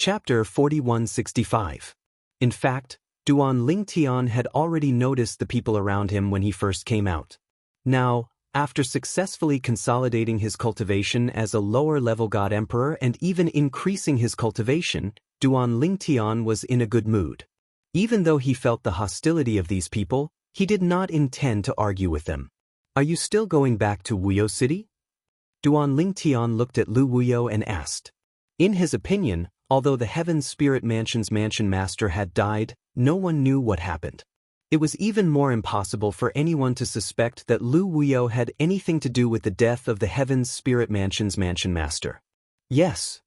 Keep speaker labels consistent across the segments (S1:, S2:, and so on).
S1: Chapter 4165. In fact, Duan Lingtian had already noticed the people around him when he first came out. Now, after successfully consolidating his cultivation as a lower-level god emperor and even increasing his cultivation, Duan Lingtian was in a good mood. Even though he felt the hostility of these people, he did not intend to argue with them. "Are you still going back to Wuyo City?" Duan Lingtian looked at Lu Wuyo and asked. In his opinion, although the Heaven Spirit Mansion's mansion master had died, no one knew what happened. It was even more impossible for anyone to suspect that Lu Wuyo had anything to do with the death of the Heaven's Spirit Mansion's mansion master. Yes.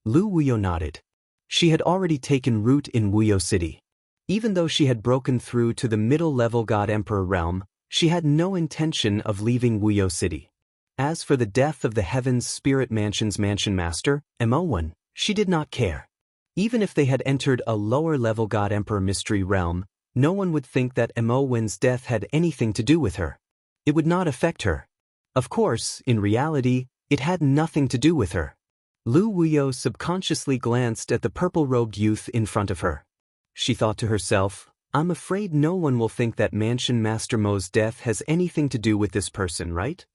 S1: Lu Wuyo nodded. She had already taken root in Wuyo City. Even though she had broken through to the middle-level God Emperor realm, she had no intention of leaving Wuyo City. As for the death of the Heaven's Spirit Mansion's mansion master, Mo1, she did not care. Even if they had entered a lower-level God Emperor mystery realm, no one would think that Mo1's death had anything to do with her. It would not affect her. Of course, in reality, it had nothing to do with her. Lu Wuyo subconsciously glanced at the purple-robed youth in front of her. She thought to herself, "I'm afraid no one will think that Mansion Master Mo's death has anything to do with this person, right?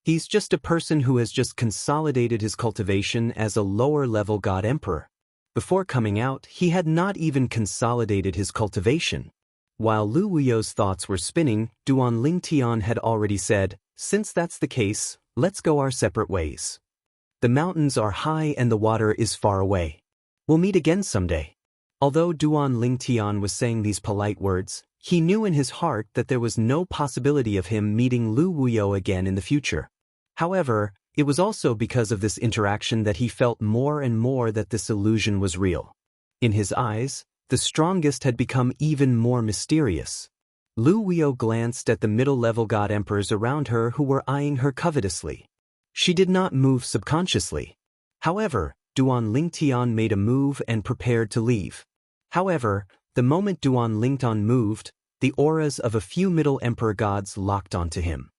S1: He's just a person who has just consolidated his cultivation as a lower-level God Emperor. Before coming out, he had not even consolidated his cultivation." While Lu Wuyo's thoughts were spinning, Duan Lingtian had already said, "Since that's the case, let's go our separate ways. The mountains are high and the water is far away. We'll meet again someday." Although Duan Lingtian was saying these polite words, he knew in his heart that there was no possibility of him meeting Lu Wuyo again in the future. However, it was also because of this interaction that he felt more and more that this illusion was real. In his eyes, the strongest had become even more mysterious. Lu Wuyo glanced at the middle-level God Emperors around her who were eyeing her covetously. She did not move subconsciously. However, Duan Lingtian made a move and prepared to leave. However, the moment Duan Lingtian moved, the auras of a few Middle Emperor gods locked onto him.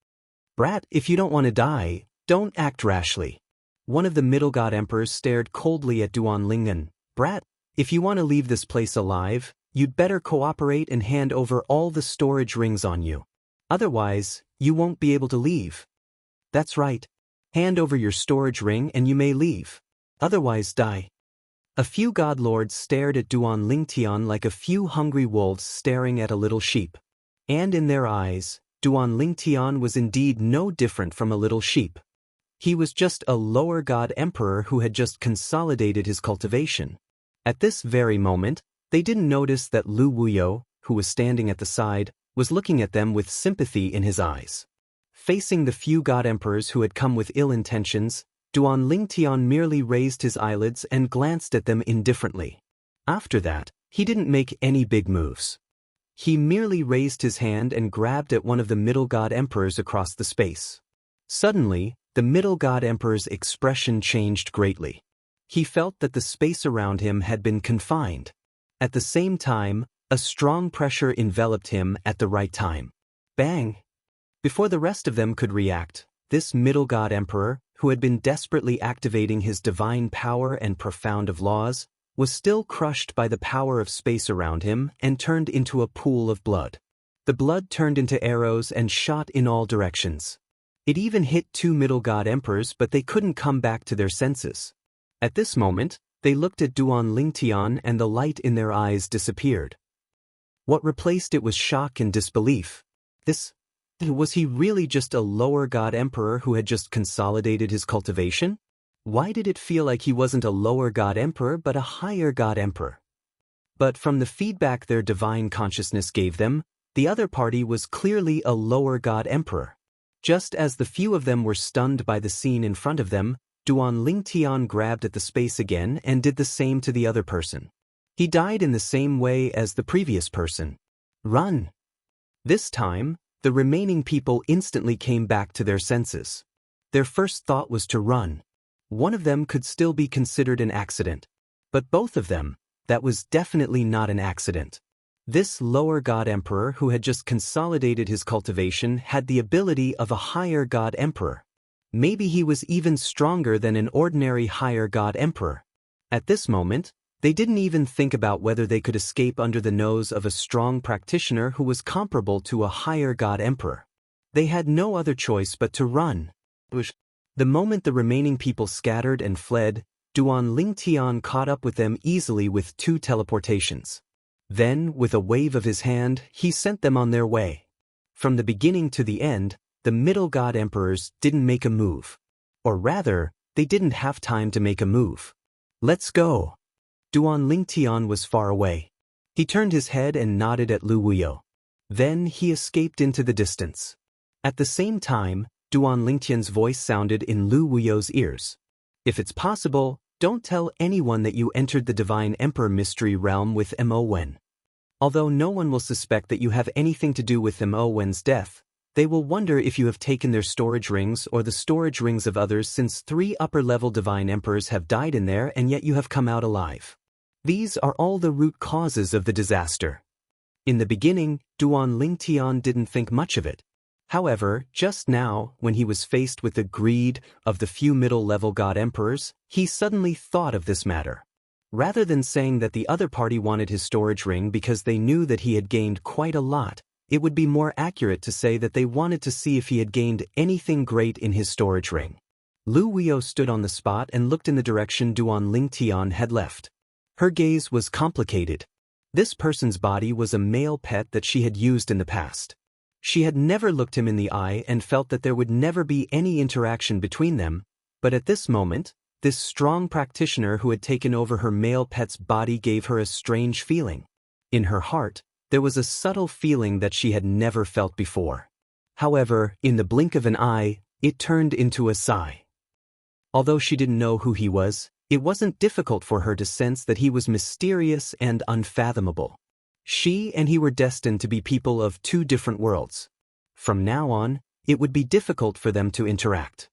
S1: "Brat, if you don't want to die, don't act rashly." One of the Middle God Emperors stared coldly at Duan Lingtian. "Brat, if you want to leave this place alive, you'd better cooperate and hand over all the storage rings on you. Otherwise, you won't be able to leave." "That's right. Hand over your storage ring and you may leave. Otherwise die." A few god lords stared at Duan Lingtian like a few hungry wolves staring at a little sheep. And in their eyes, Duan Lingtian was indeed no different from a little sheep. He was just a lower god emperor who had just consolidated his cultivation. At this very moment, they didn't notice that Lu Wuyo, who was standing at the side, was looking at them with sympathy in his eyes. Facing the few god emperors who had come with ill intentions, Duan Lingtian merely raised his eyelids and glanced at them indifferently. After that, he didn't make any big moves. He merely raised his hand and grabbed at one of the middle god emperors across the space. Suddenly, the middle god emperor's expression changed greatly. He felt that the space around him had been confined. At the same time, a strong pressure enveloped him at the right time. Bang! Before the rest of them could react, this middle god emperor, who had been desperately activating his divine power and profound of laws, was still crushed by the power of space around him and turned into a pool of blood. The blood turned into arrows and shot in all directions. It even hit two middle god emperors, but they couldn't come back to their senses. At this moment, they looked at Duan Lingtian and the light in their eyes disappeared. What replaced it was shock and disbelief. Was he really just a lower god emperor who had just consolidated his cultivation? Why did it feel like he wasn't a lower god emperor but a higher god emperor? But from the feedback their divine consciousness gave them, the other party was clearly a lower god emperor. Just as the few of them were stunned by the scene in front of them, Duan Lingtian grabbed at the space again and did the same to the other person. He died in the same way as the previous person. Run! This time, the remaining people instantly came back to their senses. Their first thought was to run. One of them could still be considered an accident. But both of them, that was definitely not an accident. This lower god emperor who had just consolidated his cultivation had the ability of a higher god emperor. Maybe he was even stronger than an ordinary higher god emperor. At this moment, They didn't even think about whether they could escape under the nose of a strong practitioner who was comparable to a higher god emperor. They had no other choice but to run. The moment the remaining people scattered and fled, Duan Lingtian caught up with them easily with 2 teleportations. Then, with a wave of his hand, he sent them on their way. From the beginning to the end, the middle god emperors didn't make a move. Or rather, they didn't have time to make a move. Let's go. Duan Lingtian was far away. He turned his head and nodded at Lu Wuyo. Then he escaped into the distance. At the same time, Duan Lingtian's voice sounded in Lu Wuyo's ears. If it's possible, don't tell anyone that you entered the Divine Emperor Mystery Realm with Mo Wen. Although no one will suspect that you have anything to do with Mo Wen's death, they will wonder if you have taken their storage rings or the storage rings of others, since 3 upper-level Divine Emperors have died in there and yet you have come out alive. These are all the root causes of the disaster. In the beginning, Duan Lingtian didn't think much of it. However, just now, when he was faced with the greed of the few middle-level god emperors, he suddenly thought of this matter. Rather than saying that the other party wanted his storage ring because they knew that he had gained quite a lot, it would be more accurate to say that they wanted to see if he had gained anything great in his storage ring. Lu Wuyo stood on the spot and looked in the direction Duan Lingtian had left. Her gaze was complicated. This person's body was a male pet that she had used in the past. She had never looked him in the eye and felt that there would never be any interaction between them, but at this moment, this strong practitioner who had taken over her male pet's body gave her a strange feeling. In her heart, there was a subtle feeling that she had never felt before. However, in the blink of an eye, it turned into a sigh. Although she didn't know who he was, it wasn't difficult for her to sense that he was mysterious and unfathomable. She and he were destined to be people of 2 different worlds. From now on, it would be difficult for them to interact.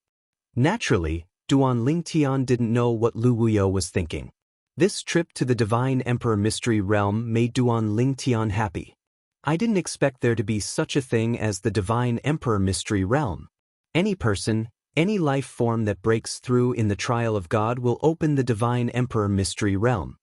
S1: Naturally, Duan Lingtian didn't know what Lu Wuyo was thinking. This trip to the Divine Emperor Mystery Realm made Duan Lingtian happy. I didn't expect there to be such a thing as the Divine Emperor Mystery Realm. Any person, any life form that breaks through in the trial of God will open the Divine Emperor Mystery Realm.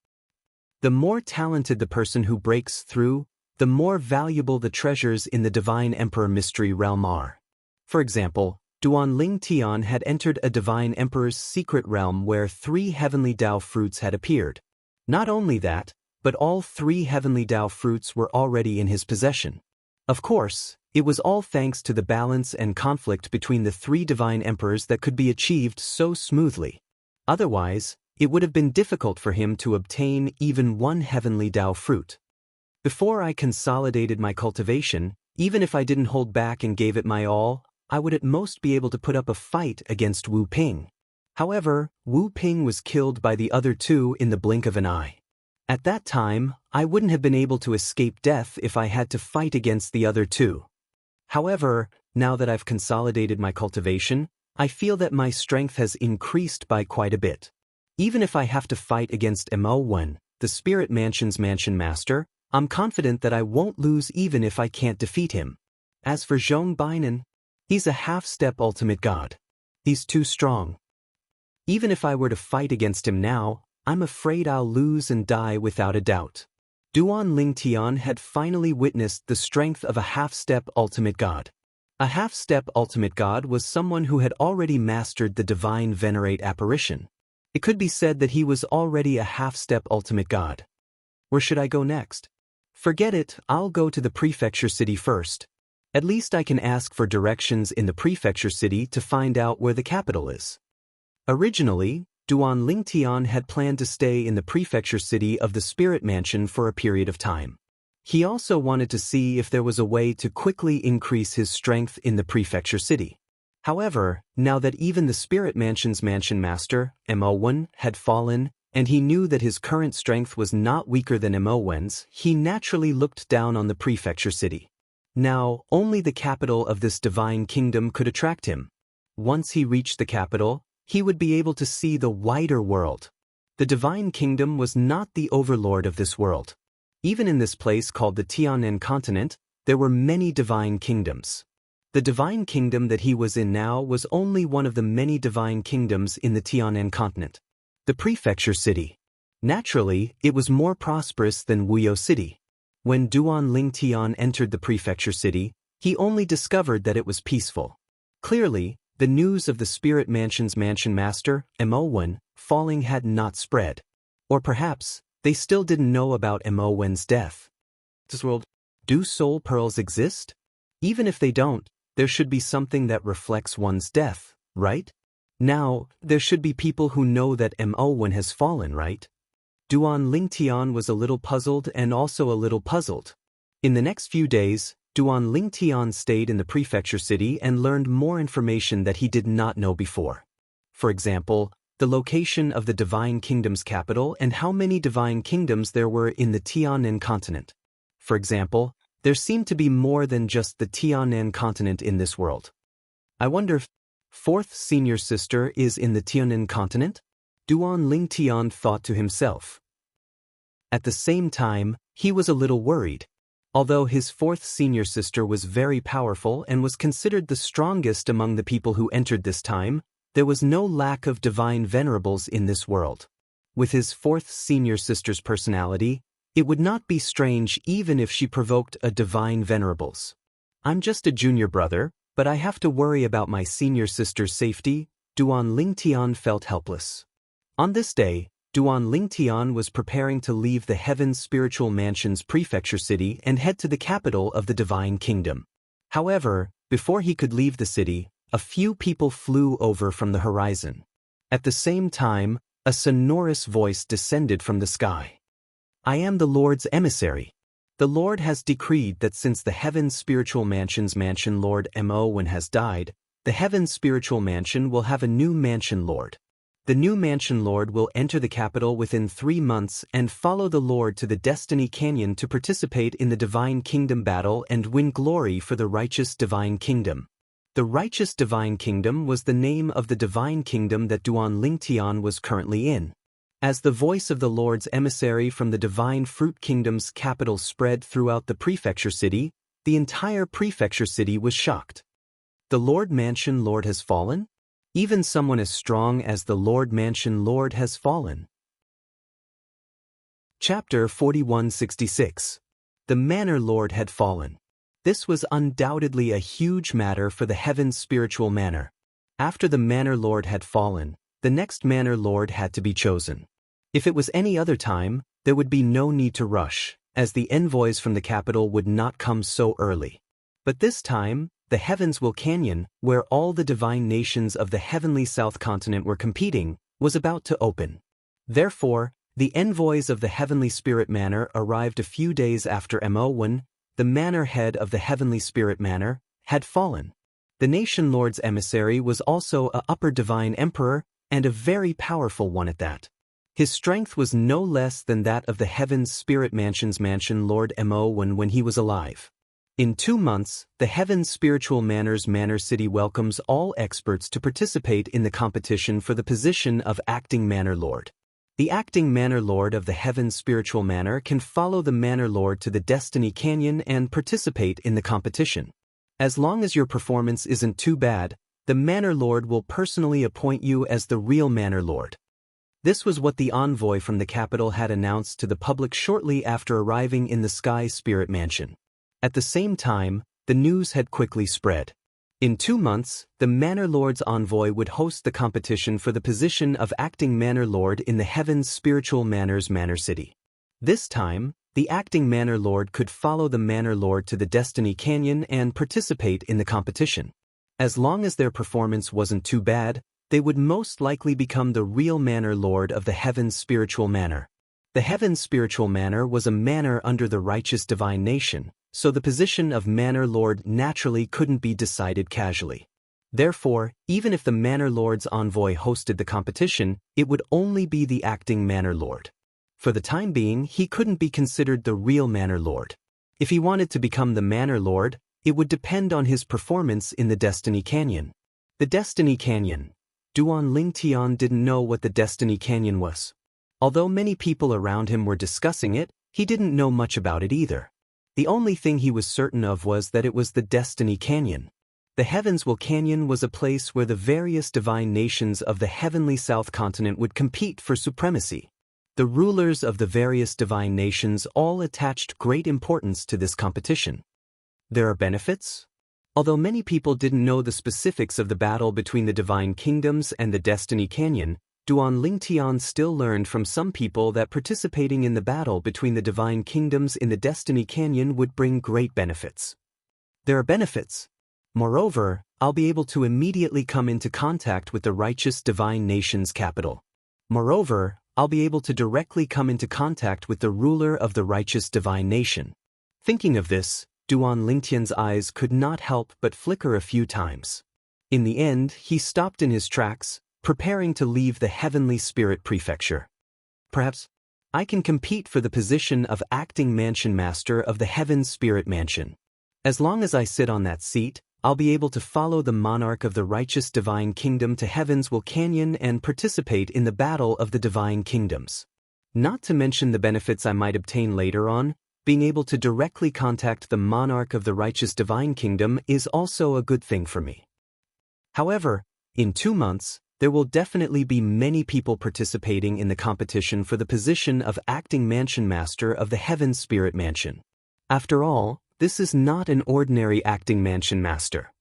S1: The more talented the person who breaks through, the more valuable the treasures in the Divine Emperor Mystery Realm are. For example, Duan Lingtian had entered a Divine Emperor's secret realm where 3 heavenly Dao fruits had appeared. Not only that, but all 3 heavenly Dao fruits were already in his possession. Of course, it was all thanks to the balance and conflict between the 3 Divine Emperors that could be achieved so smoothly. Otherwise, it would have been difficult for him to obtain even 1 heavenly Dao fruit. Before I consolidated my cultivation, even if I didn't hold back and gave it my all, I would at most be able to put up a fight against Wu Ping. However, Wu Ping was killed by the other 2 in the blink of an eye. At that time, I wouldn't have been able to escape death if I had to fight against the other 2. However, now that I've consolidated my cultivation, I feel that my strength has increased by quite a bit. Even if I have to fight against Mo Wen, the Spirit Mansion's Mansion Master, I'm confident that I won't lose even if I can't defeat him. As for Zhong Bainan, he's a half-step ultimate god. He's too strong. Even if I were to fight against him now, I'm afraid I'll lose and die without a doubt. Duan Lingtian had finally witnessed the strength of a half-step ultimate god. A half-step ultimate god was someone who had already mastered the divine venerate apparition. It could be said that he was already a half-step ultimate god. Where should I go next? Forget it, I'll go to the prefecture city first. At least I can ask for directions in the prefecture city to find out where the capital is. Originally, Duan Lingtian had planned to stay in the prefecture city of the Spirit Mansion for a period of time. He also wanted to see if there was a way to quickly increase his strength in the prefecture city. However, now that even the Spirit Mansion's Mansion Master, Mo Wen, had fallen, and he knew that his current strength was not weaker than Mo Wen's, he naturally looked down on the prefecture city. Now, only the capital of this divine kingdom could attract him. Once he reached the capital, he would be able to see the wider world. The divine kingdom was not the overlord of this world. Even in this place called the Tianan continent, there were many divine kingdoms. The divine kingdom that he was in now was only one of the many divine kingdoms in the Tianan continent. The prefecture city. Naturally, it was more prosperous than Wuyo City. When Duan Lingtian entered the prefecture city, he only discovered that it was peaceful. Clearly, the news of the Spirit Mansion's mansion master, Mo falling had not spread. Or perhaps, they still didn't know about Mowen's death. This world, do soul pearls exist? Even if they don't, there should be something that reflects one's death, right? Now, there should be people who know that Mowen has fallen, right? Duan Lingtian was a little puzzled and also a little puzzled. In the next few days, Duan Lingtian stayed in the prefecture city and learned more information that he did not know before. For example, the location of the Divine Kingdom's capital and how many Divine Kingdoms there were in the Tianan continent. For example, there seemed to be more than just the Tianan continent in this world. I wonder if fourth senior sister is in the Tianan continent? Duan Lingtian thought to himself. At the same time, he was a little worried. Although his fourth senior sister was very powerful and was considered the strongest among the people who entered this time, there was no lack of divine venerables in this world. With his fourth senior sister's personality, it would not be strange even if she provoked a divine venerables. I'm just a junior brother, but I have to worry about my senior sister's safety. Duan Lingtian felt helpless. On this day, Duan Lingtian was preparing to leave the Heaven's Spiritual Mansion's prefecture city and head to the capital of the Divine Kingdom. However, before he could leave the city, a few people flew over from the horizon. At the same time, a sonorous voice descended from the sky. I am the Lord's emissary. The Lord has decreed that since the Heaven's Spiritual Mansion's mansion lord Mowen has died, the Heaven's Spiritual Mansion will have a new mansion lord. The new mansion lord will enter the capital within 3 months and follow the lord to the Destiny Canyon to participate in the Divine Kingdom battle and win glory for the righteous Divine Kingdom. The righteous Divine Kingdom was the name of the Divine Kingdom that Duan Lingtian was currently in. As the voice of the Lord's emissary from the Divine Fruit Kingdom's capital spread throughout the prefecture city, the entire prefecture city was shocked. The Lord Mansion Lord has fallen? Even someone as strong as the Lord Mansion Lord has fallen. Chapter 4166. The Manor Lord had fallen. This was undoubtedly a huge matter for the Heaven's Spiritual Manor. After the Manor Lord had fallen, the next Manor Lord had to be chosen. If it was any other time, there would be no need to rush, as the envoys from the capital would not come so early. But this time, the Heavensville Canyon, where all the divine nations of the heavenly South Continent were competing, was about to open. Therefore, the envoys of the Heavenly Spirit Manor arrived a few days after Mowen, the manor head of the Heavenly Spirit Manor, had fallen. The nation lord's emissary was also a upper divine emperor, and a very powerful one at that. His strength was no less than that of the Heaven's Spirit Mansion's mansion lord Mowen when he was alive. In 2 months, the Heaven's Spiritual Manor's Manor City welcomes all experts to participate in the competition for the position of Acting Manor Lord. The Acting Manor Lord of the Heaven's Spiritual Manor can follow the Manor Lord to the Destiny Canyon and participate in the competition. As long as your performance isn't too bad, the Manor Lord will personally appoint you as the real Manor Lord. This was what the envoy from the capital had announced to the public shortly after arriving in the Sky Spirit Mansion. At the same time, the news had quickly spread. In 2 months, the Manor Lord's envoy would host the competition for the position of Acting Manor Lord in the Heaven's Spiritual Manor's Manor City. This time, the Acting Manor Lord could follow the Manor Lord to the Destiny Canyon and participate in the competition. As long as their performance wasn't too bad, they would most likely become the real Manor Lord of the Heaven's Spiritual Manor. The Heaven's Spiritual Manor was a manor under the righteous divine nation, so the position of Manor Lord naturally couldn't be decided casually. Therefore, even if the Manor Lord's envoy hosted the competition, it would only be the Acting Manor Lord. For the time being, he couldn't be considered the real Manor Lord. If he wanted to become the Manor Lord, it would depend on his performance in the Destiny Canyon. The Destiny Canyon. Duan Lingtian didn't know what the Destiny Canyon was. Although many people around him were discussing it, he didn't know much about it either. The only thing he was certain of was that it was the Destiny Canyon. The Heavensville Canyon was a place where the various divine nations of the heavenly South Continent would compete for supremacy. The rulers of the various divine nations all attached great importance to this competition. There are benefits? Although many people didn't know the specifics of the battle between the divine kingdoms and the Destiny Canyon, Duan Lingtian still learned from some people that participating in the battle between the divine kingdoms in the Destiny Canyon would bring great benefits. There are benefits. Moreover, I'll be able to immediately come into contact with the righteous divine nation's capital. Moreover, I'll be able to directly come into contact with the ruler of the righteous divine nation. Thinking of this, Duan Lingtian's eyes could not help but flicker a few times. In the end, he stopped in his tracks, preparing to leave the Heavenly Spirit Prefecture. Perhaps I can compete for the position of acting mansion master of the Heaven Spirit Mansion. As long as I sit on that seat, I'll be able to follow the monarch of the righteous divine kingdom to Heaven's Will Canyon and participate in the battle of the divine kingdoms. Not to mention the benefits I might obtain later on, being able to directly contact the monarch of the righteous divine kingdom is also a good thing for me. However, in 2 months, there will definitely be many people participating in the competition for the position of acting mansion master of the Heaven Spirit Mansion. After all, this is not an ordinary acting mansion master.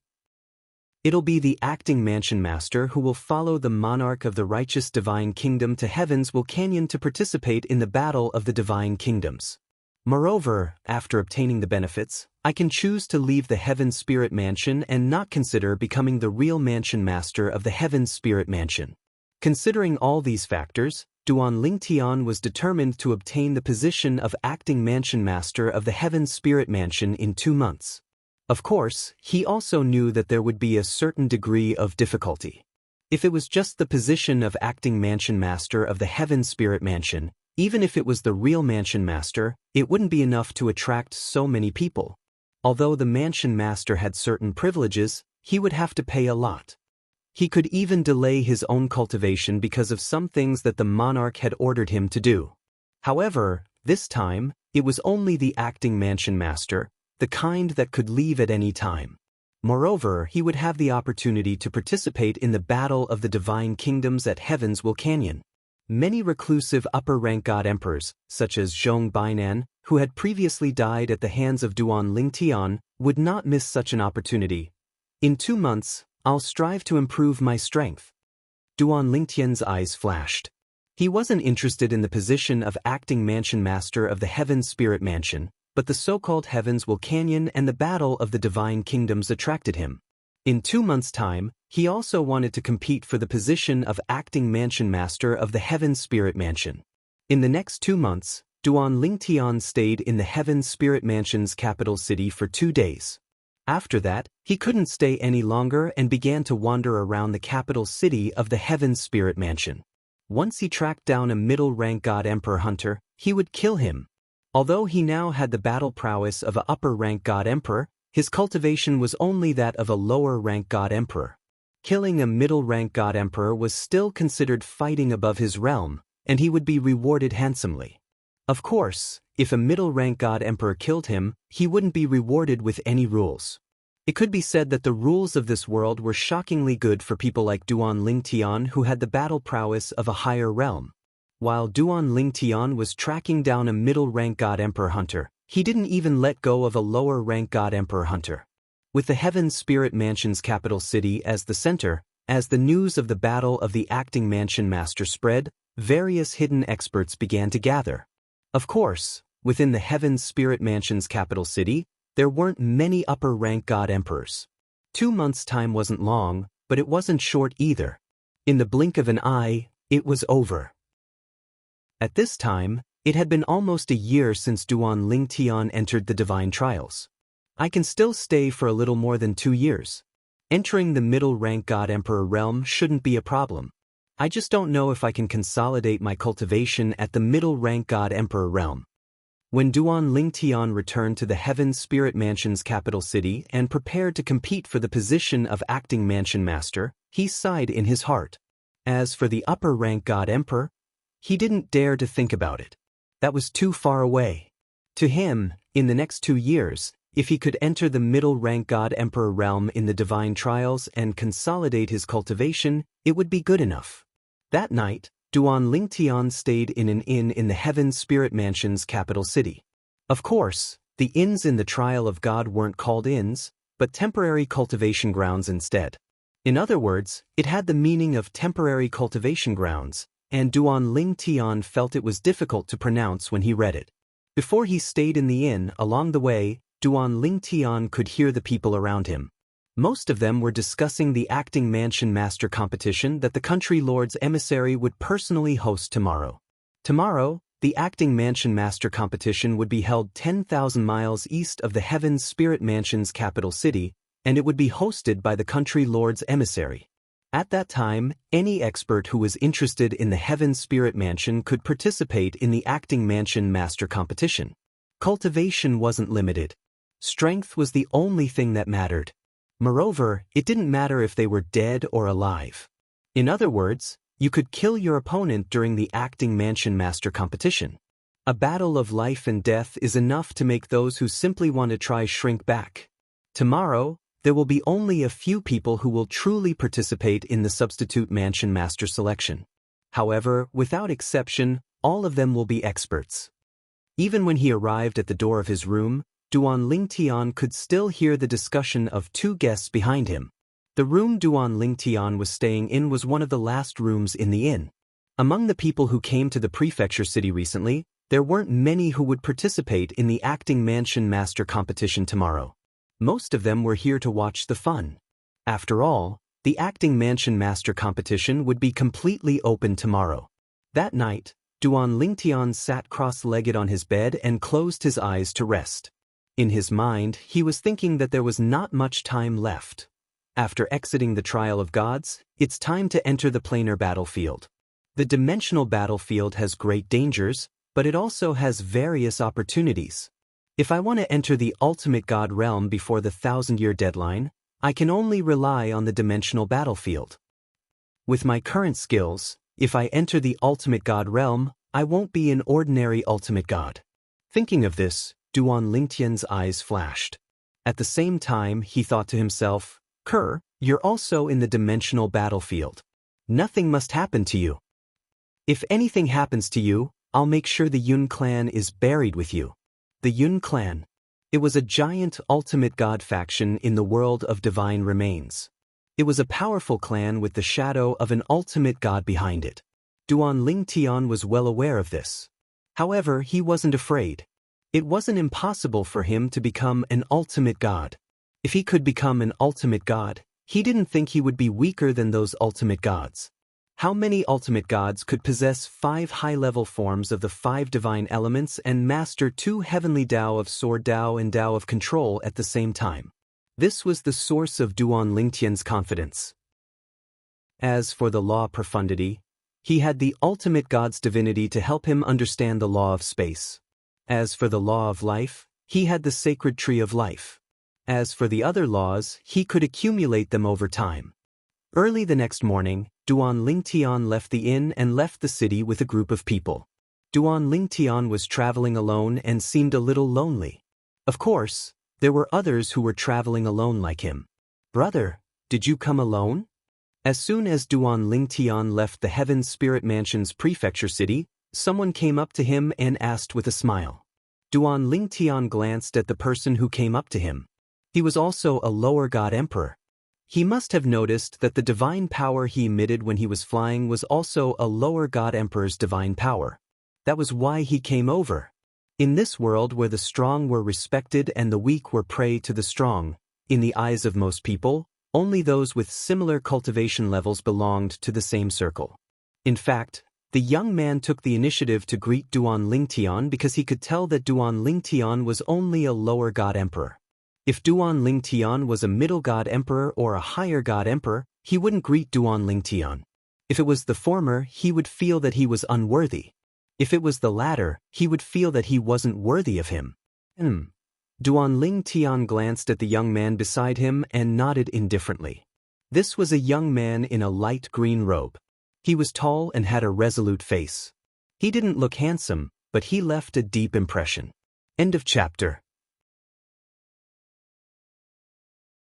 S1: It'll be the acting mansion master who will follow the monarch of the righteous divine kingdom to Heaven's Will Canyon to participate in the battle of the divine kingdoms. Moreover, after obtaining the benefits, I can choose to leave the Heaven Spirit Mansion and not consider becoming the real mansion master of the Heaven Spirit Mansion. Considering all these factors, Duan Lingtian was determined to obtain the position of acting mansion master of the Heaven Spirit Mansion in 2 months. Of course, he also knew that there would be a certain degree of difficulty. If it was just the position of acting mansion master of the Heaven Spirit Mansion, even if it was the real mansion master, it wouldn't be enough to attract so many people. Although the mansion master had certain privileges, he would have to pay a lot. He could even delay his own cultivation because of some things that the monarch had ordered him to do. However, this time, it was only the acting mansion master, the kind that could leave at any time. Moreover, he would have the opportunity to participate in the battle of the divine kingdoms at Heaven's Will Canyon. Many reclusive upper-rank god emperors, such as Zhong Bainan, who had previously died at the hands of Duan Lingtian, would not miss such an opportunity. In 2 months, I'll strive to improve my strength. Duan Lingtian's eyes flashed. He wasn't interested in the position of acting mansion master of the Heaven Spirit Mansion, but the so-called Heaven's Will Canyon and the battle of the divine kingdoms attracted him. In 2 months' time, he also wanted to compete for the position of acting mansion master of the Heaven Spirit Mansion. In the next 2 months, Duan Lingtian stayed in the Heaven Spirit Mansion's capital city for 2 days. After that, he couldn't stay any longer and began to wander around the capital city of the Heaven Spirit Mansion. Once he tracked down a middle-rank god emperor hunter, he would kill him. Although he now had the battle prowess of an upper-rank god emperor, his cultivation was only that of a lower-rank god emperor. Killing a middle-rank god emperor was still considered fighting above his realm, and he would be rewarded handsomely. Of course, if a middle-rank god emperor killed him, he wouldn't be rewarded with any rules. It could be said that the rules of this world were shockingly good for people like Duan Lingtian who had the battle prowess of a higher realm. While Duan Lingtian was tracking down a middle-rank god emperor hunter, he didn't even let go of a lower-rank god emperor hunter. With the Heaven Spirit Mansion's capital city as the center, as the news of the battle of the acting mansion master spread, various hidden experts began to gather. Of course, within the Heaven Spirit Mansion's capital city, there weren't many upper-rank god emperors. 2 months' time wasn't long, but it wasn't short either. In the blink of an eye, it was over. At this time, it had been almost a year since Duan Lingtian entered the divine trials. I can still stay for a little more than 2 years. Entering the middle-rank god emperor realm shouldn't be a problem. I just don't know if I can consolidate my cultivation at the middle-rank god emperor realm. When Duan Lingtian returned to the Heaven Spirit Mansion's capital city and prepared to compete for the position of acting mansion master, he sighed in his heart. As for the upper-rank god emperor, he didn't dare to think about it. That was too far away. To him, in the next 2 years, if he could enter the middle-rank god emperor realm in the divine trials and consolidate his cultivation, it would be good enough. That night, Duan Lingtian stayed in an inn in the Heaven Spirit Mansion's capital city. Of course, the inns in the Trial of God weren't called inns, but temporary cultivation grounds instead. In other words, it had the meaning of temporary cultivation grounds, and Duan Lingtian felt it was difficult to pronounce when he read it. Before he stayed in the inn, along the way, Duan Lingtian could hear the people around him. Most of them were discussing the acting mansion master competition that the country lord's emissary would personally host tomorrow. Tomorrow, the acting mansion master competition would be held 10,000 miles east of the Heaven Spirit Mansion's capital city, and it would be hosted by the country lord's emissary. At that time, any expert who was interested in the Heaven Spirit Mansion could participate in the acting mansion master competition. Cultivation wasn't limited. Strength was the only thing that mattered. Moreover, it didn't matter if they were dead or alive. In other words, you could kill your opponent during the acting mansion master competition. A battle of life and death is enough to make those who simply want to try shrink back. Tomorrow, there will be only a few people who will truly participate in the substitute mansion master selection. However, without exception, all of them will be experts. Even when he arrived at the door of his room, Duan Lingtian could still hear the discussion of two guests behind him. The room Duan Lingtian was staying in was one of the last rooms in the inn. Among the people who came to the prefecture city recently, there weren't many who would participate in the acting mansion master competition tomorrow. Most of them were here to watch the fun. After all, the acting mansion master competition would be completely open tomorrow. That night, Duan Lingtian sat cross-legged on his bed and closed his eyes to rest. In his mind, he was thinking that there was not much time left. After exiting the Trial of Gods, it's time to enter the planar battlefield. The dimensional battlefield has great dangers, but it also has various opportunities. If I want to enter the ultimate God realm before the 1,000-year deadline, I can only rely on the dimensional battlefield. With my current skills, if I enter the ultimate God realm, I won't be an ordinary ultimate God. Thinking of this, Duan Lingtian's eyes flashed. At the same time, he thought to himself, "Kerr, you're also in the dimensional battlefield. Nothing must happen to you. If anything happens to you, I'll make sure the Yun clan is buried with you." The Yun clan. It was a giant ultimate god faction in the world of divine remains. It was a powerful clan with the shadow of an ultimate god behind it. Duan Lingtian was well aware of this. However, he wasn't afraid. It wasn't impossible for him to become an ultimate god. If he could become an ultimate god, he didn't think he would be weaker than those ultimate gods. How many ultimate gods could possess 5 high-level forms of the 5 divine elements and master 2 heavenly Tao of Sword Tao and Tao of Control at the same time? This was the source of Duan Lingtian's confidence. As for the law profundity, he had the ultimate god's divinity to help him understand the law of space. As for the law of life, he had the sacred tree of life. As for the other laws, he could accumulate them over time. Early the next morning, Duan Lingtian left the inn and left the city with a group of people. Duan Lingtian was traveling alone and seemed a little lonely. Of course, there were others who were traveling alone like him. "Brother, did you come alone?" As soon as Duan Lingtian left the Heaven Spirit Mansion's prefecture city, someone came up to him and asked with a smile. Duan Lingtian glanced at the person who came up to him. He was also a lower god emperor. He must have noticed that the divine power he emitted when he was flying was also a lower god emperor's divine power. That was why he came over. In this world where the strong were respected and the weak were prey to the strong, in the eyes of most people, only those with similar cultivation levels belonged to the same circle. In fact, the young man took the initiative to greet Duan Lingtian because he could tell that Duan Lingtian was only a lower god emperor. If Duan Lingtian was a middle god emperor or a higher god emperor, he wouldn't greet Duan Lingtian. If it was the former, he would feel that he was unworthy. If it was the latter, he would feel that he wasn't worthy of him. Duan Lingtian glanced at the young man beside him and nodded indifferently. This was a young man in a light green robe. He was tall and had a resolute face. He didn't look handsome, but he left a deep impression. End of chapter.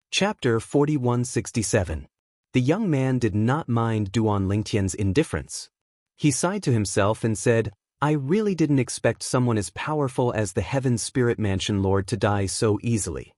S1: Chapter 4167. The young man did not mind Duan Lingtian's indifference. He sighed to himself and said, I really didn't expect someone as powerful as the Heaven Spirit Mansion Lord to die so easily.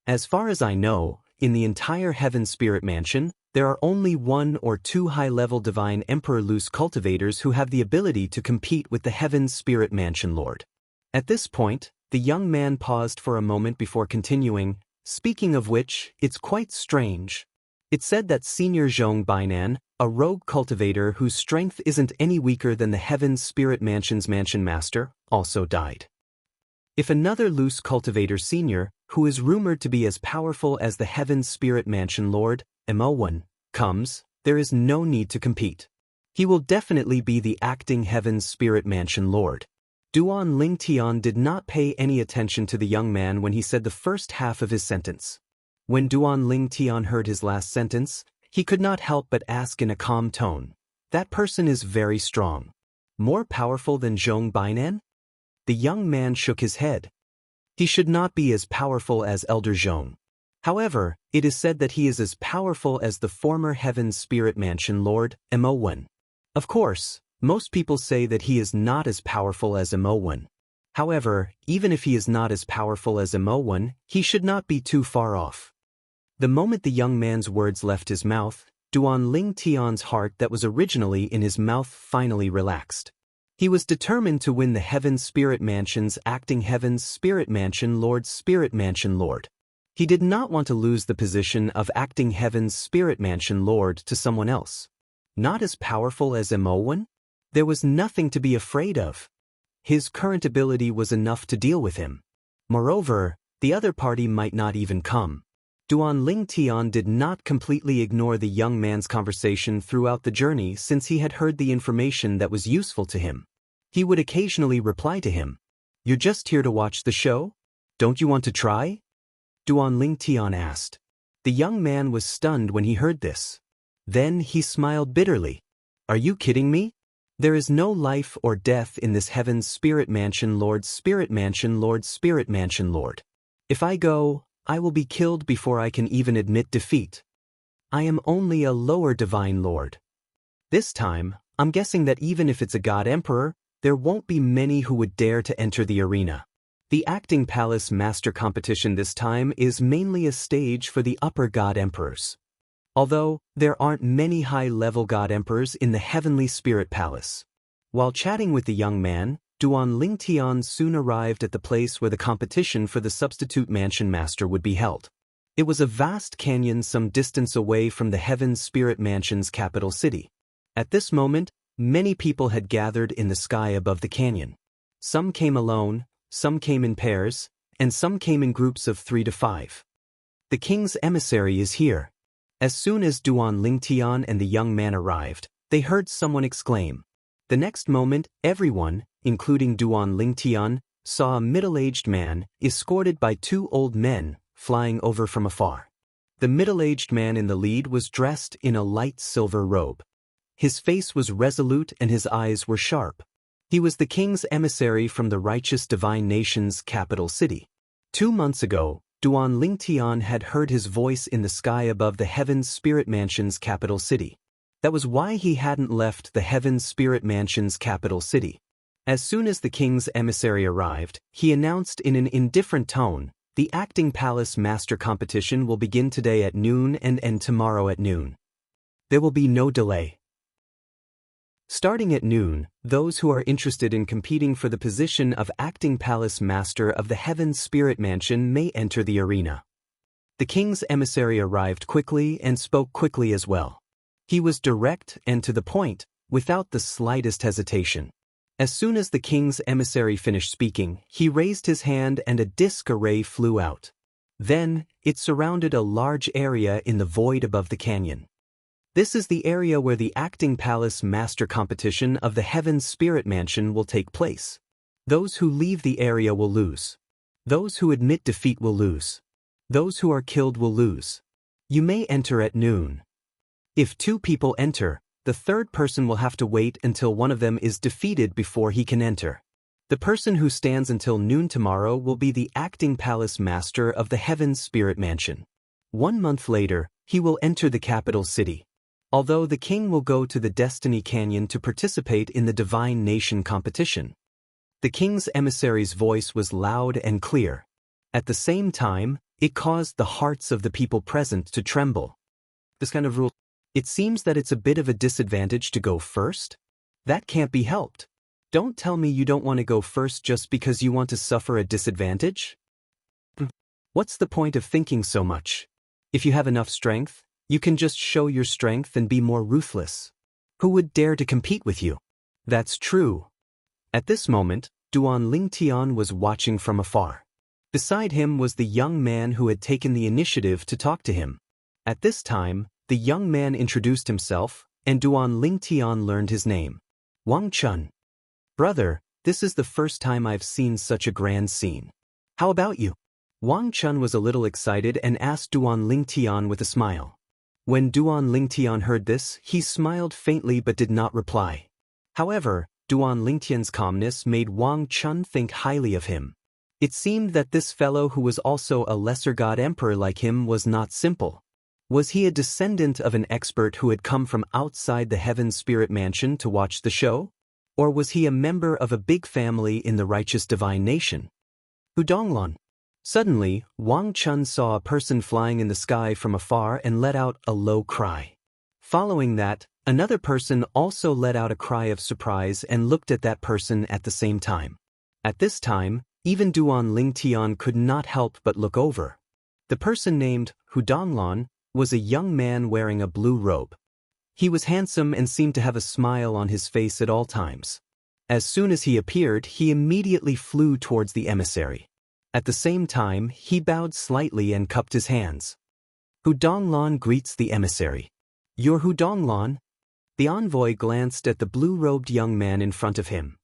S1: As far as I know, in the entire Heaven Spirit Mansion, there are only 1 or 2 high-level Divine Emperor Loose cultivators who have the ability to compete with the Heaven Spirit Mansion Lord. At this point, the young man paused for a moment before continuing, speaking of which, it's quite strange. It said that Senior Zhong Bainan, a rogue cultivator whose strength isn't any weaker than the Heaven Spirit Mansion's Mansion Master, also died. If another Loose cultivator senior, who is rumored to be as powerful as the Heaven Spirit Mansion Lord, Mo1, comes, there is no need to compete. He will definitely be the acting Heaven Spirit Mansion Lord. Duan Lingtian did not pay any attention to the young man when he said the first half of his sentence. When Duan Lingtian heard his last sentence, he could not help but ask in a calm tone, that person is very strong. More powerful than Zhong Bainan? The young man shook his head. He should not be as powerful as Elder Zhong. However, it is said that he is as powerful as the former Heaven Spirit Mansion Lord, Mo1. Of course, most people say that he is not as powerful as Mo1. However, even if he is not as powerful as Mo1, he should not be too far off. The moment the young man's words left his mouth, Duan Lingtian's heart that was originally in his mouth finally relaxed. He was determined to win the Heaven Spirit Mansion's acting Heaven Spirit Mansion Lord. He did not want to lose the position of acting Heaven's Spirit Mansion Lord to someone else. Not as powerful as Mo1? There was nothing to be afraid of. His current ability was enough to deal with him. Moreover, the other party might not even come. Duan Lingtian did not completely ignore the young man's conversation throughout the journey since he had heard the information that was useful to him. He would occasionally reply to him, "You're just here to watch the show? Don't you want to try?" Duan Lingtian asked. The young man was stunned when he heard this. Then he smiled bitterly. "Are you kidding me? There is no life or death in this Heaven Spirit Mansion Lord. If I go, I will be killed before I can even admit defeat. I am only a lower Divine Lord. This time, I'm guessing that even if it's a God Emperor, there won't be many who would dare to enter the arena. The Acting Palace Master Competition this time is mainly a stage for the upper God Emperors. Although, there aren't many high-level God Emperors in the Heavenly Spirit Palace. While chatting with the young man, Duan Lingtian soon arrived at the place where the competition for the substitute Mansion Master would be held. It was a vast canyon some distance away from the Heaven Spirit Mansion's capital city. At this moment, many people had gathered in the sky above the canyon. Some came alone, some came in pairs, and some came in groups of 3 to 5. The king's emissary is here. As soon as Duan Lingtian and the young man arrived, they heard someone exclaim. The next moment, everyone, including Duan Lingtian, saw a middle-aged man, escorted by 2 old men, flying over from afar. The middle-aged man in the lead was dressed in a light silver robe. His face was resolute and his eyes were sharp. He was the king's emissary from the righteous divine nation's capital city. 2 months ago, Duan Lingtian had heard his voice in the sky above the Heaven Spirit Mansion's capital city. That was why he hadn't left the Heaven Spirit Mansion's capital city. As soon as the king's emissary arrived, he announced in an indifferent tone, "The Acting Palace Master Competition will begin today at noon and end tomorrow at noon. There will be no delay. Starting at noon, those who are interested in competing for the position of Acting Palace Master of the Heaven Spirit Mansion may enter the arena." The king's emissary arrived quickly and spoke quickly as well. He was direct and to the point, without the slightest hesitation. As soon as the king's emissary finished speaking, he raised his hand and a disc array flew out. Then, it surrounded a large area in the void above the canyon. This is the area where the Acting Palace Master Competition of the Heaven Spirit Mansion will take place. Those who leave the area will lose. Those who admit defeat will lose. Those who are killed will lose. You may enter at noon. If 2 people enter, the third person will have to wait until one of them is defeated before he can enter. The person who stands until noon tomorrow will be the Acting Palace Master of the Heaven Spirit Mansion. 1 month later, he will enter the capital city. although the king will go to the Destiny Canyon to participate in the Divine Nation competition. The king's emissary's voice was loud and clear. At the same time, it caused the hearts of the people present to tremble. This kind of rule. It seems that it's a bit of a disadvantage to go first? That can't be helped. Don't tell me you don't want to go first just because you want to suffer a disadvantage? What's the point of thinking so much? If you have enough strength, you can just show your strength and be more ruthless. Who would dare to compete with you? That's true. At this moment, Duan Lingtian was watching from afar. Beside him was the young man who had taken the initiative to talk to him. At this time, the young man introduced himself, and Duan Lingtian learned his name. Wang Chun. Brother, this is the first time I've seen such a grand scene. How about you? Wang Chun was a little excited and asked Duan Lingtian with a smile. When Duan Lingtian heard this, he smiled faintly but did not reply. However, Duan Lingtian's calmness made Wang Chun think highly of him. It seemed that this fellow who was also a lesser god emperor like him was not simple. Was he a descendant of an expert who had come from outside the Heaven Spirit Mansion to watch the show? Or was he a member of a big family in the righteous divine nation? Hudonglan. Suddenly, Wang Chun saw a person flying in the sky from afar and let out a low cry. Following that, another person also let out a cry of surprise and looked at that person at the same time. At this time, even Duan Lingtian could not help but look over. The person named Hudonglan was a young man wearing a blue robe. He was handsome and seemed to have a smile on his face at all times. As soon as he appeared, he immediately flew towards the emissary. At the same time, he bowed slightly and cupped his hands. Hudonglan greets the emissary. You're Hudonglan? The envoy glanced at the blue-robed young man in front of him.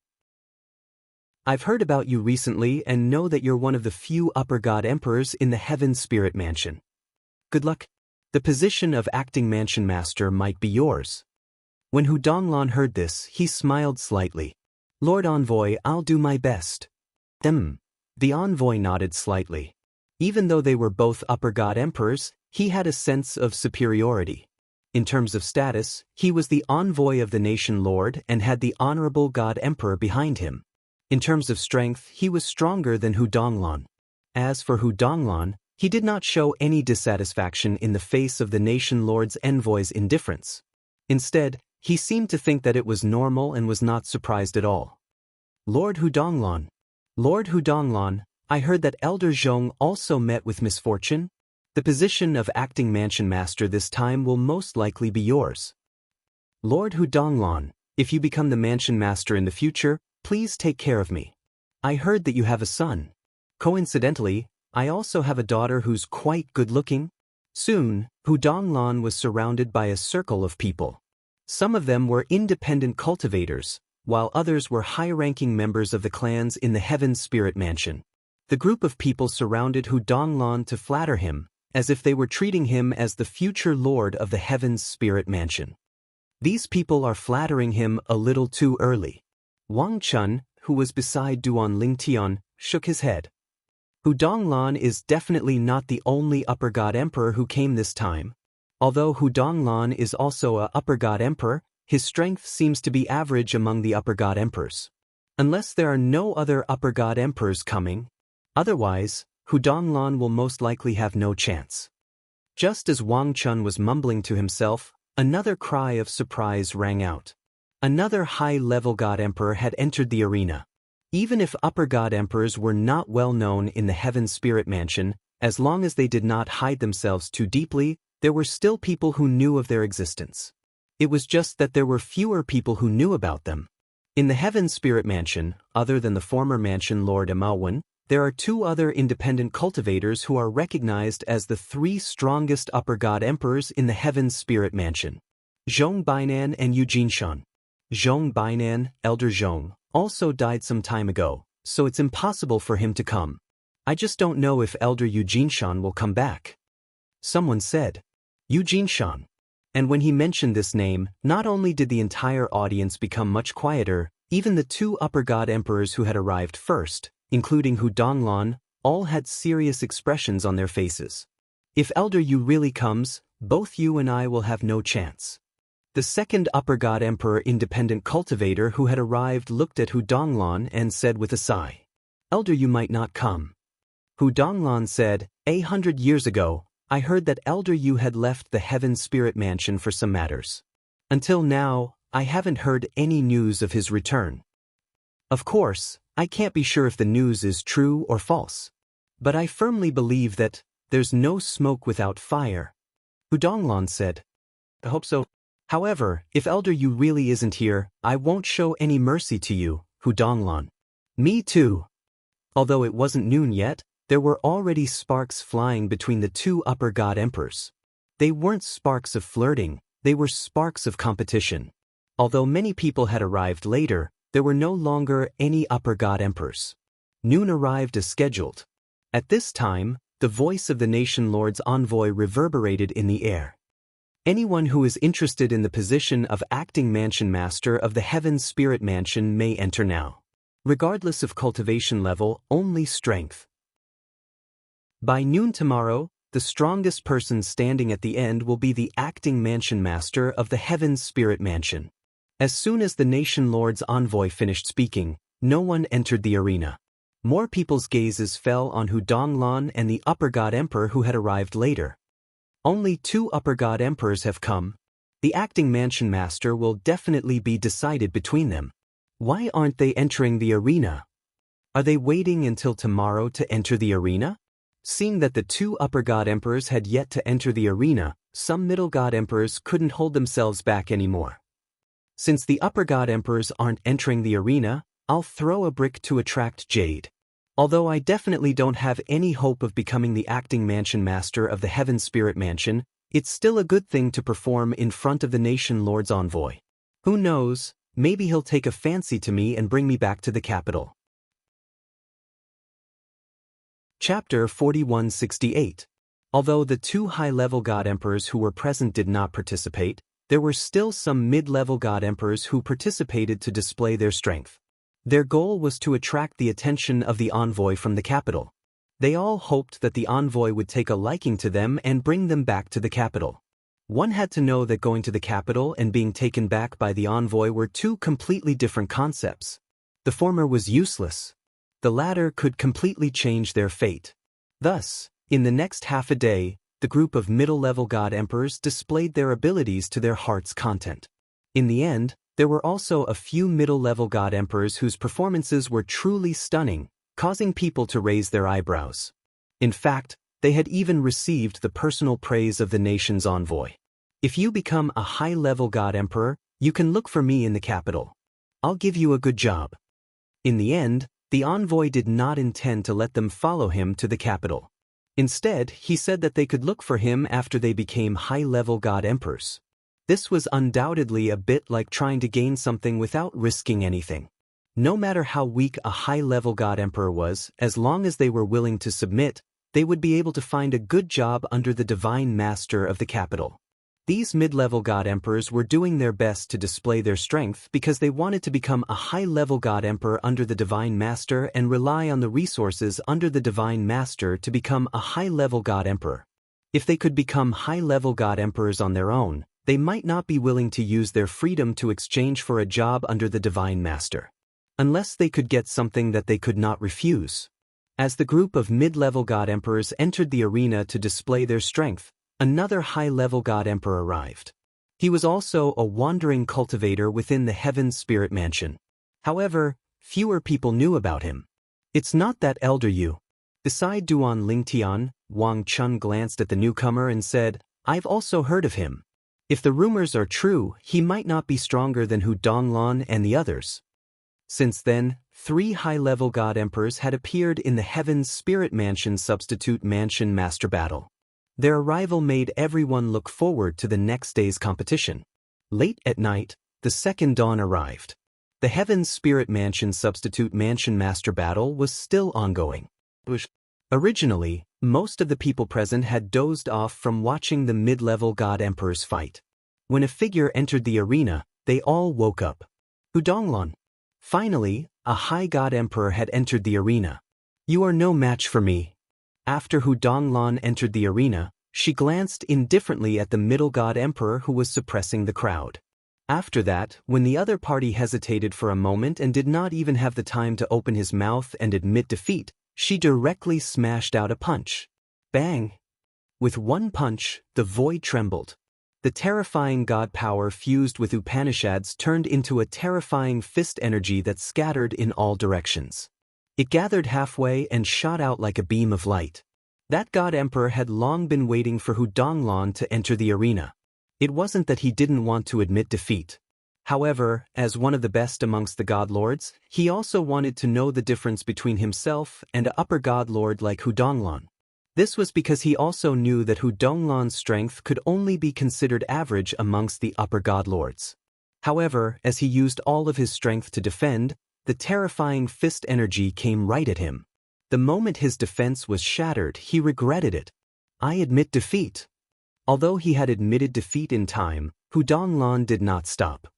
S1: I've heard about you recently and know that you're one of the few upper god emperors in the Heaven Spirit Mansion. Good luck. The position of acting mansion master might be yours. When Hudonglan heard this, he smiled slightly. Lord Envoy, I'll do my best. The envoy nodded slightly. Even though they were both upper god emperors, he had a sense of superiority. In terms of status, he was the envoy of the nation lord and had the honorable god emperor behind him. In terms of strength, he was stronger than Hudonglan. As for Hudonglan, he did not show any dissatisfaction in the face of the nation lord's envoy's indifference. Instead, he seemed to think that it was normal and was not surprised at all. Lord Hudonglan. Lord Hudonglan, I heard that Elder Zhong also met with misfortune. The position of acting mansion master this time will most likely be yours. Lord Hudonglan, if you become the mansion master in the future, please take care of me. I heard that you have a son. Coincidentally, I also have a daughter who's quite good-looking. Soon, Hudonglan was surrounded by a circle of people. Some of them were independent cultivators, while others were high-ranking members of the clans in the Heaven Spirit Mansion. The group of people surrounded Hudonglan to flatter him, as if they were treating him as the future lord of the Heaven's Spirit Mansion. These people are flattering him a little too early. Wang Chun, who was beside Duan Lingtian, shook his head. Hudonglan is definitely not the only upper god emperor who came this time. Although Hudonglan is also a upper god emperor, his strength seems to be average among the upper god emperors. Unless there are no other upper god emperors coming. Otherwise, Hudonglan will most likely have no chance. Just as Wang Chun was mumbling to himself, another cry of surprise rang out. Another high-level god emperor had entered the arena. Even if upper god emperors were not well known in the Heaven Spirit Mansion, as long as they did not hide themselves too deeply, there were still people who knew of their existence. It was just that there were fewer people who knew about them. In the Heaven Spirit Mansion, other than the former mansion Lord Imawan, there are two other independent cultivators who are recognized as the three strongest upper god emperors in the Heaven Spirit Mansion. Zhong Bainan and Eugene Shan. Zhong Bainan, Elder Zhong, also died some time ago, so it's impossible for him to come. I just don't know if Elder Eugene Shan will come back. Someone said, Eugene Shan. And when he mentioned this name, not only did the entire audience become much quieter, even the two upper god emperors who had arrived first, including Hudonglan, all had serious expressions on their faces. If Elder Yu really comes, both you and I will have no chance. The second upper god emperor independent cultivator who had arrived looked at Hu Donglan and said with a sigh, "Elder, you might not come." Hu Donglan said, "100 years ago, I heard that Elder Yu had left the Heaven Spirit Mansion for some matters. Until now, I haven't heard any news of his return. Of course, I can't be sure if the news is true or false. But I firmly believe that there's no smoke without fire." Hu Donglan said, "I hope so. However, if Elder Yu really isn't here, I won't show any mercy to you, Hu Donglan." "Me too." Although it wasn't noon yet, there were already sparks flying between the two upper god emperors. They weren't sparks of flirting, they were sparks of competition. Although many people had arrived later, there were no longer any upper god emperors. Noon arrived as scheduled. At this time, the voice of the nation lord's envoy reverberated in the air. "Anyone who is interested in the position of acting mansion master of the Heaven Spirit Mansion may enter now. Regardless of cultivation level, only strength. By noon tomorrow, the strongest person standing at the end will be the acting mansion master of the Heaven Spirit Mansion." As soon as the nation lord's envoy finished speaking, no one entered the arena. More people's gazes fell on Hu Donglan and the upper god emperor who had arrived later. "Only 2 upper god emperors have come. The acting mansion master will definitely be decided between them. Why aren't they entering the arena? Are they waiting until tomorrow to enter the arena?" Seeing that the 2 upper god emperors had yet to enter the arena, some middle god emperors couldn't hold themselves back anymore. "Since the upper god emperors aren't entering the arena, I'll throw a brick to attract Jade. Although I definitely don't have any hope of becoming the acting mansion master of the Heaven Spirit Mansion, it's still a good thing to perform in front of the nation lord's envoy. Who knows, maybe he'll take a fancy to me and bring me back to the capital." Chapter 4168. Although the 2 high-level god emperors who were present did not participate, there were still some mid-level god emperors who participated to display their strength. Their goal was to attract the attention of the envoy from the capital. They all hoped that the envoy would take a liking to them and bring them back to the capital. One had to know that going to the capital and being taken back by the envoy were 2 completely different concepts. The former was useless. The latter could completely change their fate. Thus, in the next half a day, the group of middle-level god emperors displayed their abilities to their heart's content. In the end, there were also a few middle-level god emperors whose performances were truly stunning, causing people to raise their eyebrows. In fact, they had even received the personal praise of the nation's envoy. "If you become a high-level god emperor, you can look for me in the capital. I'll give you a good job." In the end, the envoy did not intend to let them follow him to the capital. Instead, he said that they could look for him after they became high-level god emperors. This was undoubtedly a bit like trying to gain something without risking anything. No matter how weak a high-level god emperor was, as long as they were willing to submit, they would be able to find a good job under the divine master of the capital. These mid-level god emperors were doing their best to display their strength because they wanted to become a high-level god emperor under the divine master and rely on the resources under the divine master to become a high-level god emperor. If they could become high-level god emperors on their own, they might not be willing to use their freedom to exchange for a job under the divine master. Unless they could get something that they could not refuse. As the group of mid-level god emperors entered the arena to display their strength, another high-level god emperor arrived. He was also a wandering cultivator within the Heaven Spirit Mansion. However, fewer people knew about him. "It's not that Elder Yu." Beside Duan Lingtian, Wang Chun glanced at the newcomer and said, "I've also heard of him. If the rumors are true, he might not be stronger than Hu Donglan and the others." Since then, 3 high-level god emperors had appeared in the Heaven Spirit Mansion Substitute Mansion Master Battle. Their arrival made everyone look forward to the next day's competition. Late at night, the second dawn arrived. The Heaven Spirit Mansion Substitute Mansion Master Battle was still ongoing. Originally, most of the people present had dozed off from watching the mid-level god emperors fight. When a figure entered the arena, they all woke up. Hu Donglan. Finally, a high god emperor had entered the arena. "You are no match for me." After Hu Donglan entered the arena, She glanced indifferently at the middle god emperor who was suppressing the crowd. After that, when the other party hesitated for a moment and did not even have the time to open his mouth and admit defeat, she directly smashed out a punch. Bang! With one punch, the void trembled. The terrifying god power fused with Upanishads turned into a terrifying fist energy that scattered in all directions. It gathered halfway and shot out like a beam of light. That god emperor had long been waiting for Hu Donglan to enter the arena. It wasn't that he didn't want to admit defeat. However, as one of the best amongst the god lords, he also wanted to know the difference between himself and an upper god lord like Hu Donglan. This was because he also knew that Hu Donglan's strength could only be considered average amongst the upper god lords. However, as he used all of his strength to defend, the terrifying fist energy came right at him. The moment his defense was shattered, he regretted it. I admit defeat. Although he had admitted defeat in time, Hu Donglan did not stop.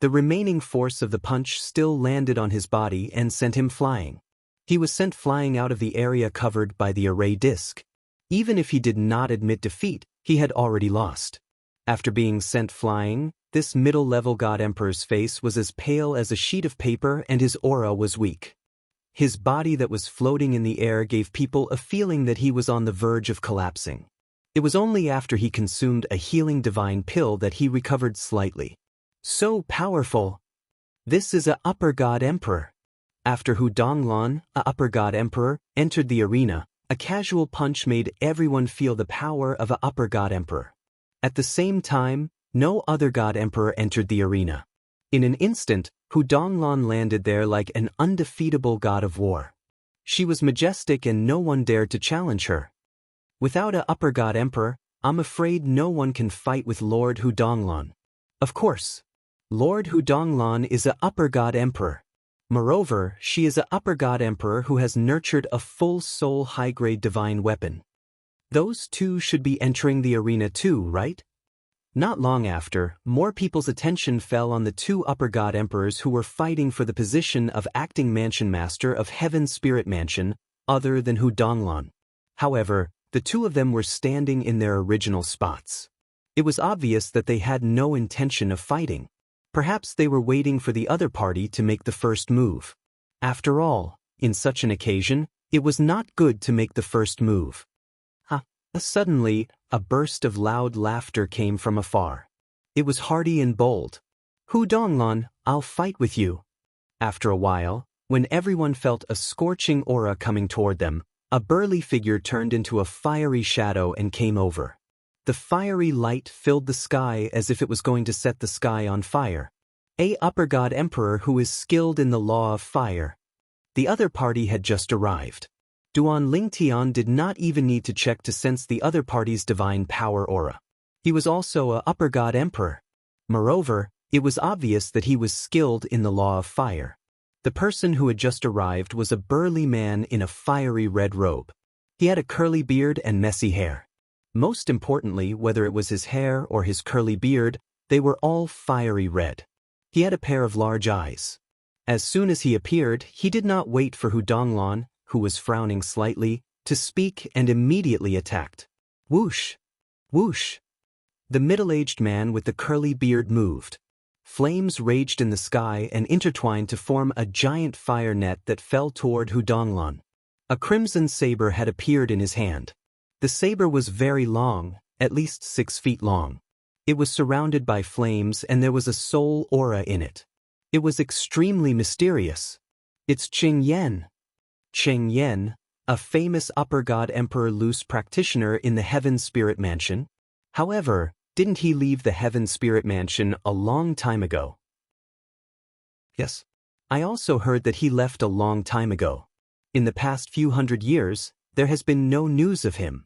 S1: The remaining force of the punch still landed on his body and sent him flying. He was sent flying out of the area covered by the array disc. Even if he did not admit defeat, he had already lost. After being sent flying, this middle-level god emperor's face was as pale as a sheet of paper and his aura was weak. His body that was floating in the air gave people a feeling that he was on the verge of collapsing. It was only after he consumed a healing divine pill that he recovered slightly. So powerful! This is a upper god emperor. After Hu Donglan, a upper god emperor, entered the arena, a casual punch made everyone feel the power of a upper god emperor. At the same time, no other god emperor entered the arena. In an instant, Hu Donglan landed there like an undefeatable god of war. She was majestic and no one dared to challenge her. Without a upper god emperor, I'm afraid no one can fight with Lord Hu Donglan. Of course, Lord Hu Donglan is a upper god emperor. Moreover, she is a upper god emperor who has nurtured a full soul high-grade divine weapon. Those two should be entering the arena too, right? Not long after, more people's attention fell on the two upper god emperors who were fighting for the position of acting mansion master of Heaven's Spirit Mansion, other than Hu Donglan. However, the two of them were standing in their original spots. It was obvious that they had no intention of fighting. Perhaps they were waiting for the other party to make the first move. After all, in such an occasion, it was not good to make the first move. Suddenly, a burst of loud laughter came from afar. It was hearty and bold. Hu Donglan, I'll fight with you. After a while, when everyone felt a scorching aura coming toward them, a burly figure turned into a fiery shadow and came over. The fiery light filled the sky as if it was going to set the sky on fire. A upper god emperor who is skilled in the law of fire. The other party had just arrived. Duan Lingtian did not even need to check to sense the other party's divine power aura. He was also a upper god emperor. Moreover, it was obvious that he was skilled in the law of fire. The person who had just arrived was a burly man in a fiery red robe. He had a curly beard and messy hair. Most importantly, whether it was his hair or his curly beard, they were all fiery red. He had a pair of large eyes. As soon as he appeared, he did not wait for Hu Donglan, who was frowning slightly, to speak and immediately attacked. Whoosh! Whoosh! The middle-aged man with the curly beard moved. Flames raged in the sky and intertwined to form a giant fire net that fell toward Hu Donglan. A crimson saber had appeared in his hand. The saber was very long, at least 6 feet long. It was surrounded by flames and there was a soul aura in it. It was extremely mysterious. It's Qing Yan. Qing Yan, a famous upper god emperor loose practitioner in the Heaven Spirit Mansion. However, didn't he leave the Heaven Spirit Mansion a long time ago? Yes. I also heard that he left a long time ago. In the past few hundred years, there has been no news of him.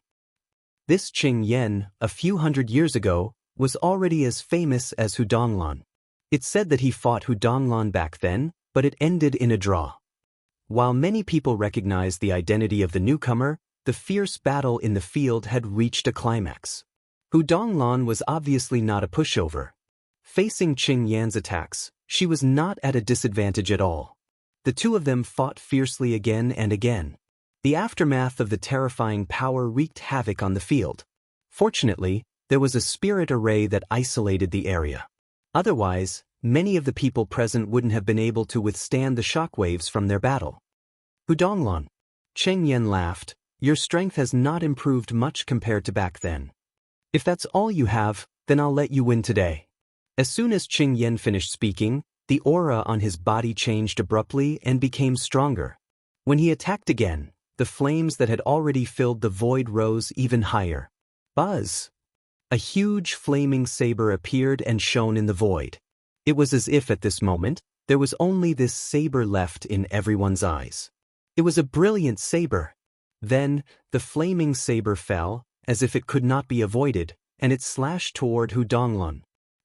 S1: This Qing Yan, a few hundred years ago, was already as famous as Hu Donglan. It's said that he fought Hu Donglan back then, but it ended in a draw. While many people recognized the identity of the newcomer, the fierce battle in the field had reached a climax. Hu Donglan was obviously not a pushover. Facing Qing Yan's attacks, she was not at a disadvantage at all. The two of them fought fiercely again and again. The aftermath of the terrifying power wreaked havoc on the field. Fortunately, there was a spirit array that isolated the area. Otherwise, many of the people present wouldn't have been able to withstand the shockwaves from their battle. Hudonglon. Cheng Yen laughed. Your strength has not improved much compared to back then. If that's all you have, then I'll let you win today. As soon as Cheng Yen finished speaking, the aura on his body changed abruptly and became stronger. When he attacked again, the flames that had already filled the void rose even higher. Buzz! A huge flaming saber appeared and shone in the void. It was as if at this moment, there was only this saber left in everyone's eyes. It was a brilliant saber. Then, the flaming saber fell, as if it could not be avoided, and it slashed toward Hudonglon.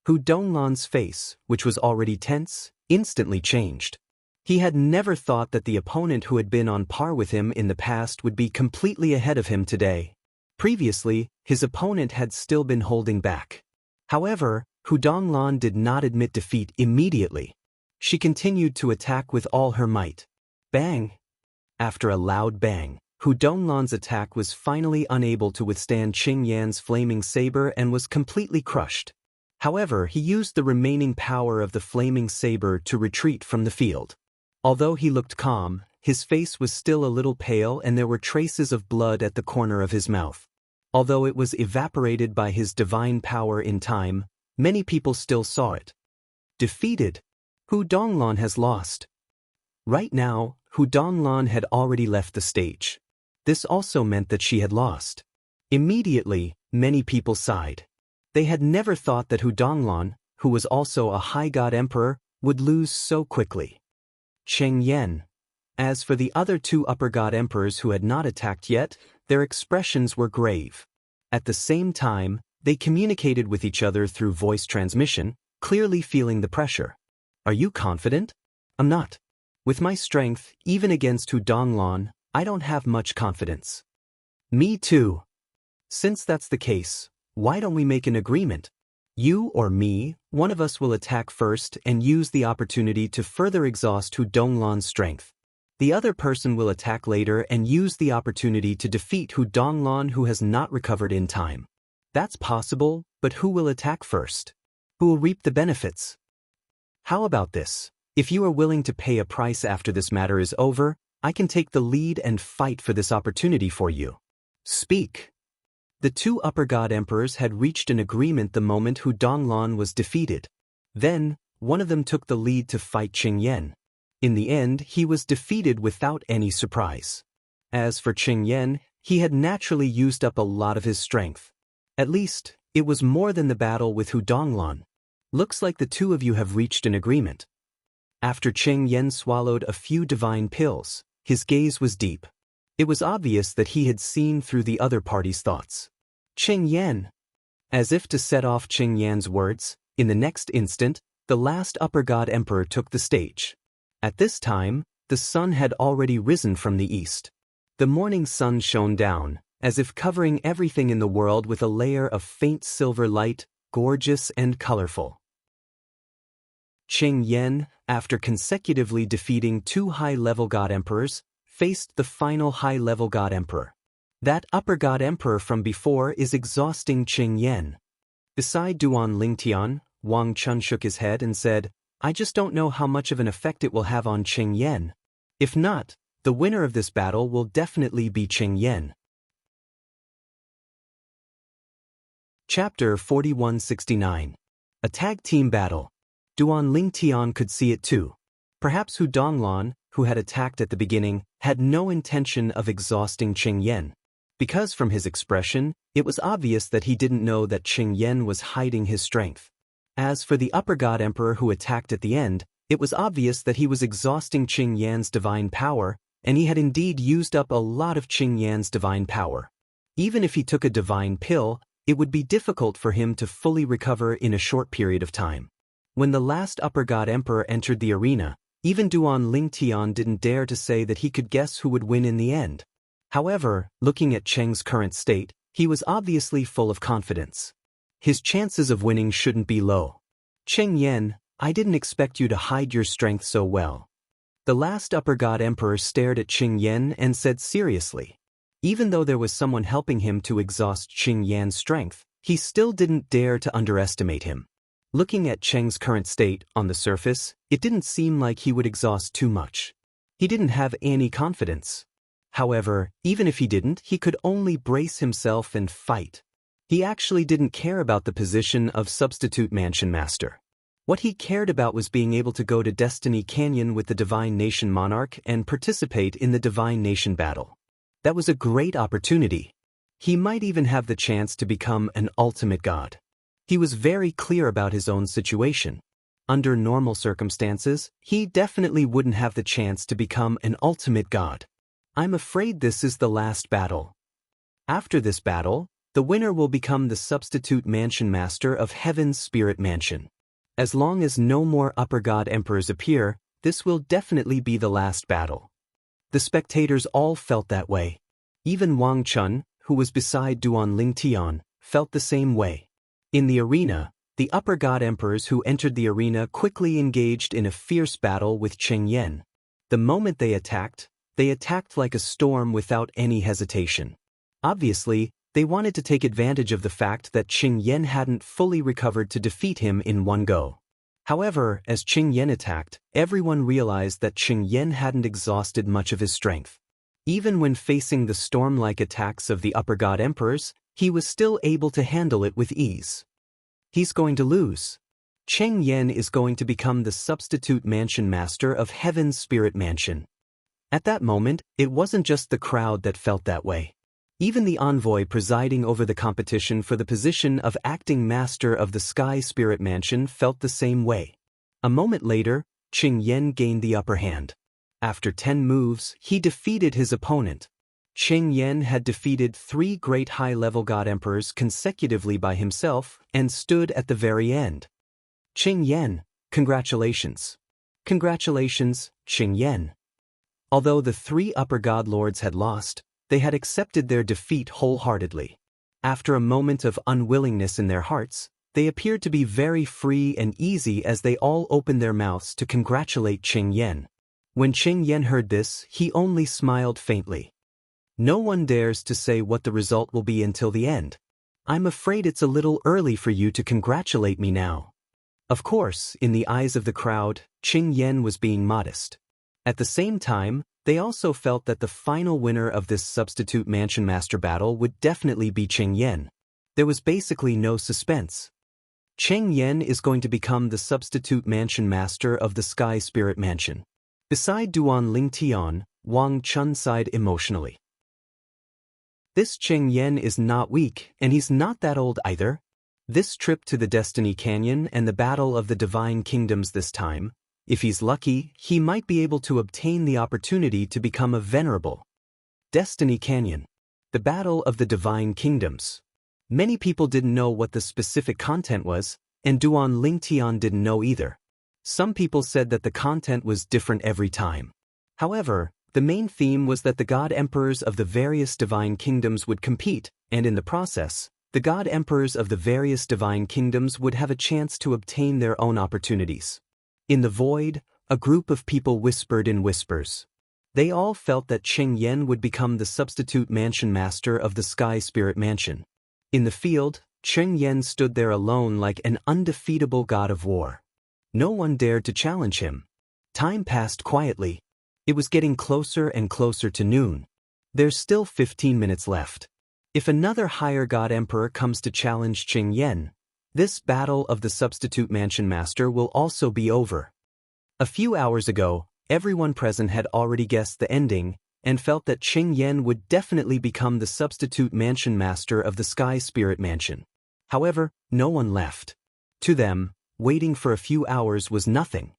S1: Hudonglon's face, which was already tense, instantly changed. He had never thought that the opponent who had been on par with him in the past would be completely ahead of him today. Previously, his opponent had still been holding back. However, Hudonglon did not admit defeat immediately. She continued to attack with all her might. Bang! After a loud bang, Hudonglon's attack was finally unable to withstand Cheng Yan's flaming saber and was completely crushed. However, he used the remaining power of the flaming saber to retreat from the field. Although he looked calm, his face was still a little pale and there were traces of blood at the corner of his mouth. Although it was evaporated by his divine power in time, many people still saw it. Defeated. Hudonglon has lost. Right now, Hudonglon had already left the stage. This also meant that she had lost. Immediately, many people sighed. They had never thought that Hudonglon, who was also a high god emperor, would lose so quickly. Cheng Yen. As for the other two upper god emperors who had not attacked yet, their expressions were grave. At the same time, they communicated with each other through voice transmission, clearly feeling the pressure. Are you confident? I'm not. With my strength, even against Hudonglon, I don't have much confidence. Me too. Since that's the case, why don't we make an agreement? You or me, one of us will attack first and use the opportunity to further exhaust Hudonglon's strength. The other person will attack later and use the opportunity to defeat Hudonglon who has not recovered in time. That's possible, but who will attack first? Who will reap the benefits? How about this? If you are willing to pay a price after this matter is over, I can take the lead and fight for this opportunity for you. Speak. The two upper god emperors had reached an agreement the moment Hudonglon was defeated. Then, one of them took the lead to fight Cheng Yen. In the end, he was defeated without any surprise. As for Cheng Yen, he had naturally used up a lot of his strength. At least, it was more than the battle with Hudonglon. Looks like the two of you have reached an agreement. After Cheng Yen swallowed a few divine pills, his gaze was deep. It was obvious that he had seen through the other party's thoughts. Cheng Yen. As if to set off Cheng Yan's words, in the next instant, the last upper god emperor took the stage. At this time, the sun had already risen from the east. The morning sun shone down, as if covering everything in the world with a layer of faint silver light, gorgeous and colorful. Cheng Yen, after consecutively defeating two high-level god emperors, faced the final high-level god emperor. That upper god emperor from before is exhausting Cheng Yen. Beside Duan Lingtian, Wang Chun shook his head and said, I just don't know how much of an effect it will have on Cheng Yen. If not, the winner of this battle will definitely be Cheng Yen. Chapter 4169. A Tag Team Battle. Duan Lingtian could see it too. Perhaps Hudonglon, who had attacked at the beginning, had no intention of exhausting Cheng Yen. Because from his expression, it was obvious that he didn't know that Cheng Yen was hiding his strength. As for the upper god emperor who attacked at the end, it was obvious that he was exhausting Cheng Yan's divine power, and he had indeed used up a lot of Cheng Yan's divine power. Even if he took a divine pill, it would be difficult for him to fully recover in a short period of time. When the last upper god emperor entered the arena, even Duan Lingtian didn't dare to say that he could guess who would win in the end. However, looking at Cheng's current state, he was obviously full of confidence. His chances of winning shouldn't be low. Cheng Yen, I didn't expect you to hide your strength so well. The last upper god emperor stared at Qing Yan and said seriously. Even though there was someone helping him to exhaust Qing Yan's strength, he still didn't dare to underestimate him. Looking at Cheng's current state, on the surface, it didn't seem like he would exhaust too much. He didn't have any confidence. However, even if he didn't, he could only brace himself and fight. He actually didn't care about the position of substitute mansion master. What he cared about was being able to go to Destiny Canyon with the Divine Nation Monarch and participate in the Divine Nation battle. That was a great opportunity. He might even have the chance to become an ultimate god. He was very clear about his own situation. Under normal circumstances, he definitely wouldn't have the chance to become an ultimate god. I'm afraid this is the last battle. After this battle, the winner will become the substitute mansion master of Heaven's Spirit Mansion. As long as no more upper god emperors appear, this will definitely be the last battle. The spectators all felt that way. Even Wang Chun, who was beside Duan Lingtian, felt the same way. In the arena, the upper god emperors who entered the arena quickly engaged in a fierce battle with Qing Yan. The moment they attacked like a storm without any hesitation. Obviously, they wanted to take advantage of the fact that Qing Yan hadn't fully recovered to defeat him in one go. However, as Qing Yan attacked, everyone realized that Qing Yan hadn't exhausted much of his strength. Even when facing the storm-like attacks of the upper god emperors, he was still able to handle it with ease. He's going to lose. Qing Yan is going to become the substitute mansion master of Heaven's Spirit Mansion. At that moment, it wasn't just the crowd that felt that way. Even the envoy presiding over the competition for the position of acting master of the Sky Spirit Mansion felt the same way. A moment later, Qing Yan gained the upper hand. After 10 moves, he defeated his opponent. Qing Yan had defeated 3 great high-level god emperors consecutively by himself and stood at the very end. Qing Yan, congratulations. Congratulations, Qing Yan. Although the 3 upper god lords had lost, they had accepted their defeat wholeheartedly. After a moment of unwillingness in their hearts, they appeared to be very free and easy as they all opened their mouths to congratulate Qing Yan. When Qing Yan heard this, he only smiled faintly. No one dares to say what the result will be until the end. I'm afraid it's a little early for you to congratulate me now. Of course, in the eyes of the crowd, Qing Yan was being modest. At the same time, they also felt that the final winner of this substitute mansion master battle would definitely be Qing Yan. There was basically no suspense. Qing Yan is going to become the substitute mansion master of the Sky Spirit Mansion. Beside Duan Lingtian, Wang Chun sighed emotionally. This Qing Yan is not weak, and he's not that old either. This trip to the Destiny Canyon and the Battle of the Divine Kingdoms this time, if he's lucky, he might be able to obtain the opportunity to become a venerable. Destiny Canyon. The Battle of the Divine Kingdoms. Many people didn't know what the specific content was, and Duan Lingtian didn't know either. Some people said that the content was different every time. However, the main theme was that the god emperors of the various divine kingdoms would compete, and in the process, the god emperors of the various divine kingdoms would have a chance to obtain their own opportunities. In the void, a group of people whispered in whispers. They all felt that Qing Yan would become the substitute mansion master of the Sky Spirit Mansion. In the field, Qing Yan stood there alone like an undefeatable god of war. No one dared to challenge him. Time passed quietly. It was getting closer and closer to noon. There's still 15 minutes left. If another higher god emperor comes to challenge Qing Yan, this battle of the substitute mansion master will also be over. A few hours ago, everyone present had already guessed the ending and felt that Qing Yan would definitely become the substitute mansion master of the Sky Spirit Mansion. However, no one left. To them, waiting for a few hours was nothing.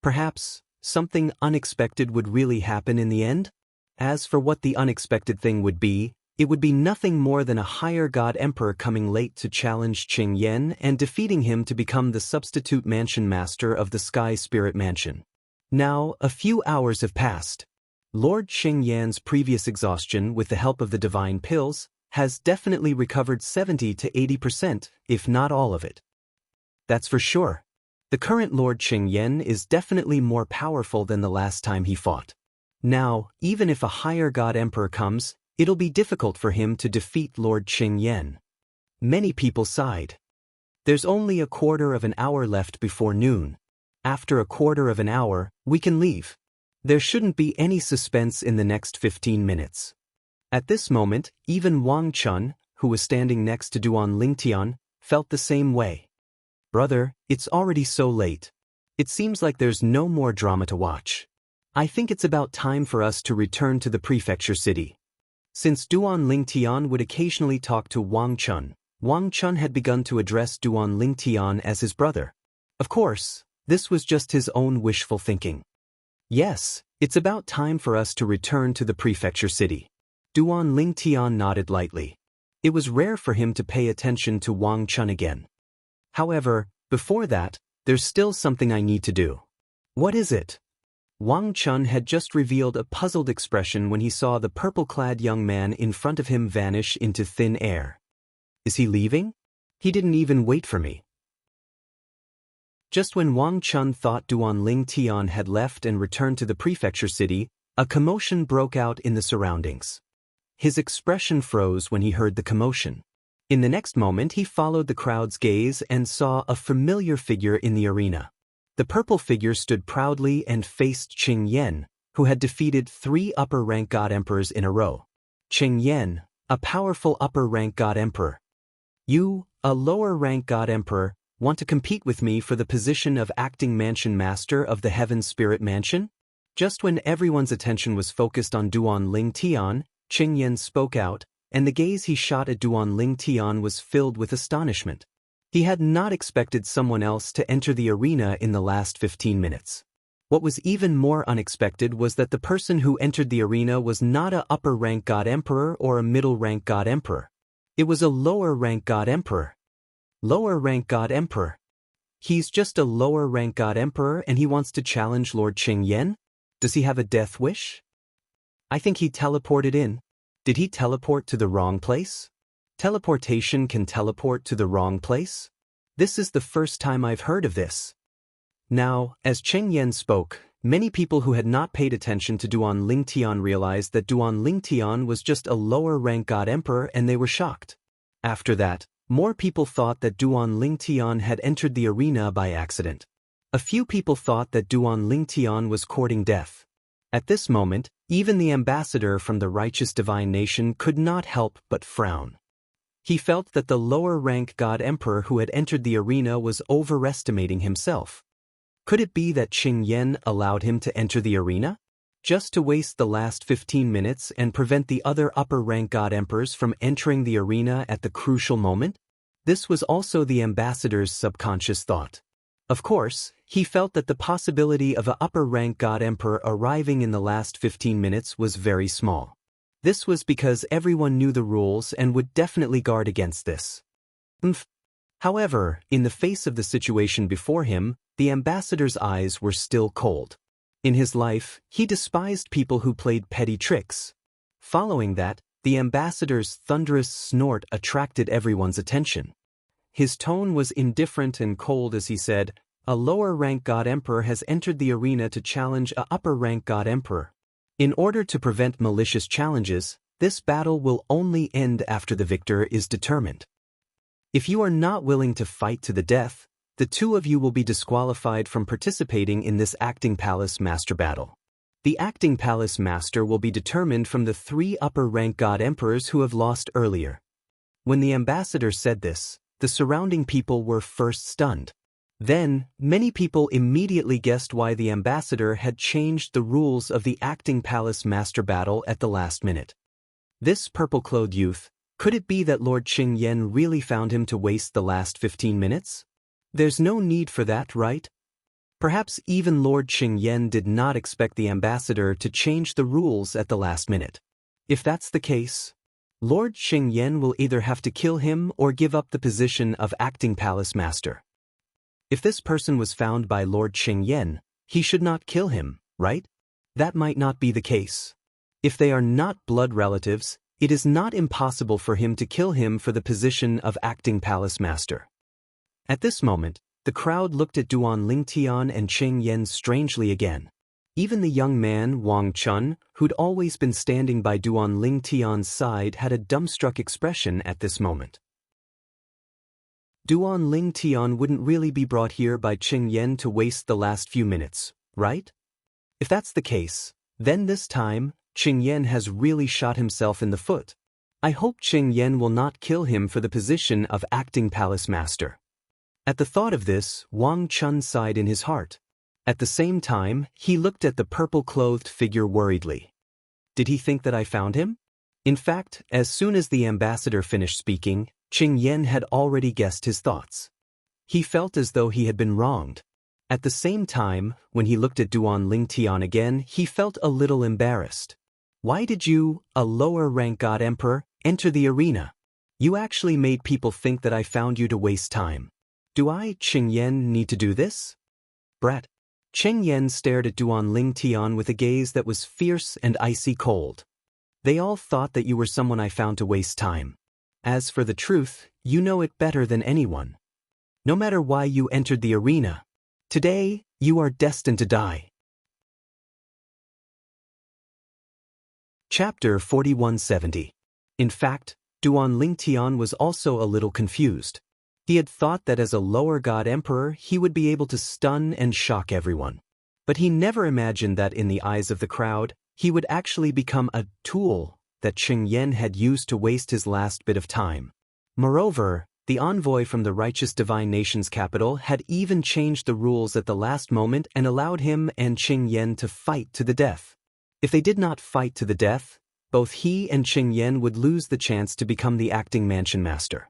S1: Perhaps something unexpected would really happen in the end? As for what the unexpected thing would be, it would be nothing more than a higher god emperor coming late to challenge Qing Yan and defeating him to become the substitute mansion master of the Sky Spirit Mansion. Now, a few hours have passed. Lord Qing Yan's previous exhaustion with the help of the divine pills has definitely recovered 70 to 80%, if not all of it. That's for sure. The current Lord Qingyan is definitely more powerful than the last time he fought. Now, even if a higher God Emperor comes, it'll be difficult for him to defeat Lord Qingyan. Many people sighed. There's only a quarter of an hour left before noon. After a quarter of an hour, we can leave. There shouldn't be any suspense in the next 15 minutes. At this moment, even Wang Chun, who was standing next to Duan Lingtian, felt the same way. Brother, it's already so late. It seems like there's no more drama to watch. I think it's about time for us to return to the prefecture city. Since Duan Lingtian would occasionally talk to Wang Chun had begun to address Duan Lingtian as his brother. Of course, this was just his own wishful thinking. Yes, it's about time for us to return to the prefecture city. Duan Lingtian nodded lightly. It was rare for him to pay attention to Wang Chun again. However, before that, there's still something I need to do. What is it? Wang Chun had just revealed a puzzled expression when he saw the purple-clad young man in front of him vanish into thin air. Is he leaving? He didn't even wait for me. Just when Wang Chun thought Duan Lingtian had left and returned to the prefecture city, a commotion broke out in the surroundings. His expression froze when he heard the commotion. In the next moment he followed the crowd's gaze and saw a familiar figure in the arena. The purple figure stood proudly and faced Qingyan, who had defeated 3 upper-rank God Emperors in a row. Qingyan, a powerful upper-rank God Emperor. You, a lower-rank God Emperor, want to compete with me for the position of acting mansion master of the Heaven Spirit Mansion? Just when everyone's attention was focused on Duan Lingtian, Qingyan spoke out, and the gaze he shot at Duan Lingtian was filled with astonishment. He had not expected someone else to enter the arena in the last 15 minutes. What was even more unexpected was that the person who entered the arena was not a upper-rank God Emperor or a middle-rank God Emperor. It was a lower-rank God Emperor. Lower-rank God Emperor. He's just a lower-rank God Emperor and he wants to challenge Lord Qingyan? Does he have a death wish? I think he teleported in. Did he teleport to the wrong place? Teleportation can teleport to the wrong place? This is the first time I've heard of this. Now, as Qingyan spoke, many people who had not paid attention to Duan Lingtian realized that Duan Lingtian was just a lower-rank God Emperor and they were shocked. After that, more people thought that Duan Lingtian had entered the arena by accident. A few people thought that Duan Lingtian was courting death. At this moment, even the ambassador from the righteous divine nation could not help but frown. He felt that the lower-rank God Emperor who had entered the arena was overestimating himself. Could it be that Qingyan allowed him to enter the arena? Just to waste the last 15 minutes and prevent the other upper-rank God Emperors from entering the arena at the crucial moment? This was also the ambassador's subconscious thought. Of course, he felt that the possibility of an upper-rank God Emperor arriving in the last 15 minutes was very small. This was because everyone knew the rules and would definitely guard against this. However, in the face of the situation before him, the ambassador's eyes were still cold. In his life, he despised people who played petty tricks. Following that, the ambassador's thunderous snort attracted everyone's attention. His tone was indifferent and cold as he said, "A lower-rank God Emperor has entered the arena to challenge a upper-rank God Emperor. In order to prevent malicious challenges, this battle will only end after the victor is determined. If you are not willing to fight to the death, the 2 of you will be disqualified from participating in this Acting Palace Master battle. The Acting Palace Master will be determined from the 3 upper-rank God Emperors who have lost earlier." When the ambassador said this, the surrounding people were first stunned. Then, many people immediately guessed why the ambassador had changed the rules of the Acting Palace Master battle at the last minute. This purple-clothed youth, could it be that Lord Qingyan really found him to waste the last 15 minutes? There's no need for that, right? Perhaps even Lord Qingyan did not expect the ambassador to change the rules at the last minute. If that's the case, Lord Qingyan will either have to kill him or give up the position of Acting Palace Master. If this person was found by Lord Qingyan, he should not kill him, right? That might not be the case. If they are not blood relatives, it is not impossible for him to kill him for the position of Acting Palace Master. At this moment, The crowd looked at Duan Lingtian and Qing Yan strangely again. Even the young man, Wang Chun, who'd always been standing by Duan Lingtian's side, had a dumbstruck expression at this moment. Duan Lingtian wouldn't really be brought here by Qing Yan to waste the last few minutes, right? If that's the case, then this time, Qing Yan has really shot himself in the foot. I hope Qing Yan will not kill him for the position of acting palace master. At the thought of this, Wang Chun sighed in his heart. At the same time, he looked at the purple-clothed figure worriedly. Did he think that I found him? In fact, as soon as the ambassador finished speaking, Qing Yan had already guessed his thoughts. He felt as though he had been wronged. At the same time, when he looked at Duan Lingtian again, he felt a little embarrassed. Why did you, a lower-rank god emperor, enter the arena? You actually made people think that I found you to waste time. Do I, Qing Yan, need to do this? Brat. Qing Yan stared at Duan Lingtian with a gaze that was fierce and icy cold. They all thought that you were someone I found to waste time. As for the truth, you know it better than anyone. No matter why you entered the arena, today, you are destined to die. Chapter 4170. In fact, Duan Lingtian was also a little confused. He had thought that as a lower god emperor he would be able to stun and shock everyone. But he never imagined that in the eyes of the crowd, he would actually become a tool that Qing Yan had used to waste his last bit of time. Moreover, the envoy from the righteous divine nation's capital had even changed the rules at the last moment and allowed him and Qing Yan to fight to the death. If they did not fight to the death, both he and Qing Yan would lose the chance to become the acting mansion master.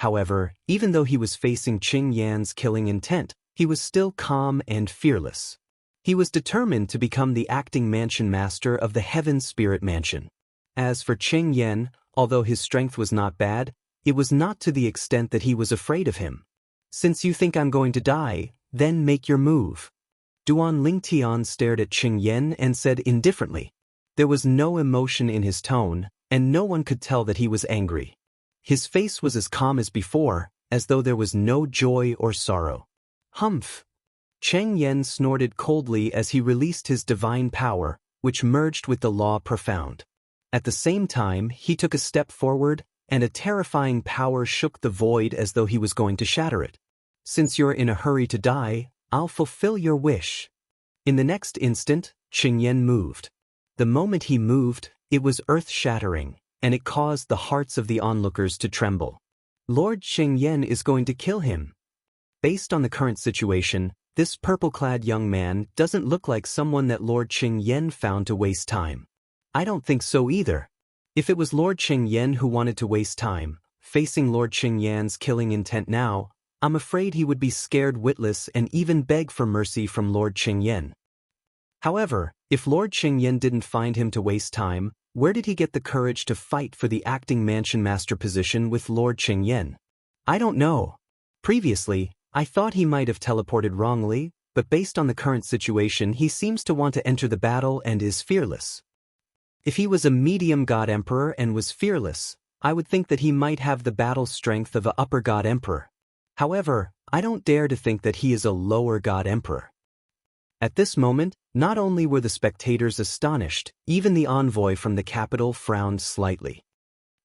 S1: However, even though he was facing Qing Yan's killing intent, he was still calm and fearless. He was determined to become the acting mansion master of the Heaven Spirit Mansion. As for Qing Yan, although his strength was not bad, it was not to the extent that he was afraid of him. Since you think I'm going to die, then make your move. Duan Lingtian stared at Qing Yan and said indifferently. There was no emotion in his tone, and no one could tell that he was angry. His face was as calm as before, as though there was no joy or sorrow. Humph! Qing Yan snorted coldly as he released his divine power, which merged with the law profound. At the same time, he took a step forward, and a terrifying power shook the void as though he was going to shatter it. Since you're in a hurry to die, I'll fulfill your wish. In the next instant, Qing Yan moved. The moment he moved, it was earth-shattering, and it caused the hearts of the onlookers to tremble. Lord Qing Yan is going to kill him. Based on the current situation, this purple-clad young man doesn't look like someone that Lord Qing Yan found to waste time. I don't think so either. If it was Lord Qing Yan who wanted to waste time, facing Lord Qing Yan's killing intent now, I'm afraid he would be scared witless and even beg for mercy from Lord Qing Yan. However, if Lord Qing Yan didn't find him to waste time, where did he get the courage to fight for the acting mansion master position with Lord Qing Yan? I don't know. Previously, I thought he might have teleported wrongly, but based on the current situation he seems to want to enter the battle and is fearless. If he was a medium god emperor and was fearless, I would think that he might have the battle strength of an upper god emperor. However, I don't dare to think that he is a lower god emperor. At this moment, not only were the spectators astonished, even the envoy from the capital frowned slightly.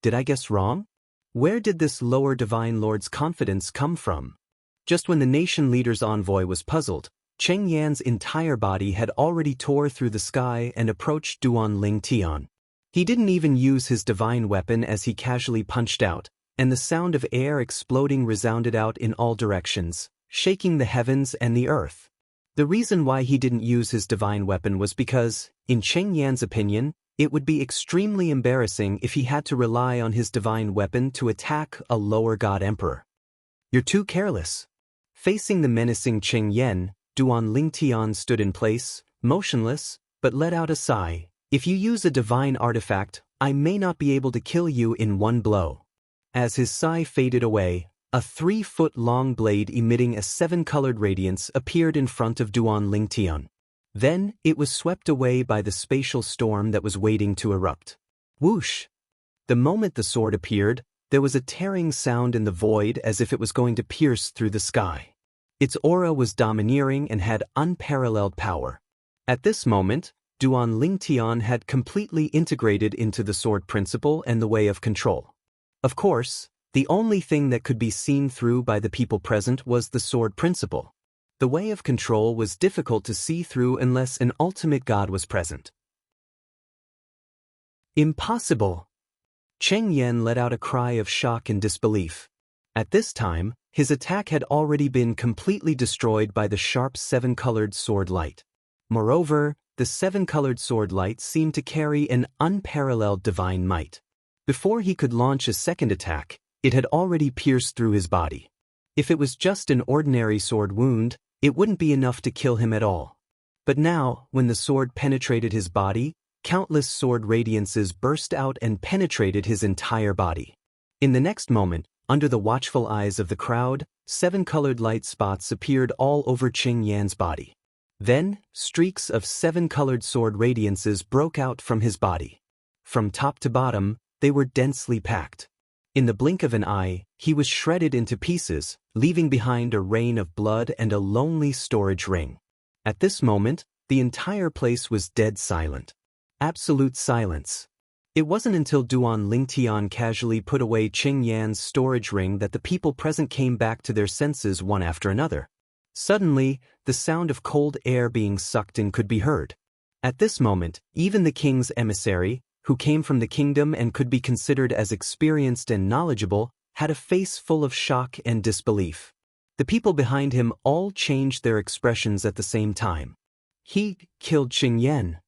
S1: Did I guess wrong? Where did this lower divine lord's confidence come from? Just when the nation leader's envoy was puzzled, Qing Yan's entire body had already tore through the sky and approached Duan Lingtian. He didn't even use his divine weapon as he casually punched out, and the sound of air exploding resounded out in all directions, shaking the heavens and the earth. The reason why he didn't use his divine weapon was because, in Qing Yan's opinion, it would be extremely embarrassing if he had to rely on his divine weapon to attack a lower god emperor. You're too careless. Facing the menacing Qing Yan, Duan Lingtian stood in place, motionless, but let out a sigh. If you use a divine artifact, I may not be able to kill you in one blow. As his sigh faded away, a 3-foot-long blade emitting a 7-colored radiance appeared in front of Duan Lingtian. Then, it was swept away by the spatial storm that was waiting to erupt. Whoosh! The moment the sword appeared, there was a tearing sound in the void as if it was going to pierce through the sky. Its aura was domineering and had unparalleled power. At this moment, Duan Lingtian had completely integrated into the sword principle and the way of control. Of course, the only thing that could be seen through by the people present was the sword principle. The way of control was difficult to see through unless an ultimate god was present. Impossible! Cheng Yen let out a cry of shock and disbelief. At this time, his attack had already been completely destroyed by the sharp seven-colored sword light. Moreover, the seven-colored sword light seemed to carry an unparalleled divine might. Before he could launch a second attack, it had already pierced through his body. If it was just an ordinary sword wound, it wouldn't be enough to kill him at all. But now, when the sword penetrated his body, countless sword radiances burst out and penetrated his entire body. In the next moment, under the watchful eyes of the crowd, seven-colored light spots appeared all over Cheng Yan's body. Then, streaks of seven-colored sword radiances broke out from his body. From top to bottom, they were densely packed. In the blink of an eye, he was shredded into pieces, leaving behind a rain of blood and a lonely storage ring. At this moment, the entire place was dead silent. Absolute silence. It wasn't until Duan Lingtian casually put away Cheng Yan's storage ring that the people present came back to their senses one after another. Suddenly, the sound of cold air being sucked in could be heard. At this moment, even the king's emissary, who came from the kingdom and could be considered as experienced and knowledgeable, had a face full of shock and disbelief. The people behind him all changed their expressions at the same time. He killed Cheng Yan.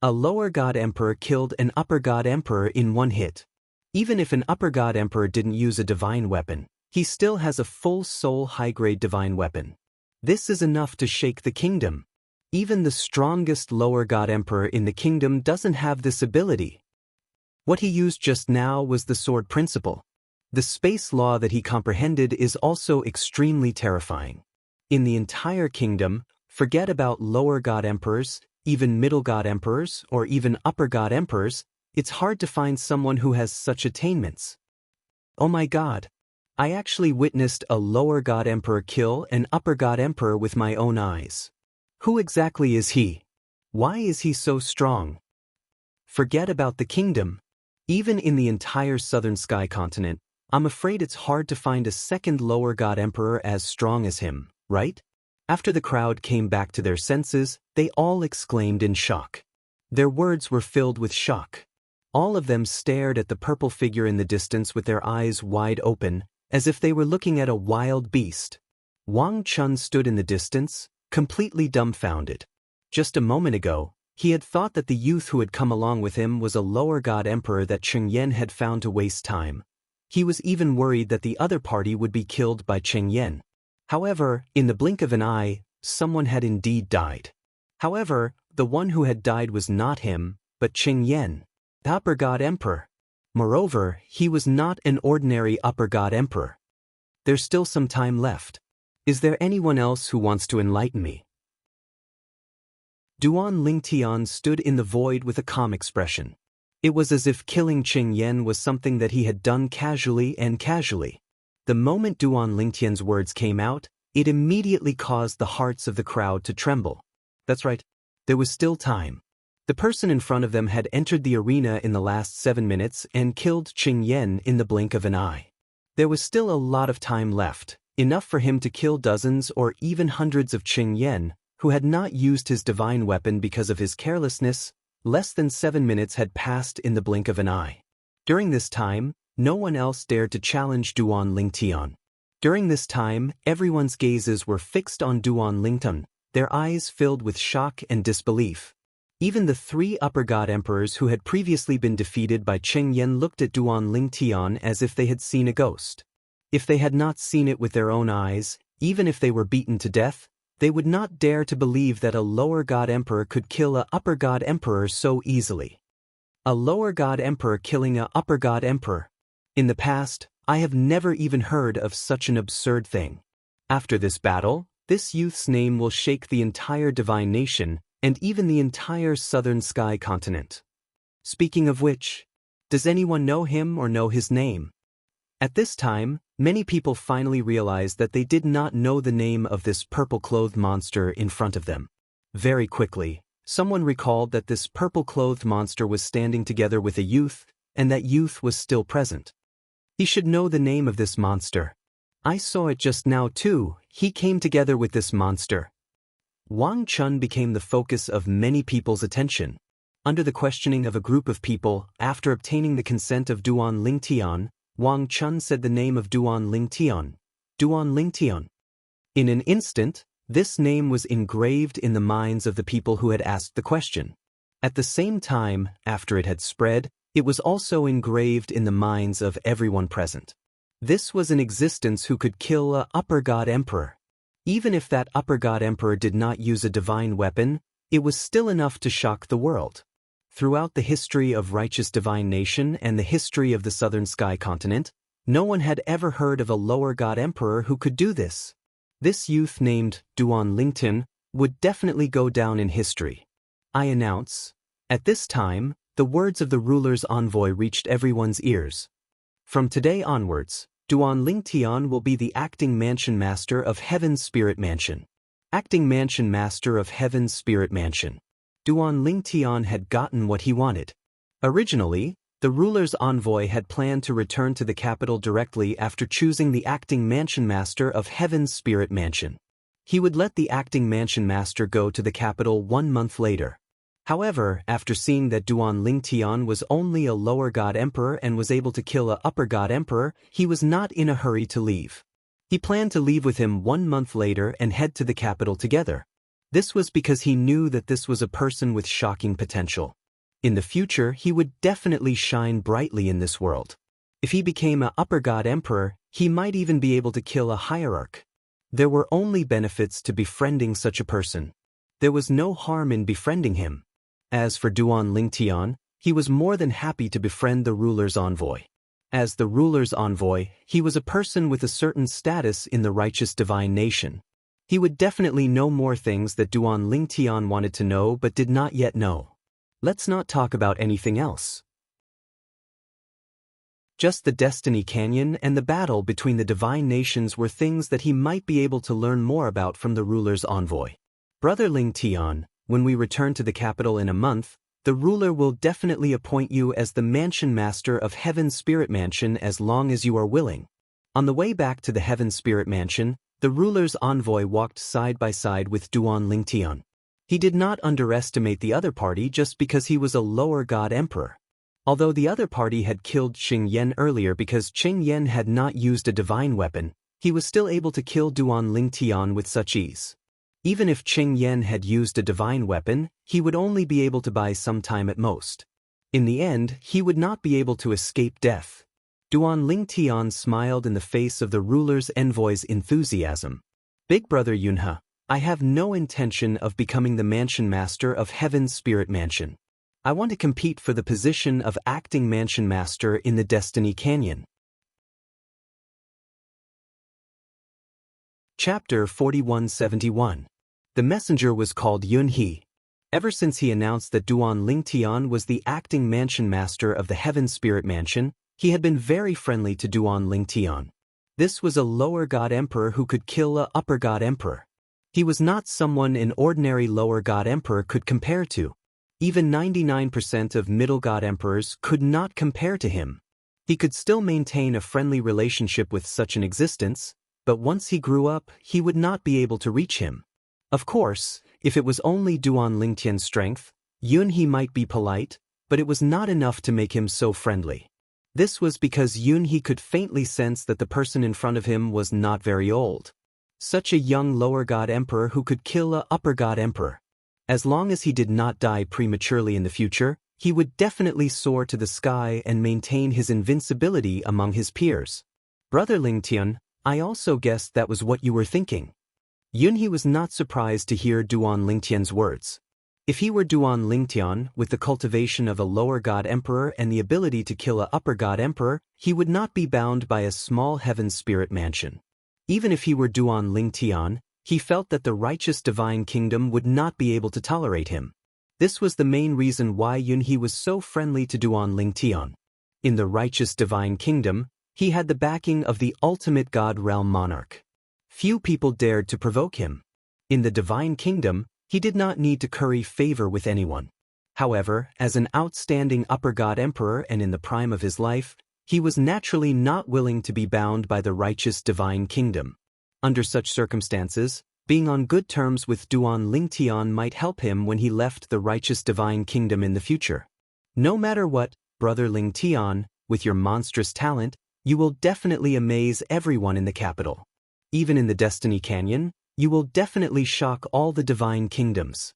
S1: A lower god emperor killed an upper god emperor in one hit. Even if an upper god emperor didn't use a divine weapon, he still has a full soul high-grade divine weapon. This is enough to shake the kingdom. Even the strongest lower god emperor in the kingdom doesn't have this ability. What he used just now was the sword principle. The space law that he comprehended is also extremely terrifying. In the entire kingdom, forget about lower god emperors, even middle god emperors, or even upper god emperors, it's hard to find someone who has such attainments. Oh my god! I actually witnessed a lower god emperor kill an upper god emperor with my own eyes. Who exactly is he? Why is he so strong? Forget about the kingdom. Even in the entire southern sky continent, I'm afraid it's hard to find a second lower god emperor as strong as him, right? After the crowd came back to their senses, they all exclaimed in shock. Their words were filled with shock. All of them stared at the purple figure in the distance with their eyes wide open, as if they were looking at a wild beast. Wang Chun stood in the distance, completely dumbfounded. Just a moment ago, he had thought that the youth who had come along with him was a lower god emperor that Cheng Yan had found to waste time. He was even worried that the other party would be killed by Cheng Yan. However, in the blink of an eye, someone had indeed died. However, the one who had died was not him, but Cheng Yan, the upper god emperor. Moreover, he was not an ordinary upper god emperor. There's still some time left. Is there anyone else who wants to enlighten me? Duan Lingtian stood in the void with a calm expression. It was as if killing Cheng Yan was something that he had done casually and casually. The moment Duan Lingtian's words came out, it immediately caused the hearts of the crowd to tremble. That's right, there was still time. The person in front of them had entered the arena in the last 7 minutes and killed Cheng Yan in the blink of an eye. There was still a lot of time left, enough for him to kill dozens or even hundreds of Cheng Yan, who had not used his divine weapon because of his carelessness. Less than 7 minutes had passed in the blink of an eye. During this time, no one else dared to challenge Duan Lingtian. During this time, everyone's gazes were fixed on Duan Lingtian, their eyes filled with shock and disbelief. Even the 3 upper god emperors who had previously been defeated by Cheng Yan looked at Duan Lingtian as if they had seen a ghost. If they had not seen it with their own eyes, even if they were beaten to death, they would not dare to believe that a lower god emperor could kill a upper god emperor so easily. A lower god emperor killing a upper god emperor. In the past, I have never even heard of such an absurd thing. After this battle, this youth's name will shake the entire divine nation, and even the entire southern sky continent. Speaking of which, does anyone know him or know his name? At this time, Many people finally realized that they did not know the name of this purple-clothed monster in front of them. Very quickly, someone recalled that this purple-clothed monster was standing together with a youth, and that youth was still present. He should know the name of this monster. I saw it just now too. He came together with this monster. Wang Chun became the focus of many people's attention. Under the questioning of a group of people, after obtaining the consent of Duan Lingtian, Wang Chun said the name of Duan Lingtian. Duan Lingtian. In an instant, this name was engraved in the minds of the people who had asked the question. At the same time, after it had spread, it was also engraved in the minds of everyone present. This was an existence who could kill a upper god emperor. Even if that upper god emperor did not use a divine weapon, it was still enough to shock the world. Throughout the history of righteous divine nation and the history of the southern sky continent, no one had ever heard of a lower god emperor who could do this. This youth named Duan Lingtian would definitely go down in history. I announce, at this time, the words of the ruler's envoy reached everyone's ears. From today onwards, Duan Lingtian will be the acting mansion master of Heaven's Spirit Mansion. Acting mansion master of Heaven's Spirit Mansion. Duan Lingtian had gotten what he wanted. Originally, the ruler's envoy had planned to return to the capital directly after choosing the acting mansion master of Heaven's Spirit Mansion. He would let the acting mansion master go to the capital 1 month later. However, after seeing that Duan Lingtian was only a lower god emperor and was able to kill a upper god emperor, he was not in a hurry to leave. He planned to leave with him 1 month later and head to the capital together. This was because he knew that this was a person with shocking potential. In the future, he would definitely shine brightly in this world. If he became an upper god emperor, he might even be able to kill a hierarch. There were only benefits to befriending such a person. There was no harm in befriending him. As for Duan Lingtian, he was more than happy to befriend the ruler's envoy. As the ruler's envoy, he was a person with a certain status in the righteous divine nation. He would definitely know more things that Duan Lingtian wanted to know but did not yet know. Let's not talk about anything else. Just the Destiny Canyon and the battle between the divine nations were things that he might be able to learn more about from the ruler's envoy. Brother Lingtian, when we return to the capital in a month, the ruler will definitely appoint you as the mansion master of Heaven's Spirit Mansion as long as you are willing. On the way back to the Heaven's Spirit Mansion, the ruler's envoy walked side by side with Duan Lingtian. He did not underestimate the other party just because he was a lower god emperor. Although the other party had killed Qing Yan earlier because Qing Yan had not used a divine weapon, he was still able to kill Duan Lingtian with such ease. Even if Qing Yan had used a divine weapon, he would only be able to buy some time at most. In the end, he would not be able to escape death. Duan Lingtian smiled in the face of the ruler's envoy's enthusiasm. Big brother Yunhe, I have no intention of becoming the mansion master of Heaven's Spirit Mansion. I want to compete for the position of acting mansion master in the Destiny Canyon. Chapter 4171. The messenger was called Yunhe. Ever since he announced that Duan Lingtian was the acting mansion master of the Heaven Spirit Mansion, he had been very friendly to Duan Lingtian. This was a lower god emperor who could kill a upper god emperor. He was not someone an ordinary lower god emperor could compare to. Even 99% of middle god emperors could not compare to him. He could still maintain a friendly relationship with such an existence, but once he grew up, he would not be able to reach him. Of course, if it was only Duan Lingtian's strength, Yunhe might be polite, but it was not enough to make him so friendly. This was because Yunhe could faintly sense that the person in front of him was not very old. Such a young lower god emperor who could kill a upper god emperor. As long as he did not die prematurely in the future, he would definitely soar to the sky and maintain his invincibility among his peers. Brother Lingtian, I also guessed that was what you were thinking. Yunhe was not surprised to hear Duan Lingtian's words. If he were Duan Lingtian, with the cultivation of a lower god emperor and the ability to kill a upper god emperor, he would not be bound by a small heaven spirit mansion. Even if he were Duan Lingtian, he felt that the righteous divine kingdom would not be able to tolerate him. This was the main reason why Yunhe was so friendly to Duan Lingtian. In the righteous divine kingdom, He had the backing of the ultimate God realm monarch. Few people dared to provoke him. In the divine kingdom, he did not need to curry favor with anyone. However, as an outstanding upper god emperor and in the prime of his life, he was naturally not willing to be bound by the righteous divine kingdom. Under such circumstances, being on good terms with Duan Lingtian might help him when he left the righteous divine kingdom in the future. No matter what, Brother Lingtian, with your monstrous talent, you will definitely amaze everyone in the capital. Even in the Destiny Canyon, you will definitely shock all the divine kingdoms.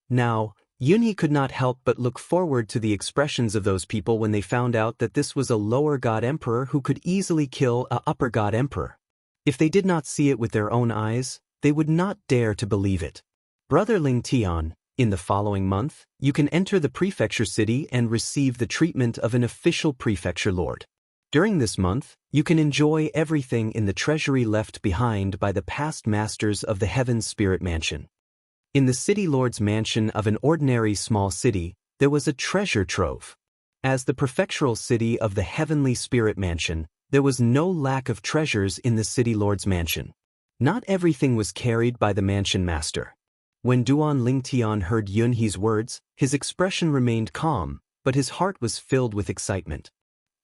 S1: Now, Yunhe could not help but look forward to the expressions of those people when they found out that this was a lower god emperor who could easily kill a upper god emperor. If they did not see it with their own eyes, they would not dare to believe it. Brother Lingtian, in the following month, you can enter the prefecture city and receive the treatment of an official prefecture lord. During this month, you can enjoy everything in the treasury left behind by the past masters of the Heaven Spirit Mansion. In the city lord's mansion of an ordinary small city, there was a treasure trove. As the prefectural city of the Heavenly Spirit Mansion, there was no lack of treasures in the city lord's mansion. Not everything was carried by the mansion master. When Duan Lingtian heard Yunhe's words, his expression remained calm, but his heart was filled with excitement.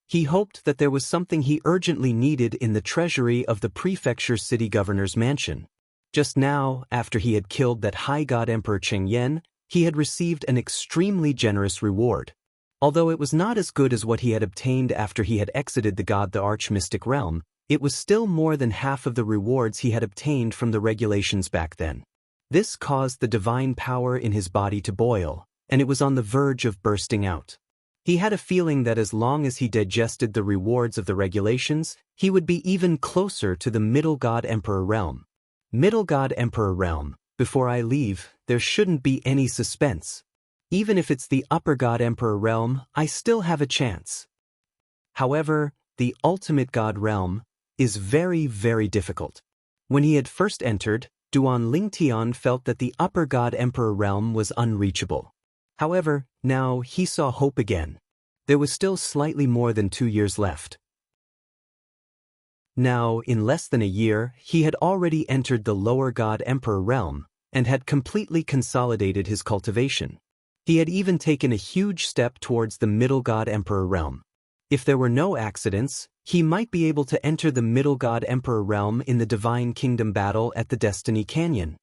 S1: He hoped that there was something he urgently needed in the treasury of the prefecture city governor's mansion. Just now, after he had killed that high god Emperor Chengyan, he had received an extremely generous reward. Although it was not as good as what he had obtained after he had exited the Arch-Mystic realm, it was still more than half of the rewards he had obtained from the regulations back then. This caused the divine power in his body to boil, and it was on the verge of bursting out. He had a feeling that as long as he digested the rewards of the regulations, he would be even closer to the Middle God Emperor realm. Middle God Emperor realm, before I leave, there shouldn't be any suspense. Even if it's the Upper God Emperor realm, I still have a chance. However, the Ultimate God realm is very, very difficult. When he had first entered, Duan Lingtian felt that the Upper God Emperor realm was unreachable. However, now he saw hope again. There was still slightly more than 2 years left. Now, in less than a year, he had already entered the Lower God Emperor realm and had completely consolidated his cultivation. He had even taken a huge step towards the Middle God Emperor realm. If there were no accidents, he might be able to enter the Middle God Emperor realm in the Divine Kingdom battle at the Destiny Canyon.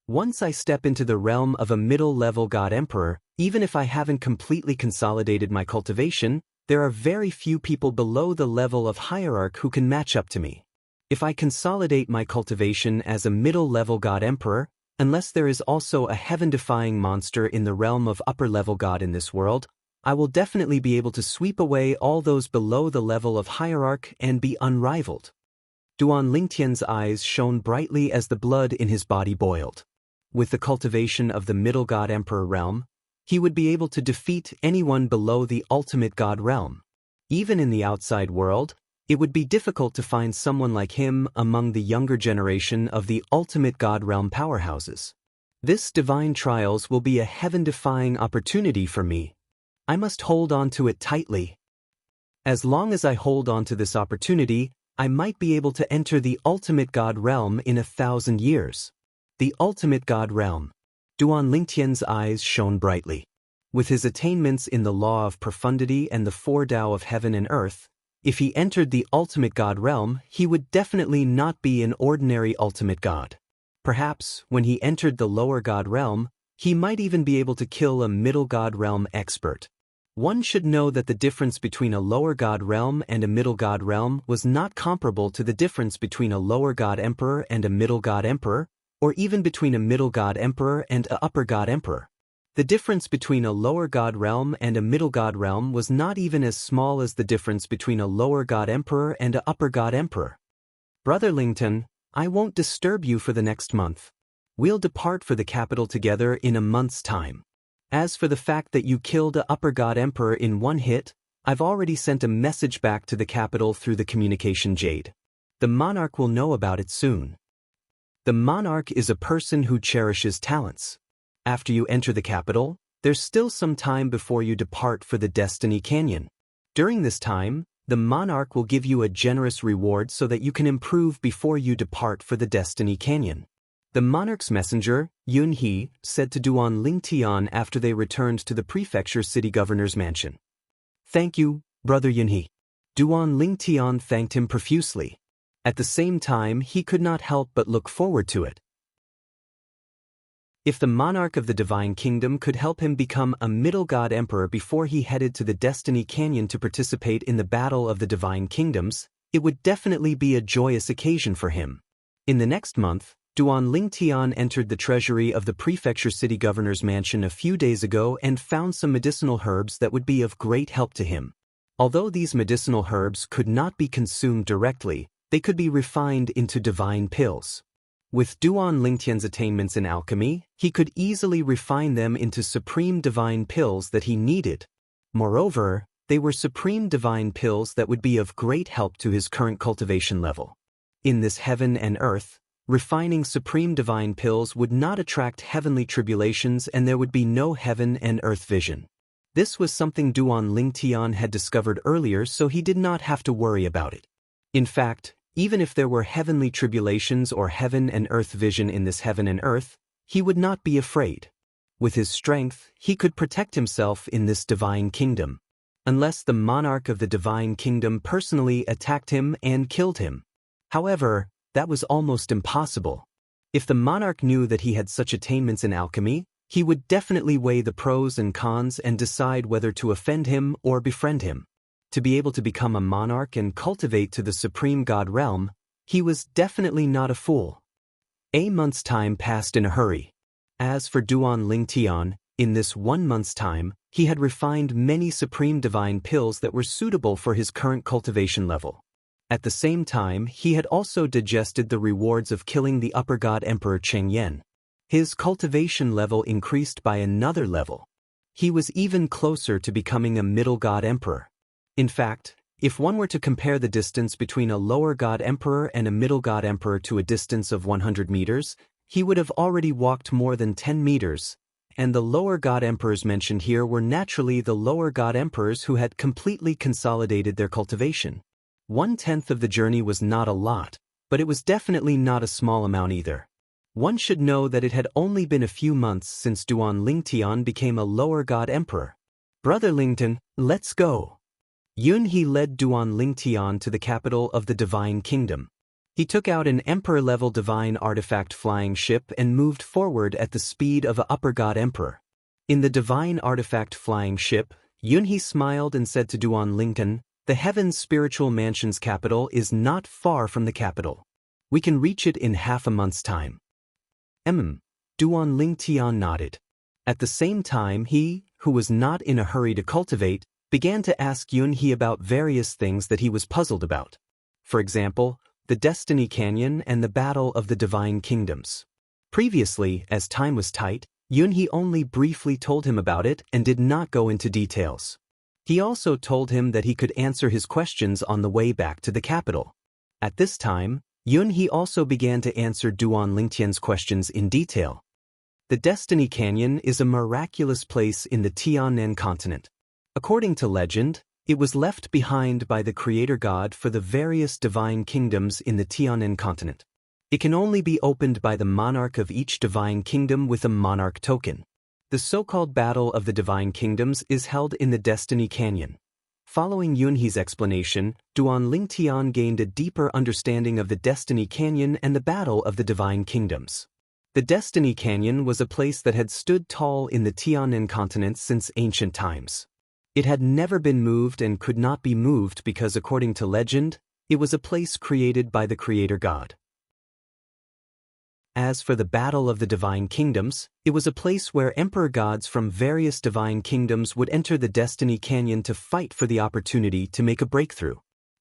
S1: Once I step into the realm of a middle-level God Emperor, even if I haven't completely consolidated my cultivation, there are very few people below the level of hierarch who can match up to me. If I consolidate my cultivation as a middle-level God Emperor, unless there is also a heaven-defying monster in the realm of upper-level God in this world, I will definitely be able to sweep away all those below the level of hierarch and be unrivaled. Duan Lingtian's eyes shone brightly as the blood in his body boiled. With the cultivation of the Middle God Emperor realm, he would be able to defeat anyone below the Ultimate God realm. Even in the outside world, it would be difficult to find someone like him among the younger generation of the Ultimate God realm powerhouses. This divine trials will be a heaven-defying opportunity for me. I must hold on to it tightly. As long as I hold on to this opportunity, I might be able to enter the Ultimate God realm in 1,000 years. The Ultimate God realm. Duan Lingtian's eyes shone brightly. With his attainments in the law of profundity and the 4 Tao of heaven and earth, if he entered the Ultimate God realm, he would definitely not be an ordinary Ultimate God. Perhaps, when he entered the Lower God realm, he might even be able to kill a Middle God realm expert. One should know that the difference between a Lower God realm and a Middle God realm was not comparable to the difference between a Lower God Emperor and a Middle God Emperor, or even between a Middle God Emperor and a Upper God Emperor. The difference between a Lower God realm and a Middle God realm was not even as small as the difference between a Lower God Emperor and a Upper God Emperor. Brother Lington, I won't disturb you for the next month. We'll depart for the capital together in a month's time. As for the fact that you killed a Upper God Emperor in one hit, I've already sent a message back to the capital through the communication jade. The monarch will know about it soon. The monarch is a person who cherishes talents. After you enter the capital, there's still some time before you depart for the Destiny Canyon. During this time, The monarch will give you a generous reward so that you can improve before you depart for the Destiny Canyon. The monarch's messenger, Yun-hee, said to Duan Lingtian after they returned to the prefecture city governor's mansion. Thank you, Brother Yun-hee. Duan Lingtian thanked him profusely. At the same time, he could not help but look forward to it. If the monarch of the Divine Kingdom could help him become a middle god emperor before he headed to the Destiny Canyon to participate in the Battle of the Divine Kingdoms, it would definitely be a joyous occasion for him. In the next month, Duan Lingtian entered the treasury of the prefecture city governor's mansion a few days ago and found some medicinal herbs that would be of great help to him. Although these medicinal herbs could not be consumed directly, they could be refined into divine pills. With Duan Lingtian's attainments in alchemy, he could easily refine them into supreme divine pills that he needed. Moreover, they were supreme divine pills that would be of great help to his current cultivation level. In this heaven and earth, refining supreme divine pills would not attract heavenly tribulations and there would be no heaven and earth vision. This was something Duan Lingtian had discovered earlier, so he did not have to worry about it. In fact, even if there were heavenly tribulations or heaven and earth vision in this heaven and earth, he would not be afraid. With his strength, he could protect himself in this divine kingdom, unless the monarch of the divine kingdom personally attacked him and killed him. However, that was almost impossible. If the monarch knew that he had such attainments in alchemy, he would definitely weigh the pros and cons and decide whether to offend him or befriend him. To be able to become a monarch and cultivate to the supreme god realm, he was definitely not a fool. A month's time passed in a hurry. As for Duan Lingtian, in this 1 month's time, he had refined many supreme divine pills that were suitable for his current cultivation level. At the same time, he had also digested the rewards of killing the upper god emperor Cheng Yen. His cultivation level increased by another level. He was even closer to becoming a middle god emperor. In fact, if one were to compare the distance between a lower god emperor and a middle god emperor to a distance of 100 meters, he would have already walked more than 10 meters, and the lower god emperors mentioned here were naturally the lower god emperors who had completely consolidated their cultivation. 1/10 of the journey was not a lot, but it was definitely not a small amount either. One should know that it had only been a few months since Duan Lingtian became a lower god emperor. Brother Lingtian, let's go. Yun-hee led Duan Lingtian to the capital of the Divine Kingdom. He took out an emperor-level divine artifact flying ship and moved forward at the speed of an upper god emperor. In the divine artifact flying ship, Yun-hee smiled and said to Duan Lingtian, "The Heaven's Spiritual Mansion's capital is not far from the capital. We can reach it in half a month's time." Duan Lingtian nodded. At the same time, he, who was not in a hurry to cultivate, began to ask Yun-hee about various things that he was puzzled about. For example, the Destiny Canyon and the Battle of the Divine Kingdoms. Previously, as time was tight, Yun-hee only briefly told him about it and did not go into details. He also told him that he could answer his questions on the way back to the capital. At this time, Yun-hee also began to answer Duan Lingtian's questions in detail. The Destiny Canyon is a miraculous place in the Tianan continent. According to legend, it was left behind by the creator god for the various divine kingdoms in the Tianan continent. It can only be opened by the monarch of each divine kingdom with a monarch token. The so-called Battle of the Divine Kingdoms is held in the Destiny Canyon. Following Yun-hee's explanation, Duan Lingtian gained a deeper understanding of the Destiny Canyon and the Battle of the Divine Kingdoms. The Destiny Canyon was a place that had stood tall in the Tianan continent since ancient times. It had never been moved and could not be moved because, according to legend, it was a place created by the creator god. As for the Battle of the Divine Kingdoms, it was a place where emperor gods from various divine kingdoms would enter the Destiny Canyon to fight for the opportunity to make a breakthrough.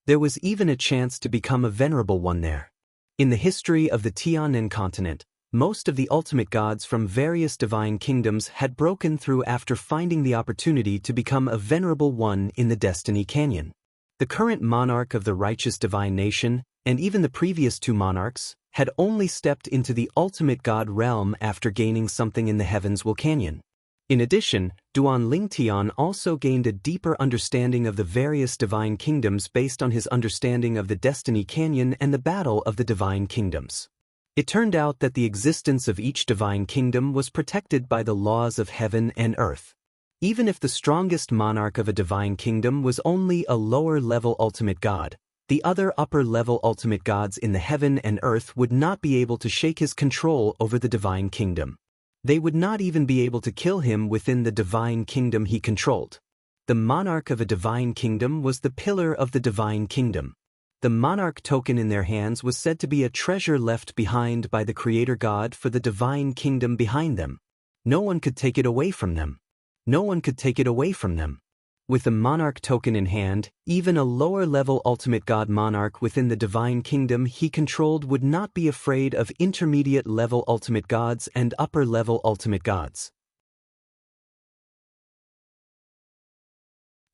S1: There was even a chance to become a venerable one there. In the history of the Tianan continent, most of the ultimate gods from various divine kingdoms had broken through after finding the opportunity to become a venerable one in the Destiny Canyon. The current monarch of the righteous divine nation, and even the previous 2 monarchs, had only stepped into the ultimate god realm after gaining something in the Heavens Will Canyon. In addition, Duan Lingtian also gained a deeper understanding of the various divine kingdoms based on his understanding of the Destiny Canyon and the Battle of the Divine Kingdoms. It turned out that the existence of each divine kingdom was protected by the laws of heaven and earth. Even if the strongest monarch of a divine kingdom was only a lower-level ultimate god, the other upper-level ultimate gods in the heaven and earth would not be able to shake his control over the divine kingdom. They would not even be able to kill him within the divine kingdom he controlled. The monarch of a divine kingdom was the pillar of the divine kingdom. The monarch token in their hands was said to be a treasure left behind by the Creator God for the divine kingdom behind them. No one could take it away from them. No one could take it away from them. With the monarch token in hand, even a lower-level ultimate god monarch within the divine kingdom he controlled would not be afraid of intermediate-level ultimate gods and upper-level ultimate gods.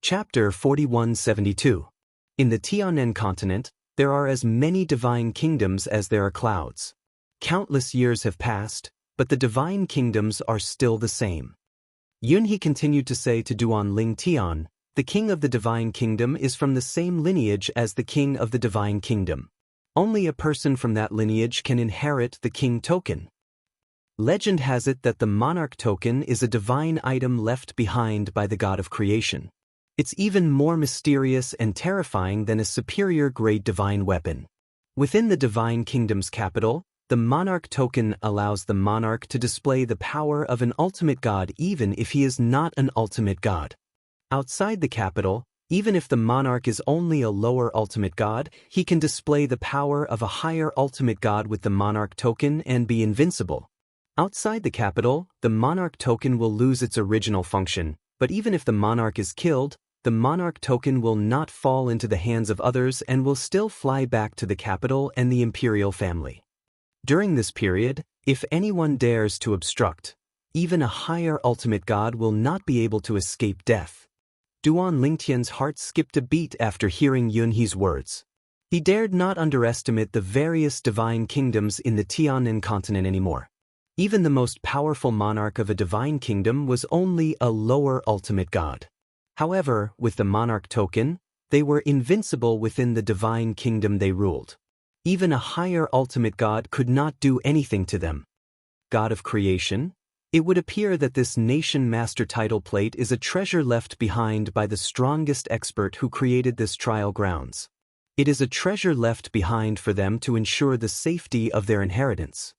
S1: Chapter 4172. In the Tianen continent, there are as many divine kingdoms as there are clouds. Countless years have passed, but the divine kingdoms are still the same. Yunhe continued to say to Duan Lingtian, "The king of the divine kingdom is from the same lineage as the king of the divine kingdom. Only a person from that lineage can inherit the king token." Legend has it that the monarch token is a divine item left behind by the god of creation. It's even more mysterious and terrifying than a superior-grade divine weapon. Within the divine kingdom's capital, the monarch token allows the monarch to display the power of an ultimate god even if he is not an ultimate god. Outside the capital, even if the monarch is only a lower ultimate god, he can display the power of a higher ultimate god with the monarch token and be invincible. Outside the capital, the monarch token will lose its original function, but even if the monarch is killed, the monarch token will not fall into the hands of others and will still fly back to the capital and the imperial family. During this period, if anyone dares to obstruct, even a higher ultimate god will not be able to escape death. Duan Lingtian's heart skipped a beat after hearing Yunhe's words. He dared not underestimate the various divine kingdoms in the Tianen continent anymore. Even the most powerful monarch of a divine kingdom was only a lower ultimate god. However, with the monarch token, they were invincible within the divine kingdom they ruled. Even a higher ultimate god could not do anything to them. God of creation? It would appear that this nation master title plate is a treasure left behind by the strongest expert who created this trial grounds. It is a treasure left behind for them to ensure the safety of their inheritance.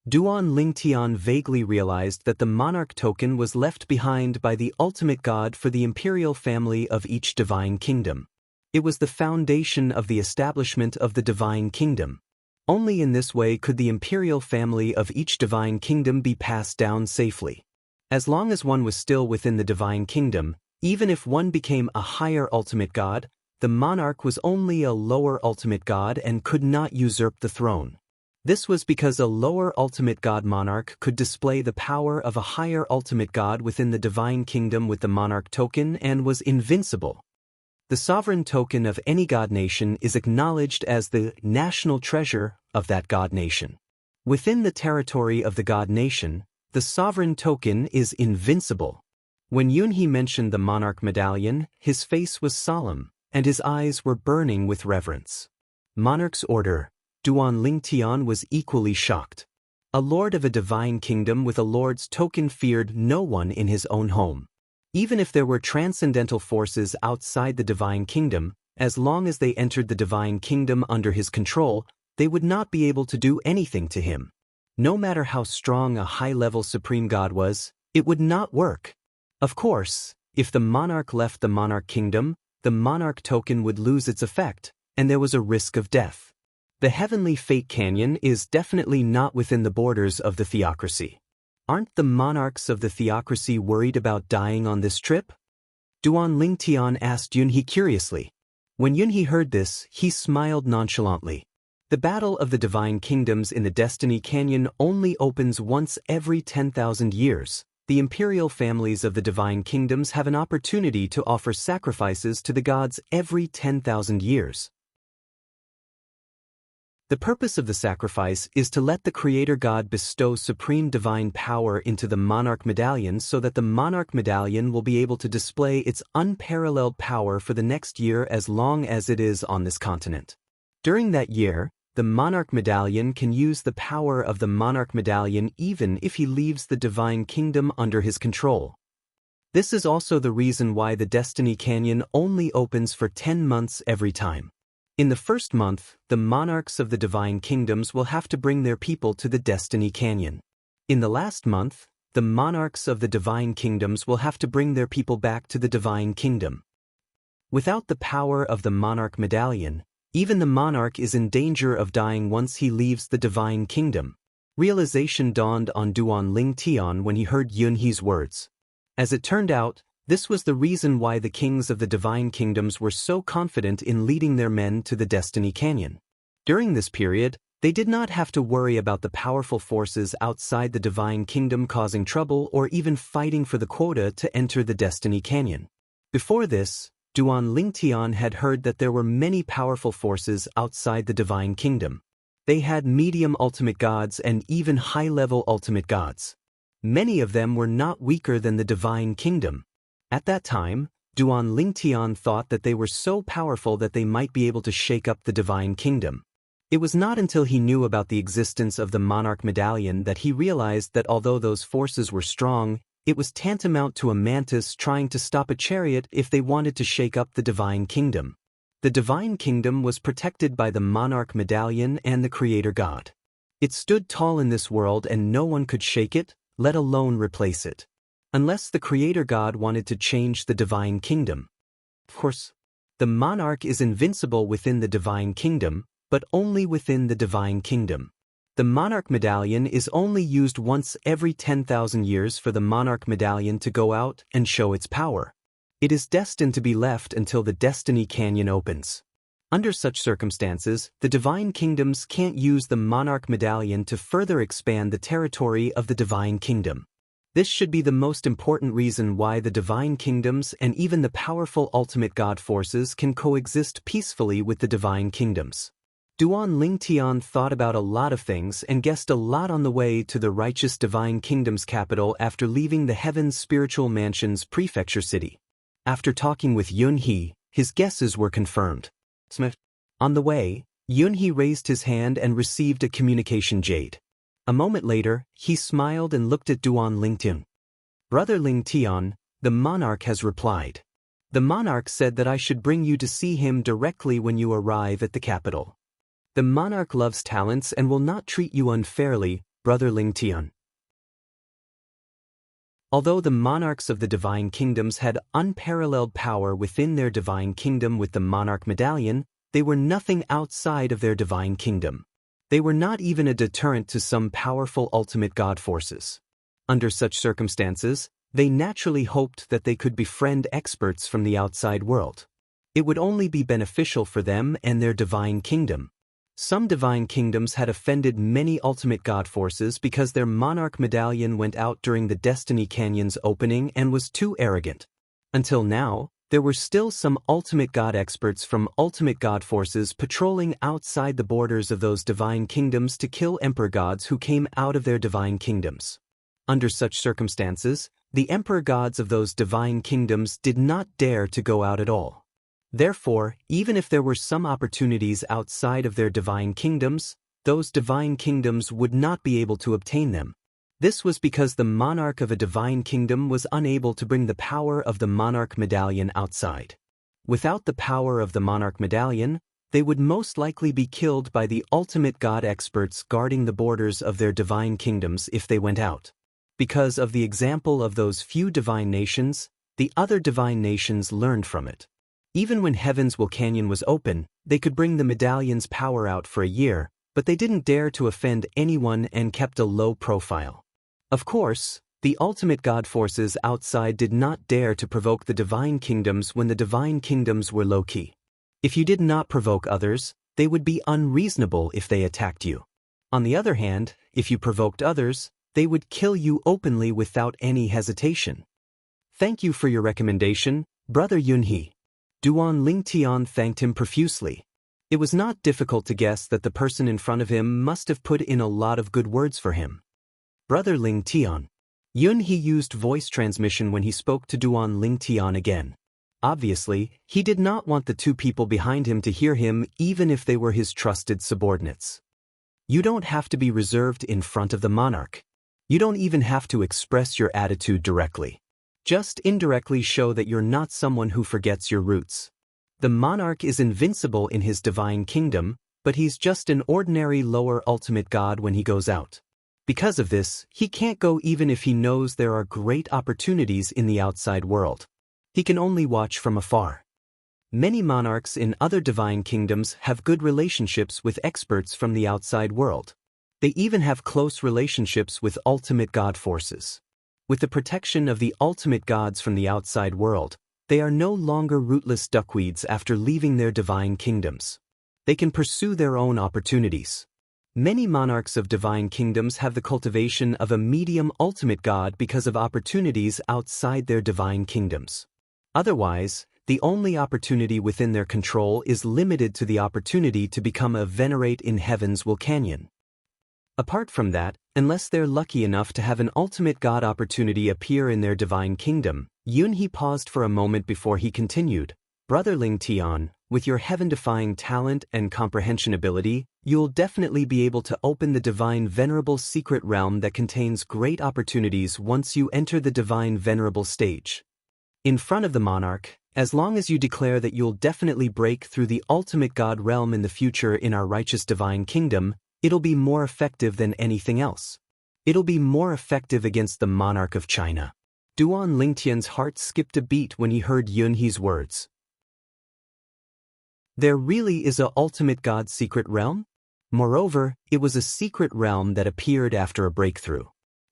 S1: Duan Lingtian vaguely realized that the monarch token was left behind by the ultimate god for the imperial family of each divine kingdom. It was the foundation of the establishment of the divine kingdom. Only in this way could the imperial family of each divine kingdom be passed down safely. As long as one was still within the divine kingdom, even if one became a higher ultimate god, the monarch was only a lower ultimate god and could not usurp the throne. This was because a lower ultimate god monarch could display the power of a higher ultimate god within the divine kingdom with the monarch token and was invincible. The sovereign token of any god nation is acknowledged as the national treasure of that god nation. Within the territory of the god nation, the sovereign token is invincible. When Yunhe mentioned the monarch medallion, his face was solemn, and his eyes were burning with reverence. Monarch's order. Duan Lingtian was equally shocked. A lord of a divine kingdom with a lord's token feared no one in his own home. Even if there were transcendental forces outside the divine kingdom, as long as they entered the divine kingdom under his control, they would not be able to do anything to him. No matter how strong a high-level supreme god was, it would not work. Of course, if the monarch left the monarch kingdom, the monarch token would lose its effect, and there was a risk of death. The heavenly fate canyon is definitely not within the borders of the theocracy. Aren't the monarchs of the theocracy worried about dying on this trip? Duan Lingtian asked Yunhe curiously. When Yunhe heard this, he smiled nonchalantly. The battle of the divine kingdoms in the Destiny Canyon only opens once every 10,000 years. The imperial families of the divine kingdoms have an opportunity to offer sacrifices to the gods every 10,000 years. The purpose of the sacrifice is to let the Creator God bestow supreme divine power into the monarch medallion so that the monarch medallion will be able to display its unparalleled power for the next year as long as it is on this continent. During that year, the monarch medallion can use the power of the monarch medallion even if he leaves the divine kingdom under his control. This is also the reason why the Destiny Canyon only opens for 10 months every time. In the first month, the monarchs of the divine kingdoms will have to bring their people to the Destiny Canyon. In the last month, the monarchs of the divine kingdoms will have to bring their people back to the divine kingdom. Without the power of the monarch medallion, even the monarch is in danger of dying once he leaves the divine kingdom. Realization dawned on Duan Ling Tian when he heard Yun He's words. As it turned out, this was the reason why the kings of the divine kingdoms were so confident in leading their men to the Destiny Canyon. During this period, they did not have to worry about the powerful forces outside the divine kingdom causing trouble or even fighting for the quota to enter the Destiny Canyon. Before this, Duan Ling Tian had heard that there were many powerful forces outside the divine kingdom. They had medium ultimate gods and even high-level ultimate gods. Many of them were not weaker than the divine kingdom. At that time, Duan Ling Tian thought that they were so powerful that they might be able to shake up the divine kingdom. It was not until he knew about the existence of the monarch medallion that he realized that although those forces were strong, it was tantamount to a mantis trying to stop a chariot if they wanted to shake up the divine kingdom. The divine kingdom was protected by the monarch medallion and the Creator God. It stood tall in this world and no one could shake it, let alone replace it. Unless the Creator God wanted to change the divine kingdom. Of course, the monarch is invincible within the divine kingdom, but only within the divine kingdom. The monarch medallion is only used once every 10,000 years for the monarch medallion to go out and show its power. It is destined to be left until the Destiny Canyon opens. Under such circumstances, the divine kingdoms can't use the monarch medallion to further expand the territory of the divine kingdom. This should be the most important reason why the divine kingdoms and even the powerful ultimate god forces can coexist peacefully with the divine kingdoms. Duan Ling Tian thought about a lot of things and guessed a lot on the way to the righteous divine kingdom's capital after leaving the Heaven's Spiritual Mansion's prefecture city. After talking with Yun He, his guesses were confirmed. On the way, Yun He raised his hand and received a communication jade. A moment later, he smiled and looked at Duan Ling Tian. Brother Ling Tian, the monarch has replied. The monarch said that I should bring you to see him directly when you arrive at the capital. The monarch loves talents and will not treat you unfairly, Brother Ling Tian. Although the monarchs of the divine kingdoms had unparalleled power within their divine kingdom with the monarch medallion, they were nothing outside of their divine kingdom. They were not even a deterrent to some powerful ultimate god forces. Under such circumstances, they naturally hoped that they could befriend experts from the outside world. It would only be beneficial for them and their divine kingdom. Some divine kingdoms had offended many ultimate god forces because their monarch medallion went out during the Destiny Canyon's opening and was too arrogant. Until now, there were still some ultimate god experts from ultimate god forces patrolling outside the borders of those divine kingdoms to kill emperor gods who came out of their divine kingdoms. Under such circumstances, the emperor gods of those divine kingdoms did not dare to go out at all. Therefore, even if there were some opportunities outside of their divine kingdoms, those divine kingdoms would not be able to obtain them. This was because the monarch of a divine kingdom was unable to bring the power of the monarch medallion outside. Without the power of the monarch medallion, they would most likely be killed by the ultimate god experts guarding the borders of their divine kingdoms if they went out. Because of the example of those few divine nations, the other divine nations learned from it. Even when Heaven's Canyon was open, they could bring the medallion's power out for a year, but they didn't dare to offend anyone and kept a low profile. Of course, the ultimate god forces outside did not dare to provoke the divine kingdoms when the divine kingdoms were low-key. If you did not provoke others, they would be unreasonable if they attacked you. On the other hand, if you provoked others, they would kill you openly without any hesitation. Thank you for your recommendation, Brother Yun He. Duan Ling Tian thanked him profusely. It was not difficult to guess that the person in front of him must have put in a lot of good words for him. Brother Ling Tian. Yun He used voice transmission when he spoke to Duan Ling Tian again. Obviously, he did not want the two people behind him to hear him even if they were his trusted subordinates. You don't have to be reserved in front of the monarch. You don't even have to express your attitude directly. Just indirectly show that you're not someone who forgets your roots. The monarch is invincible in his divine kingdom, but he's just an ordinary lower ultimate god when he goes out. Because of this, he can't go even if he knows there are great opportunities in the outside world. He can only watch from afar. Many monarchs in other divine kingdoms have good relationships with experts from the outside world. They even have close relationships with ultimate god forces. With the protection of the ultimate gods from the outside world, they are no longer rootless duckweeds after leaving their divine kingdoms. They can pursue their own opportunities. Many monarchs of divine kingdoms have the cultivation of a medium ultimate god because of opportunities outside their divine kingdoms. Otherwise, the only opportunity within their control is limited to the opportunity to become a venerate in heaven's Vulcanion. Apart from that, unless they're lucky enough to have an ultimate god opportunity appear in their divine kingdom, Yun He paused for a moment before he continued, Brother Ling Tian, with your heaven-defying talent and comprehension ability, you'll definitely be able to open the divine venerable secret realm that contains great opportunities once you enter the divine venerable stage. In front of the monarch, as long as you declare that you'll definitely break through the ultimate god realm in the future in our righteous divine kingdom, it'll be more effective than anything else. It'll be more effective against the monarch of China. Duan Lingtian's heart skipped a beat when he heard Yun He's words. There really is a ultimate god secret realm? Moreover, it was a secret realm that appeared after a breakthrough.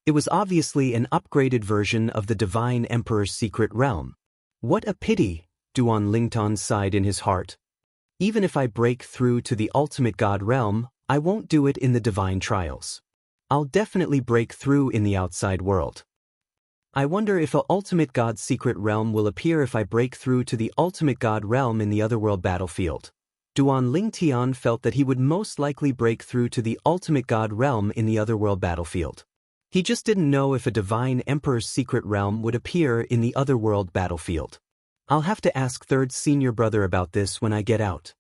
S1: It was obviously an upgraded version of the Divine Emperor's secret realm. What a pity, Duan Lingtian sighed in his heart. Even if I break through to the ultimate god realm, I won't do it in the divine trials. I'll definitely break through in the outside world. I wonder if a ultimate god secret realm will appear if I break through to the ultimate god realm in the otherworld battlefield. Duan Lingtian felt that he would most likely break through to the ultimate god realm in the otherworld battlefield. He just didn't know if a divine emperor's secret realm would appear in the otherworld battlefield. I'll have to ask third senior brother about this when I get out.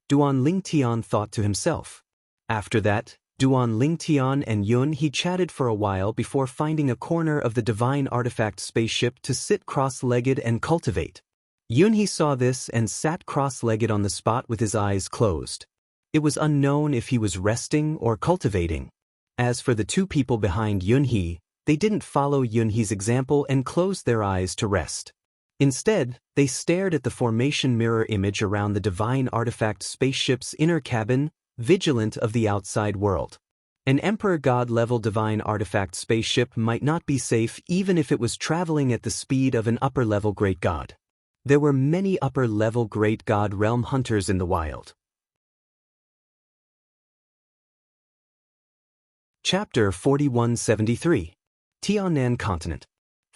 S1: Duan Lingtian thought to himself. After that, Duan Lingtian and Yun He chatted for a while before finding a corner of the divine artifact spaceship to sit cross-legged and cultivate. Yun He saw this and sat cross-legged on the spot with his eyes closed. It was unknown if he was resting or cultivating. As for the two people behind Yun He, they didn't follow Yun He's example and closed their eyes to rest. Instead, they stared at the formation mirror image around the divine artifact spaceship's inner cabin, vigilant of the outside world. An Emperor God-level divine artifact spaceship might not be safe even if it was traveling at the speed of an upper-level great god. There were many upper-level great god realm hunters in the wild. Chapter 4173. Tianan Continent.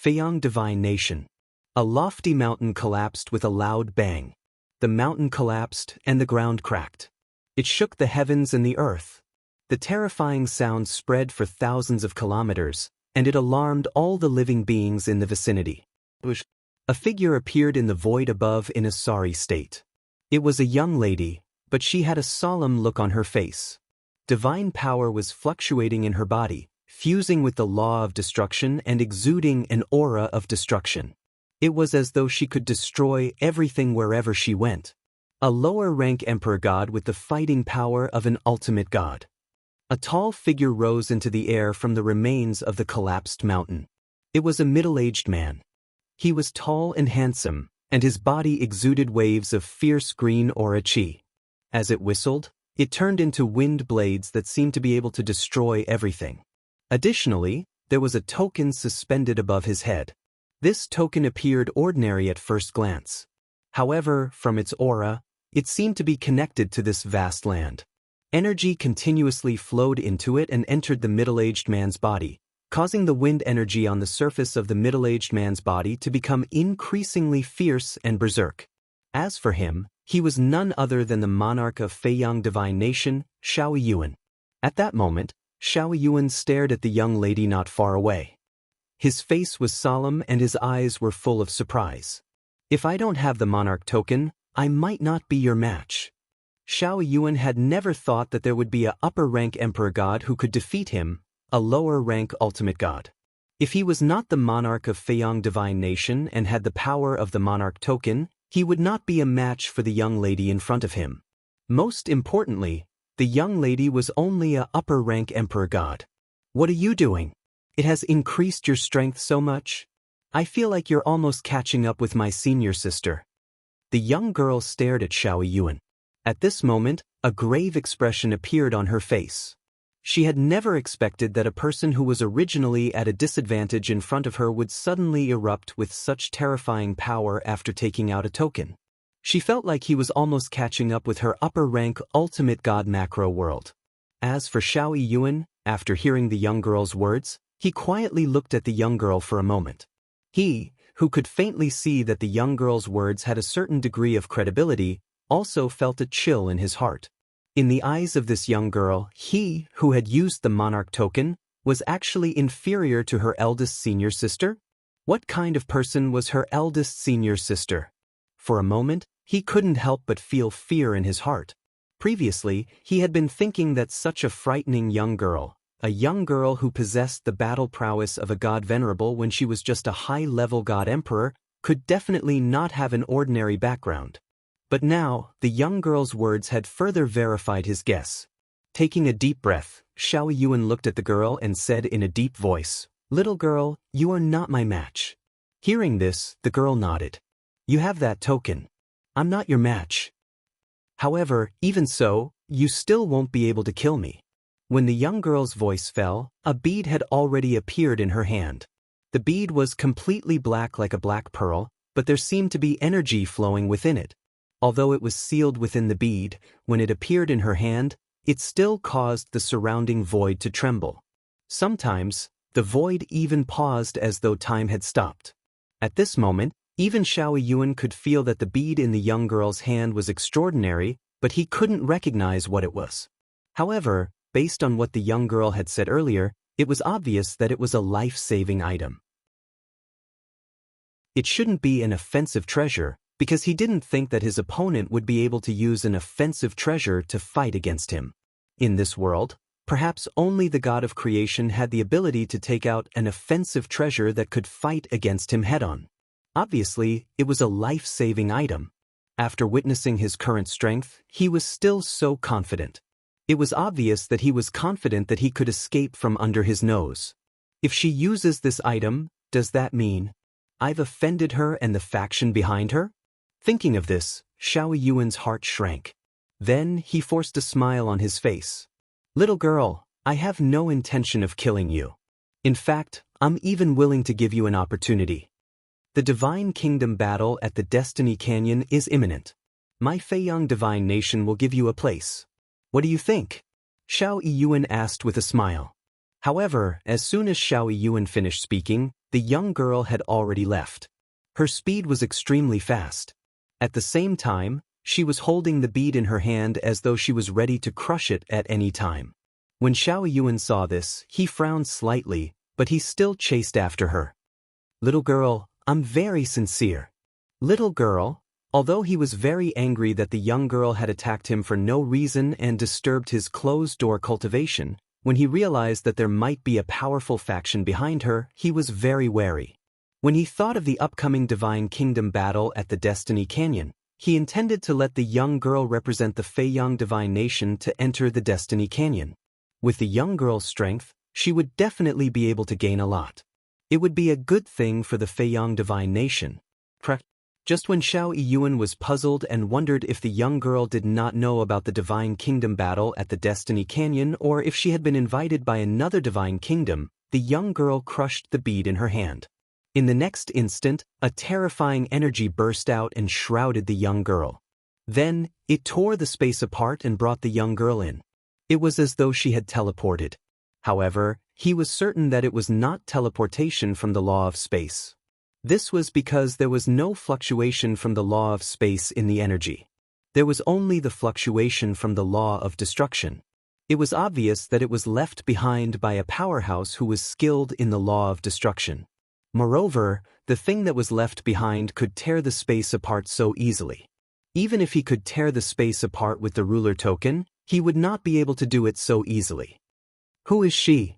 S1: Feiyang Divine Nation. A lofty mountain collapsed with a loud bang. The mountain collapsed and the ground cracked. It shook the heavens and the earth. The terrifying sound spread for thousands of kilometers, and it alarmed all the living beings in the vicinity. A figure appeared in the void above in a sorry state. It was a young lady, but she had a solemn look on her face. Divine power was fluctuating in her body, fusing with the law of destruction and exuding an aura of destruction. It was as though she could destroy everything wherever she went. A lower-rank emperor god with the fighting power of an ultimate god. A tall figure rose into the air from the remains of the collapsed mountain. It was a middle-aged man. He was tall and handsome, and his body exuded waves of fierce green aura chi. As it whistled, it turned into wind blades that seemed to be able to destroy everything. Additionally, there was a token suspended above his head. This token appeared ordinary at first glance. However, from its aura, it seemed to be connected to this vast land. Energy continuously flowed into it and entered the middle-aged man's body, causing the wind energy on the surface of the middle-aged man's body to become increasingly fierce and berserk. As for him, He was none other than the monarch of Feiyang Divine Nation, Xiao Yuan. At that moment, Xiao Yuan stared at the young lady not far away. His face was solemn and his eyes were full of surprise. If I don't have the monarch token, I might not be your match. Xiao Yuan had never thought that there would be a upper-rank emperor god who could defeat him, a lower-rank ultimate god. If he was not the monarch of Feiyang Divine Nation and had the power of the monarch token, he would not be a match for the young lady in front of him. Most importantly, the young lady was only a upper-rank emperor god. What are you doing? It has increased your strength so much? I feel like you're almost catching up with my senior sister. The young girl stared at Xiao Yuan. At this moment, a grave expression appeared on her face. She had never expected that a person who was originally at a disadvantage in front of her would suddenly erupt with such terrifying power after taking out a token. She felt like he was almost catching up with her upper-rank ultimate god macro world. As for Xiao Yuan, after hearing the young girl's words, he quietly looked at the young girl for a moment. He, who could faintly see that the young girl's words had a certain degree of credibility, also felt a chill in his heart. In the eyes of this young girl, he, who had used the monarch token, was actually inferior to her eldest senior sister? What kind of person was her eldest senior sister? For a moment, he couldn't help but feel fear in his heart. Previously, he had been thinking that such a frightening young girl, a young girl who possessed the battle prowess of a god venerable when she was just a high-level god emperor, could definitely not have an ordinary background. But now, the young girl's words had further verified his guess. Taking a deep breath, Xiao Yuan looked at the girl and said in a deep voice, "Little girl, you are not my match." Hearing this, the girl nodded. "You have that token. I'm not your match. However, even so, you still won't be able to kill me." When the young girl's voice fell, a bead had already appeared in her hand. The bead was completely black like a black pearl, but there seemed to be energy flowing within it. Although it was sealed within the bead, when it appeared in her hand, it still caused the surrounding void to tremble. Sometimes, the void even paused as though time had stopped. At this moment, even Xiao Yuan could feel that the bead in the young girl's hand was extraordinary, but he couldn't recognize what it was. However, based on what the young girl had said earlier, it was obvious that it was a life-saving item. It shouldn't be an offensive treasure, because he didn't think that his opponent would be able to use an offensive treasure to fight against him. In this world, perhaps only the god of creation had the ability to take out an offensive treasure that could fight against him head-on. Obviously, it was a life-saving item. After witnessing his current strength, he was still so confident. It was obvious that he was confident that he could escape from under his nose. If she uses this item, does that mean I've offended her and the faction behind her? Thinking of this, Xiao Yuan's heart shrank. Then he forced a smile on his face. "Little girl, I have no intention of killing you. In fact, I'm even willing to give you an opportunity. The Divine Kingdom battle at the Destiny Canyon is imminent. My Feiyang Divine Nation will give you a place. What do you think?" Xiao Yuan asked with a smile. However, as soon as Xiao Yuan finished speaking, the young girl had already left. Her speed was extremely fast. At the same time, she was holding the bead in her hand as though she was ready to crush it at any time. When Xiao Yuan saw this, he frowned slightly, but he still chased after her. "Little girl, I'm very sincere." Little girl, although he was very angry that the young girl had attacked him for no reason and disturbed his closed-door cultivation, when he realized that there might be a powerful faction behind her, he was very wary. When he thought of the upcoming Divine Kingdom battle at the Destiny Canyon, he intended to let the young girl represent the Feiyang Divine Nation to enter the Destiny Canyon. With the young girl's strength, she would definitely be able to gain a lot. It would be a good thing for the Feiyang Divine Nation. Just when Xiao Yuan was puzzled and wondered if the young girl did not know about the Divine Kingdom battle at the Destiny Canyon or if she had been invited by another Divine Kingdom, the young girl crushed the bead in her hand. In the next instant, a terrifying energy burst out and shrouded the young girl. Then, it tore the space apart and brought the young girl in. It was as though she had teleported. However, he was certain that it was not teleportation from the law of space. This was because there was no fluctuation from the law of space in the energy. There was only the fluctuation from the law of destruction. It was obvious that it was left behind by a powerhouse who was skilled in the law of destruction. Moreover, the thing that was left behind could tear the space apart so easily. Even if he could tear the space apart with the ruler token, he would not be able to do it so easily. Who is she?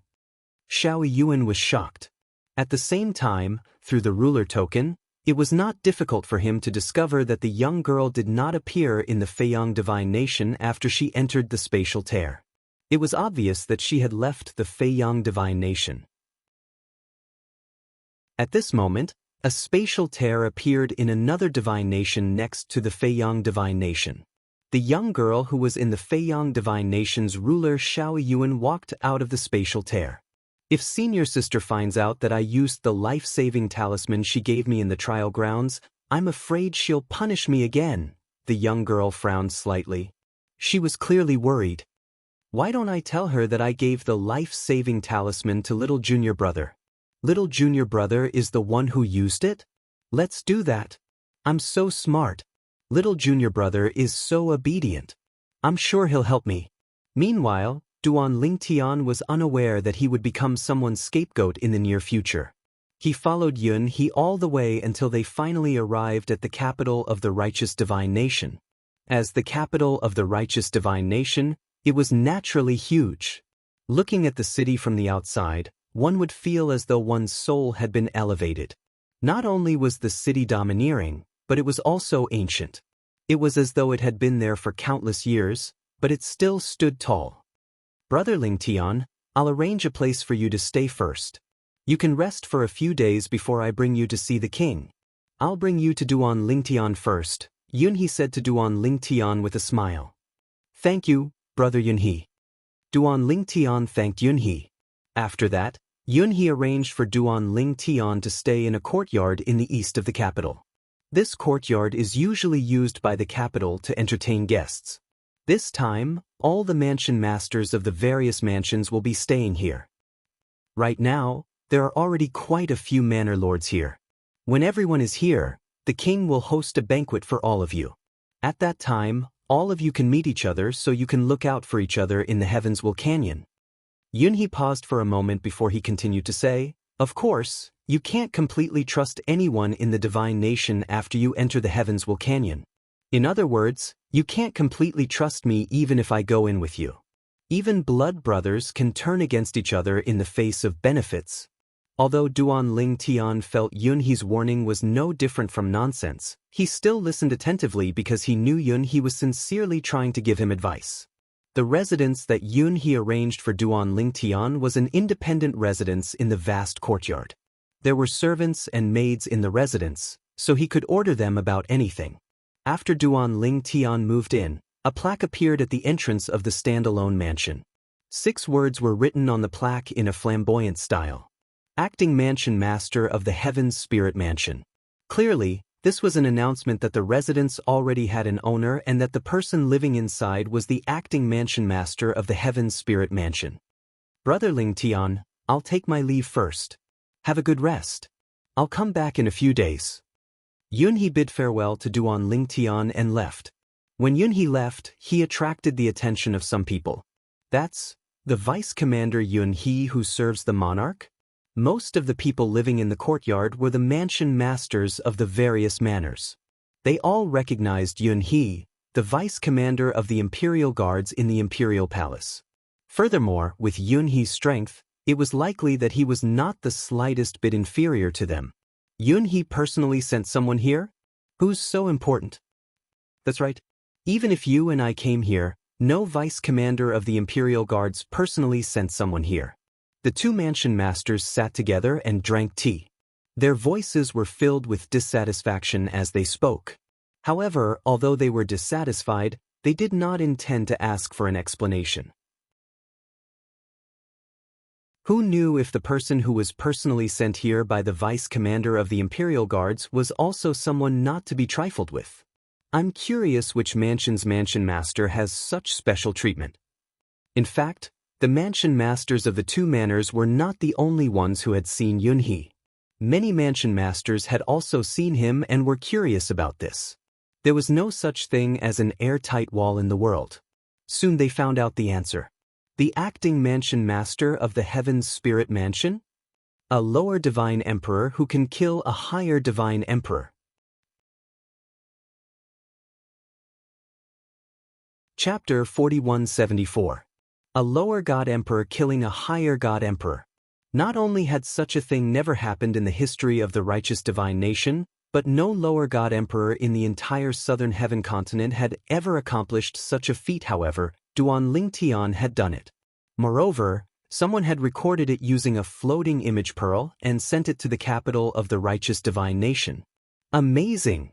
S1: Xiao Yuan was shocked. At the same time, through the ruler token, it was not difficult for him to discover that the young girl did not appear in the Feiyang Divine Nation after she entered the spatial tear. It was obvious that she had left the Feiyang Divine Nation. At this moment, a spatial tear appeared in another divine nation next to the Feiyang Divine Nation. The young girl who was in the Feiyang Divine Nation's ruler Xiao Yuan walked out of the spatial tear. If senior sister finds out that I used the life-saving talisman she gave me in the trial grounds, I'm afraid she'll punish me again. The young girl frowned slightly. She was clearly worried. Why don't I tell her that I gave the life-saving talisman to little junior brother? Little junior brother is the one who used it? Let's do that. I'm so smart. Little junior brother is so obedient. I'm sure he'll help me. Meanwhile, Duan Lingtian was unaware that he would become someone's scapegoat in the near future. He followed Yun He all the way until they finally arrived at the capital of the righteous divine nation. As the capital of the righteous divine nation, it was naturally huge. Looking at the city from the outside, one would feel as though one's soul had been elevated. Not only was the city domineering, but it was also ancient. It was as though it had been there for countless years, but it still stood tall. Brother Lingtian, I'll arrange a place for you to stay first. You can rest for a few days before I bring you to see the king. I'll bring you to Duan Lingtian first, Yun He said to Duan Lingtian with a smile. Thank you, Brother Yun He. Duan Lingtian thanked Yun He. After that, Yun He arranged for Duan Lingtian to stay in a courtyard in the east of the capital. This courtyard is usually used by the capital to entertain guests. This time, all the mansion masters of the various mansions will be staying here. Right now, there are already quite a few manor lords here. When everyone is here, the king will host a banquet for all of you. At that time, all of you can meet each other so you can look out for each other in the Heavenswell Canyon. Yun He paused for a moment before he continued to say, of course, you can't completely trust anyone in the divine nation after you enter the Heavenswell Canyon. In other words, you can't completely trust me even if I go in with you. Even blood brothers can turn against each other in the face of benefits. Although Duan Lingtian felt Yun He's warning was no different from nonsense, he still listened attentively because he knew Yun He was sincerely trying to give him advice. The residence that Yun He arranged for Duan Lingtian was an independent residence in the vast courtyard. There were servants and maids in the residence, so he could order them about anything. After Duan Lingtian moved in, a plaque appeared at the entrance of the standalone mansion. 6 words were written on the plaque in a flamboyant style. Acting Mansion Master of the Heaven's Spirit Mansion. Clearly, this was an announcement that the residence already had an owner and that the person living inside was the acting Mansion Master of the Heaven's Spirit Mansion. Brother Lingtian, I'll take my leave first. Have a good rest. I'll come back in a few days. Yun He bid farewell to Duan Lingtian and left. When Yun He left, he attracted the attention of some people. That's the Vice Commander Yun He who serves the monarch? Most of the people living in the courtyard were the mansion masters of the various manors. They all recognized Yun He, the vice commander of the Imperial Guards in the Imperial Palace. Furthermore, with Yun He's strength, it was likely that he was not the slightest bit inferior to them. Yun He personally sent someone here? Who's so important? That's right. Even if you and I came here, no vice commander of the Imperial Guards personally sent someone here. The 2 mansion masters sat together and drank tea. Their voices were filled with dissatisfaction as they spoke. However, although they were dissatisfied, they did not intend to ask for an explanation. Who knew if the person who was personally sent here by the vice commander of the Imperial Guards was also someone not to be trifled with? I'm curious which mansion's mansion master has such special treatment. In fact, the mansion masters of the 2 manors were not the only ones who had seen Yun He. Many mansion masters had also seen him and were curious about this. There was no such thing as an airtight wall in the world. Soon they found out the answer. The acting mansion master of the heaven's spirit mansion? A lower divine emperor who can kill a higher divine emperor. Chapter 4174. A lower god emperor killing a higher god emperor. Not only had such a thing never happened in the history of the righteous divine nation, but no lower god emperor in the entire southern heaven continent had ever accomplished such a feat. However, Duan Lingtian had done it. Moreover, someone had recorded it using a floating image pearl and sent it to the capital of the righteous divine nation. Amazing!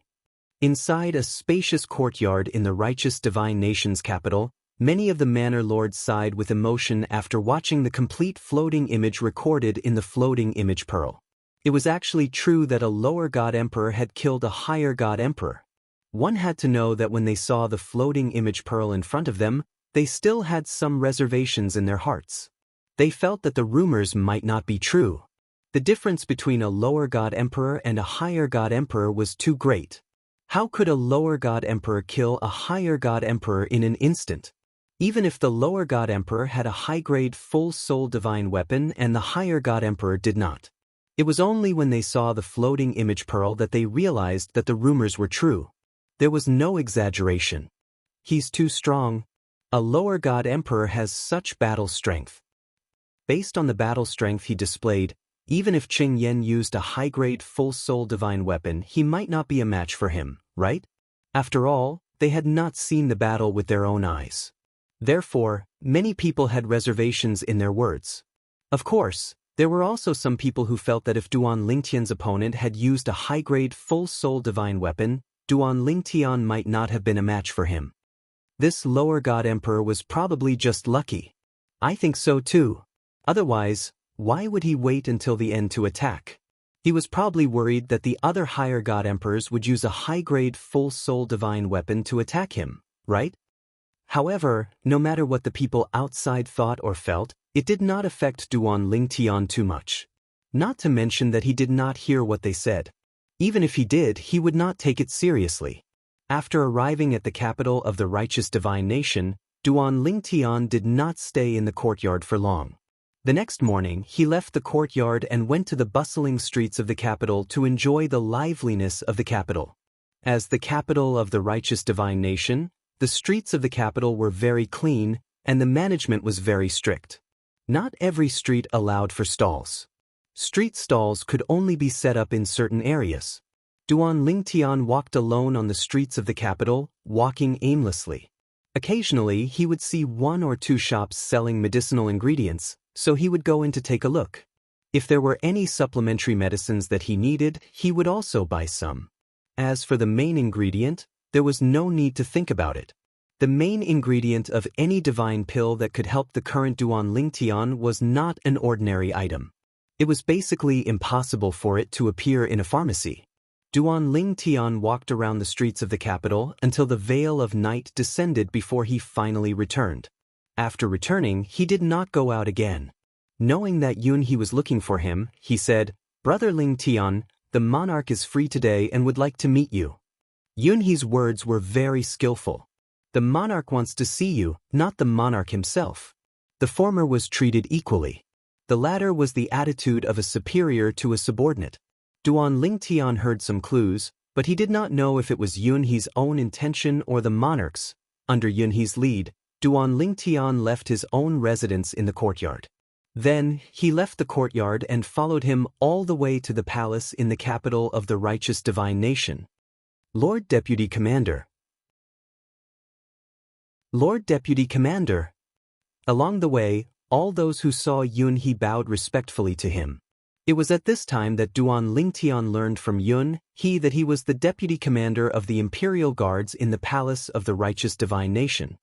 S1: Inside a spacious courtyard in the righteous divine nation's capital, many of the manor lords sighed with emotion after watching the complete floating image recorded in the floating image pearl. It was actually true that a lower god emperor had killed a higher god emperor. One had to know that when they saw the floating image pearl in front of them, they still had some reservations in their hearts. They felt that the rumors might not be true. The difference between a lower god emperor and a higher god emperor was too great. How could a lower god emperor kill a higher god emperor in an instant? Even if the lower god emperor had a high-grade full-soul divine weapon and the higher god emperor did not. It was only when they saw the floating image pearl that they realized that the rumors were true. There was no exaggeration. He's too strong. A lower god emperor has such battle strength. Based on the battle strength he displayed, even if Qing Yan used a high-grade full-soul divine weapon, he might not be a match for him, right? After all, they had not seen the battle with their own eyes. Therefore, many people had reservations in their words. Of course, there were also some people who felt that if Duan Lingtian's opponent had used a high-grade full-soul divine weapon, Duan Lingtian might not have been a match for him. This lower god emperor was probably just lucky. I think so too. Otherwise, why would he wait until the end to attack? He was probably worried that the other higher god emperors would use a high-grade full-soul divine weapon to attack him, right? However, no matter what the people outside thought or felt, it did not affect Duan Lingtian too much. Not to mention that he did not hear what they said. Even if he did, he would not take it seriously. After arriving at the capital of the righteous divine nation, Duan Lingtian did not stay in the courtyard for long. The next morning, he left the courtyard and went to the bustling streets of the capital to enjoy the liveliness of the capital. As the capital of the righteous divine nation, the streets of the capital were very clean, and the management was very strict. Not every street allowed for stalls. Street stalls could only be set up in certain areas. Duan Lingtian walked alone on the streets of the capital, walking aimlessly. Occasionally, he would see one or two shops selling medicinal ingredients, so he would go in to take a look. If there were any supplementary medicines that he needed, he would also buy some. As for the main ingredient, there was no need to think about it. The main ingredient of any divine pill that could help the current Duan Lingtian was not an ordinary item. It was basically impossible for it to appear in a pharmacy. Duan Lingtian walked around the streets of the capital until the veil of night descended before he finally returned. After returning, he did not go out again. Knowing that Yun He was looking for him, he said, "Brother Lingtian, the monarch is free today and would like to meet you." Yun He's words were very skillful. The monarch wants to see you, not the monarch himself. The former was treated equally. The latter was the attitude of a superior to a subordinate. Duan Lingtian heard some clues, but he did not know if it was Yun He's own intention or the monarch's. Under Yun He's lead, Duan Lingtian left his own residence in the courtyard. Then, he left the courtyard and followed him all the way to the palace in the capital of the righteous divine nation. Lord Deputy Commander. Lord Deputy Commander. Along the way, all those who saw Yun He bowed respectfully to him. It was at this time that Duan Lingtian learned from Yun He that he was the deputy commander of the imperial guards in the palace of the righteous divine nation.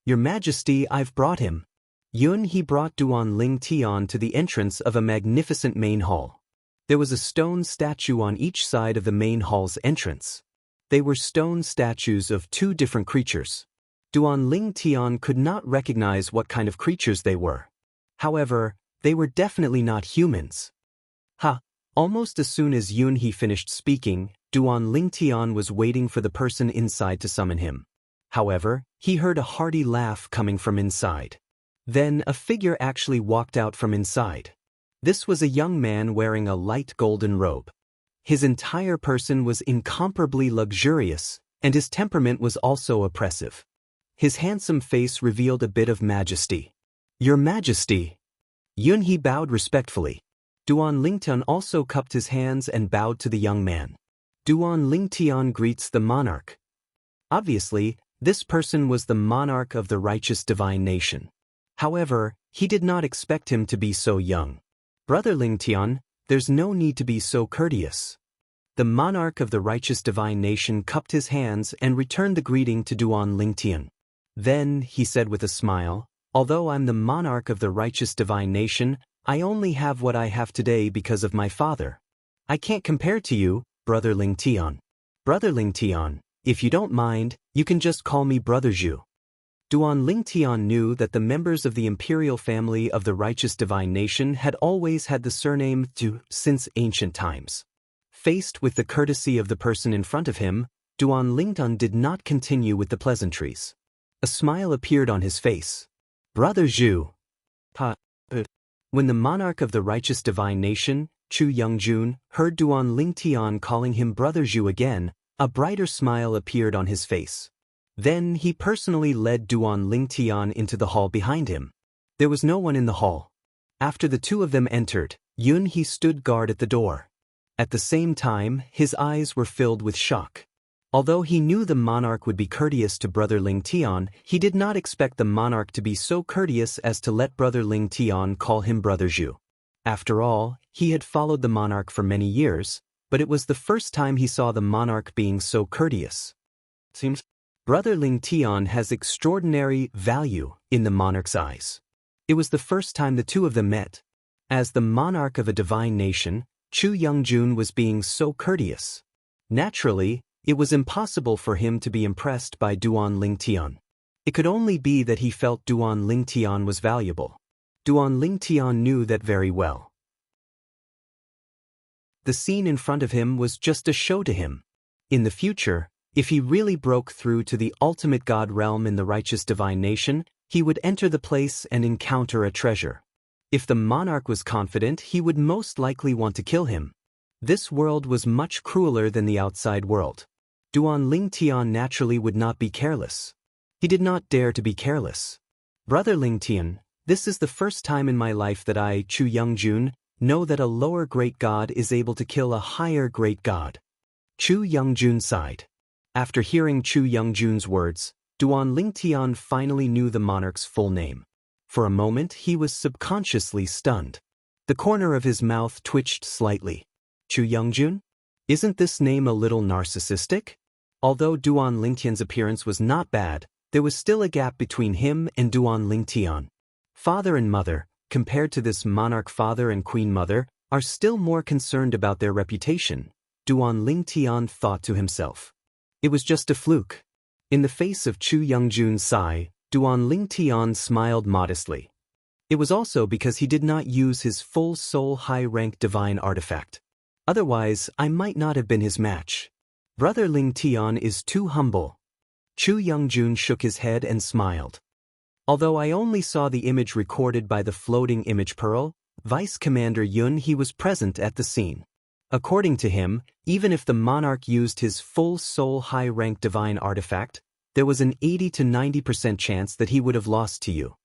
S1: "Your Majesty, I've brought him." Yun He brought Duan Lingtian to the entrance of a magnificent main hall. There was a stone statue on each side of the main hall's entrance. They were stone statues of two different creatures. Duan Lingtian could not recognize what kind of creatures they were. However, they were definitely not humans. "Ha, Almost as soon as Yun He finished speaking, Duan Lingtian was waiting for the person inside to summon him. However, he heard a hearty laugh coming from inside. Then a figure actually walked out from inside. This was a young man wearing a light golden robe. His entire person was incomparably luxurious, and his temperament was also oppressive. His handsome face revealed a bit of majesty. "Your Majesty." Yun He bowed respectfully. Duan Lingtian also cupped his hands and bowed to the young man. Duan Lingtian greets the monarch. Obviously, this person was the monarch of the righteous divine nation. However, he did not expect him to be so young. "Brother Lingtian, there's no need to be so courteous." The monarch of the righteous divine nation cupped his hands and returned the greeting to Duan Lingtian. Then, he said with a smile, "Although I'm the monarch of the righteous divine nation, I only have what I have today because of my father. I can't compare to you, Brother Lingtian. Brother Lingtian, if you don't mind, you can just call me Brother Zhu." Duan Lingtian knew that the members of the imperial family of the righteous divine nation had always had the surname Zhu since ancient times. Faced with the courtesy of the person in front of him, Duan Lingtian did not continue with the pleasantries. A smile appeared on his face. "Brother Zhu." When the monarch of the righteous divine nation, Chu Youngjun, heard Duan Lingtian calling him Brother Zhu again, a brighter smile appeared on his face. Then he personally led Duan Lingtian into the hall behind him. There was no one in the hall. After the two of them entered, Yun He stood guard at the door. At the same time, his eyes were filled with shock. Although he knew the monarch would be courteous to Brother Lingtian, he did not expect the monarch to be so courteous as to let Brother Lingtian call him Brother Zhu. After all, he had followed the monarch for many years, but it was the first time he saw the monarch being so courteous. Seems Brother Lingtian has extraordinary value in the monarch's eyes. It was the first time the two of them met. As the monarch of a divine nation, Chu Youngjun was being so courteous. Naturally, it was impossible for him to be impressed by Duan Lingtian. It could only be that he felt Duan Lingtian was valuable. Duan Lingtian knew that very well. The scene in front of him was just a show to him. In the future, if he really broke through to the ultimate God realm in the righteous divine nation, he would enter the place and encounter a treasure. If the monarch was confident, he would most likely want to kill him. This world was much crueler than the outside world. Duan Lingtian naturally would not be careless. He did not dare to be careless. "Brother Lingtian, this is the first time in my life that I, Chu Youngjun, know that a lower great god is able to kill a higher great god." Chu Youngjun sighed. After hearing Chu Youngjun's words, Duan Lingtian finally knew the monarch's full name. For a moment he was subconsciously stunned. The corner of his mouth twitched slightly. "Chu Youngjun? Isn't this name a little narcissistic?" Although Duan Lingtian's appearance was not bad, there was still a gap between him and Duan Lingtian. Father and mother, compared to this monarch father and queen mother, are still more concerned about their reputation, Duan Lingtian thought to himself. It was just a fluke. In the face of Chu Youngjun's sigh, Duan Lingtian smiled modestly. It was also because he did not use his full soul high-rank divine artifact. Otherwise, I might not have been his match. Brother Lingtian is too humble. Chu Youngjun shook his head and smiled. Although I only saw the image recorded by the floating image pearl, Vice Commander Yun He was present at the scene. According to him, even if the monarch used his full soul high-rank divine artifact, there was an 80 to 90% chance that he would have lost to you.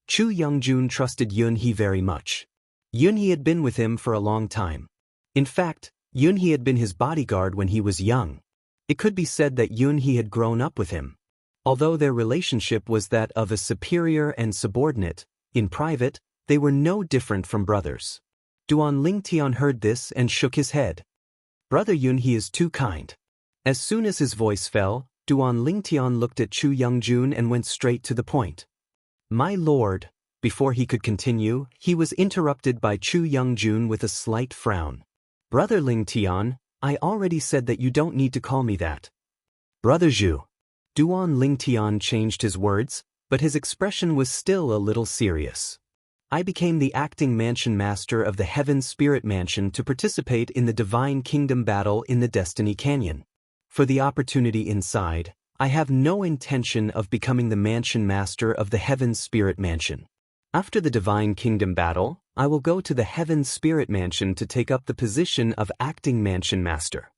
S1: Chu Youngjun trusted Yun He very much. Yun He had been with him for a long time. In fact, Yun He had been his bodyguard when he was young. It could be said that Yun He had grown up with him. Although their relationship was that of a superior and subordinate, in private, they were no different from brothers. Duan Lingtian heard this and shook his head. Brother Yun He is too kind. As soon as his voice fell, Duan Lingtian looked at Chu Youngjun and went straight to the point. My lord, before he could continue, he was interrupted by Chu Youngjun with a slight frown. Brother Lingtian, I already said that you don't need to call me that. Brother Zhu. Duan Lingtian changed his words, but his expression was still a little serious. I became the acting mansion master of the Heaven Spirit Mansion to participate in the Divine Kingdom battle in the Destiny Canyon. For the opportunity inside, I have no intention of becoming the mansion master of the Heaven Spirit Mansion. After the Divine Kingdom battle, I will go to the Heaven Spirit Mansion to take up the position of acting mansion master.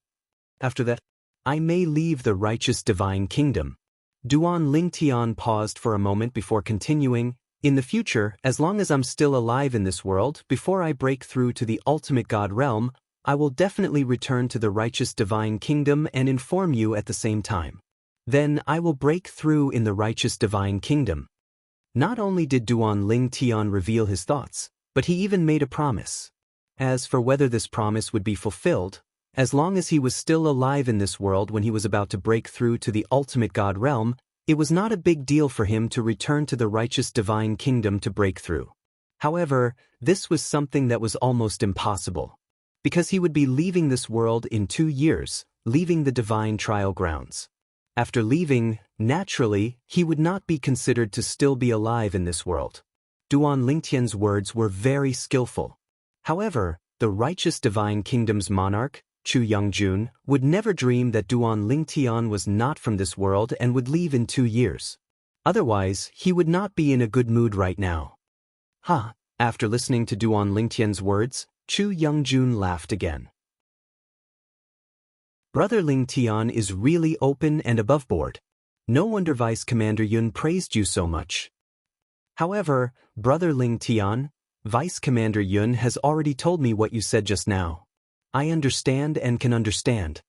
S1: After that, I may leave the righteous Divine Kingdom. Duan Lingtian paused for a moment before continuing. In the future, as long as I'm still alive in this world, before I break through to the ultimate God realm, I will definitely return to the righteous Divine Kingdom and inform you at the same time. Then I will break through in the righteous Divine Kingdom. Not only did Duan Lingtian reveal his thoughts, but he even made a promise. As for whether this promise would be fulfilled, as long as he was still alive in this world when he was about to break through to the ultimate God realm, it was not a big deal for him to return to the righteous Divine Kingdom to break through. However, this was something that was almost impossible, because he would be leaving this world in 2 years, leaving the divine trial grounds. After leaving, naturally, he would not be considered to still be alive in this world. Duan Lingtian's words were very skillful. However, the righteous Divine Kingdom's monarch, Chu Youngjun, would never dream that Duan Lingtian was not from this world and would leave in 2 years. Otherwise, he would not be in a good mood right now. After listening to Duan Lingtian's words, Chu Youngjun laughed again. Brother Lingtian is really open and aboveboard. No wonder Vice Commander Yun praised you so much. However, Brother Lingtian, Vice Commander Yun has already told me what you said just now. I understand and can understand.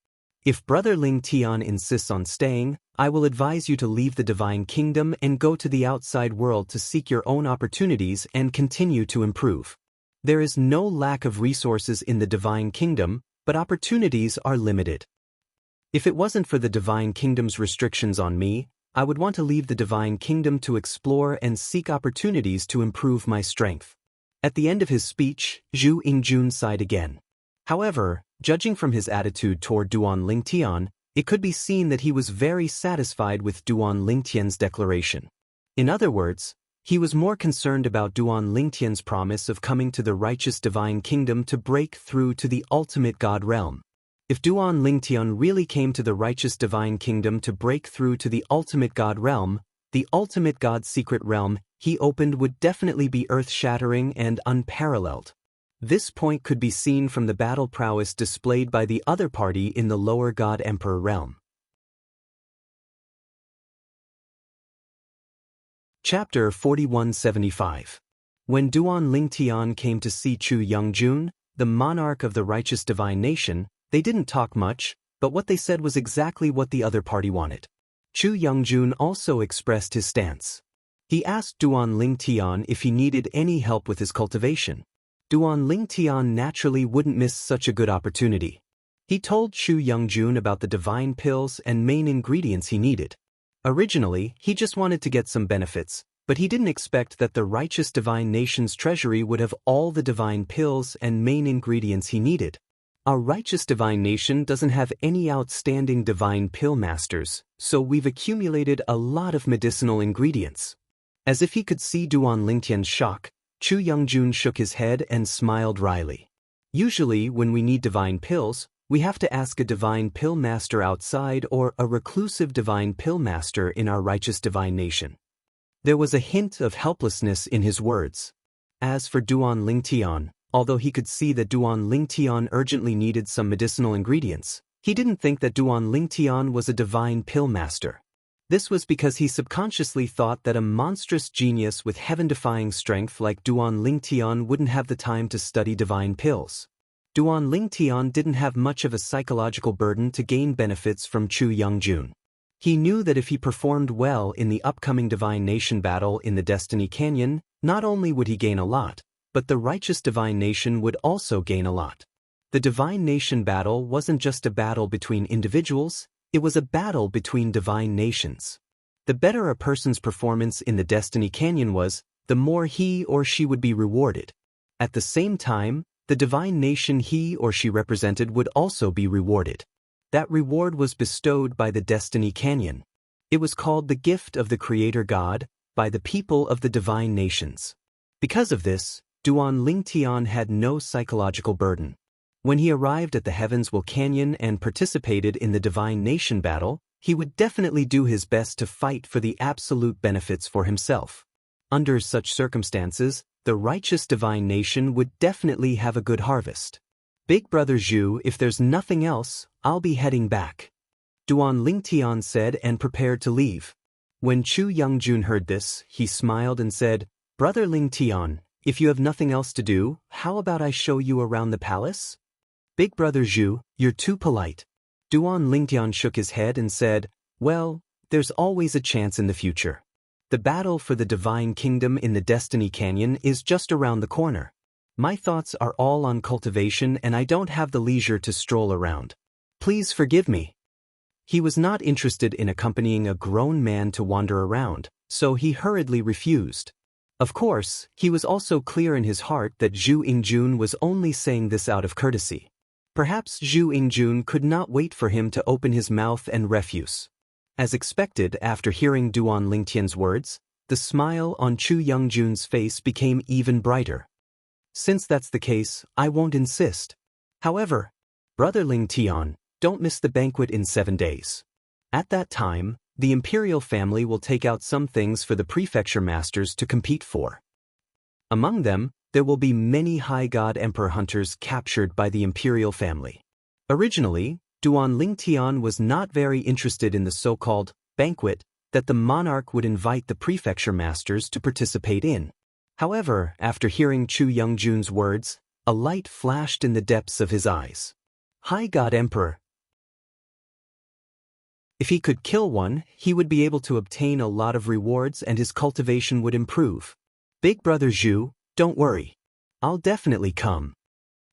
S1: If Brother Lingtian insists on staying, I will advise you to leave the Divine Kingdom and go to the outside world to seek your own opportunities and continue to improve. There is no lack of resources in the Divine Kingdom, but opportunities are limited. If it wasn't for the Divine Kingdom's restrictions on me, I would want to leave the Divine Kingdom to explore and seek opportunities to improve my strength. At the end of his speech, Zhu Yingjun sighed again. However, judging from his attitude toward Duan Lingtian, it could be seen that he was very satisfied with Duan Lingtian's declaration. In other words, he was more concerned about Duan Lingtian's promise of coming to the righteous Divine Kingdom to break through to the ultimate God realm. If Duan Lingtian really came to the righteous Divine Kingdom to break through to the ultimate God realm, the ultimate God secret realm he opened would definitely be earth-shattering and unparalleled. This point could be seen from the battle prowess displayed by the other party in the lower God Emperor realm. Chapter 4175. When Duan Lingtian came to see Chu Youngjun, the monarch of the righteous divine nation, they didn't talk much, but what they said was exactly what the other party wanted. Chu Youngjun also expressed his stance. He asked Duan Lingtian if he needed any help with his cultivation. Duan Lingtian naturally wouldn't miss such a good opportunity. He told Chu Youngjun about the divine pills and main ingredients he needed. Originally, he just wanted to get some benefits, but he didn't expect that the righteous divine nation's treasury would have all the divine pills and main ingredients he needed. Our righteous divine nation doesn't have any outstanding divine pill masters, so we've accumulated a lot of medicinal ingredients. As if he could see Duan Lingtian's shock, Chu Youngjun shook his head and smiled wryly. Usually, when we need divine pills, we have to ask a divine pill master outside or a reclusive divine pill master in our righteous divine nation. There was a hint of helplessness in his words. As for Duan Lingtian, although he could see that Duan Lingtian urgently needed some medicinal ingredients, he didn't think that Duan Lingtian was a divine pill master. This was because he subconsciously thought that a monstrous genius with heaven-defying strength like Duan Lingtian wouldn't have the time to study divine pills. Duan Lingtian didn't have much of a psychological burden to gain benefits from Chu Youngjun. He knew that if he performed well in the upcoming divine nation battle in the Destiny Canyon, not only would he gain a lot, but the righteous divine nation would also gain a lot. The divine nation battle wasn't just a battle between individuals, it was a battle between divine nations. The better a person's performance in the Destiny Canyon was, the more he or she would be rewarded. At the same time, the divine nation he or she represented would also be rewarded. That reward was bestowed by the Destiny Canyon. It was called the gift of the Creator God, by the people of the divine nations. Because of this, Duan Lingtian had no psychological burden. When he arrived at the Heavens Will Canyon and participated in the Divine Nation battle, he would definitely do his best to fight for the absolute benefits for himself. Under such circumstances, the righteous Divine Nation would definitely have a good harvest. Big Brother Zhu, if there's nothing else, I'll be heading back, Duan Lingtian said and prepared to leave. When Chu Youngjun heard this, he smiled and said, Brother Lingtian, if you have nothing else to do, how about I show you around the palace? Big Brother Zhu, you're too polite. Duan Lingtian shook his head and said, well, there's always a chance in the future. The battle for the Divine Kingdom in the Destiny Canyon is just around the corner. My thoughts are all on cultivation and I don't have the leisure to stroll around. Please forgive me. He was not interested in accompanying a grown man to wander around, so he hurriedly refused. Of course, he was also clear in his heart that Zhu Yingjun was only saying this out of courtesy. Perhaps Zhu Yingjun could not wait for him to open his mouth and refuse. As expected, after hearing Duan Lingtian's words, the smile on Chu Youngjun's face became even brighter. Since that's the case, I won't insist. However, Brother Lingtian, don't miss the banquet in 7 days. At that time, the imperial family will take out some things for the prefecture masters to compete for. Among them, there will be many high god emperor hunters captured by the imperial family. Originally, Duan Lingtian was not very interested in the so-called banquet that the monarch would invite the prefecture masters to participate in. However, after hearing Chu Youngjun's words, a light flashed in the depths of his eyes. High God Emperor. If he could kill one, he would be able to obtain a lot of rewards and his cultivation would improve. Big Brother Zhu, don't worry. I'll definitely come.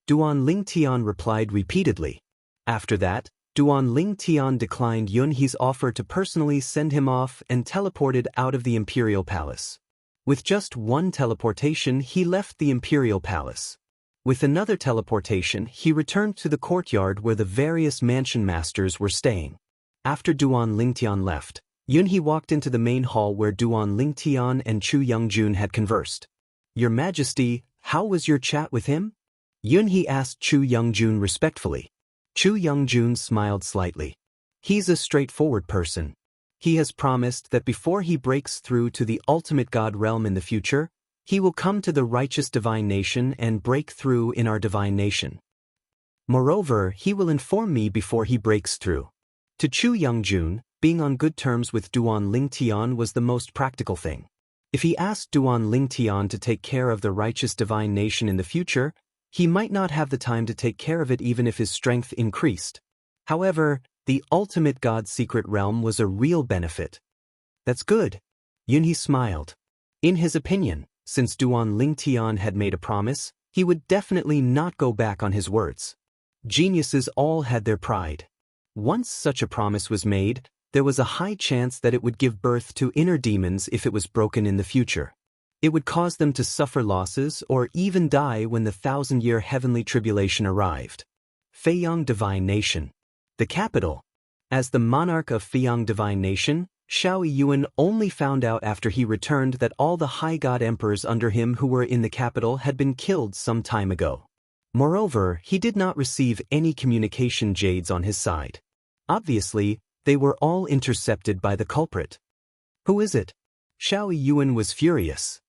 S1: Duan Lingtian replied repeatedly. After that, Duan Lingtian declined Yunhe's offer to personally send him off and teleported out of the imperial palace. With just one teleportation, he left the imperial palace. With another teleportation, he returned to the courtyard where the various mansion masters were staying. After Duan Lingtian left, Yunhe walked into the main hall where Duan Lingtian and Chu Youngjun had conversed. Your Majesty, how was your chat with him? Yunhe asked Chu Youngjun respectfully. Chu Youngjun smiled slightly. He's a straightforward person. He has promised that before he breaks through to the ultimate god realm in the future, he will come to the righteous divine nation and break through in our divine nation. Moreover, he will inform me before he breaks through. To Chu Youngjun, being on good terms with Duan Lingtian was the most practical thing. If he asked Duan Lingtian to take care of the righteous divine nation in the future, he might not have the time to take care of it even if his strength increased. However, the ultimate God's secret realm was a real benefit. That's good. Yunhe smiled. In his opinion, since Duan Lingtian had made a promise, he would definitely not go back on his words. Geniuses all had their pride. Once such a promise was made, there was a high chance that it would give birth to inner demons if it was broken in the future. It would cause them to suffer losses or even die when the 1,000-year heavenly tribulation arrived. Feiyang Divine Nation. The capital. As the monarch of Feiyang Divine Nation, Xiao Yuan only found out after he returned that all the high god emperors under him who were in the capital had been killed some time ago. Moreover, he did not receive any communication jades on his side. Obviously, they were all intercepted by the culprit. Who is it? Xiao Yuan was furious.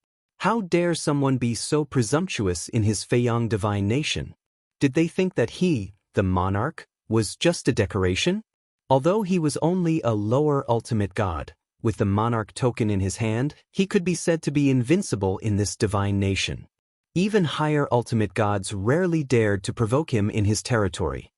S1: How dare someone be so presumptuous in his Feiyang Divine Nation? Did they think that he, the monarch, was just a decoration? Although he was only a lower ultimate god, with the monarch token in his hand, he could be said to be invincible in this divine nation. Even higher ultimate gods rarely dared to provoke him in his territory.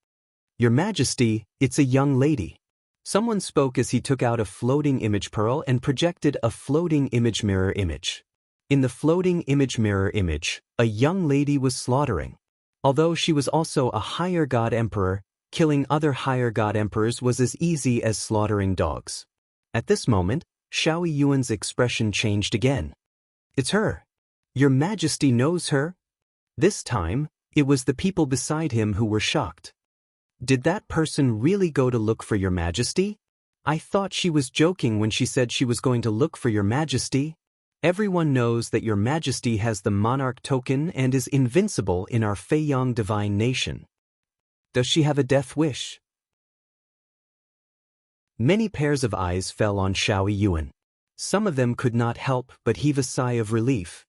S1: Your Majesty, it's a young lady. Someone spoke as he took out a floating image pearl and projected a floating image mirror image. In the floating image mirror image, a young lady was slaughtering. Although she was also a higher god emperor, killing other higher god emperors was as easy as slaughtering dogs. At this moment, Xiao Yuan's expression changed again. It's her. Your Majesty knows her? This time, it was the people beside him who were shocked. Did that person really go to look for your Majesty? I thought she was joking when she said she was going to look for your Majesty. Everyone knows that your majesty has the monarch token and is invincible in our Feiyang divine nation. Does she have a death wish? Many pairs of eyes fell on Xiao Yuan. Some of them could not help but heave a sigh of relief.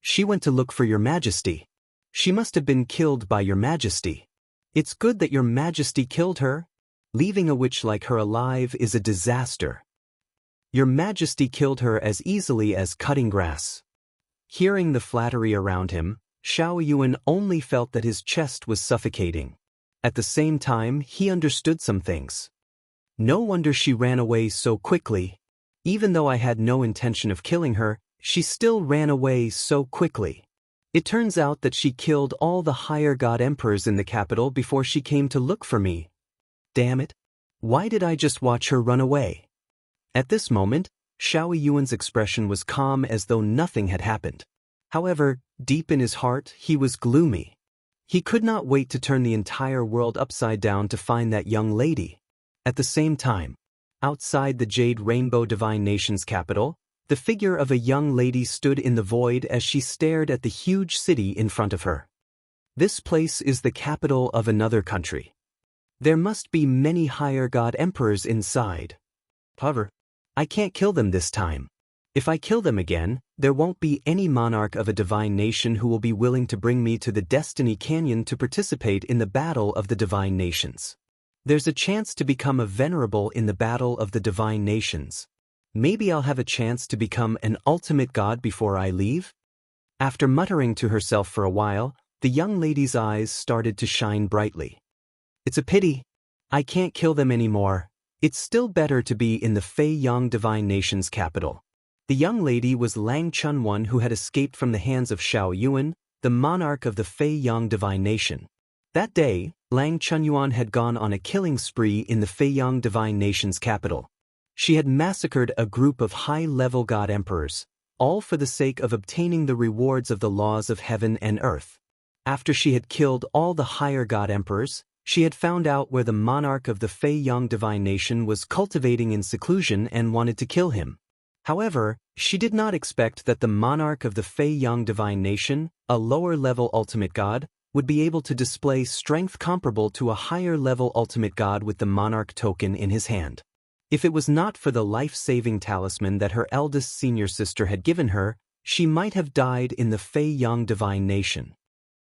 S1: She went to look for your majesty. She must have been killed by your majesty. It's good that your majesty killed her. Leaving a witch like her alive is a disaster. Your majesty killed her as easily as cutting grass. Hearing the flattery around him, Xiao Yuan only felt that his chest was suffocating. At the same time, he understood some things. No wonder she ran away so quickly. Even though I had no intention of killing her, she still ran away so quickly. It turns out that she killed all the higher god emperors in the capital before she came to look for me. Damn it! Why did I just watch her run away? At this moment, Xiao Yuan's expression was calm as though nothing had happened. However, deep in his heart, he was gloomy. He could not wait to turn the entire world upside down to find that young lady. At the same time, outside the Jade Rainbow Divine Nation's capital, the figure of a young lady stood in the void as she stared at the huge city in front of her. This place is the capital of another country. There must be many higher god emperors inside. However, I can't kill them this time. If I kill them again, there won't be any monarch of a divine nation who will be willing to bring me to the Destiny Canyon to participate in the battle of the divine nations. There's a chance to become a venerable in the battle of the divine nations. Maybe I'll have a chance to become an ultimate god before I leave? After muttering to herself for a while, the young lady's eyes started to shine brightly. It's a pity. I can't kill them anymore. It's still better to be in the Feiyang divine nation's capital. The young lady was Lang Chunwan, who had escaped from the hands of Xiao Yuan, the monarch of the Feiyang divine nation. That day, Lang Chunyuan had gone on a killing spree in the Feiyang divine nation's capital. She had massacred a group of high-level god emperors, all for the sake of obtaining the rewards of the laws of heaven and earth. After she had killed all the higher god emperors, she had found out where the monarch of the Feiyang divine nation was cultivating in seclusion and wanted to kill him. However, she did not expect that the monarch of the Feiyang divine nation, a lower-level ultimate god, would be able to display strength comparable to a higher-level ultimate god with the monarch token in his hand. If it was not for the life-saving talisman that her eldest senior sister had given her, she might have died in the Feiyang divine nation.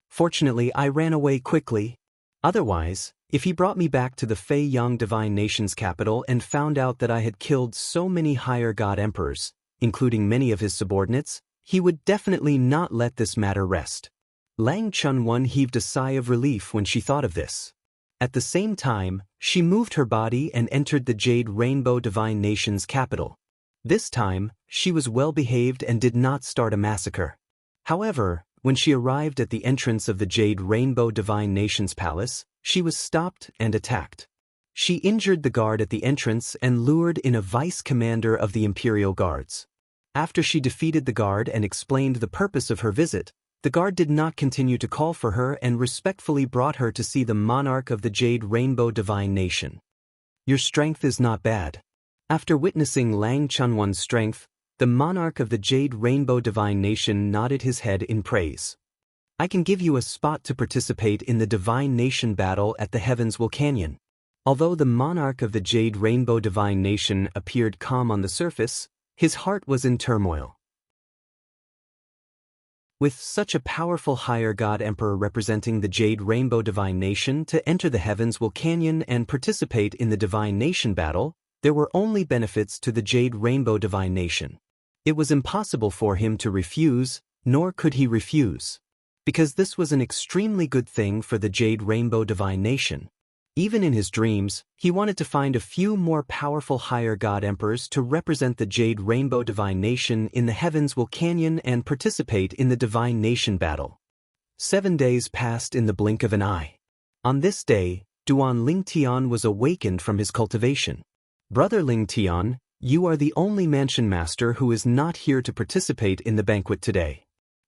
S1: Fortunately, I ran away quickly. Otherwise, if he brought me back to the Feiyang divine nation's capital and found out that I had killed so many higher god emperors, including many of his subordinates, he would definitely not let this matter rest. Lang Chunwan heaved a sigh of relief when she thought of this. At the same time, she moved her body and entered the Jade Rainbow Divine Nation's capital. This time, she was well-behaved and did not start a massacre. However, when she arrived at the entrance of the Jade Rainbow Divine Nation's palace, she was stopped and attacked. She injured the guard at the entrance and lured in a vice-commander of the Imperial Guards. After she defeated the guard and explained the purpose of her visit, the guard did not continue to call for her and respectfully brought her to see the monarch of the Jade Rainbow Divine Nation. Your strength is not bad. After witnessing Lang Chunwan's strength, the monarch of the Jade Rainbow Divine Nation nodded his head in praise. I can give you a spot to participate in the Divine Nation battle at the Heavenswell Canyon. Although the monarch of the Jade Rainbow Divine Nation appeared calm on the surface, his heart was in turmoil. With such a powerful higher god emperor representing the Jade Rainbow Divine Nation to enter the Heavenswell Canyon and participate in the Divine Nation battle, there were only benefits to the Jade Rainbow Divine Nation. It was impossible for him to refuse, nor could he refuse, because this was an extremely good thing for the Jade Rainbow Divine Nation. Even in his dreams, he wanted to find a few more powerful higher god emperors to represent the Jade Rainbow Divine Nation in the Heavenswell Canyon and participate in the Divine Nation battle. 7 days passed in the blink of an eye. On this day, Duan Lingtian was awakened from his cultivation. Brother Lingtian, you are the only mansion master who is not here to participate in the banquet today.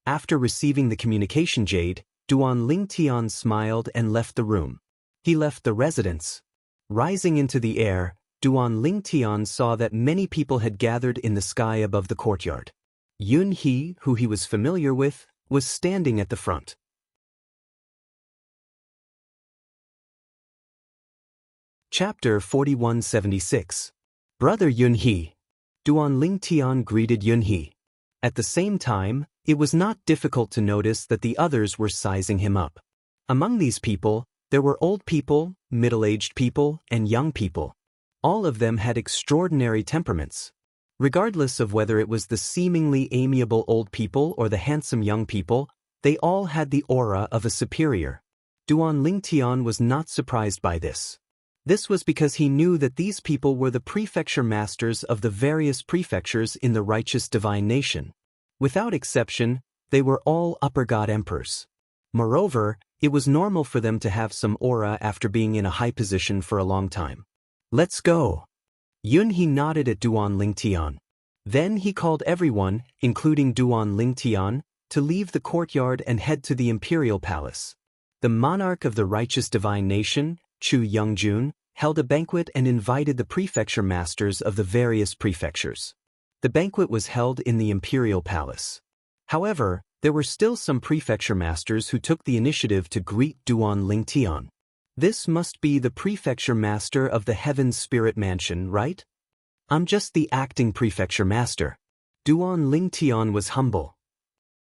S1: After receiving the communication jade, Duan Lingtian smiled and left the room. He left the residence. Rising into the air, Duan Lingtian saw that many people had gathered in the sky above the courtyard. Yun He, who he was familiar with, was standing at the front. Chapter 4176. Brother Yun He. Duan Ling Tian greeted Yun He. At the same time, it was not difficult to notice that the others were sizing him up. Among these people, there were old people, middle-aged people, and young people. All of them had extraordinary temperaments. Regardless of whether it was the seemingly amiable old people or the handsome young people, they all had the aura of a superior. Duan Ling Tian was not surprised by this. This was because he knew that these people were the prefecture masters of the various prefectures in the righteous divine nation. Without exception, they were all upper god emperors. Moreover, it was normal for them to have some aura after being in a high position for a long time. Let's go. Yun He nodded at Duan Ling Tian. Then he called everyone, including Duan Ling Tian, to leave the courtyard and head to the imperial palace. The monarch of the righteous divine nation, Chu Youngjun, held a banquet and invited the prefecture masters of the various prefectures. The banquet was held in the imperial palace. However, there were still some prefecture masters who took the initiative to greet Duan Ling Tian. This must be the prefecture master of the Heaven Spirit Mansion, right? I'm just the acting prefecture master. Duan Ling Tian was humble.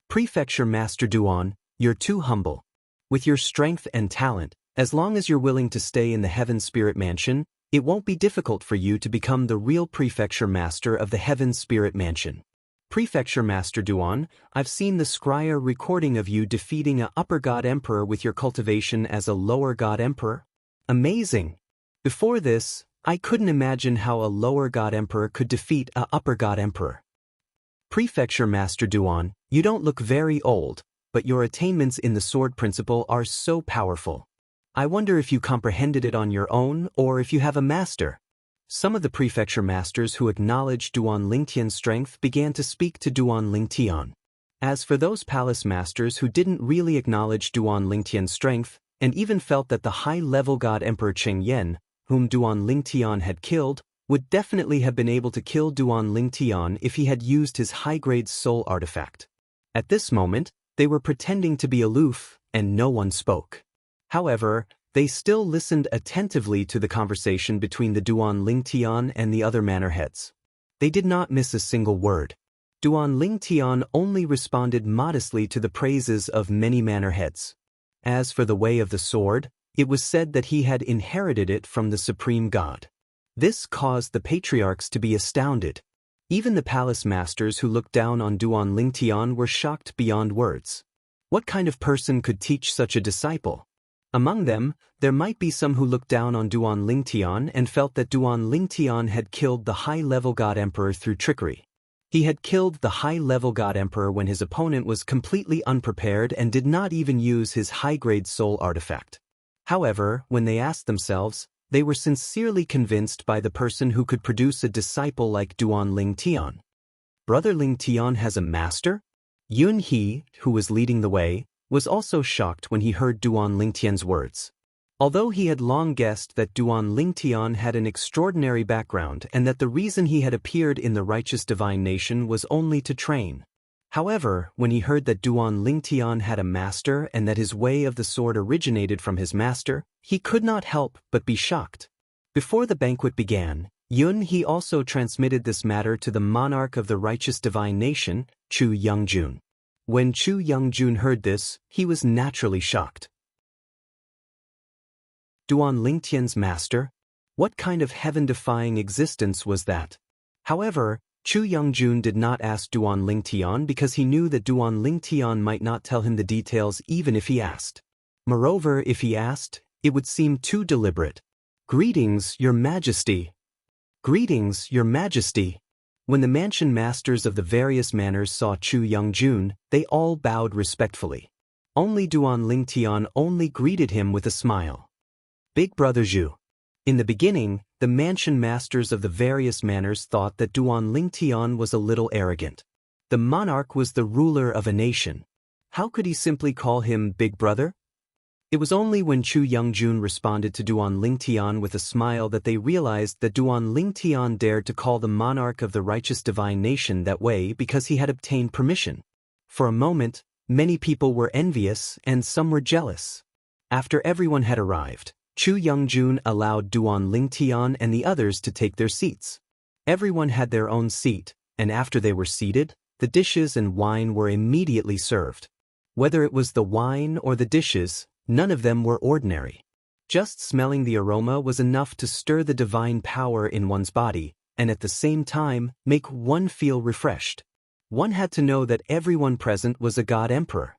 S1: Prefecture Master Duan, you're too humble. With your strength and talent, as long as you're willing to stay in the Heaven Spirit Mansion, it won't be difficult for you to become the real prefecture master of the Heaven Spirit Mansion. Prefecture Master Duan, I've seen the scryer recording of you defeating a upper god emperor with your cultivation as a lower god emperor. Amazing! Before this, I couldn't imagine how a lower god emperor could defeat a upper god emperor. Prefecture Master Duan, you don't look very old, but your attainments in the sword principle are so powerful. I wonder if you comprehended it on your own or if you have a master. Some of the prefecture masters who acknowledged Duan Ling Tian's strength began to speak to Duan Ling Tian. As for those palace masters who didn't really acknowledge Duan Ling Tian's strength, and even felt that the high-level god Emperor Cheng Yen, whom Duan Ling Tian had killed, would definitely have been able to kill Duan Ling Tian if he had used his high-grade soul artifact. At this moment, they were pretending to be aloof, and no one spoke. However, they still listened attentively to the conversation between the Duan Ling Tian and the other manor heads. They did not miss a single word. Duan Ling Tian only responded modestly to the praises of many manor heads. As for the way of the sword, it was said that he had inherited it from the supreme god. This caused the patriarchs to be astounded. Even the palace masters who looked down on Duan Ling Tian were shocked beyond words. What kind of person could teach such a disciple? Among them, there might be some who looked down on Duan Ling Tian and felt that Duan Ling Tian had killed the high-level god emperor through trickery. He had killed the high-level god emperor when his opponent was completely unprepared and did not even use his high-grade soul artifact. However, when they asked themselves, they were sincerely convinced by the person who could produce a disciple like Duan Ling Tian. Brother Ling Tian has a master? Yun He, who was leading the way, was also shocked when he heard Duan Ling Tian's words. Although he had long guessed that Duan Ling Tian had an extraordinary background and that the reason he had appeared in the righteous divine nation was only to train. However, when he heard that Duan Ling Tian had a master and that his way of the sword originated from his master, he could not help but be shocked. Before the banquet began, Yun He also transmitted this matter to the monarch of the righteous divine nation, Chu Youngjun. When Chu Youngjun heard this, he was naturally shocked. Duan Ling Tian's master? What kind of heaven-defying existence was that? However, Chu Youngjun did not ask Duan Ling Tian because he knew that Duan Ling Tian might not tell him the details even if he asked. Moreover, if he asked, it would seem too deliberate. Greetings, Your Majesty. Greetings, Your Majesty. When the mansion masters of the various manors saw Chu Youngjun, they all bowed respectfully. Only Duan Ling Tian only greeted him with a smile. Big Brother Zhu. In the beginning, the mansion masters of the various manors thought that Duan Ling Tian was a little arrogant. The monarch was the ruler of a nation. How could he simply call him Big Brother? It was only when Chu Youngjun responded to Duan Lingtian with a smile that they realized that Duan Lingtian dared to call the monarch of the righteous divine nation that way because he had obtained permission. For a moment, many people were envious and some were jealous. After everyone had arrived, Chu Youngjun allowed Duan Lingtian and the others to take their seats. Everyone had their own seat, and after they were seated, the dishes and wine were immediately served. Whether it was the wine or the dishes, none of them were ordinary. Just smelling the aroma was enough to stir the divine power in one's body, and at the same time make one feel refreshed. One had to know that everyone present was a god emperor.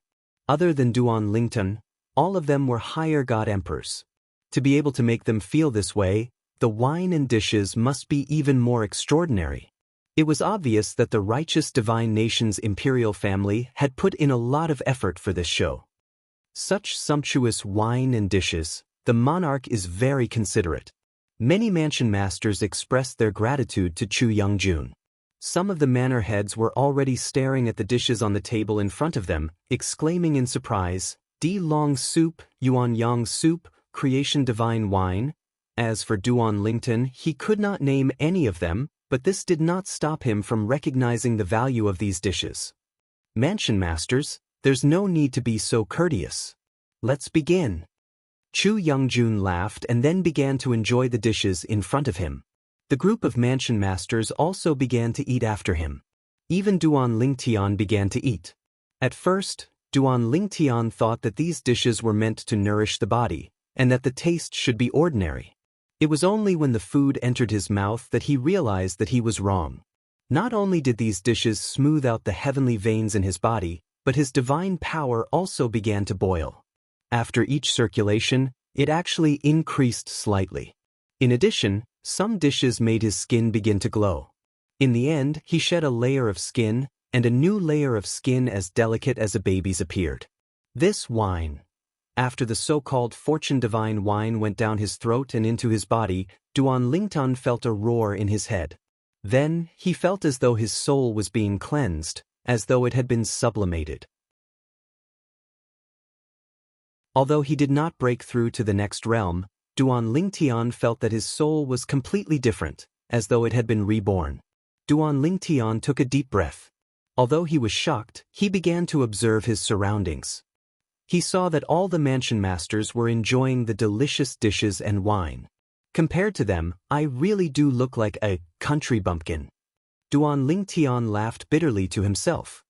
S1: Other than Duan Lingtian, all of them were higher god emperors. To be able to make them feel this way, the wine and dishes must be even more extraordinary. It was obvious that the righteous divine nation's imperial family had put in a lot of effort for this show. Such sumptuous wine and dishes, the monarch is very considerate. Many mansion masters expressed their gratitude to Chu Youngjun. Some of the manor heads were already staring at the dishes on the table in front of them, exclaiming in surprise, Di Long soup, Yuan Yang soup, creation divine wine. As for Duan Lingtian, he could not name any of them, but this did not stop him from recognizing the value of these dishes. Mansion masters, there's no need to be so courteous. Let's begin. Chu Youngjun laughed and then began to enjoy the dishes in front of him. The group of mansion masters also began to eat after him. Even Duan Lingtian began to eat. At first, Duan Lingtian thought that these dishes were meant to nourish the body, and that the taste should be ordinary. It was only when the food entered his mouth that he realized that he was wrong. Not only did these dishes smooth out the heavenly veins in his body, but his divine power also began to boil. After each circulation, it actually increased slightly. In addition, some dishes made his skin begin to glow. In the end, he shed a layer of skin, and a new layer of skin as delicate as a baby's appeared. This wine. After the so-called fortune divine wine went down his throat and into his body, Duan Lingtian felt a roar in his head. Then, he felt as though his soul was being cleansed, as though it had been sublimated. Although he did not break through to the next realm, Duan Lingtian felt that his soul was completely different, as though it had been reborn. Duan Lingtian took a deep breath. Although he was shocked, he began to observe his surroundings. He saw that all the mansion masters were enjoying the delicious dishes and wine. Compared to them, I really do look like a country bumpkin. Duan Lingtian laughed bitterly to himself.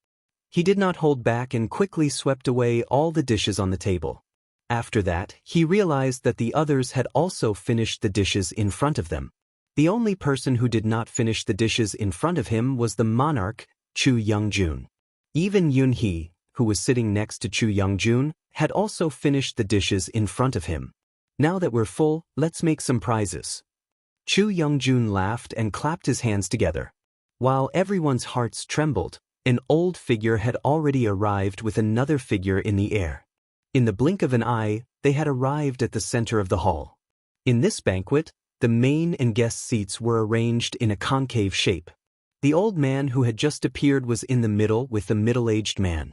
S1: He did not hold back and quickly swept away all the dishes on the table. After that, he realized that the others had also finished the dishes in front of them. The only person who did not finish the dishes in front of him was the monarch, Chu Youngjun. Even Yunhee, who was sitting next to Chu Youngjun, had also finished the dishes in front of him. Now that we're full, let's make some prizes. Chu Youngjun laughed and clapped his hands together. While everyone's hearts trembled, an old figure had already arrived with another figure in the air. In the blink of an eye, they had arrived at the center of the hall. In this banquet, the main and guest seats were arranged in a concave shape. The old man who had just appeared was in the middle with the middle-aged man.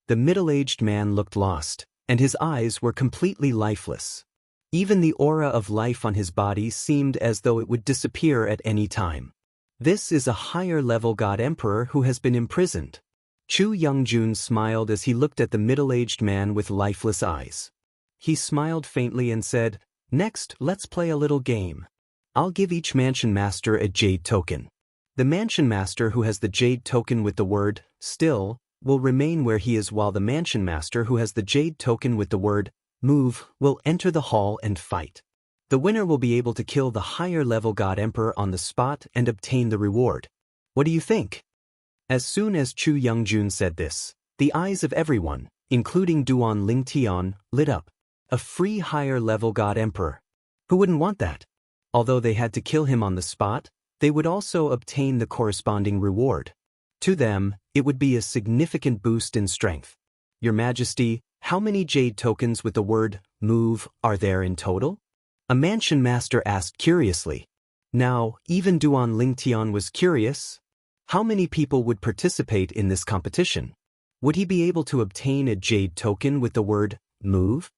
S1: The middle-aged man looked lost, and his eyes were completely lifeless. Even the aura of life on his body seemed as though it would disappear at any time. This is a higher-level god emperor who has been imprisoned. Chu Youngjun smiled as he looked at the middle-aged man with lifeless eyes. He smiled faintly and said, "Next, let's play a little game. I'll give each mansion master a jade token. The mansion master who has the jade token with the word, still, will remain where he is, while the mansion master who has the jade token with the word, move, will enter the hall and fight. The winner will be able to kill the higher-level god emperor on the spot and obtain the reward. What do you think?" As soon as Chu Youngjun said this, the eyes of everyone, including Duan Lingtian, lit up. A free higher-level god emperor. Who wouldn't want that? Although they had to kill him on the spot, they would also obtain the corresponding reward. To them, it would be a significant boost in strength. Your Majesty, how many jade tokens with the word, move, are there in total? A mansion master asked curiously. Now, even Duan Lingtian was curious. How many people would participate in this competition? Would he be able to obtain a jade token with the word, move?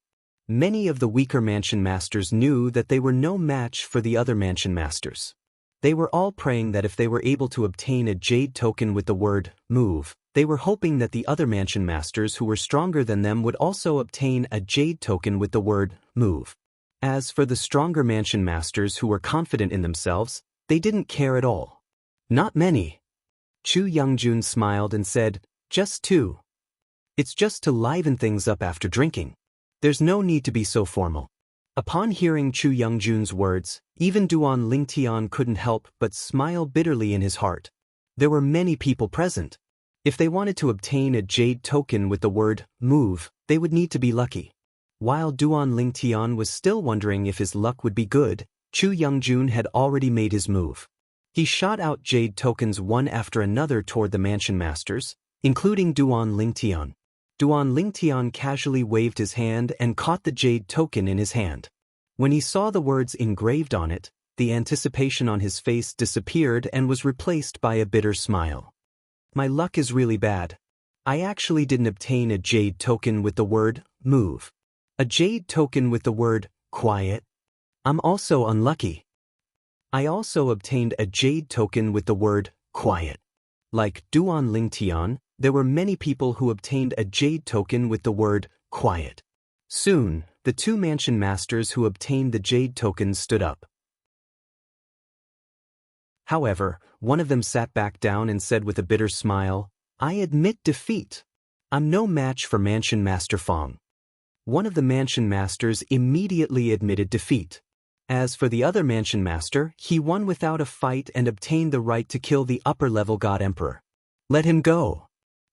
S1: Many of the weaker mansion masters knew that they were no match for the other mansion masters. They were all praying that if they were able to obtain a jade token with the word move, they were hoping that the other mansion masters who were stronger than them would also obtain a jade token with the word move. As for the stronger mansion masters who were confident in themselves, they didn't care at all. Not many. Chu Youngjun smiled and said, "Just two. It's just to liven things up after drinking. There's no need to be so formal." Upon hearing Chu Youngjun's words, even Duan Lingtian couldn't help but smile bitterly in his heart. There were many people present. If they wanted to obtain a jade token with the word move, they would need to be lucky. While Duan Lingtian was still wondering if his luck would be good, Chu Youngjun had already made his move. He shot out jade tokens one after another toward the mansion masters, including Duan Lingtian. Duan Lingtian casually waved his hand and caught the jade token in his hand. When he saw the words engraved on it, the anticipation on his face disappeared and was replaced by a bitter smile. "My luck is really bad. I actually didn't obtain a jade token with the word move. A jade token with the word quiet. I'm also unlucky. I also obtained a jade token with the word quiet." Like Duan Lingtian, there were many people who obtained a jade token with the word quiet. Soon, the two mansion masters who obtained the jade tokens stood up. However, one of them sat back down and said with a bitter smile, "I admit defeat. I'm no match for Mansion Master Fong." One of the mansion masters immediately admitted defeat. As for the other mansion master, he won without a fight and obtained the right to kill the upper-level God Emperor. "Let him go,"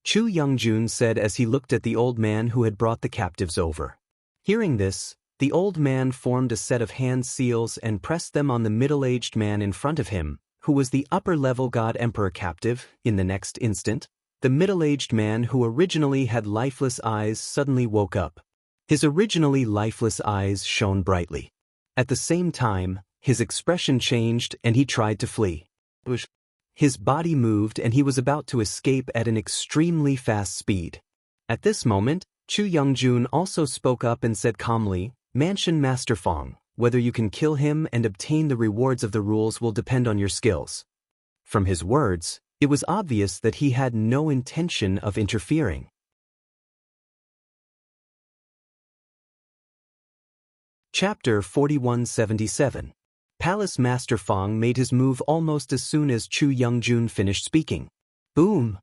S1: Chu Youngjun said as he looked at the old man who had brought the captives over. Hearing this, the old man formed a set of hand seals and pressed them on the middle-aged man in front of him, who was the upper-level God Emperor captive. In the next instant, the middle-aged man who originally had lifeless eyes suddenly woke up. His originally lifeless eyes shone brightly. At the same time, his expression changed and he tried to flee. His body moved and he was about to escape at an extremely fast speed. At this moment, Chu Youngjun also spoke up and said calmly, "Mansion Master Fong, whether you can kill him and obtain the rewards of the rules will depend on your skills." From his words, it was obvious that he had no intention of interfering. Chapter 4177. Palace Master Fong made his move almost as soon as Chu Youngjun finished speaking. Boom!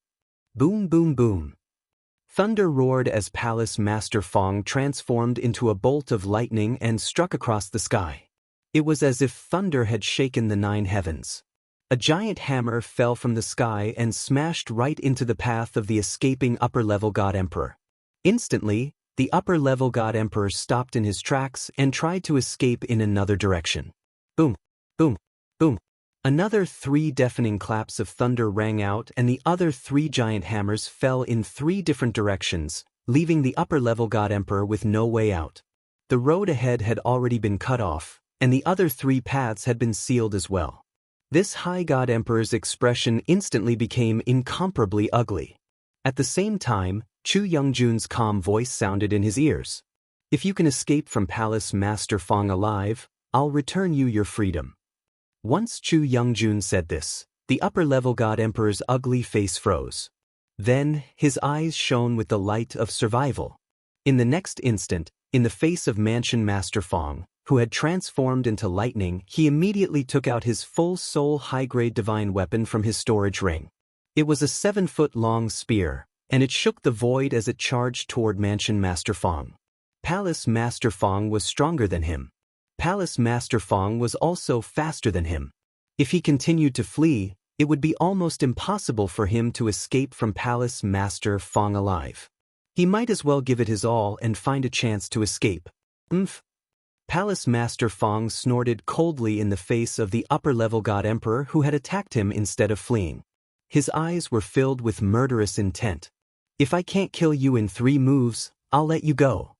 S1: Boom boom boom. Thunder roared as Palace Master Fong transformed into a bolt of lightning and struck across the sky. It was as if thunder had shaken the 9 heavens. A giant hammer fell from the sky and smashed right into the path of the escaping upper-level God Emperor. Instantly, the upper-level God Emperor stopped in his tracks and tried to escape in another direction. Boom, boom, boom. Another 3 deafening claps of thunder rang out and the other 3 giant hammers fell in 3 different directions, leaving the upper-level God Emperor with no way out. The road ahead had already been cut off, and the other 3 paths had been sealed as well. This High God Emperor's expression instantly became incomparably ugly. At the same time, Chu Youngjun's calm voice sounded in his ears. "If you can escape from Palace Master Fong alive, I'll return you your freedom." Once Chu Youngjun said this, the upper-level God Emperor's ugly face froze. Then, his eyes shone with the light of survival. In the next instant, in the face of Mansion Master Fong, who had transformed into lightning, he immediately took out his full-soul high-grade divine weapon from his storage ring. It was a 7-foot-long spear, and it shook the void as it charged toward Mansion Master Fong. Palace Master Fong was stronger than him. Palace Master Fong was also faster than him. If he continued to flee, it would be almost impossible for him to escape from Palace Master Fong alive. He might as well give it his all and find a chance to escape. Umph! Palace Master Fong snorted coldly in the face of the upper-level God Emperor who had attacked him instead of fleeing. His eyes were filled with murderous intent. "If I can't kill you in 3 moves, I'll let you go."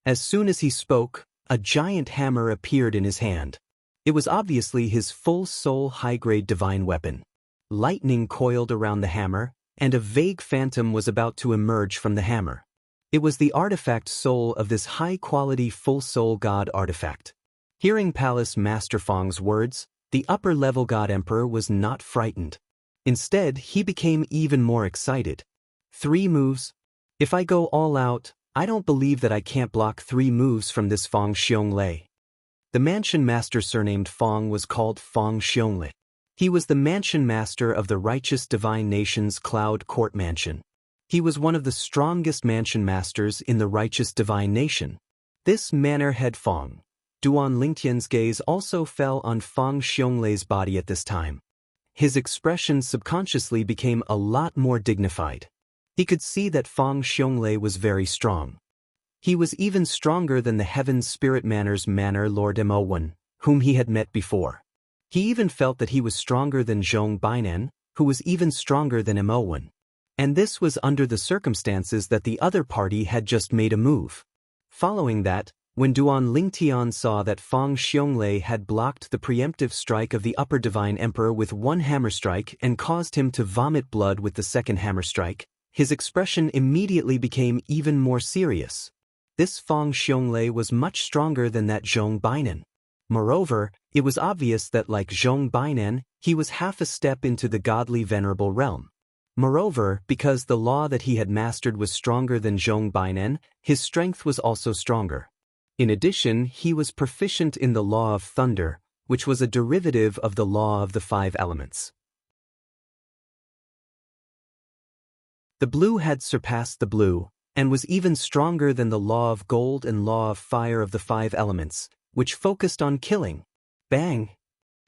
S1: As soon as he spoke, a giant hammer appeared in his hand. It was obviously his full-soul high-grade divine weapon. Lightning coiled around the hammer, and a vague phantom was about to emerge from the hammer. It was the artifact soul of this high-quality full-soul god artifact. Hearing Palace Master Fong's words, the upper-level god emperor was not frightened. Instead, he became even more excited. 3 moves? If I go all out, I don't believe that I can't block 3 moves from this Fong Xiongli. The mansion master surnamed Fong was called Fong Xiongli. He was the mansion master of the righteous divine nation's cloud court mansion. He was one of the strongest mansion masters in the righteous divine nation. This manor head Fong. Duan Lingtian's gaze also fell on Fong Xionglei's body at this time. His expression subconsciously became a lot more dignified. He could see that Fong Xiongli was very strong. He was even stronger than the Heaven Spirit Manor's Manor Lord Mo1, whom he had met before. He even felt that he was stronger than Zhong Bainan, who was even stronger than Mo1. And this was under the circumstances that the other party had just made a move. Following that, when Duan Lingtian saw that Fong Xiongli had blocked the preemptive strike of the Upper Divine Emperor with 1 hammer strike and caused him to vomit blood with the 2nd hammer strike, his expression immediately became even more serious. This Fong Xiongli was much stronger than that Zhong Bainan. Moreover, it was obvious that like Zhong Bainan, he was half a step into the godly venerable realm. Moreover, because the law that he had mastered was stronger than Zhong Bainan, his strength was also stronger. In addition, he was proficient in the law of thunder, which was a derivative of the law of the 5 elements. The blue had surpassed the blue, and was even stronger than the law of gold and law of fire of the 5 elements, which focused on killing. Bang!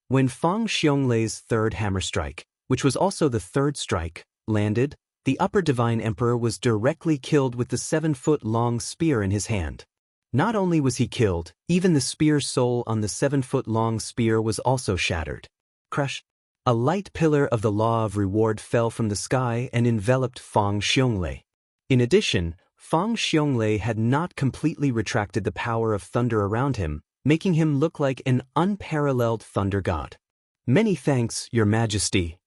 S1: When Fong Xionglei's 3rd hammer strike, which was also the 3rd strike, landed, the Upper Divine Emperor was directly killed with the 7-foot-long spear in his hand. Not only was he killed, even the spear soul on the 7-foot-long spear was also shattered. Crush! A light pillar of the law of reward fell from the sky and enveloped Fong Xiongli. In addition, Fong Xiongli had not completely retracted the power of thunder around him, making him look like an unparalleled thunder god. Many thanks, Your Majesty.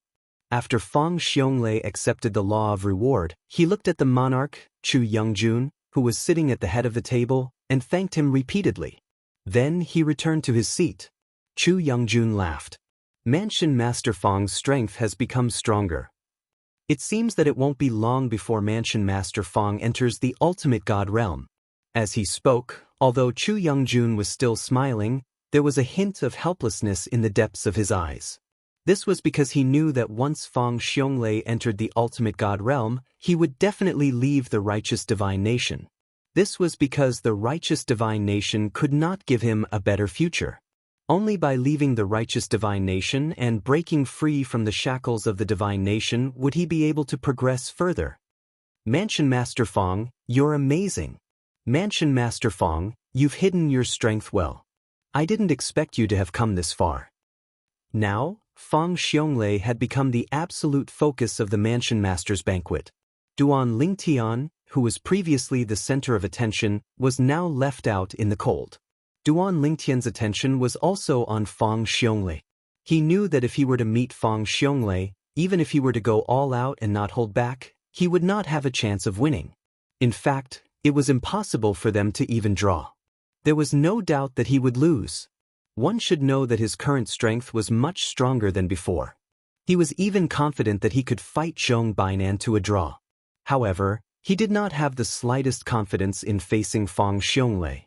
S1: After Fong Xiongli accepted the law of reward, he looked at the monarch, Chu Youngjun, who was sitting at the head of the table, and thanked him repeatedly. Then he returned to his seat. Chu Youngjun laughed. Mansion Master Fong's strength has become stronger. It seems that it won't be long before Mansion Master Fong enters the ultimate god realm. As he spoke, although Chu Youngjun was still smiling, there was a hint of helplessness in the depths of his eyes. This was because he knew that once Fong Xiongli entered the ultimate god realm, he would definitely leave the righteous divine nation. This was because the righteous divine nation could not give him a better future. Only by leaving the righteous divine nation and breaking free from the shackles of the divine nation would he be able to progress further. Mansion Master Fong, you're amazing. Mansion Master Fong, you've hidden your strength well. I didn't expect you to have come this far. Now, Fong Xiongli had become the absolute focus of the Mansion Master's banquet. Duan Lingtian, who was previously the center of attention, was now left out in the cold. Duan Lingtian's attention was also on Fong Xiongli. He knew that if he were to meet Fong Xiongli, even if he were to go all out and not hold back, he would not have a chance of winning. In fact, it was impossible for them to even draw. There was no doubt that he would lose. One should know that his current strength was much stronger than before. He was even confident that he could fight Zhong Bainan to a draw. However, he did not have the slightest confidence in facing Fong Xiongli.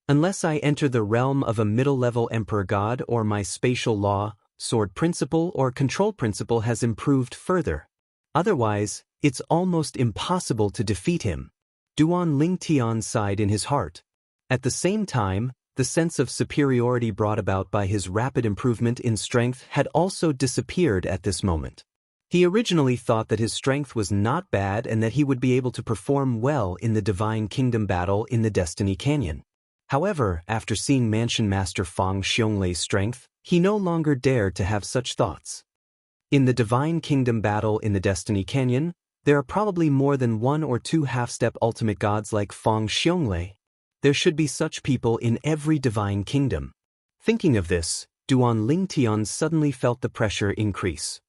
S1: Unless I enter the realm of a middle-level emperor god or my spatial law, sword principle or control principle has improved further. Otherwise, it's almost impossible to defeat him. Duan Lingtian sighed in his heart. At the same time, the sense of superiority brought about by his rapid improvement in strength had also disappeared at this moment. He originally thought that his strength was not bad and that he would be able to perform well in the Divine Kingdom battle in the Destiny Canyon. However, after seeing Mansion Master Fong Xionglei's strength, he no longer dared to have such thoughts. In the Divine Kingdom battle in the Destiny Canyon, there are probably more than 1 or 2 half-step ultimate gods like Fong Xiongli. There should be such people in every Divine Kingdom. Thinking of this, Duan Lingtian suddenly felt the pressure increase.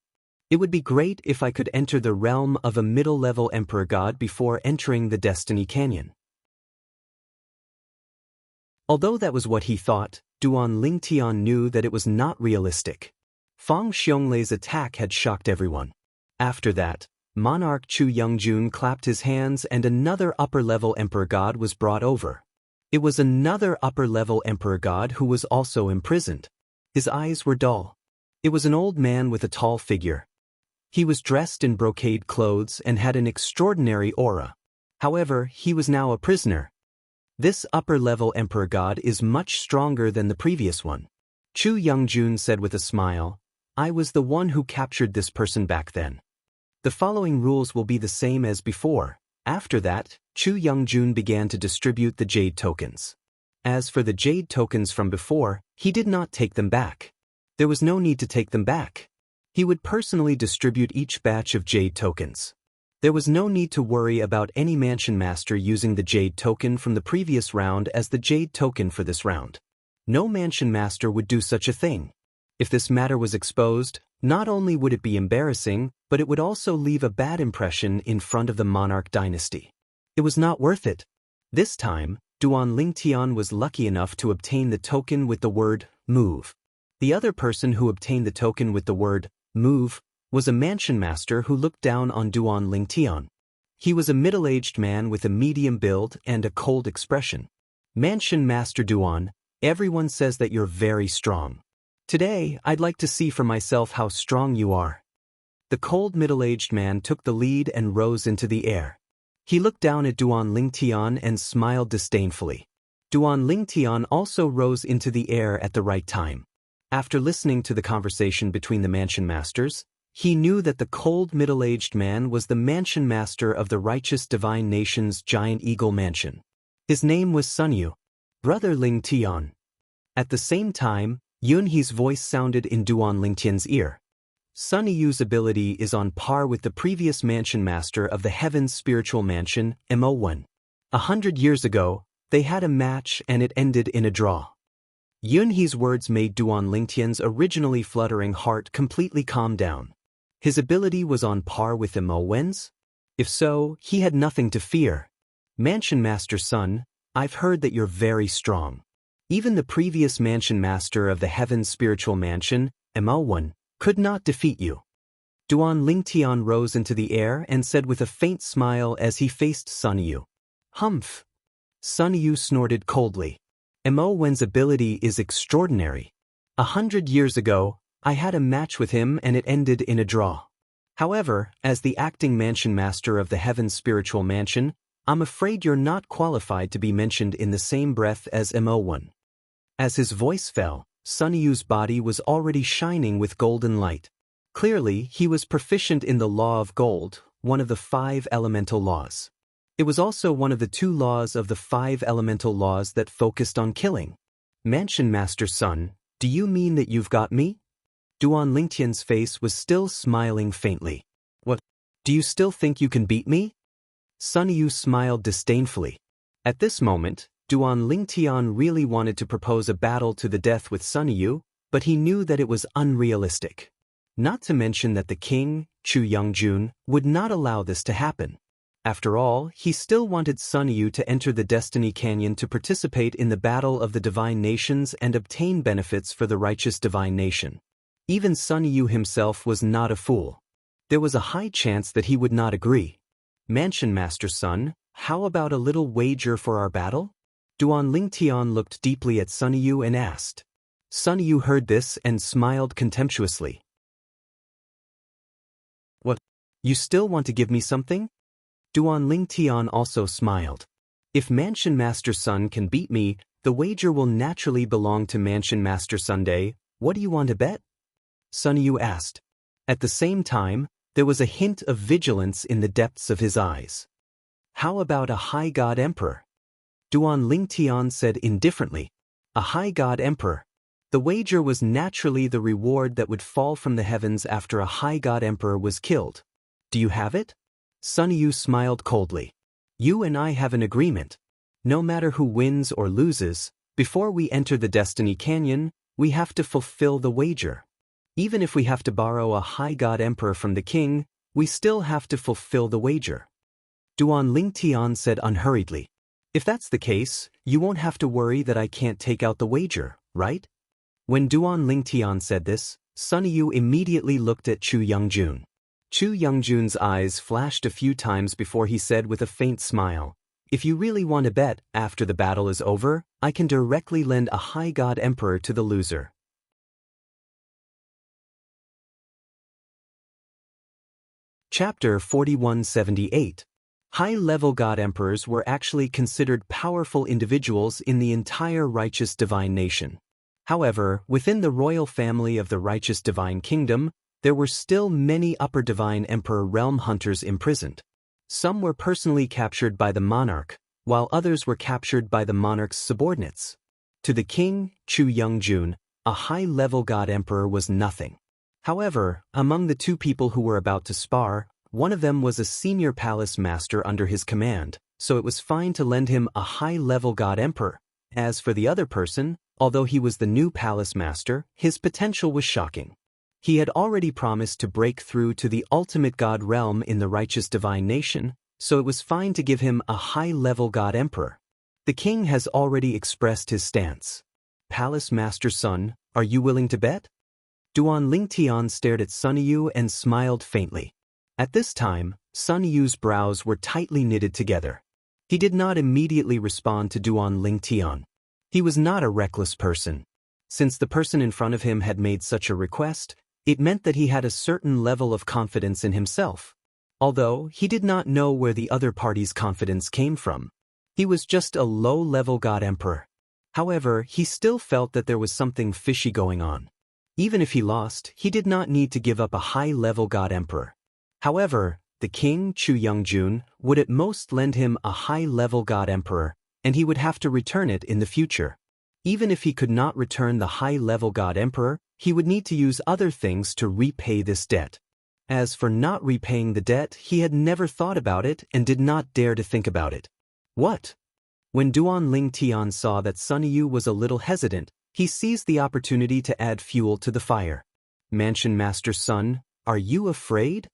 S1: It would be great if I could enter the realm of a middle-level emperor god before entering the Destiny Canyon. Although that was what he thought, Duan Lingtian knew that it was not realistic. Fang Xionglei's attack had shocked everyone. After that, Monarch Chu Youngjun clapped his hands and another upper-level emperor god was brought over. It was another upper-level emperor god who was also imprisoned. His eyes were dull. It was an old man with a tall figure. He was dressed in brocade clothes and had an extraordinary aura. However, he was now a prisoner. This upper-level emperor god is much stronger than the previous one. Chu Youngjun said with a smile, I was the one who captured this person back then. The following rules will be the same as before. After that, Chu Youngjun began to distribute the jade tokens. As for the jade tokens from before, he did not take them back. There was no need to take them back. He would personally distribute each batch of jade tokens. There was no need to worry about any mansion master using the jade token from the previous round as the jade token for this round. No mansion master would do such a thing. If this matter was exposed, not only would it be embarrassing, but it would also leave a bad impression in front of the monarch dynasty. It was not worth it. This time, Duan Lingtian was lucky enough to obtain the token with the word, move. The other person who obtained the token with the word, move, was a mansion master who looked down on Duan Lingtian. He was a middle-aged man with a medium build and a cold expression. Mansion Master Duan, everyone says that you're very strong. Today, I'd like to see for myself how strong you are. The cold middle-aged man took the lead and rose into the air. He looked down at Duan Lingtian and smiled disdainfully. Duan Lingtian also rose into the air at the right time. After listening to the conversation between the mansion masters, he knew that the cold middle-aged man was the mansion master of the righteous divine nation's giant eagle mansion. His name was Sun Yu, brother Lingtian. At the same time, Yunhe's voice sounded in Duan Lingtian's ear. Sun Yu's ability is on par with the previous mansion master of the Heaven's spiritual mansion, Mo1. 100 years ago, they had a match and it ended in a draw. Yunhe's words made Duan Lingtian's originally fluttering heart completely calm down. His ability was on par with Mo1's? If so, he had nothing to fear. Mansion Master Sun, I've heard that you're very strong. Even the previous mansion master of the Heaven's spiritual mansion, Mo1, could not defeat you. Duan Lingtian rose into the air and said with a faint smile as he faced Sun Yu. Humph. Sun Yu snorted coldly. Mo1's ability is extraordinary. 100 years ago, I had a match with him and it ended in a draw. However, as the acting mansion master of the Heaven's spiritual mansion, I'm afraid you're not qualified to be mentioned in the same breath as Mo1. As his voice fell, Sun Yu's body was already shining with golden light. Clearly, he was proficient in the law of gold, one of the 5 elemental laws. It was also one of the 2 laws of the 5 elemental laws that focused on killing. Mansion Master Sun, do you mean that you've got me? Duan Lingtian's face was still smiling faintly. What? Do you still think you can beat me? Sun Yu smiled disdainfully. At this moment, Duan Lingtian really wanted to propose a battle to the death with Sun Yu, but he knew that it was unrealistic. Not to mention that the king, Chu Youngjun, would not allow this to happen. After all, he still wanted Sun Yu to enter the Destiny Canyon to participate in the battle of the divine nations and obtain benefits for the righteous divine nation. Even Sun Yu himself was not a fool. There was a high chance that he would not agree. Mansion Master Sun, how about a little wager for our battle? Duan Lingtian looked deeply at Sun Yu and asked. Sun Yu heard this and smiled contemptuously. What? You still want to give me something? Duan Lingtian also smiled. If Mansion Master Sun can beat me, the wager will naturally belong to Mansion Master Sunday. What do you want to bet? Sun Yu asked. At the same time, there was a hint of vigilance in the depths of his eyes. How about a High God Emperor? Duan Lingtian said indifferently. A High God Emperor. The wager was naturally the reward that would fall from the heavens after a High God Emperor was killed. Do you have it? Sun Yu smiled coldly. You and I have an agreement. No matter who wins or loses, before we enter the Destiny Canyon, we have to fulfill the wager. Even if we have to borrow a high god emperor from the king, we still have to fulfill the wager. Duan Lingtian said unhurriedly. If that's the case, you won't have to worry that I can't take out the wager, right? When Duan Lingtian said this, Sun Yu immediately looked at Chu Youngjun. Chu Youngjun's eyes flashed a few times before he said with a faint smile, if you really want to bet after the battle is over, I can directly lend a high god emperor to the loser. Chapter 4178. High-level god emperors were actually considered powerful individuals in the entire righteous divine nation. However, within the royal family of the righteous divine kingdom, there were still many upper divine emperor realm hunters imprisoned. Some were personally captured by the monarch, while others were captured by the monarch's subordinates. To the king, Chu Youngjun, a high-level god emperor was nothing. However, among the two people who were about to spar, one of them was a senior palace master under his command, so it was fine to lend him a high-level god emperor. As for the other person, although he was the new palace master, his potential was shocking. He had already promised to break through to the ultimate god realm in the righteous divine nation, so it was fine to give him a high-level god emperor. The king has already expressed his stance. Palace master's son, are you willing to bet? Duan Lingtian stared at Sun Yu and smiled faintly. At this time, Sun Yu's brows were tightly knitted together. He did not immediately respond to Duan Lingtian. He was not a reckless person. Since the person in front of him had made such a request, it meant that he had a certain level of confidence in himself. Although he did not know where the other party's confidence came from. He was just a low-level god emperor. However, he still felt that there was something fishy going on. Even if he lost, he did not need to give up a high-level god emperor. However, the king, Chu Youngjun, would at most lend him a high-level god emperor, and he would have to return it in the future. Even if he could not return the high-level god emperor, he would need to use other things to repay this debt. As for not repaying the debt, he had never thought about it and did not dare to think about it. What? When Duan Lingtian saw that Sun Yu was a little hesitant, he seized the opportunity to add fuel to the fire. Mansion Master's son, are you afraid?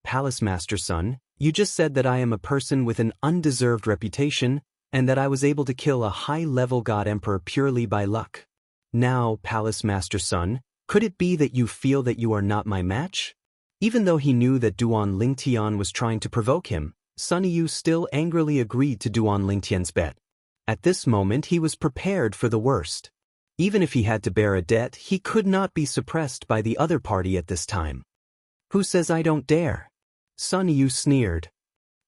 S1: Palace Master's son, you just said that I am a person with an undeserved reputation, and that I was able to kill a high-level god emperor purely by luck. Now, Palace Master's son, could it be that you feel that you are not my match? Even though he knew that Duan Lingtian was trying to provoke him, Sun Yu still angrily agreed to Duan Lingtian's bet. At this moment he was prepared for the worst. Even if he had to bear a debt, he could not be suppressed by the other party at this time. Who says I don't dare? Sun Yu sneered.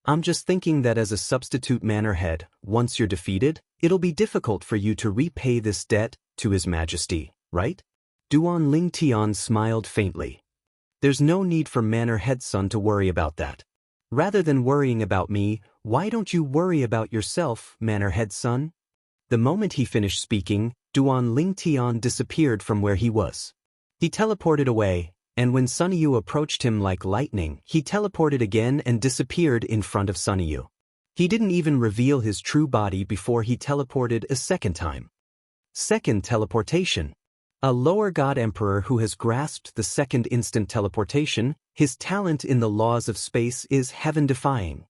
S1: I'm just thinking that as a substitute manor head, once you're defeated, it'll be difficult for you to repay this debt to His Majesty, right? Duan Lingtian smiled faintly. There's no need for manor head son to worry about that. Rather than worrying about me, why don't you worry about yourself, manor head son? The moment he finished speaking, Duan Lingtian disappeared from where he was. He teleported away, and when Sun Yu approached him like lightning, he teleported again and disappeared in front of Sun Yu. He didn't even reveal his true body before he teleported a second time. Second teleportation. A lower god emperor who has grasped the second instant teleportation, his talent in the laws of space is heaven-defying.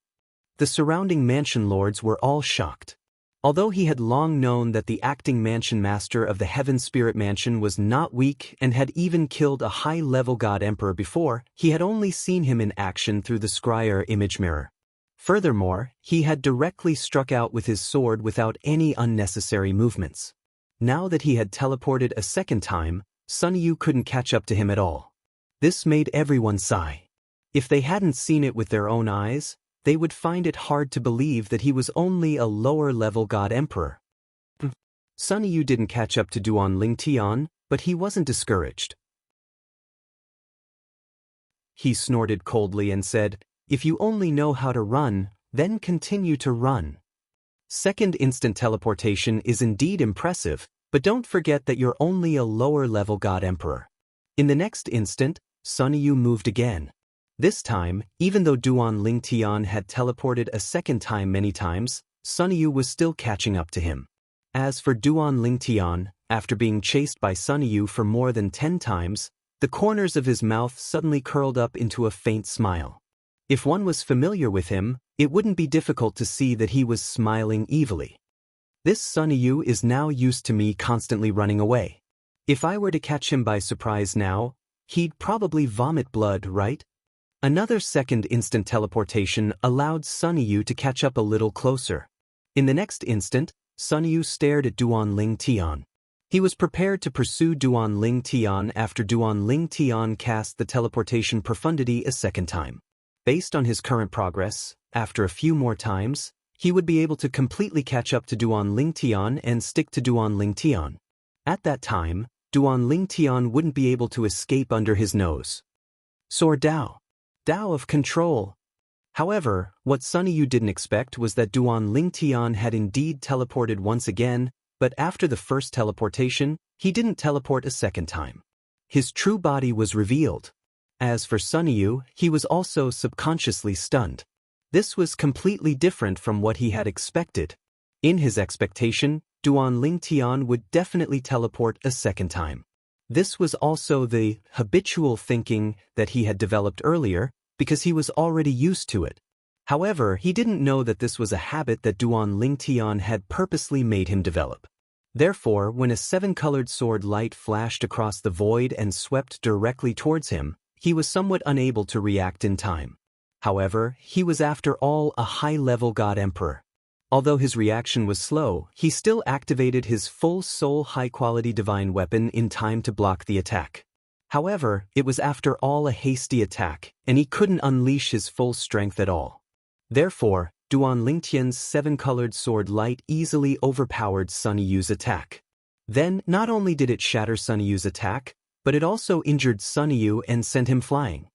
S1: The surrounding mansion lords were all shocked. Although he had long known that the acting mansion master of the Heaven Spirit Mansion was not weak and had even killed a high-level god emperor before, he had only seen him in action through the scryer image mirror. Furthermore, he had directly struck out with his sword without any unnecessary movements. Now that he had teleported a second time, Sun Yu couldn't catch up to him at all. This made everyone sigh. If they hadn't seen it with their own eyes, they would find it hard to believe that he was only a lower-level god emperor. Sun Yu didn't catch up to Duan Lingtian, but he wasn't discouraged. He snorted coldly and said, "If you only know how to run, then continue to run." Second instant teleportation is indeed impressive, but don't forget that you're only a lower-level god emperor. In the next instant, Sun Yu moved again. This time, even though Duan Lingtian had teleported a second time many times, Sun Yu was still catching up to him. As for Duan Lingtian, after being chased by Sun Yu for more than 10 times, The corners of his mouth suddenly curled up into a faint smile. If one was familiar with him, it wouldn't be difficult to see that he was smiling evilly. This Sunny Yu is now used to me constantly running away. If I were to catch him by surprise now, he'd probably vomit blood, right? Another second instant teleportation allowed Sunny Yu to catch up a little closer. In the next instant, Sunny Yu stared at Duan Ling Tian. He was prepared to pursue Duan Ling Tian after Duan Ling Tian cast the teleportation profundity a second time. Based on his current progress, after a few more times, he would be able to completely catch up to Duan Ling Tian and stick to Duan Ling Tian. At that time, Duan Ling Tian wouldn't be able to escape under his nose. Soar Dao. Dao of control. However, what Sunny Yu didn't expect was that Duan Ling Tian had indeed teleported once again, but after the first teleportation, he didn't teleport a second time. His true body was revealed. As for Sunny Yu, he was also subconsciously stunned. This was completely different from what he had expected. In his expectation, Duan Ling Tian would definitely teleport a second time. This was also the habitual thinking that he had developed earlier, because he was already used to it. However, he didn't know that this was a habit that Duan Ling Tian had purposely made him develop. Therefore, when a seven-colored sword light flashed across the void and swept directly towards him, he was somewhat unable to react in time. However, he was after all a high-level God Emperor. Although his reaction was slow, he still activated his full soul high-quality divine weapon in time to block the attack. However, it was after all a hasty attack, and he couldn't unleash his full strength at all. Therefore, Duan Ling Tian's seven-colored sword light easily overpowered Sunny Yu's attack. Then, not only did it shatter Sunny Yu's attack, but it also injured Sunny Yu and sent him flying.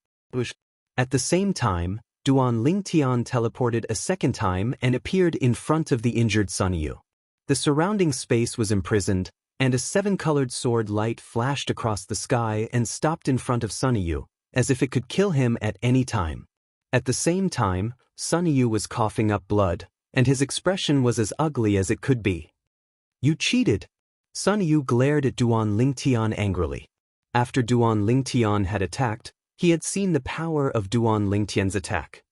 S1: At the same time, Duan Ling Tian teleported a second time and appeared in front of the injured Sunny Yu. The surrounding space was imprisoned, and a seven-colored sword light flashed across the sky and stopped in front of Sunny Yu, as if it could kill him at any time. At the same time, Sunny Yu was coughing up blood, and his expression was as ugly as it could be. "You cheated!" Sunny Yu glared at Duan Ling Tian angrily. After Duan Ling Tian had attacked, he had seen the power of Duan Ling Tian's attack.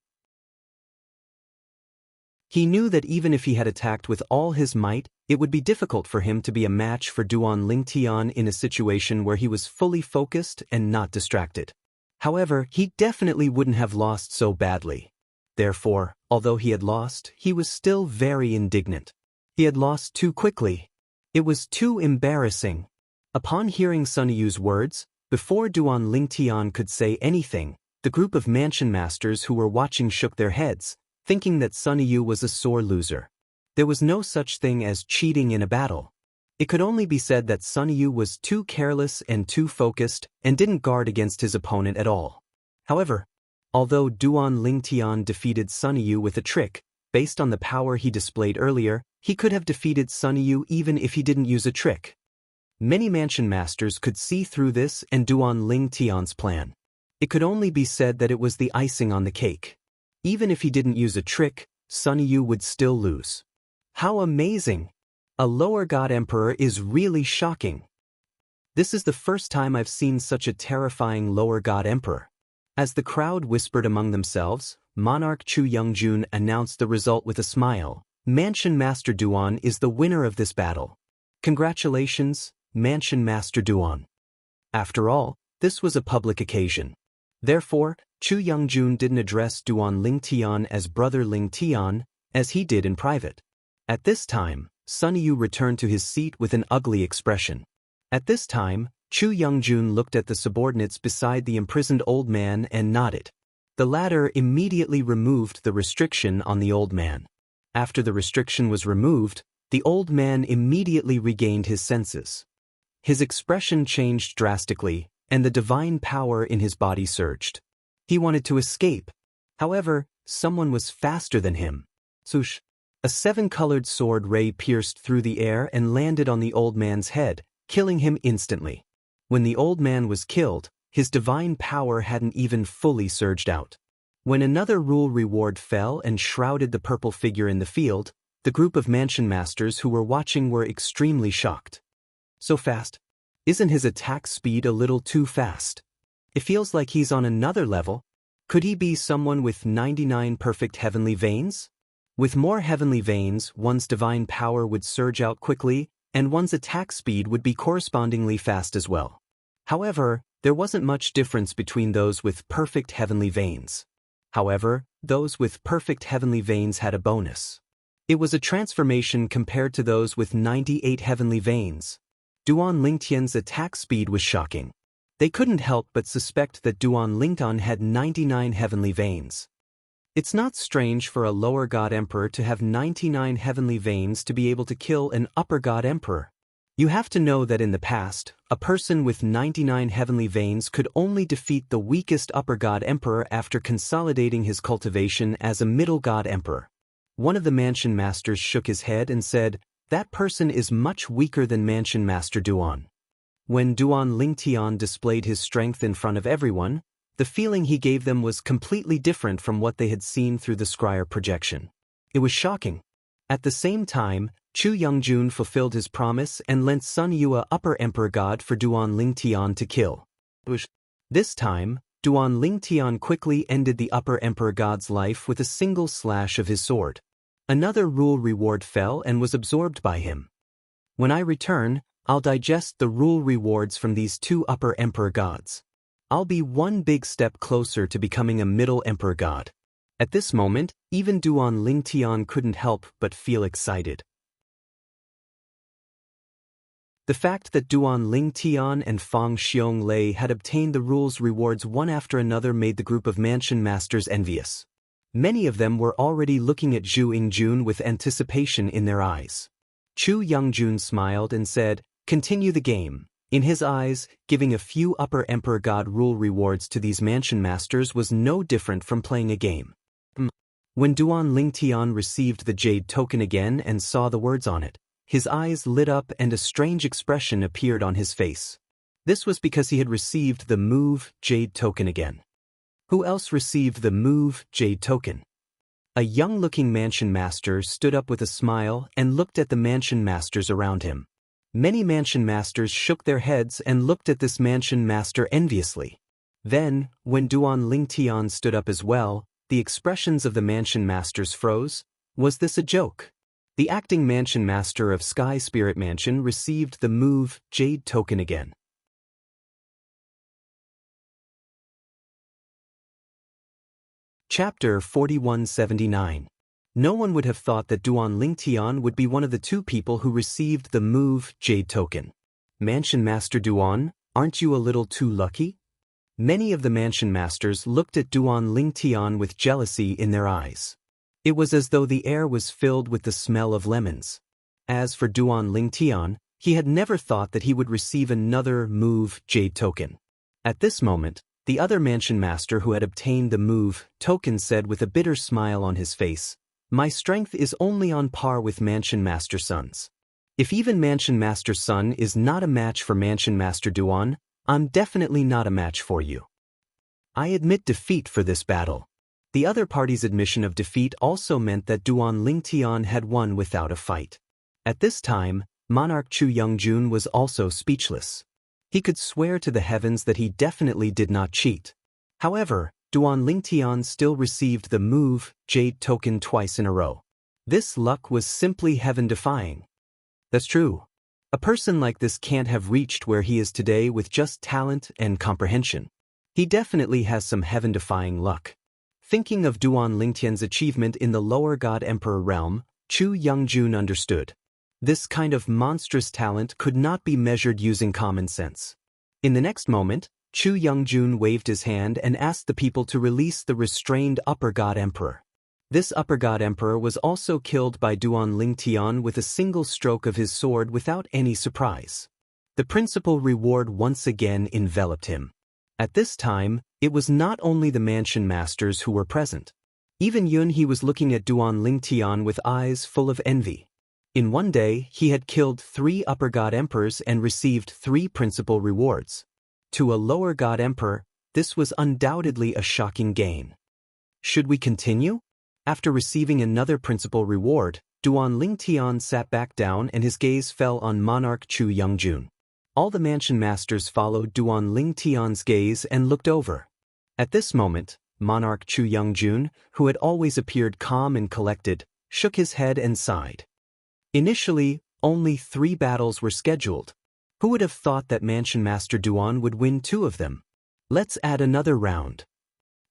S1: He knew that even if he had attacked with all his might, it would be difficult for him to be a match for Duan Ling Tian in a situation where he was fully focused and not distracted. However, he definitely wouldn't have lost so badly. Therefore, although he had lost, he was still very indignant. He had lost too quickly. It was too embarrassing. Upon hearing Sunny Yu's words, before Duan Ling Tian could say anything, the group of mansion masters who were watching shook their heads, thinking that Sunny Yu was a sore loser. There was no such thing as cheating in a battle. It could only be said that Sunny Yu was too careless and too focused and didn't guard against his opponent at all. However, although Duan Ling Tian defeated Sunny Yu with a trick, based on the power he displayed earlier, he could have defeated Sunny Yu even if he didn't use a trick. Many mansion masters could see through this and Duan Ling Tian's plan. It could only be said that it was the icing on the cake. Even if he didn't use a trick, Sunny Yu would still lose. How amazing! A lower God Emperor is really shocking. This is the first time I've seen such a terrifying lower God Emperor. As the crowd whispered among themselves, Monarch Chu Youngjun announced the result with a smile. Mansion Master Duan is the winner of this battle. Congratulations, Mansion Master Duan. After all, this was a public occasion. Therefore, Chu Youngjun didn't address Duan Ling Tian as Brother Ling Tian, as he did in private. At this time, Sunny Yu returned to his seat with an ugly expression. At this time, Chu Youngjun looked at the subordinates beside the imprisoned old man and nodded. The latter immediately removed the restriction on the old man. After the restriction was removed, the old man immediately regained his senses. His expression changed drastically, and the divine power in his body surged. He wanted to escape. However, someone was faster than him. Swoosh! A seven-colored sword ray pierced through the air and landed on the old man's head, killing him instantly. When the old man was killed, his divine power hadn't even fully surged out. When another rule reward fell and shrouded the purple figure in the field, the group of mansion masters who were watching were extremely shocked. So fast? Isn't his attack speed a little too fast? It feels like he's on another level. Could he be someone with 99 perfect heavenly veins? With more heavenly veins, one's divine power would surge out quickly, and one's attack speed would be correspondingly fast as well. However, there wasn't much difference between those with perfect heavenly veins. However, those with perfect heavenly veins had a bonus. It was a transformation compared to those with 98 heavenly veins. Duan Lingtian's attack speed was shocking. They couldn't help but suspect that Duan Lingtian had 99 heavenly veins. It's not strange for a lower god emperor to have 99 heavenly veins to be able to kill an upper god emperor. You have to know that in the past, a person with 99 heavenly veins could only defeat the weakest upper god emperor after consolidating his cultivation as a middle god emperor. One of the mansion masters shook his head and said, "That person is much weaker than Mansion Master Duan." When Duan Lingtian displayed his strength in front of everyone, the feeling he gave them was completely different from what they had seen through the scryer projection. It was shocking. At the same time, Chu Youngjun fulfilled his promise and lent Sun Yue Upper Emperor God for Duan Lingtian to kill. This time, Duan Lingtian quickly ended the Upper Emperor God's life with a single slash of his sword. Another rule reward fell and was absorbed by him. When I return, I'll digest the rule rewards from these two Upper Emperor Gods. I'll be one big step closer to becoming a Middle Emperor God. At this moment, even Duan Lingtian couldn't help but feel excited. The fact that Duan Lingtian and Fang Xiong had obtained the rules rewards one after another made the group of mansion masters envious. Many of them were already looking at Zhu Yingjun with anticipation in their eyes. Chu Youngjun smiled and said, "Continue the game." In his eyes, giving a few Upper Emperor God rule rewards to these mansion masters was no different from playing a game. When Duan Lingtian received the jade token again and saw the words on it, his eyes lit up and a strange expression appeared on his face. This was because he had received the Move Jade token again. Who else received the Move Jade token? A young-looking mansion master stood up with a smile and looked at the mansion masters around him. Many mansion masters shook their heads and looked at this mansion master enviously. Then, when Duan Lingtian stood up as well, the expressions of the mansion masters froze. Was this a joke? The acting mansion master of Sky Spirit Mansion received the Move Jade token again. Chapter 4179. No one would have thought that Duan Lingtian would be one of the two people who received the Move Jade token. Mansion Master Duan, aren't you a little too lucky? Many of the mansion masters looked at Duan Lingtian with jealousy in their eyes. It was as though the air was filled with the smell of lemons. As for Duan Lingtian, he had never thought that he would receive another Move Jade token. At this moment, the other mansion master who had obtained the Move token said with a bitter smile on his face, "My strength is only on par with Mansion Master Sun's. If even Mansion Master Sun is not a match for Mansion Master Duan, I'm definitely not a match for you. I admit defeat for this battle." The other party's admission of defeat also meant that Duan Lingtian had won without a fight. At this time, Monarch Chu Youngjun was also speechless. He could swear to the heavens that he definitely did not cheat. However, Duan Lingtian still received the Move Jade token twice in a row. This luck was simply heaven-defying. That's true. A person like this can't have reached where he is today with just talent and comprehension. He definitely has some heaven-defying luck. Thinking of Duan Lingtian's achievement in the lower God Emperor realm, Chu Youngjun understood. This kind of monstrous talent could not be measured using common sense. In the next moment, Chu Youngjun waved his hand and asked the people to release the restrained Upper God Emperor. This Upper God Emperor was also killed by Duan Lingtian with a single stroke of his sword without any surprise. The principal reward once again enveloped him. At this time, it was not only the mansion masters who were present. Even Yun He was looking at Duan Lingtian with eyes full of envy. In one day, he had killed 3 Upper God Emperors and received 3 principal rewards. To a lower God Emperor, this was undoubtedly a shocking gain. Should we continue? After receiving another principal reward, Duan Lingtian sat back down and his gaze fell on Monarch Chu Youngjun. All the mansion masters followed Duan Lingtian's gaze and looked over. At this moment, monarch Chu Youngjun, who had always appeared calm and collected, shook his head and sighed. Initially, only 3 battles were scheduled. Who would have thought that Mansion Master Duan would win 2 of them? Let's add another round.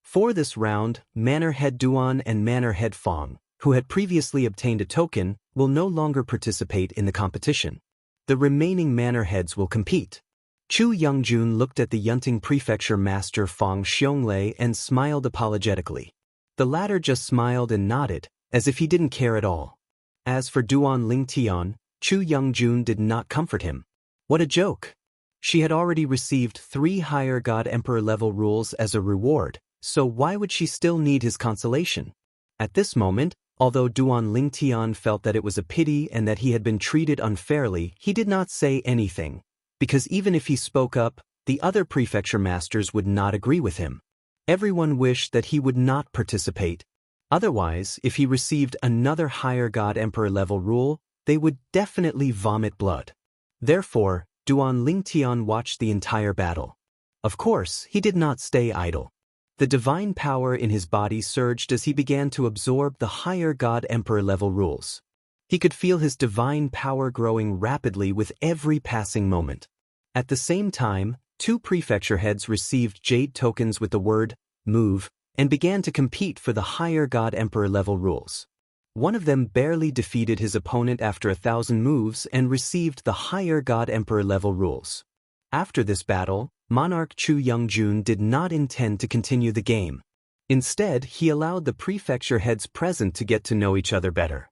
S1: For this round, Manor Head Duan and Manor Head Fong, who had previously obtained a token, will no longer participate in the competition. The remaining Manor Heads will compete. Chu Youngjun looked at the Yunting Prefecture Master Fong Xiongli and smiled apologetically. The latter just smiled and nodded, as if he didn't care at all. As for Duan Lingtian, Chu Youngjun did not comfort him. What a joke! She had already received 3 higher God Emperor level rules as a reward, so why would she still need his consolation? At this moment, although Duan Lingtian felt that it was a pity and that he had been treated unfairly, he did not say anything, because even if he spoke up, the other prefecture masters would not agree with him. Everyone wished that he would not participate. Otherwise, if he received another higher God Emperor level rule, they would definitely vomit blood. Therefore, Duan Lingtian watched the entire battle. Of course, he did not stay idle. The divine power in his body surged as he began to absorb the higher God Emperor level rules. He could feel his divine power growing rapidly with every passing moment. At the same time, 2 prefecture heads received jade tokens with the word move and began to compete for the higher God Emperor level rules. One of them barely defeated his opponent after 1,000 moves and received the higher God Emperor level rules. After this battle, Monarch Chu Youngjun did not intend to continue the game. Instead, he allowed the prefecture heads present to get to know each other better.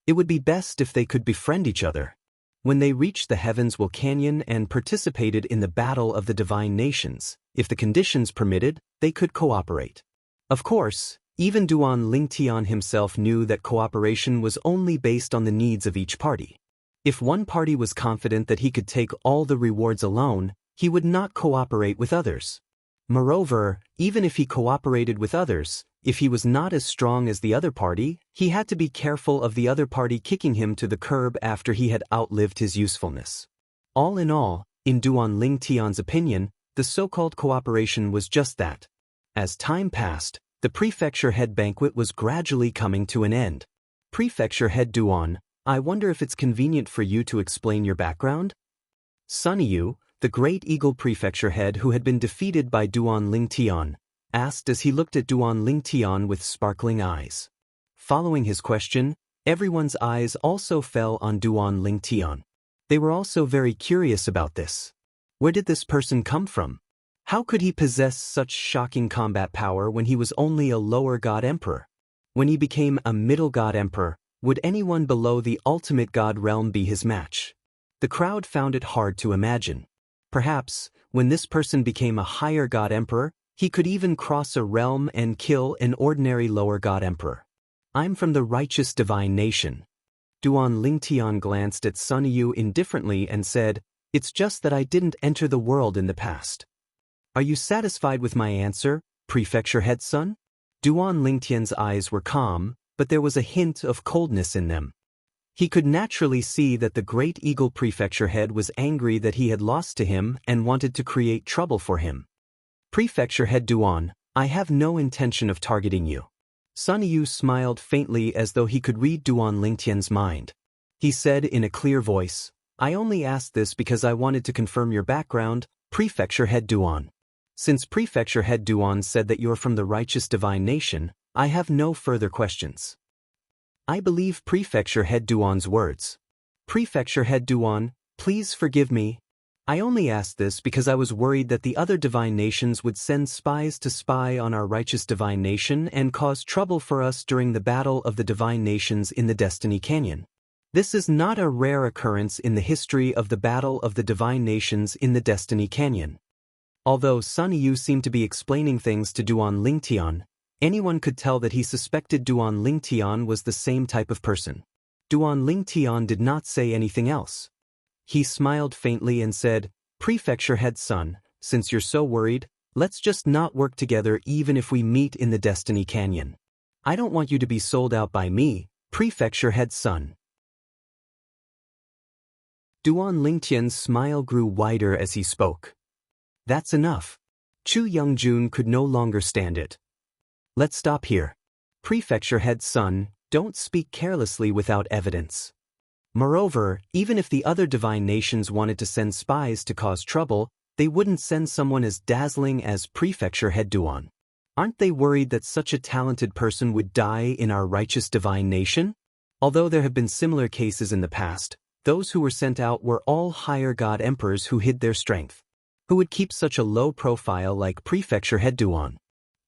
S1: It would be best if they could befriend each other. When they reached the Heavens Will Canyon and participated in the Battle of the Divine Nations, if the conditions permitted, they could cooperate. Of course, even Duan Lingtian himself knew that cooperation was only based on the needs of each party. If one party was confident that he could take all the rewards alone, he would not cooperate with others. Moreover, even if he cooperated with others, if he was not as strong as the other party, he had to be careful of the other party kicking him to the curb after he had outlived his usefulness. All in all, in Duan Lingtian's opinion, the so-called cooperation was just that. As time passed, the prefecture head banquet was gradually coming to an end. Prefecture head Duan, I wonder if it's convenient for you to explain your background? Sun Yu, the great eagle prefecture head who had been defeated by Duan Lingtian, asked as he looked at Duan Lingtian with sparkling eyes. Following his question, everyone's eyes also fell on Duan Lingtian. They were also very curious about this. Where did this person come from? How could he possess such shocking combat power when he was only a lower God Emperor? When he became a middle God Emperor, would anyone below the ultimate God realm be his match? The crowd found it hard to imagine. Perhaps, when this person became a higher God Emperor, he could even cross a realm and kill an ordinary lower God Emperor. I'm from the righteous divine nation. Duan Lingtian glanced at Sun Yu indifferently and said, It's just that I didn't enter the world in the past. Are you satisfied with my answer, prefecture head son? Duan Lingtian's eyes were calm, but there was a hint of coldness in them. He could naturally see that the great eagle prefecture head was angry that he had lost to him and wanted to create trouble for him. Prefecture head Duan, I have no intention of targeting you. Sun Yu smiled faintly as though he could read Duan Lingtian's mind. He said in a clear voice, I only asked this because I wanted to confirm your background, prefecture head Duan. Since prefecture head Duan said that you're from the righteous divine nation, I have no further questions. I believe prefecture head Duan's words. Prefecture head Duan, please forgive me. I only asked this because I was worried that the other divine nations would send spies to spy on our righteous divine nation and cause trouble for us during the battle of the divine nations in the Destiny Canyon. This is not a rare occurrence in the history of the battle of the divine nations in the Destiny Canyon. Although Sun Yu seemed to be explaining things to Duan Lingtian, anyone could tell that he suspected Duan Lingtian was the same type of person. Duan Lingtian did not say anything else. He smiled faintly and said, Prefecture head son, since you're so worried, let's just not work together even if we meet in the Destiny Canyon. I don't want you to be sold out by me, prefecture head son. Duan Lingtian's smile grew wider as he spoke. That's enough. Chu Youngjun could no longer stand it. Let's stop here. Prefecture head's son, don't speak carelessly without evidence. Moreover, even if the other divine nations wanted to send spies to cause trouble, they wouldn't send someone as dazzling as Prefecture head Duan. Aren't they worried that such a talented person would die in our righteous divine nation? Although there have been similar cases in the past, those who were sent out were all higher god emperors who hid their strength. Who would keep such a low profile like Prefecture head Duan?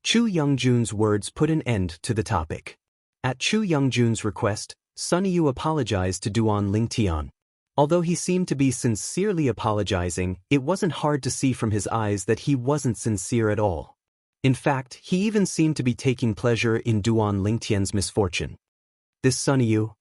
S1: Chu Youngjun's words put an end to the topic. At Chu Youngjun's request, Sun Yu apologized to Duan Lingtian. Although he seemed to be sincerely apologizing, it wasn't hard to see from his eyes that he wasn't sincere at all. In fact, he even seemed to be taking pleasure in Duan Lingtian's misfortune. This Sun Yu?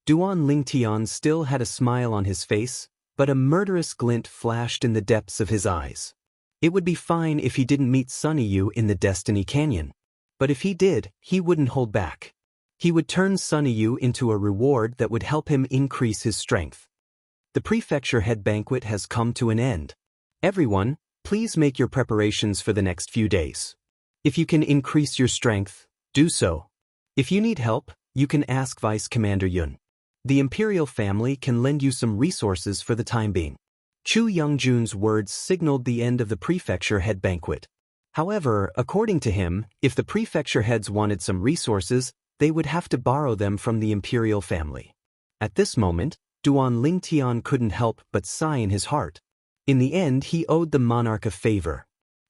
S1: Duan Lingtian still had a smile on his face, but a murderous glint flashed in the depths of his eyes. It would be fine if he didn't meet Sun Yu in the Destiny Canyon. But if he did, he wouldn't hold back. He would turn Sun Yu into a reward that would help him increase his strength. The prefecture head banquet has come to an end. Everyone, please make your preparations for the next few days. If you can increase your strength, do so. If you need help, you can ask Vice Commander Yun. The Imperial family can lend you some resources for the time being. Chu Youngjun's words signaled the end of the prefecture head banquet. However, according to him, if the prefecture heads wanted some resources, they would have to borrow them from the Imperial family. At this moment, Duan Lingtian couldn't help but sigh in his heart. In the end, he owed the monarch a favor.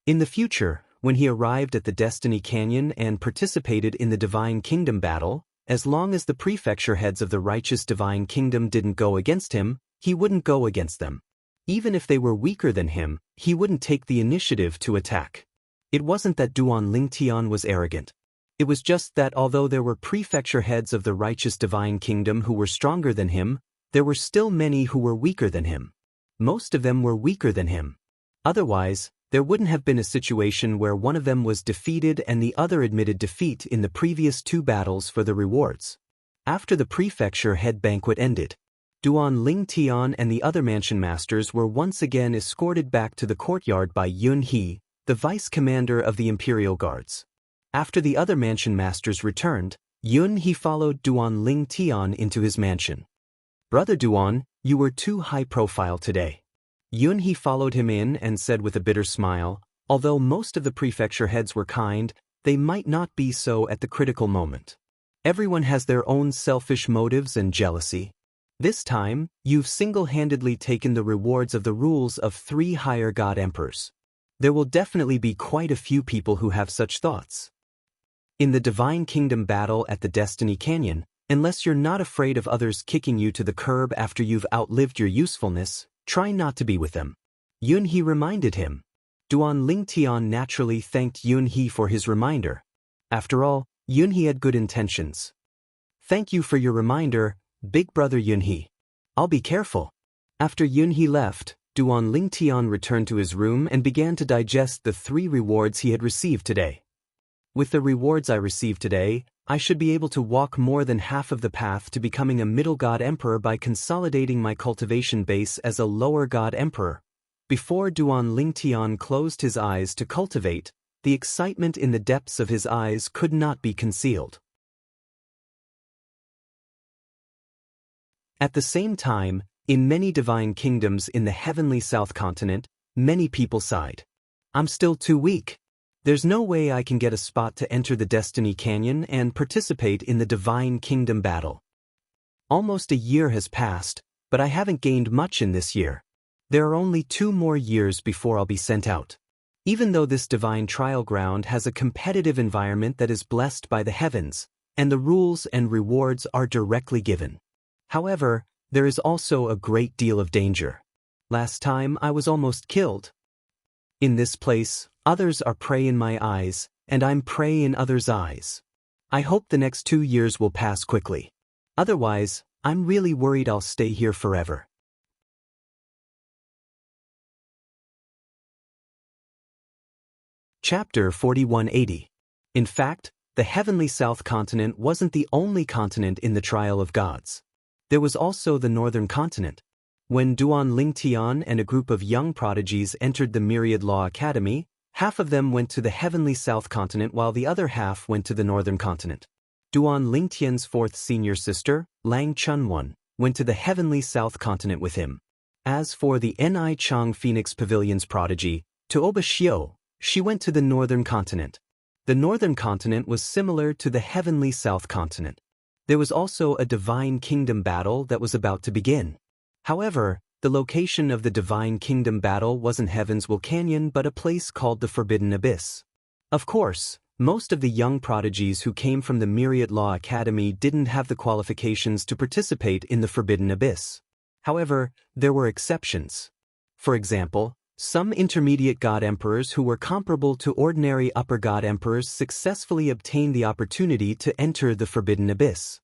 S1: In the future, when he arrived at the Destiny Canyon and participated in the Divine Kingdom battle, as long as the prefecture heads of the righteous Divine Kingdom didn't go against him, he wouldn't go against them. Even if they were weaker than him, he wouldn't take the initiative to attack. It wasn't that Duan Lingtian was arrogant. It was just that although there were prefecture heads of the righteous Divine Kingdom who were stronger than him, there were still many who were weaker than him. Most of them were weaker than him. Otherwise, there wouldn't have been a situation where one of them was defeated and the other admitted defeat in the previous 2 battles for the rewards. After the prefecture head banquet ended, Duan Lingtian and the other mansion masters were once again escorted back to the courtyard by Yun He, the vice commander of the Imperial Guards. After the other mansion masters returned, Yun He followed Duan Lingtian into his mansion. Brother Duan, you were too high profile today. Yun He followed him in and said with a bitter smile, although most of the prefecture heads were kind, they might not be so at the critical moment. Everyone has their own selfish motives and jealousy. This time, you've single-handedly taken the rewards of the rules of 3 higher god emperors. There will definitely be quite a few people who have such thoughts. In the Divine Kingdom battle at the Destiny Canyon, unless you're not afraid of others kicking you to the curb after you've outlived your usefulness, try not to be with them. Yun He reminded him. Duan Lingtian naturally thanked Yun He for his reminder. After all, Yun He had good intentions. Thank you for your reminder, big brother Yun He. I'll be careful. After Yun He left, Duan Lingtian returned to his room and began to digest the 3 rewards he had received today. With the rewards I received today, I should be able to walk more than half of the path to becoming a middle god emperor by consolidating my cultivation base as a lower god emperor. Before Duan Lingtian closed his eyes to cultivate, the excitement in the depths of his eyes could not be concealed. At the same time, in many divine kingdoms in the heavenly South Continent, many people sighed. I'm still too weak. There's no way I can get a spot to enter the Destiny Canyon and participate in the Divine Kingdom battle. Almost a year has passed, but I haven't gained much in this year. There are only 2 more years before I'll be sent out. Even though this divine trial ground has a competitive environment that is blessed by the heavens, and the rules and rewards are directly given. However, there is also a great deal of danger. Last time I was almost killed. In this place, others are prey in my eyes, and I'm prey in others' eyes. I hope the next 2 years will pass quickly. Otherwise, I'm really worried I'll stay here forever. Chapter 4180. In fact, the heavenly South Continent wasn't the only continent in the trial of gods. There was also the Northern Continent. When Duan Lingtian and a group of young prodigies entered the Myriad Law Academy, half of them went to the heavenly south continent while the other half went to the northern continent. Duan Lingtian's fourth senior sister, Lang Chunwon, went to the heavenly south continent with him. As for the Ni Chang Phoenix Pavilion's prodigy, Tuoba Xiu, she went to the northern continent. The northern continent was similar to the heavenly south continent. There was also a divine kingdom battle that was about to begin. However, the location of the divine kingdom battle wasn't Heaven's Will Canyon but a place called the Forbidden Abyss. Of course, most of the young prodigies who came from the Myriad Law Academy didn't have the qualifications to participate in the Forbidden Abyss. However, there were exceptions. For example, some intermediate god emperors who were comparable to ordinary upper god emperors successfully obtained the opportunity to enter the Forbidden Abyss.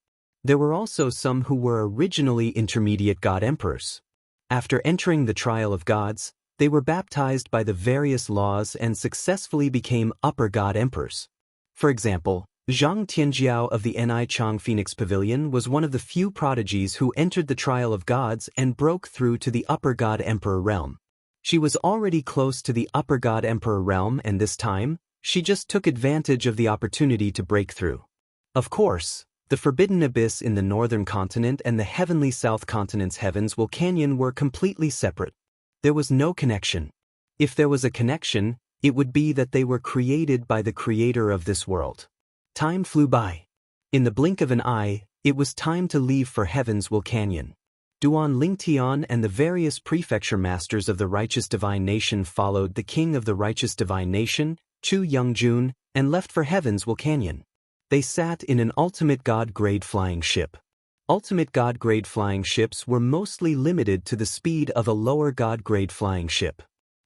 S1: There were also some who were originally intermediate god emperors. After entering the trial of gods, they were baptized by the various laws and successfully became upper god emperors. For example, Zhang Tianjiao of the Ni Chang Phoenix Pavilion was one of the few prodigies who entered the trial of gods and broke through to the upper god emperor realm. She was already close to the upper god emperor realm and this time, she just took advantage of the opportunity to break through. Of course, the Forbidden Abyss in the northern continent and the heavenly south continent's Heaven's Will Canyon were completely separate. There was no connection. If there was a connection, it would be that they were created by the creator of this world. Time flew by. In the blink of an eye, it was time to leave for Heaven's Will Canyon. Duan Lingtian and the various prefecture masters of the righteous divine nation followed the king of the righteous divine nation, Chu Youngjun, and left for Heaven's Will Canyon. They sat in an ultimate god-grade flying ship. Ultimate god-grade flying ships were mostly limited to the speed of a lower god-grade flying ship.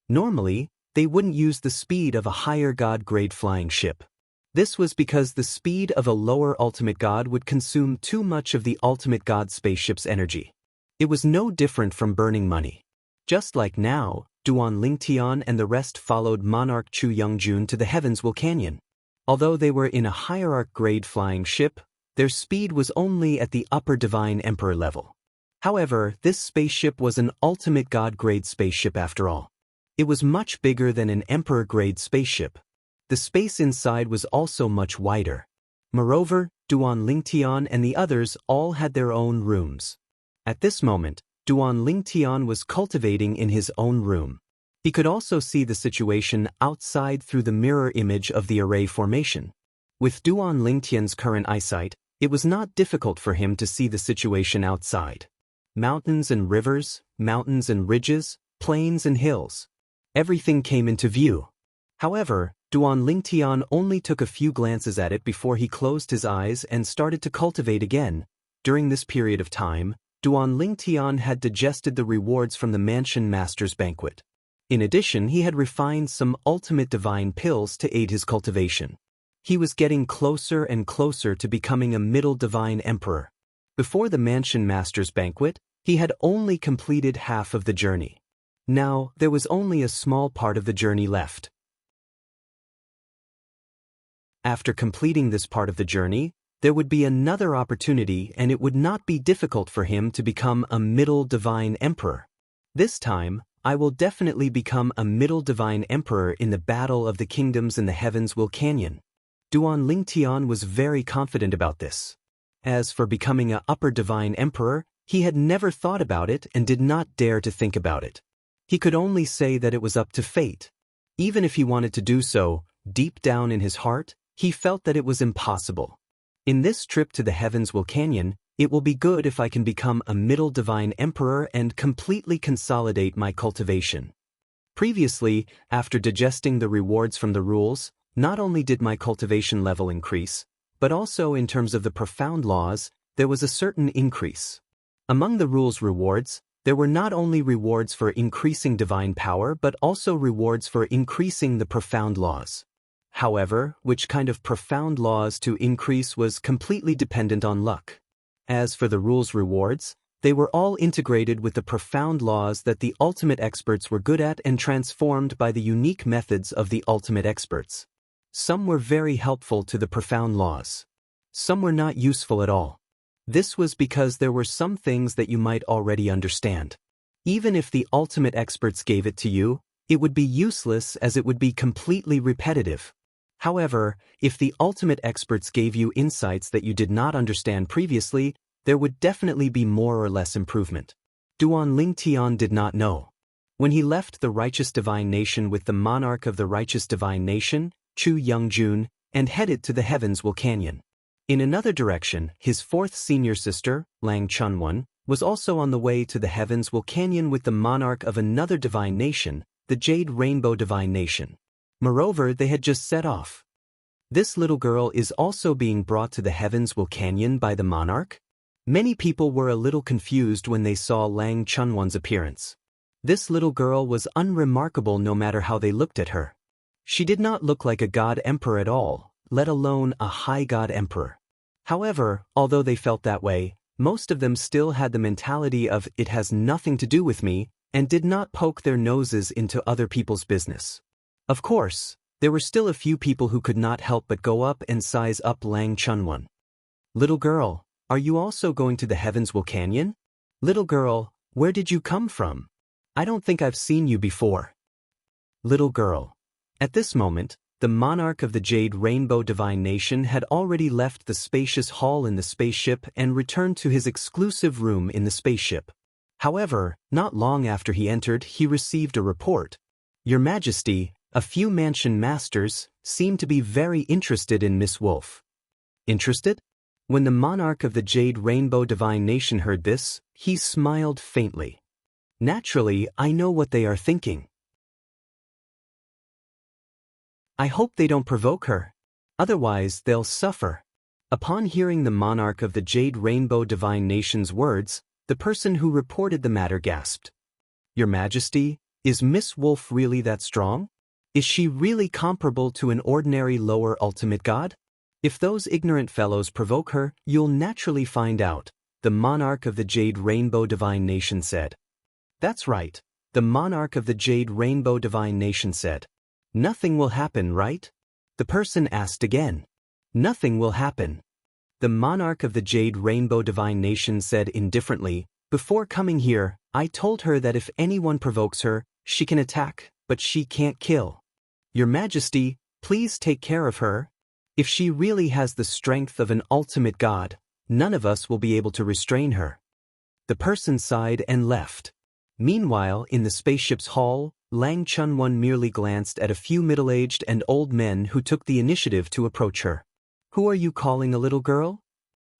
S1: Normally, they wouldn't use the speed of a higher god-grade flying ship. This was because the speed of a lower ultimate god would consume too much of the ultimate god spaceship's energy. It was no different from burning money. Just like now, Duan Lingtian and the rest followed Monarch Chu Youngjun to the Heaven's Will Canyon. Although they were in a hierarch-grade flying ship, their speed was only at the upper divine emperor level. However, this spaceship was an ultimate god-grade spaceship after all. It was much bigger than an emperor-grade spaceship. The space inside was also much wider. Moreover, Duan Lingtian and the others all had their own rooms. At this moment, Duan Lingtian was cultivating in his own room. He could also see the situation outside through the mirror image of the array formation. With Duan Lingtian's current eyesight, it was not difficult for him to see the situation outside. Mountains and rivers, mountains and ridges, plains and hills. Everything came into view. However, Duan Lingtian only took a few glances at it before he closed his eyes and started to cultivate again. During this period of time, Duan Lingtian had digested the rewards from the Mansion Master's banquet. In addition, he had refined some ultimate divine pills to aid his cultivation. He was getting closer and closer to becoming a middle divine emperor. Before the Mansion Master's banquet, he had only completed half of the journey. Now, there was only a small part of the journey left. After completing this part of the journey, there would be another opportunity and it would not be difficult for him to become a middle divine emperor. This time, I will definitely become a middle divine emperor in the battle of the kingdoms in the Heaven's Will Canyon. Duan Lingtian was very confident about this. As for becoming an upper divine emperor, he had never thought about it and did not dare to think about it. He could only say that it was up to fate. Even if he wanted to do so, deep down in his heart, he felt that it was impossible. In this trip to the Heaven's Will Canyon, it will be good if I can become a middle divine emperor and completely consolidate my cultivation. Previously, after digesting the rewards from the rules, not only did my cultivation level increase, but also in terms of the profound laws, there was a certain increase. Among the rules rewards, there were not only rewards for increasing divine power but also rewards for increasing the profound laws. However, which kind of profound laws to increase was completely dependent on luck. As for the rules rewards, they were all integrated with the profound laws that the ultimate experts were good at and transformed by the unique methods of the ultimate experts. Some were very helpful to the profound laws. Some were not useful at all. This was because there were some things that you might already understand. Even if the ultimate experts gave it to you, it would be useless as it would be completely repetitive. However, if the ultimate experts gave you insights that you did not understand previously, there would definitely be more or less improvement. Duan Lingtian did not know. When he left the righteous divine nation with the monarch of the righteous divine nation, Chu Youngjun, and headed to the Heavenswell Canyon. In another direction, his fourth senior sister, Lang Chunwon, was also on the way to the Heavenswell Canyon with the monarch of another divine nation, the Jade Rainbow Divine Nation. Moreover, they had just set off. This little girl is also being brought to the Heavenswell Canyon by the monarch? Many people were a little confused when they saw Lang Chunwon's appearance. This little girl was unremarkable no matter how they looked at her. She did not look like a god emperor at all, let alone a high god emperor. However, although they felt that way, most of them still had the mentality of "it has nothing to do with me," and did not poke their noses into other people's business. Of course, there were still a few people who could not help but go up and size up Lang Chunwon. "Little girl, are you also going to the Heavenswell Canyon? Little girl, where did you come from? I don't think I've seen you before." Little girl. At this moment, the monarch of the Jade Rainbow Divine Nation had already left the spacious hall in the spaceship and returned to his exclusive room in the spaceship. However, not long after he entered, he received a report. "Your Majesty, a few mansion masters seem to be very interested in Miss Wolf." Interested? When the monarch of the Jade Rainbow Divine Nation heard this, he smiled faintly. "Naturally, I know what they are thinking. I hope they don't provoke her. Otherwise, they'll suffer." Upon hearing the monarch of the Jade Rainbow Divine Nation's words, the person who reported the matter gasped. "Your Majesty, is Miss Wolf really that strong? Is she really comparable to an ordinary lower ultimate god? If those ignorant fellows provoke her, you'll naturally find out," the monarch of the Jade Rainbow Divine Nation said. "That's right," the monarch of the Jade Rainbow Divine Nation said. "Nothing will happen, right?" the person asked again. "Nothing will happen." The monarch of the Jade Rainbow Divine Nation said indifferently, "Before coming here, I told her that if anyone provokes her, she can attack, but she can't kill. Your Majesty, please take care of her. If she really has the strength of an ultimate god, none of us will be able to restrain her." The person sighed and left. Meanwhile, in the spaceship's hall, Lang Chunwon merely glanced at a few middle-aged and old men who took the initiative to approach her. "Who are you calling a little girl?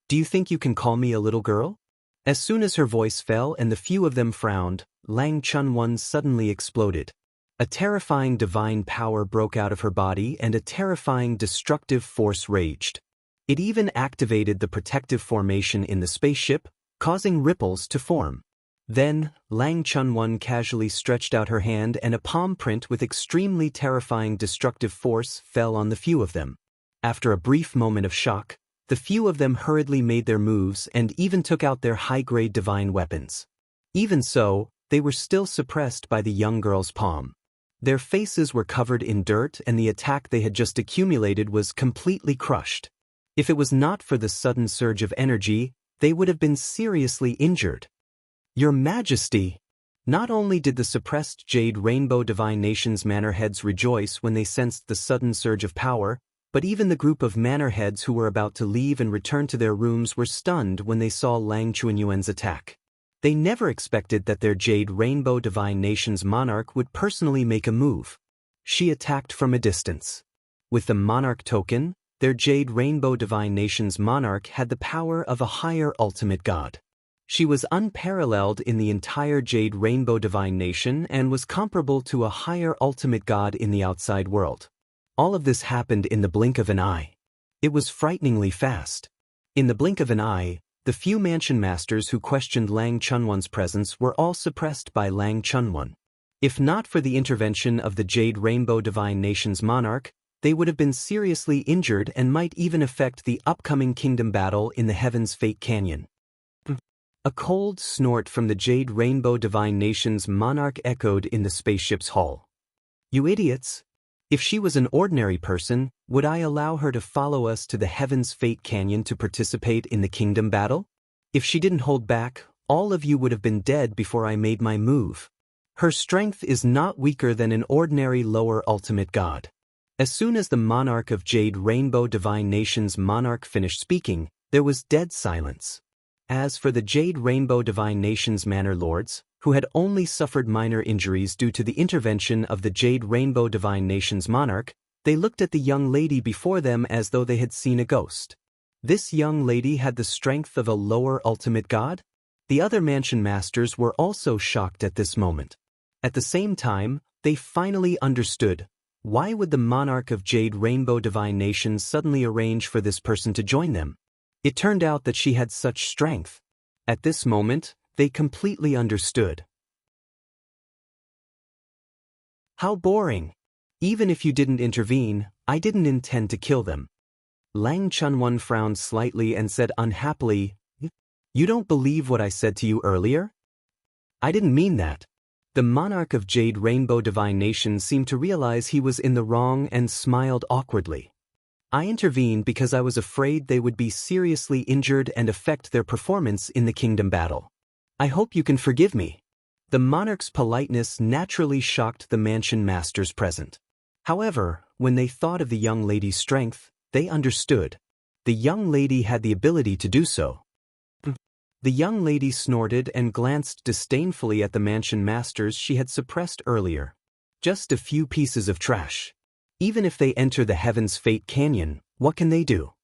S1: Do you think you can call me a little girl?" As soon as her voice fell and the few of them frowned, Lang Chunwon suddenly exploded. A terrifying divine power broke out of her body and a terrifying destructive force raged. It even activated the protective formation in the spaceship, causing ripples to form. Then, Lang Chunwon casually stretched out her hand and a palm print with extremely terrifying destructive force fell on the few of them. After a brief moment of shock, the few of them hurriedly made their moves and even took out their high-grade divine weapons. Even so, they were still suppressed by the young girl's palm. Their faces were covered in dirt and the attack they had just accumulated was completely crushed. If it was not for the sudden surge of energy, they would have been seriously injured. "Your Majesty!" Not only did the suppressed Jade Rainbow Divine Nation's manor heads rejoice when they sensed the sudden surge of power, but even the group of manor heads who were about to leave and return to their rooms were stunned when they saw Lang Chunyuan's attack. They never expected that their Jade Rainbow Divine Nation's monarch would personally make a move. She attacked from a distance. With the monarch token, their Jade Rainbow Divine Nation's monarch had the power of a higher ultimate god. She was unparalleled in the entire Jade Rainbow Divine Nation and was comparable to a higher ultimate god in the outside world. All of this happened in the blink of an eye. It was frighteningly fast. In the blink of an eye, the few mansion masters who questioned Lang Chunwon's presence were all suppressed by Lang Chunwon. If not for the intervention of the Jade Rainbow Divine Nation's monarch, they would have been seriously injured and might even affect the upcoming kingdom battle in the Heaven's Fate Canyon. A cold snort from the Jade Rainbow Divine Nation's monarch echoed in the spaceship's hull. "You idiots! If she was an ordinary person, would I allow her to follow us to the Heaven's Fate Canyon to participate in the kingdom battle? If she didn't hold back, all of you would have been dead before I made my move. Her strength is not weaker than an ordinary lower ultimate god. As soon as the monarch of Jade Rainbow Divine Nations monarch finished speaking, there was dead silence. As for the Jade Rainbow Divine Nations manor lords, who had only suffered minor injuries due to the intervention of the Jade Rainbow Divine Nations monarch, they looked at the young lady before them as though they had seen a ghost. This young lady had the strength of a lower ultimate god? The other mansion masters were also shocked at this moment. At the same time, they finally understood. Why would the monarch of Jade Rainbow Divine Nations suddenly arrange for this person to join them? It turned out that she had such strength. At this moment, they completely understood. How boring! Even if you didn't intervene, I didn't intend to kill them. Lang Chunwon frowned slightly and said unhappily, "You don't believe what I said to you earlier?" "I didn't mean that." The monarch of Jade Rainbow Divine Nations seemed to realize he was in the wrong and smiled awkwardly. "I intervened because I was afraid they would be seriously injured and affect their performance in the kingdom battle. I hope you can forgive me." The monarch's politeness naturally shocked the mansion masters present. However, when they thought of the young lady's strength, they understood. The young lady had the ability to do so. The young lady snorted and glanced disdainfully at the mansion masters she had suppressed earlier. Just a few pieces of trash. Even if they enter the Heaven's Fate Canyon, what can they do?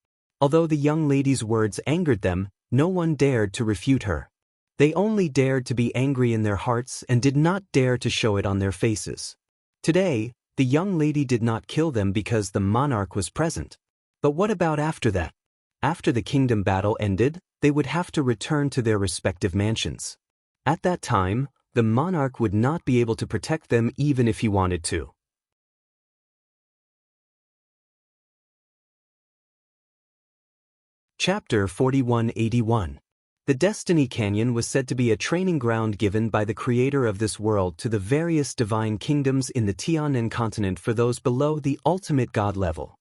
S1: Although the young lady's words angered them, no one dared to refute her. They only dared to be angry in their hearts and did not dare to show it on their faces. Today, the young lady did not kill them because the monarch was present. But what about after that? After the kingdom battle ended, they would have to return to their respective mansions. At that time, the monarch would not be able to protect them even if he wanted to. Chapter 4181. The Destiny Canyon was said to be a training ground given by the creator of this world to the various divine kingdoms in the Tianan continent for those below the ultimate god level.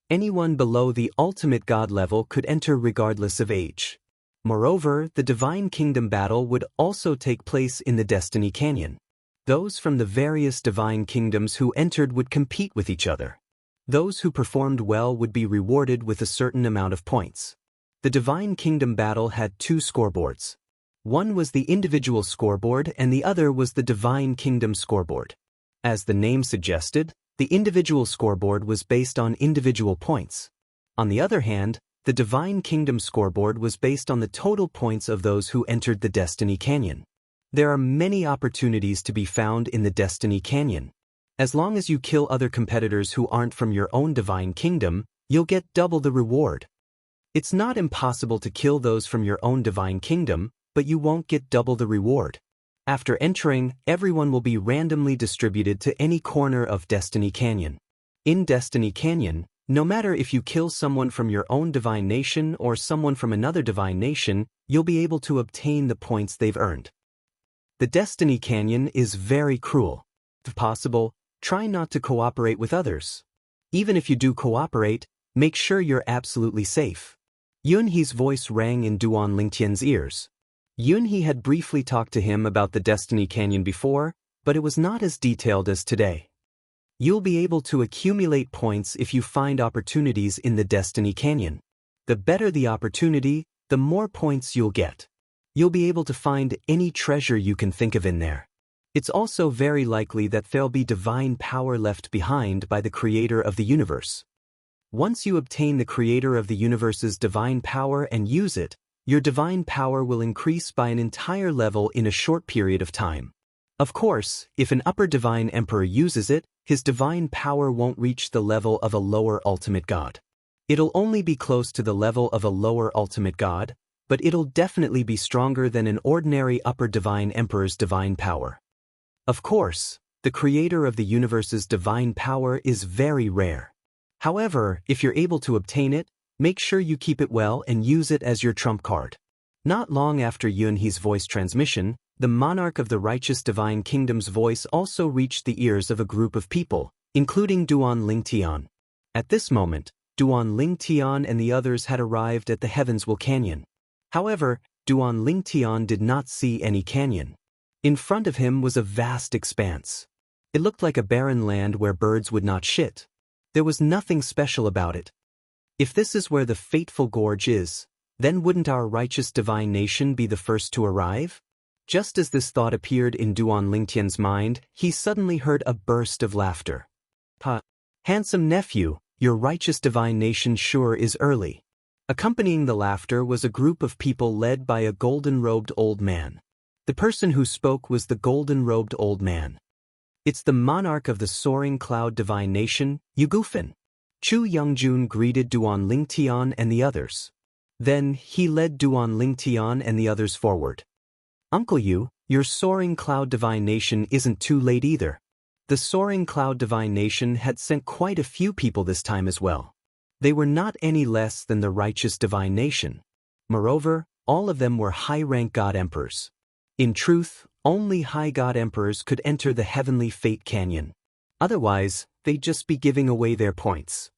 S1: Anyone below the ultimate god level could enter regardless of age. Moreover, the divine kingdom battle would also take place in the Destiny Canyon. Those from the various divine kingdoms who entered would compete with each other. Those who performed well would be rewarded with a certain amount of points. The Divine Kingdom battle had two scoreboards. One was the individual scoreboard and the other was the Divine Kingdom scoreboard. As the name suggested, the individual scoreboard was based on individual points. On the other hand, the Divine Kingdom scoreboard was based on the total points of those who entered the Destiny Canyon. There are many opportunities to be found in the Destiny Canyon. As long as you kill other competitors who aren't from your own Divine Kingdom, you'll get double the reward. It's not impossible to kill those from your own Divine Kingdom, but you won't get double the reward. After entering, everyone will be randomly distributed to any corner of Destiny Canyon. In Destiny Canyon, no matter if you kill someone from your own divine nation or someone from another divine nation, you'll be able to obtain the points they've earned. The Destiny Canyon is very cruel. If possible, try not to cooperate with others. Even if you do cooperate, make sure you're absolutely safe. Yunhee's voice rang in Duan Lingtian's ears. Yunhee had briefly talked to him about the Destiny Canyon before, but it was not as detailed as today. You'll be able to accumulate points if you find opportunities in the Destiny Canyon. The better the opportunity, the more points you'll get. You'll be able to find any treasure you can think of in there. It's also very likely that there'll be divine power left behind by the creator of the universe. Once you obtain the creator of the universe's divine power and use it, your divine power will increase by an entire level in a short period of time. Of course, if an upper divine emperor uses it, his divine power won't reach the level of a lower ultimate god. It'll only be close to the level of a lower ultimate god, but it'll definitely be stronger than an ordinary upper divine emperor's divine power. Of course, the creator of the universe's divine power is very rare. However, if you're able to obtain it, make sure you keep it well and use it as your trump card. Not long after Yunhee's voice transmission, the monarch of the righteous divine kingdom's voice also reached the ears of a group of people, including Duan Lingtian. At this moment, Duan Lingtian and the others had arrived at the Heavenswell Canyon. However, Duan Lingtian did not see any canyon. In front of him was a vast expanse. It looked like a barren land where birds would not shit. There was nothing special about it. If this is where the fateful gorge is, then wouldn't our righteous divine nation be the first to arrive? Just as this thought appeared in Duan Lingtian's mind, he suddenly heard a burst of laughter. "Ha! Handsome nephew, your righteous divine nation sure is early." Accompanying the laughter was a group of people led by a golden-robed old man. The person who spoke was the golden-robed old man. "It's the monarch of the Soaring Cloud Divine Nation, Yugufin." Chu Youngjun greeted Duan Lingtian and the others. Then he led Duan Lingtian and the others forward. "Uncle Yu, your Soaring Cloud Divine Nation isn't too late either." The Soaring Cloud Divine Nation had sent quite a few people this time as well. They were not any less than the righteous divine nation. Moreover, all of them were high-rank God Emperors. In truth, only high God Emperors could enter the heavenly Fate Canyon. Otherwise, they'd just be giving away their points.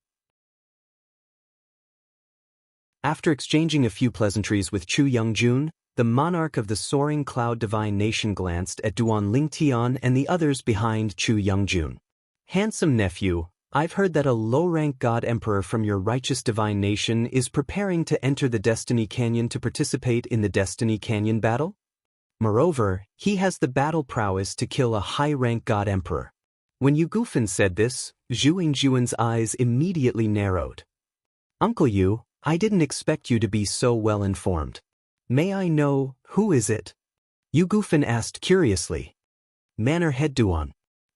S1: After exchanging a few pleasantries with Chu Youngjun, the monarch of the Soaring Cloud Divine Nation glanced at Duan Lingtian and the others behind Chu Youngjun. "Handsome nephew, I've heard that a low-rank God Emperor from your righteous divine nation is preparing to enter the Destiny Canyon to participate in the Destiny Canyon battle? Moreover, he has the battle prowess to kill a high-rank God Emperor." When Yugufin said this, Zhu Yingjuan's eyes immediately narrowed. "Uncle Yu, I didn't expect you to be so well informed. May I know, who is it?" Yugufin asked curiously. "Manor Head Duan."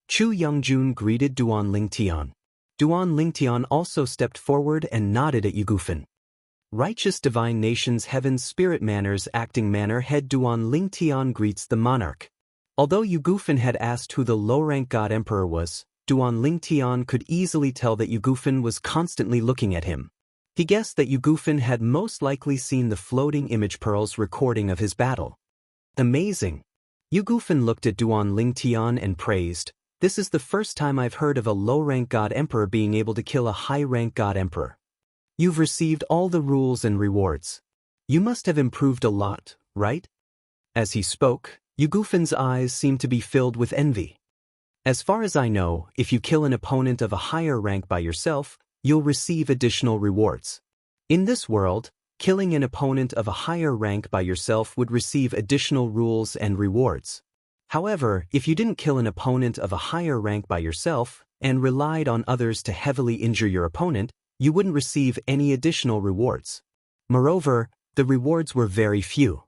S1: Chu Youngjun greeted Duan Lingtian. Duan Lingtian also stepped forward and nodded at Yugufin. Righteous Divine Nation's Heaven's Spirit Manners Acting Manor Head Duan Lingtian greets the monarch. Although Yugufin had asked who the low-rank God Emperor was, Duan Lingtian could easily tell that Yugufin was constantly looking at him. He guessed that Yugufin had most likely seen the floating image pearls recording of his battle. "Amazing." Yugufin looked at Duan Lingtian and praised, "This is the first time I've heard of a low-rank God Emperor being able to kill a high-rank God Emperor. You've received all the rules and rewards. You must have improved a lot, right?" As he spoke, Yugufin's eyes seemed to be filled with envy. "As far as I know, if you kill an opponent of a higher rank by yourself, you'll receive additional rewards. In this world, killing an opponent of a higher rank by yourself would receive additional rules and rewards. However, if you didn't kill an opponent of a higher rank by yourself and relied on others to heavily injure your opponent, you wouldn't receive any additional rewards. Moreover, the rewards were very few.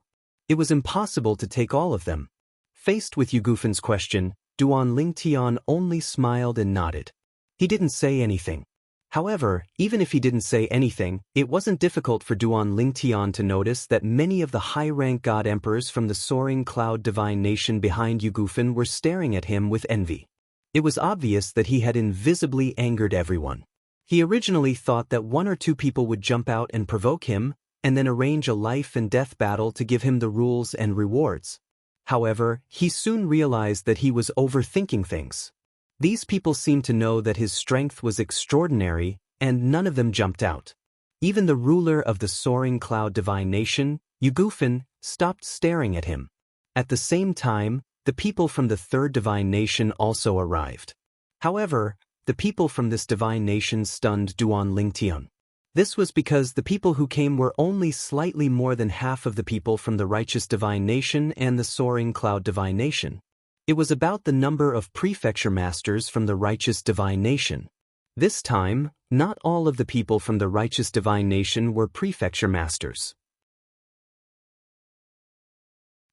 S1: It was impossible to take all of them." Faced with Yugufin's question, Duan Lingtian only smiled and nodded. He didn't say anything. However, even if he didn't say anything, it wasn't difficult for Duan Lingtian to notice that many of the high-rank God Emperors from the Soaring Cloud Divine Nation behind Yugufin were staring at him with envy. It was obvious that he had invisibly angered everyone. He originally thought that one or two people would jump out and provoke him, and then arrange a life-and-death battle to give him the rules and rewards. However, he soon realized that he was overthinking things. These people seemed to know that his strength was extraordinary, and none of them jumped out. Even the ruler of the Soaring Cloud Divine Nation, Yugufin, stopped staring at him. At the same time, the people from the Third Divine Nation also arrived. However, the people from this divine nation stunned Duan Lingtian. This was because the people who came were only slightly more than half of the people from the Righteous Divine Nation and the Soaring Cloud Divine Nation. It was about the number of prefecture masters from the Righteous Divine Nation. This time, not all of the people from the Righteous Divine Nation were prefecture masters.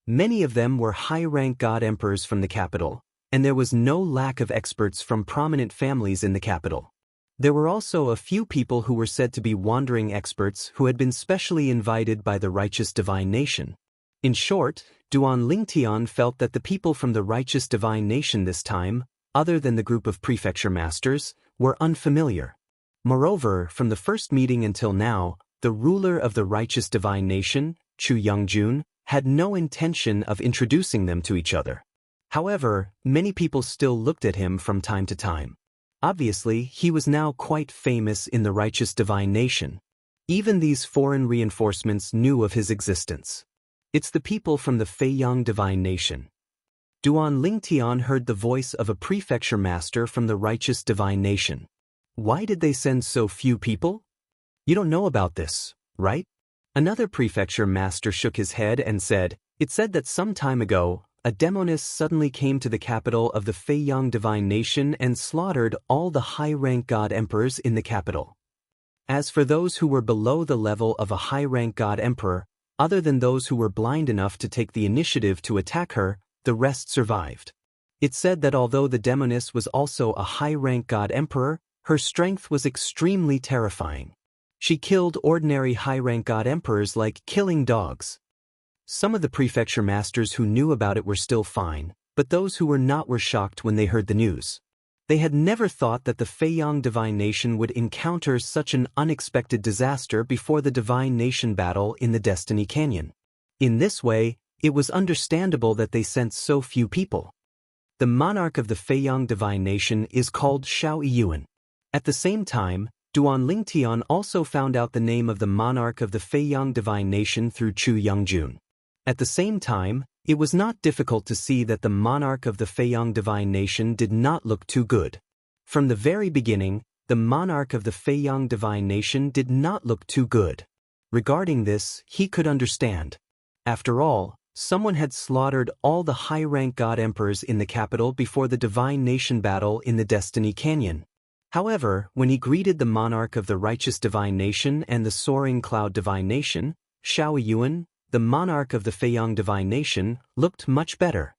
S1: Many of them were high-rank God Emperors from the capital, and there was no lack of experts from prominent families in the capital. There were also a few people who were said to be wandering experts who had been specially invited by the Righteous Divine Nation. In short, Duan Lingtian felt that the people from the Righteous Divine Nation this time, other than the group of prefecture masters, were unfamiliar. Moreover, from the first meeting until now, the ruler of the Righteous Divine Nation, Chu Youngjun, had no intention of introducing them to each other. However, many people still looked at him from time to time. Obviously, he was now quite famous in the Righteous Divine Nation. Even these foreign reinforcements knew of his existence. It's the people from the Feiyang Divine Nation. Duan Lingtian heard the voice of a prefecture master from the righteous Divine Nation. Why did they send so few people? You don't know about this, right? Another prefecture master shook his head and said, it said that some time ago, a demoness suddenly came to the capital of the Feiyang Divine Nation and slaughtered all the high-rank god emperors in the capital. As for those who were below the level of a high-rank god emperor, other than those who were blind enough to take the initiative to attack her, the rest survived. It said that although the demoness was also a high-rank god emperor, her strength was extremely terrifying. She killed ordinary high-rank god emperors like killing dogs. Some of the prefecture masters who knew about it were still fine, but those who were not were shocked when they heard the news. They had never thought that the Feiyang Divine Nation would encounter such an unexpected disaster before the Divine Nation battle in the Destiny Canyon. In this way, it was understandable that they sent so few people. The monarch of the Feiyang Divine Nation is called Xiao Yuan. At the same time, Duan Lingtian also found out the name of the monarch of the Feiyang Divine Nation through Chu Youngjun. At the same time, it was not difficult to see that the monarch of the Feiyang Divine Nation did not look too good. From the very beginning, the monarch of the Feiyang Divine Nation did not look too good. Regarding this, he could understand. After all, someone had slaughtered all the high-rank god emperors in the capital before the Divine Nation battle in the Destiny Canyon. However, when he greeted the monarch of the righteous Divine Nation and the Soaring Cloud Divine Nation, Xiao Yuan, the monarch of the Feiyang Divine Nation, looked much better.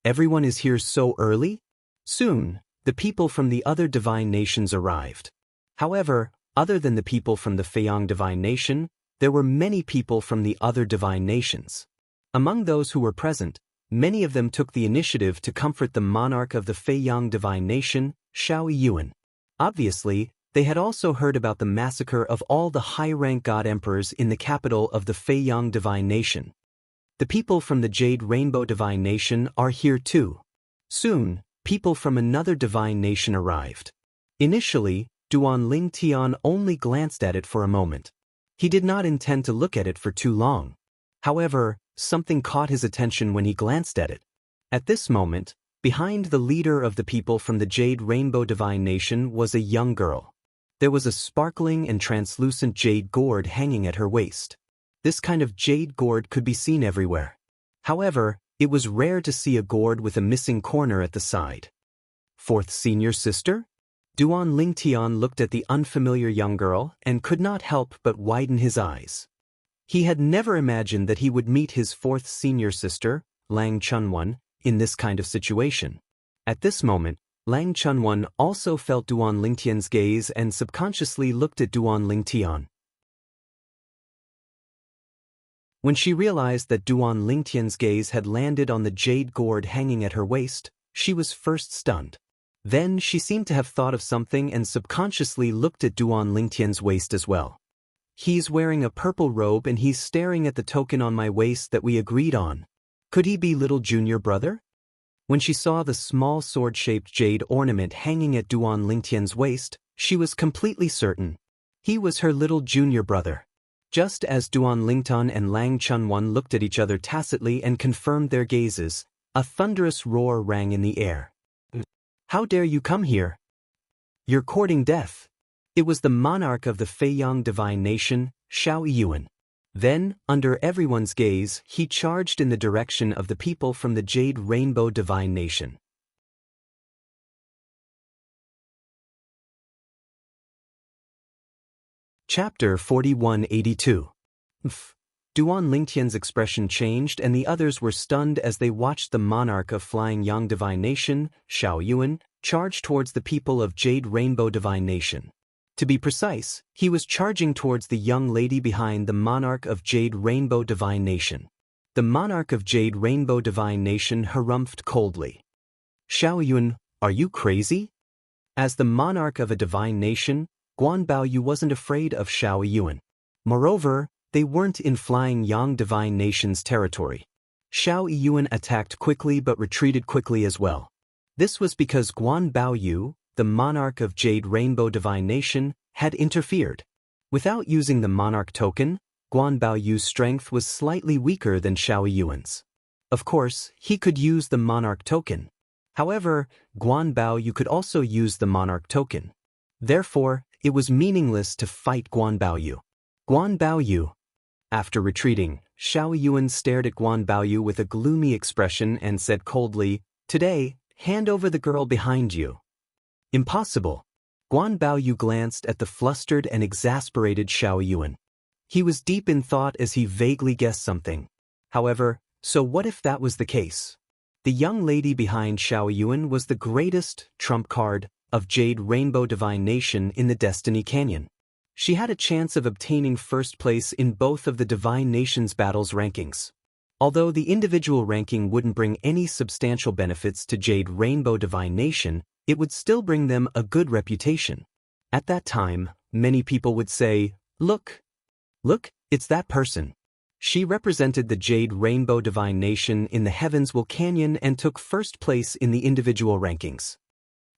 S1: Everyone is here so early? Soon, the people from the other divine nations arrived. However, other than the people from the Feiyang Divine Nation, there were many people from the other divine nations. Among those who were present, many of them took the initiative to comfort the monarch of the Feiyang Divine Nation, Xiao Yuan. Obviously, they had also heard about the massacre of all the high-rank god emperors in the capital of the Feiyang Divine Nation. The people from the Jade Rainbow Divine Nation are here too. Soon, people from another divine nation arrived. Initially, Duan Lingtian only glanced at it for a moment. He did not intend to look at it for too long. However, something caught his attention when he glanced at it. At this moment, behind the leader of the people from the Jade Rainbow Divine Nation was a young girl. There was a sparkling and translucent jade gourd hanging at her waist. This kind of jade gourd could be seen everywhere. However, it was rare to see a gourd with a missing corner at the side. Fourth senior sister? Duan Lingtian looked at the unfamiliar young girl and could not help but widen his eyes. He had never imagined that he would meet his fourth senior sister, Lang Chunwan, in this kind of situation. At this moment, Lang Chunwan also felt Duan Lingtian's gaze and subconsciously looked at Duan Lingtian. When she realized that Duan Lingtian's gaze had landed on the jade gourd hanging at her waist, she was first stunned. Then she seemed to have thought of something and subconsciously looked at Duan Lingtian's waist as well. He's wearing a purple robe and he's staring at the token on my waist that we agreed on. Could he be little junior brother? When she saw the small sword-shaped jade ornament hanging at Duan Lingtian's waist, she was completely certain. He was her little junior brother. Just as Duan Lingtian and Lang Chunwan looked at each other tacitly and confirmed their gazes, a thunderous roar rang in the air. How dare you come here? You're courting death. It was the monarch of the Feiyang Divine Nation, Xiao Yuan. Then, under everyone's gaze, he charged in the direction of the people from the Jade Rainbow Divine Nation. Chapter 4182. Duan Lingtian's expression changed and the others were stunned as they watched the monarch of Flying Yang Divine Nation, Xiao Yuan, charge towards the people of Jade Rainbow Divine Nation. To be precise, he was charging towards the young lady behind the monarch of Jade Rainbow Divine Nation. The monarch of Jade Rainbow Divine Nation harumphed coldly. Xiao Yuan, are you crazy? As the monarch of a divine nation, Guan Baoyu wasn't afraid of Xiao Yuan. Moreover, they weren't in Flying Yang Divine Nation's territory. Xiao Yuan attacked quickly but retreated quickly as well. This was because Guan Baoyu, the monarch of Jade Rainbow Divine Nation, had interfered. Without using the monarch token, Guan Baoyu's strength was slightly weaker than Xiao Yuan's. Of course, he could use the monarch token. However, Guan Baoyu could also use the monarch token. Therefore, it was meaningless to fight Guan Baoyu. Guan Baoyu. After retreating, Xiao Yuan stared at Guan Baoyu with a gloomy expression and said coldly, "Today, hand over the girl behind you." Impossible. Guan Baoyu glanced at the flustered and exasperated Xiao Yuan. He was deep in thought as he vaguely guessed something. However, so what if that was the case? The young lady behind Xiao Yuan was the greatest trump card of Jade Rainbow Divination in the Destiny Canyon. She had a chance of obtaining first place in both of the Divine Nations battles rankings. Although the individual ranking wouldn't bring any substantial benefits to Jade Rainbow Divination, it would still bring them a good reputation. At that time, many people would say, Look, it's that person. She represented the Jade Rainbow Divination in the Heavenswell Canyon and took first place in the individual rankings."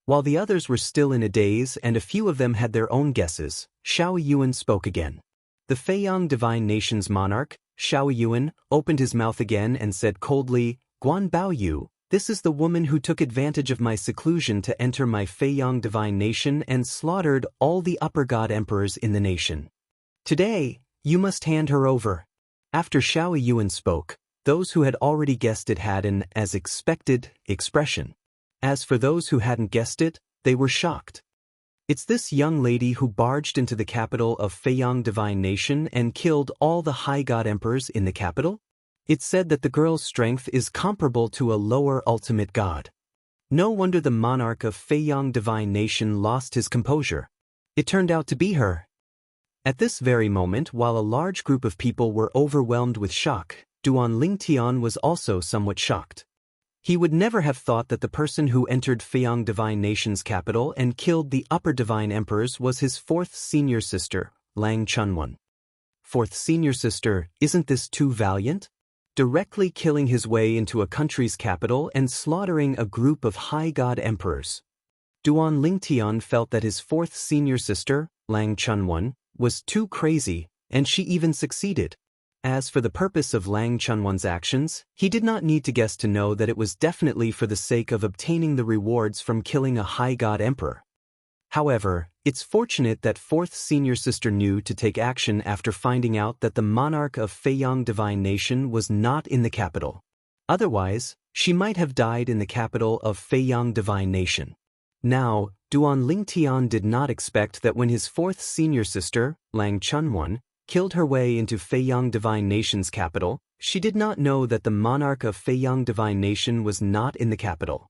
S1: While the others were still in a daze and a few of them had their own guesses, Xiao Yuan spoke again. The Feiyang Divine Nation's monarch, Xiao Yuan, opened his mouth again and said coldly, "Guan Baoyu, this is the woman who took advantage of my seclusion to enter my Feiyang Divine Nation and slaughtered all the upper god emperors in the nation. Today, you must hand her over." After Xiao Yuan spoke, those who had already guessed it had an "as expected" expression. As for those who hadn't guessed it, they were shocked. It's this young lady who barged into the capital of Feiyang Divine Nation and killed all the high god emperors in the capital? It's said that the girl's strength is comparable to a lower ultimate god. No wonder the monarch of Feiyang Divine Nation lost his composure. It turned out to be her. At this very moment, while a large group of people were overwhelmed with shock, Duan Lingtian was also somewhat shocked. He would never have thought that the person who entered Feiyang Divine Nation's capital and killed the upper divine emperors was his fourth senior sister, Lang Chunwan. Fourth senior sister, isn't this too valiant? Directly killing his way into a country's capital and slaughtering a group of high god emperors. Duan Lingtian felt that his fourth senior sister, Lang Chunwan, was too crazy, and she even succeeded. As for the purpose of Lang Chunwan's actions, he did not need to guess to know that it was definitely for the sake of obtaining the rewards from killing a high god emperor. However, it's fortunate that fourth senior sister knew to take action after finding out that the monarch of Feiyang Divine Nation was not in the capital. Otherwise, she might have died in the capital of Feiyang Divine Nation. Now, Duan Lingtian did not expect that when his fourth senior sister, Lang Chunwan, killed her way into Feiyang Divine Nation's capital, she did not know that the monarch of Feiyang Divine Nation was not in the capital.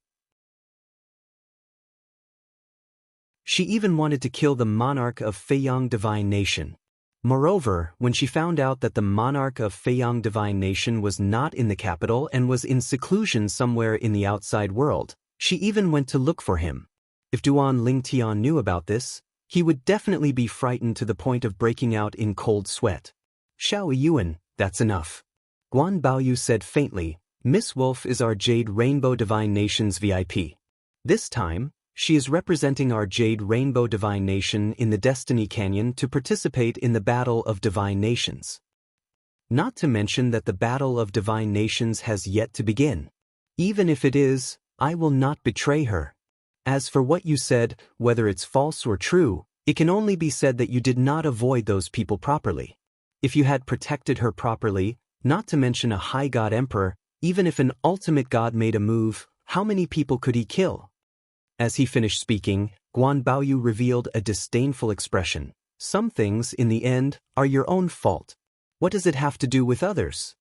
S1: She even wanted to kill the monarch of Feiyang Divine Nation. Moreover, when she found out that the monarch of Feiyang Divine Nation was not in the capital and was in seclusion somewhere in the outside world, she even went to look for him. If Duan Lingtian knew about this, he would definitely be frightened to the point of breaking out in cold sweat. "Xiao Yuan, that's enough." Guan Baoyu said faintly, "Miss Wolf is our Jade Rainbow Divine Nation's VIP. This time, she is representing our Jade Rainbow Divine Nation in the Destiny Canyon to participate in the Battle of Divine Nations. Not to mention that the Battle of Divine Nations has yet to begin. Even if it is, I will not betray her. As for what you said, whether it's false or true, it can only be said that you did not avoid those people properly. If you had protected her properly, not to mention a high god emperor, even if an ultimate god made a move, how many people could he kill?" As he finished speaking, Guan Baoyu revealed a disdainful expression. "Some things, in the end, are your own fault. What does it have to do with others?"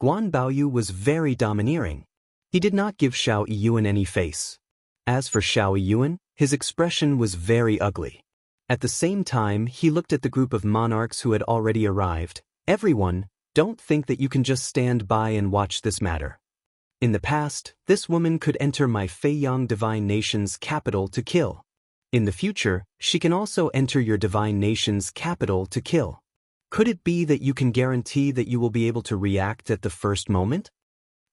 S1: Guan Baoyu was very domineering. He did not give Xiao Yuan any face. As for Xiao Yuan, his expression was very ugly. At the same time, he looked at the group of monarchs who had already arrived. "Everyone, don't think that you can just stand by and watch this matter. In the past, this woman could enter my Feiyang Divine Nation's capital to kill. In the future, she can also enter your Divine Nation's capital to kill. Could it be that you can guarantee that you will be able to react at the first moment?"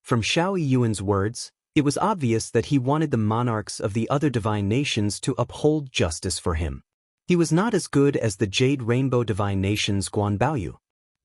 S1: From Xiao Yuan's words, it was obvious that he wanted the monarchs of the other divine nations to uphold justice for him. He was not as good as the Jade Rainbow Divine Nation's Guan Baoyu.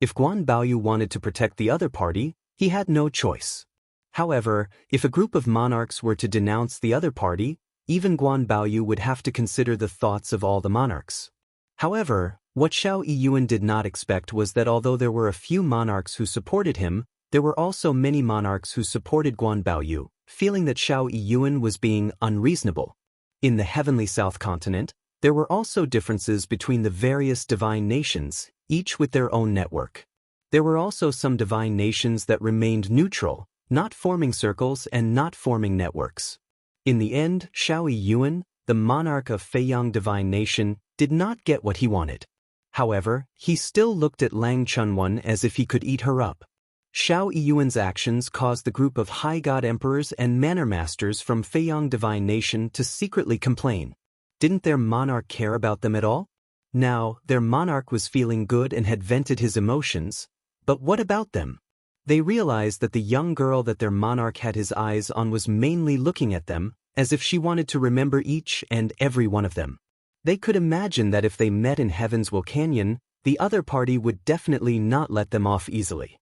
S1: If Guan Baoyu wanted to protect the other party, he had no choice. However, if a group of monarchs were to denounce the other party, even Guan Baoyu would have to consider the thoughts of all the monarchs. However, what Xiao Yiyuan did not expect was that although there were a few monarchs who supported him, there were also many monarchs who supported Guan Baoyu, feeling that Xiao Yiyuan was being unreasonable. In the heavenly South Continent, there were also differences between the various divine nations, each with their own network. There were also some divine nations that remained neutral, not forming circles and not forming networks. In the end, Xiao Yiyuan, the monarch of Feiyang Divine Nation, did not get what he wanted. However, he still looked at Lang Chunwan as if he could eat her up. Xiao Yiyuan's actions caused the group of high god emperors and manor masters from Feiyang Divine Nation to secretly complain. Didn't their monarch care about them at all? Now, their monarch was feeling good and had vented his emotions, but what about them? They realized that the young girl that their monarch had his eyes on was mainly looking at them, as if she wanted to remember each and every one of them. They could imagine that if they met in Heaven's Will Canyon, the other party would definitely not let them off easily.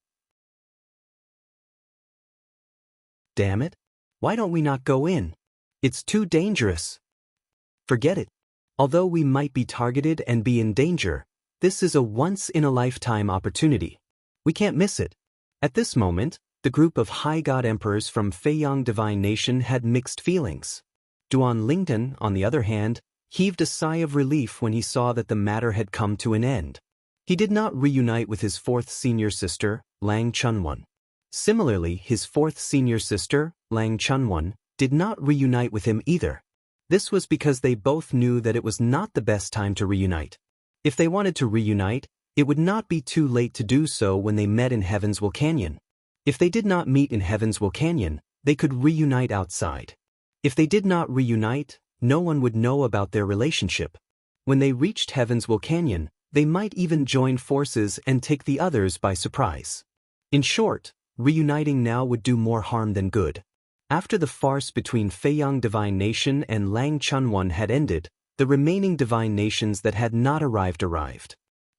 S1: Damn it! Why don't we not go in? It's too dangerous. Forget it. Although we might be targeted and be in danger, this is a once-in-a-lifetime opportunity. We can't miss it. At this moment, the group of high god emperors from Feiyang Divine Nation had mixed feelings. Duan Lingtan, on the other hand, heaved a sigh of relief when he saw that the matter had come to an end. He did not reunite with his fourth senior sister, Lang Chunwan. Similarly, his fourth senior sister, Lang Chunwan, did not reunite with him either. This was because they both knew that it was not the best time to reunite. If they wanted to reunite, it would not be too late to do so when they met in Heaven's Will Canyon. If they did not meet in Heaven's Will Canyon, they could reunite outside. If they did not reunite, no one would know about their relationship. When they reached Heaven's Will Canyon, they might even join forces and take the others by surprise. In short, reuniting now would do more harm than good. After the farce between Feiyang Divine Nation and Lang Chunwan had ended, the remaining divine nations that had not arrived.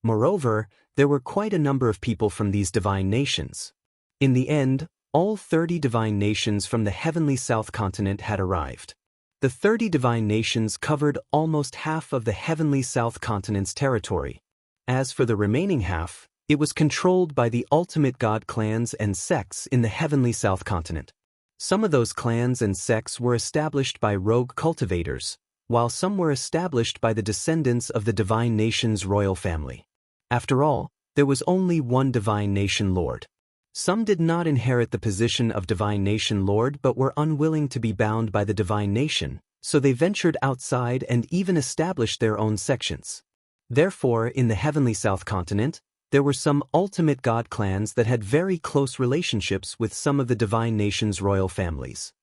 S1: Moreover, there were quite a number of people from these divine nations. In the end, all 30 divine nations from the heavenly South Continent had arrived. The 30 divine nations covered almost half of the heavenly South Continent's territory. As for the remaining half, it was controlled by the ultimate god clans and sects in the heavenly South Continent. Some of those clans and sects were established by rogue cultivators, while some were established by the descendants of the divine nation's royal family. After all, there was only one divine nation lord. Some did not inherit the position of divine nation lord but were unwilling to be bound by the divine nation, so they ventured outside and even established their own sections. Therefore, in the heavenly South Continent, there were some ultimate god clans that had very close relationships with some of the divine nation's royal families.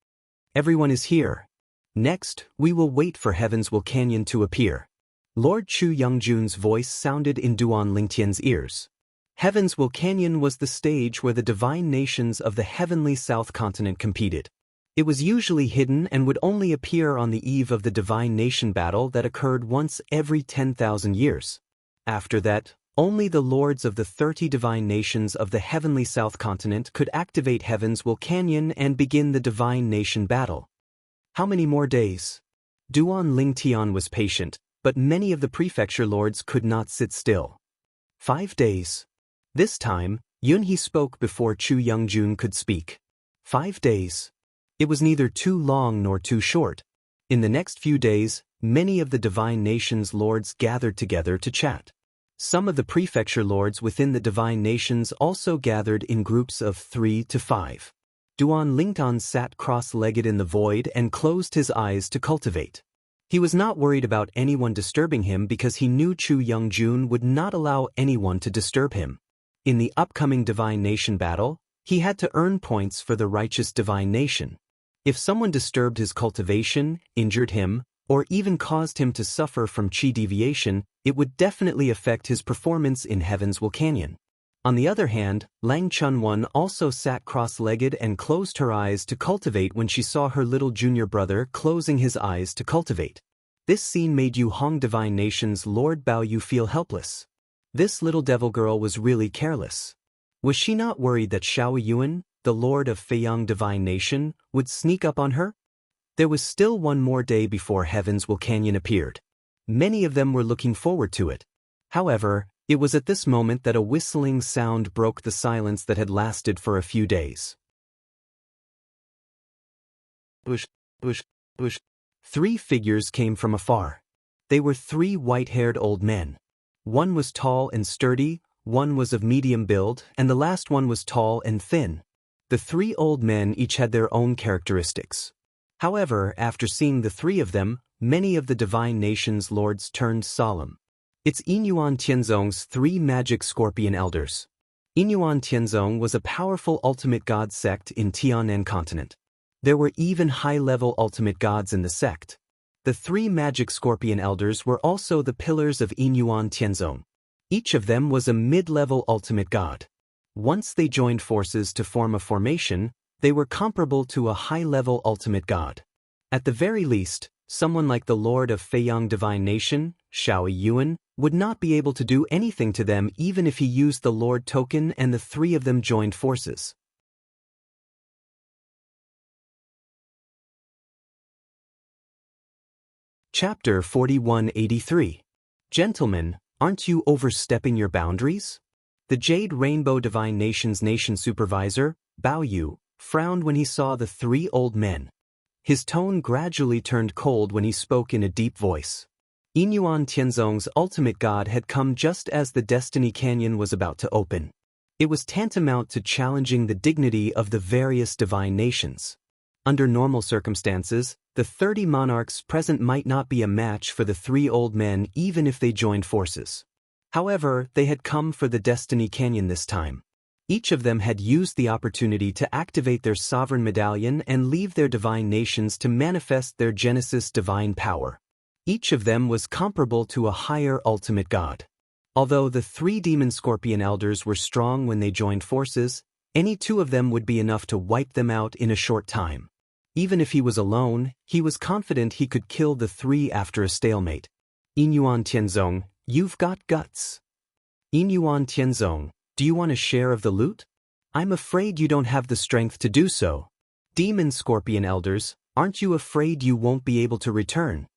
S1: Everyone is here. Next, we will wait for Heaven's Will Canyon to appear. Lord Chu Youngjun's voice sounded in Duan Lingtian's ears. Heaven's Will Canyon was the stage where the divine nations of the heavenly South Continent competed. It was usually hidden and would only appear on the eve of the divine nation battle that occurred once every 10,000 years. After that, only the lords of the 30 divine nations of the heavenly South Continent could activate Heaven's Will Canyon and begin the divine nation battle. How many more days? Duan Lingtian was patient, but many of the prefecture lords could not sit still. 5 days. This time, Yunhe spoke before Chu Youngjun could speak. 5 days. It was neither too long nor too short. In the next few days, many of the divine nations' lords gathered together to chat. Some of the prefecture lords within the divine nations also gathered in groups of 3 to 5. Duan Lingtan sat cross-legged in the void and closed his eyes to cultivate. He was not worried about anyone disturbing him because he knew Chu Youngjun would not allow anyone to disturb him. In the upcoming divine nation battle, he had to earn points for the righteous divine nation. If someone disturbed his cultivation, injured him, or even caused him to suffer from chi deviation, it would definitely affect his performance in Heaven's Will Canyon. On the other hand, Lang Chunwan also sat cross-legged and closed her eyes to cultivate when she saw her little junior brother closing his eyes to cultivate. This scene made Yu Hong Divine Nation's Lord Baoyu feel helpless. This little devil girl was really careless. Was she not worried that Xiao Yuan, the lord of Feiyang Divine Nation, would sneak up on her? There was still one more day before Heaven's Will Canyon appeared. Many of them were looking forward to it. However, it was at this moment that a whistling sound broke the silence that had lasted for a few days. Bush, bush, bush. 3 figures came from afar. They were 3 white-haired old men. One was tall and sturdy, one was of medium build, and the last one was tall and thin. The 3 old men each had their own characteristics. However, after seeing the 3 of them, many of the divine nation's lords turned solemn. It's Yinyuan Tianzong's 3 magic scorpion elders. Yinyuan Tianzong was a powerful ultimate god sect in Tianan continent. There were even high-level ultimate gods in the sect. The 3 magic scorpion elders were also the pillars of Yinyuan Tianzong. Each of them was a mid-level ultimate god. Once they joined forces to form a formation, they were comparable to a high-level ultimate god. At the very least, someone like the Lord of Feiyang Divine Nation, Xiao Yuan, would not be able to do anything to them even if he used the Lord token and the 3 of them joined forces. Chapter 4183. Gentlemen, aren't you overstepping your boundaries? The Jade Rainbow Divine Nation's nation supervisor, Bao Yu, frowned when he saw the 3 old men. His tone gradually turned cold when he spoke in a deep voice. Yinyuan Tianzong's ultimate god had come just as the Destiny Canyon was about to open. It was tantamount to challenging the dignity of the various divine nations. Under normal circumstances, the 30 monarchs present might not be a match for the 3 old men even if they joined forces. However, they had come for the Destiny Canyon this time. Each of them had used the opportunity to activate their sovereign medallion and leave their divine nations to manifest their Genesis divine power. Each of them was comparable to a higher ultimate god. Although the 3 demon scorpion elders were strong when they joined forces, any 2 of them would be enough to wipe them out in a short time. Even if he was alone, he was confident he could kill the 3 after a stalemate. Yinyuan Tianzong, you've got guts. Yinyuan Tianzong, do you want a share of the loot? I'm afraid you don't have the strength to do so. Demon Scorpion Elders, aren't you afraid you won't be able to return?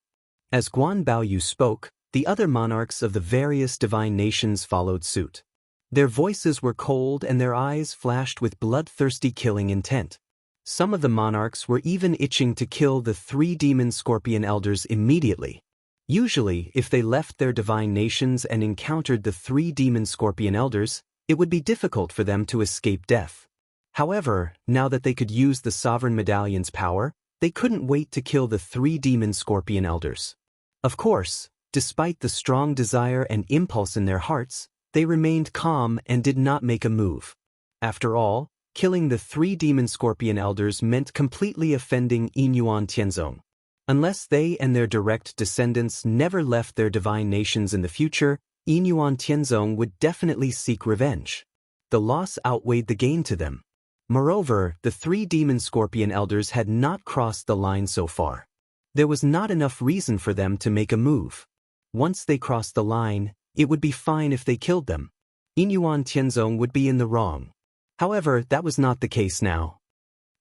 S1: As Guan Baoyu spoke, the other monarchs of the various divine nations followed suit. Their voices were cold and their eyes flashed with bloodthirsty killing intent. Some of the monarchs were even itching to kill the 3 demon scorpion elders immediately. Usually, if they left their divine nations and encountered the 3 demon scorpion elders, it would be difficult for them to escape death. However, now that they could use the sovereign medallion's power, they couldn't wait to kill the 3 demon scorpion elders. Of course, despite the strong desire and impulse in their hearts, they remained calm and did not make a move. After all, killing the 3 demon scorpion elders meant completely offending Yinyuan Tianzong. Unless they and their direct descendants never left their divine nations in the future, Yinyuan Tianzong would definitely seek revenge. The loss outweighed the gain to them. Moreover, the 3 demon scorpion elders had not crossed the line so far. There was not enough reason for them to make a move. Once they crossed the line, it would be fine if they killed them. Yinyuan Tianzong would be in the wrong. However, that was not the case now.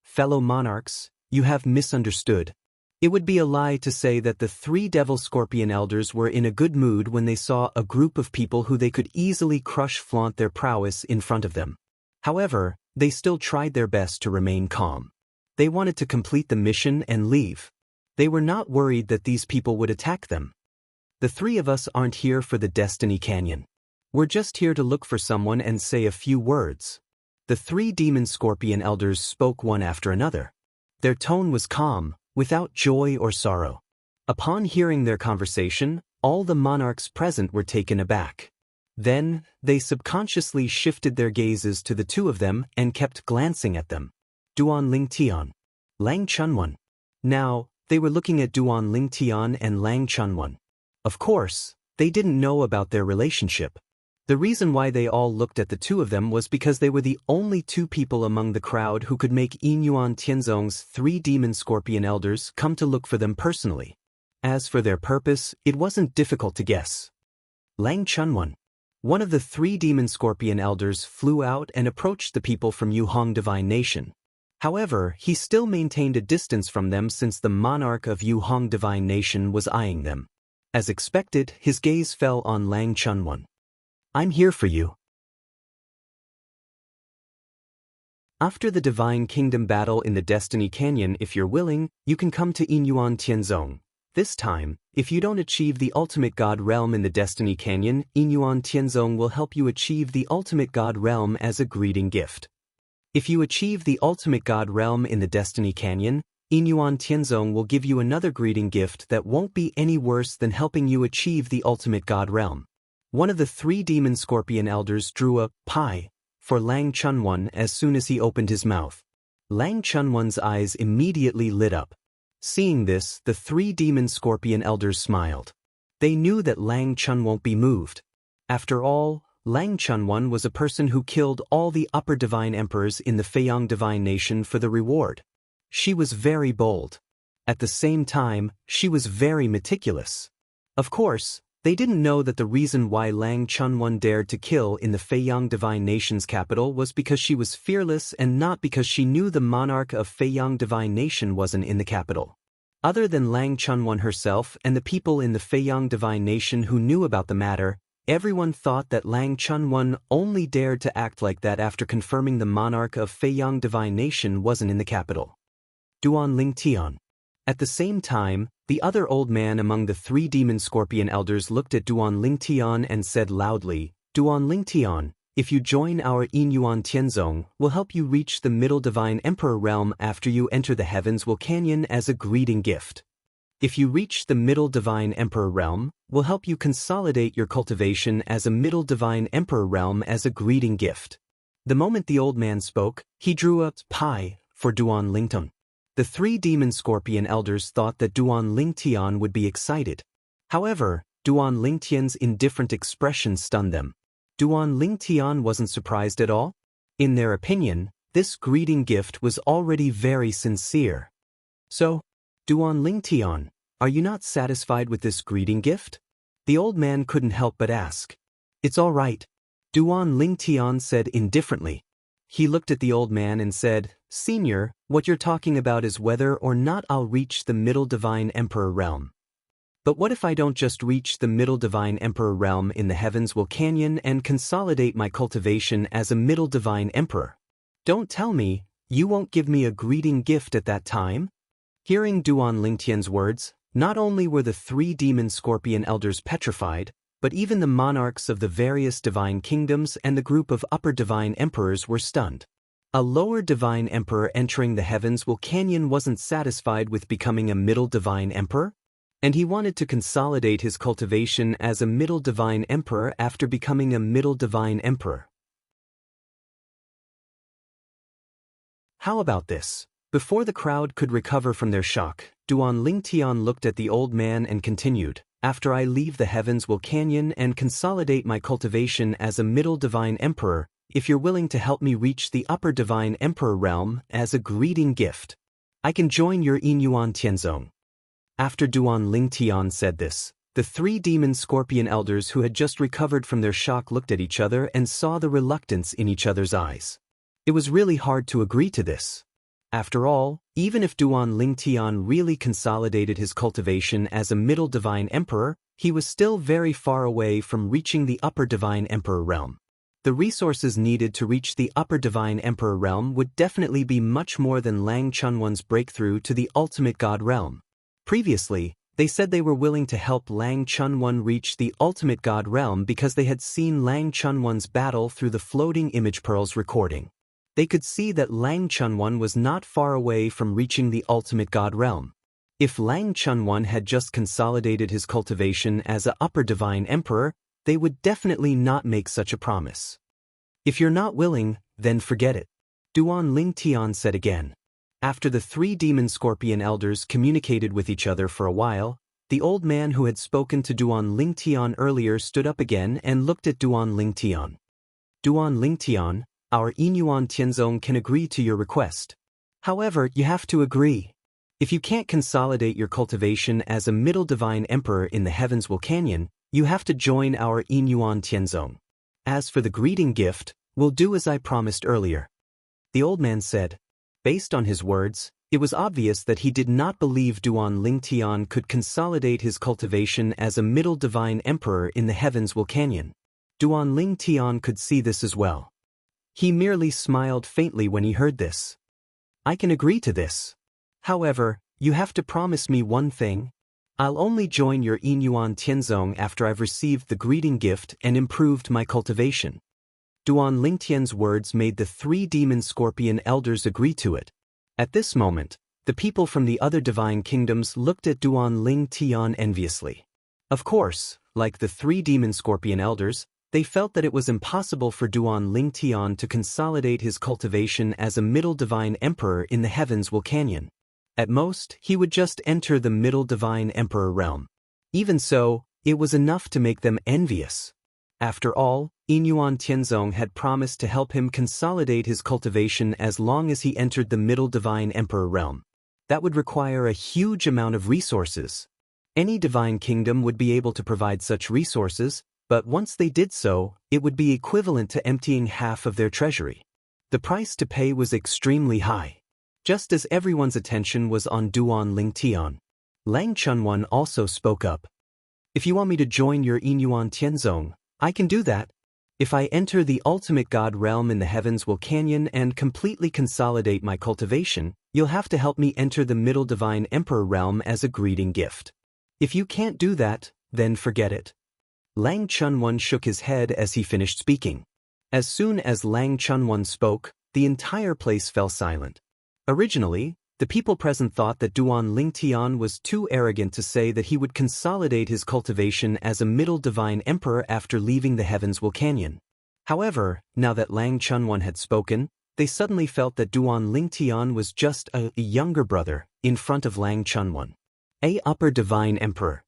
S1: Fellow monarchs, you have misunderstood. It would be a lie to say that the 3 devil scorpion elders were in a good mood when they saw a group of people who they could easily crush flaunt their prowess in front of them. However, they still tried their best to remain calm. They wanted to complete the mission and leave. They were not worried that these people would attack them. The 3 of us aren't here for the Destiny Canyon. We're just here to look for someone and say a few words. The 3 demon scorpion elders spoke one after another. Their tone was calm, without joy or sorrow. Upon hearing their conversation, all the monarchs present were taken aback. Then, they subconsciously shifted their gazes to the 2 of them and kept glancing at them. Duan Lingtian, Lang Chunwan. Now, they were looking at Duan Lingtian and Lang Chunwan. Of course, they didn't know about their relationship. The reason why they all looked at the 2 of them was because they were the only 2 people among the crowd who could make Yinyuan Tianzong's 3 demon scorpion elders come to look for them personally. As for their purpose, it wasn't difficult to guess. Lang Chunwan. One of the three demon scorpion elders flew out and approached the people from Yuhong Divine Nation. However, he still maintained a distance from them since the monarch of Yuhong Divine Nation was eyeing them. As expected, his gaze fell on Lang Chunwon. "I'm here for you." After the Divine Kingdom battle in the Destiny Canyon, if you're willing, you can come to Inyuan Tianzong. This time, if you don't achieve the Ultimate God Realm in the Destiny Canyon, Inyuan Tianzong will help you achieve the Ultimate God Realm as a greeting gift. If you achieve the Ultimate God Realm in the Destiny Canyon, Inyuan Tianzong will give you another greeting gift that won't be any worse than helping you achieve the Ultimate God Realm. One of the three demon scorpion elders drew a pie for Lang Chunwon as soon as he opened his mouth. Lang Chunwon's eyes immediately lit up. Seeing this, the three demon scorpion elders smiled. They knew that Lang Chun won't be moved. After all, Lang Chunwon was a person who killed all the upper divine emperors in the Feiyang Divine Nation for the reward. She was very bold. At the same time, she was very meticulous. Of course, they didn't know that the reason why Lang Chunwon dared to kill in the Feiyang Divine Nation's capital was because she was fearless and not because she knew the monarch of Feiyang Divine Nation wasn't in the capital. Other than Lang Chunwon herself and the people in the Feiyang Divine Nation who knew about the matter, everyone thought that Lang Chunwon only dared to act like that after confirming the monarch of Feiyang Divine Nation wasn't in the capital. Duan Ling Tian. At the same time, the other old man among the three demon scorpion elders looked at Duan Ling Tian and said loudly, "Duan Ling Tian, if you join our Inyuan Tianzong, we'll help you reach the Middle Divine Emperor realm after you enter the Heavens Will Canyon as a greeting gift. If you reach the Middle Divine Emperor realm, we'll help you consolidate your cultivation as a Middle Divine Emperor realm as a greeting gift." The moment the old man spoke, he drew a pie for Duan Ling Tian. The three demon scorpion elders thought that Duan Ling Tian would be excited. However, Duan Ling Tian's indifferent expression stunned them. Duan Ling Tian wasn't surprised at all. In their opinion, this greeting gift was already very sincere. "So, Duan Ling Tian, are you not satisfied with this greeting gift?" The old man couldn't help but ask. "It's all right," Duan Ling Tian said indifferently. He looked at the old man and said, "Senior, what you're talking about is whether or not I'll reach the Middle Divine Emperor realm. But what if I don't just reach the Middle Divine Emperor realm in the Heavens Will Canyon and consolidate my cultivation as a Middle Divine Emperor? Don't tell me you won't give me a greeting gift at that time?" Hearing Duan Ling Tian's words, not only were the three demon scorpion elders petrified, but even the monarchs of the various divine kingdoms and the group of upper divine emperors were stunned. A lower divine emperor entering the Heavens Will Canyon wasn't satisfied with becoming a middle divine emperor, and he wanted to consolidate his cultivation as a middle divine emperor after becoming a middle divine emperor. How about this? Before the crowd could recover from their shock, Duan Ling Tian looked at the old man and continued, "After I leave the Heavens Will Canyon and consolidate my cultivation as a middle divine emperor, if you're willing to help me reach the upper divine emperor realm as a greeting gift, I can join your Inyuan Tianzong." After Duan Ling Tian said this, the three demon scorpion elders who had just recovered from their shock looked at each other and saw the reluctance in each other's eyes. It was really hard to agree to this. After all, even if Duan Ling Tian really consolidated his cultivation as a middle divine emperor, he was still very far away from reaching the upper divine emperor realm. The resources needed to reach the upper divine emperor realm would definitely be much more than Lang Chunwon's breakthrough to the ultimate god realm. Previously, they said they were willing to help Lang Chunwon reach the ultimate god realm because they had seen Lang Chunwon's battle through the floating image pearls recording. They could see that Lang Chunwon was not far away from reaching the ultimate god realm. If Lang Chunwon had just consolidated his cultivation as a upper divine emperor, they would definitely not make such a promise. "If you're not willing, then forget it," Duan Ling Tian said again. After the three demon scorpion elders communicated with each other for a while, the old man who had spoken to Duan Ling Tian earlier stood up again and looked at Duan Ling Tian. "Duan Ling Tian, our Inyuan Tianzong can agree to your request. However, you have to agree. If you can't consolidate your cultivation as a middle divine emperor in the Heavens Will Canyon, you have to join our Inyuan Tianzong. As for the greeting gift, we'll do as I promised earlier. The old man said. Based on his words, it was obvious that he did not believe Duan Lingtian could consolidate his cultivation as a middle divine emperor in the heavens will canyon. Duan Lingtian could see this as well. He merely smiled faintly when he heard this. I can agree to this. However, you have to promise me one thing. I'll only join your Inyuan Tianzong after I've received the greeting gift and improved my cultivation. Duan Lingtian's words made the 3 demon scorpion elders agree to it. At this moment, the people from the other divine kingdoms looked at Duan Lingtian enviously. Of course, like the 3 demon scorpion elders, they felt that it was impossible for Duan Lingtian to consolidate his cultivation as a middle divine emperor in the heavens will canyon. At most, he would just enter the middle divine emperor realm. Even so, it was enough to make them envious. After all, Inyuan Tianzong had promised to help him consolidate his cultivation as long as he entered the middle divine emperor realm. That would require a huge amount of resources. Any divine kingdom would be able to provide such resources, but once they did so, it would be equivalent to emptying half of their treasury. The price to pay was extremely high. Just as everyone's attention was on Duan Lingtian, Lang Chunwan also spoke up. If you want me to join your Inyuan Tianzong, I can do that. If I enter the ultimate god realm in the heavens will canyon and completely consolidate my cultivation, you'll have to help me enter the middle divine emperor realm as a greeting gift. If you can't do that, then forget it. Lang Chunwan shook his head as he finished speaking. As soon as Lang Chunwan spoke, the entire place fell silent. Originally, the people present thought that Duan Lingtian was too arrogant to say that he would consolidate his cultivation as a middle divine emperor after leaving the heavens will canyon. However, now that Lang Chunwan had spoken, they suddenly felt that Duan Lingtian was just a younger brother in front of Lang Chunwan. A upper divine emperor.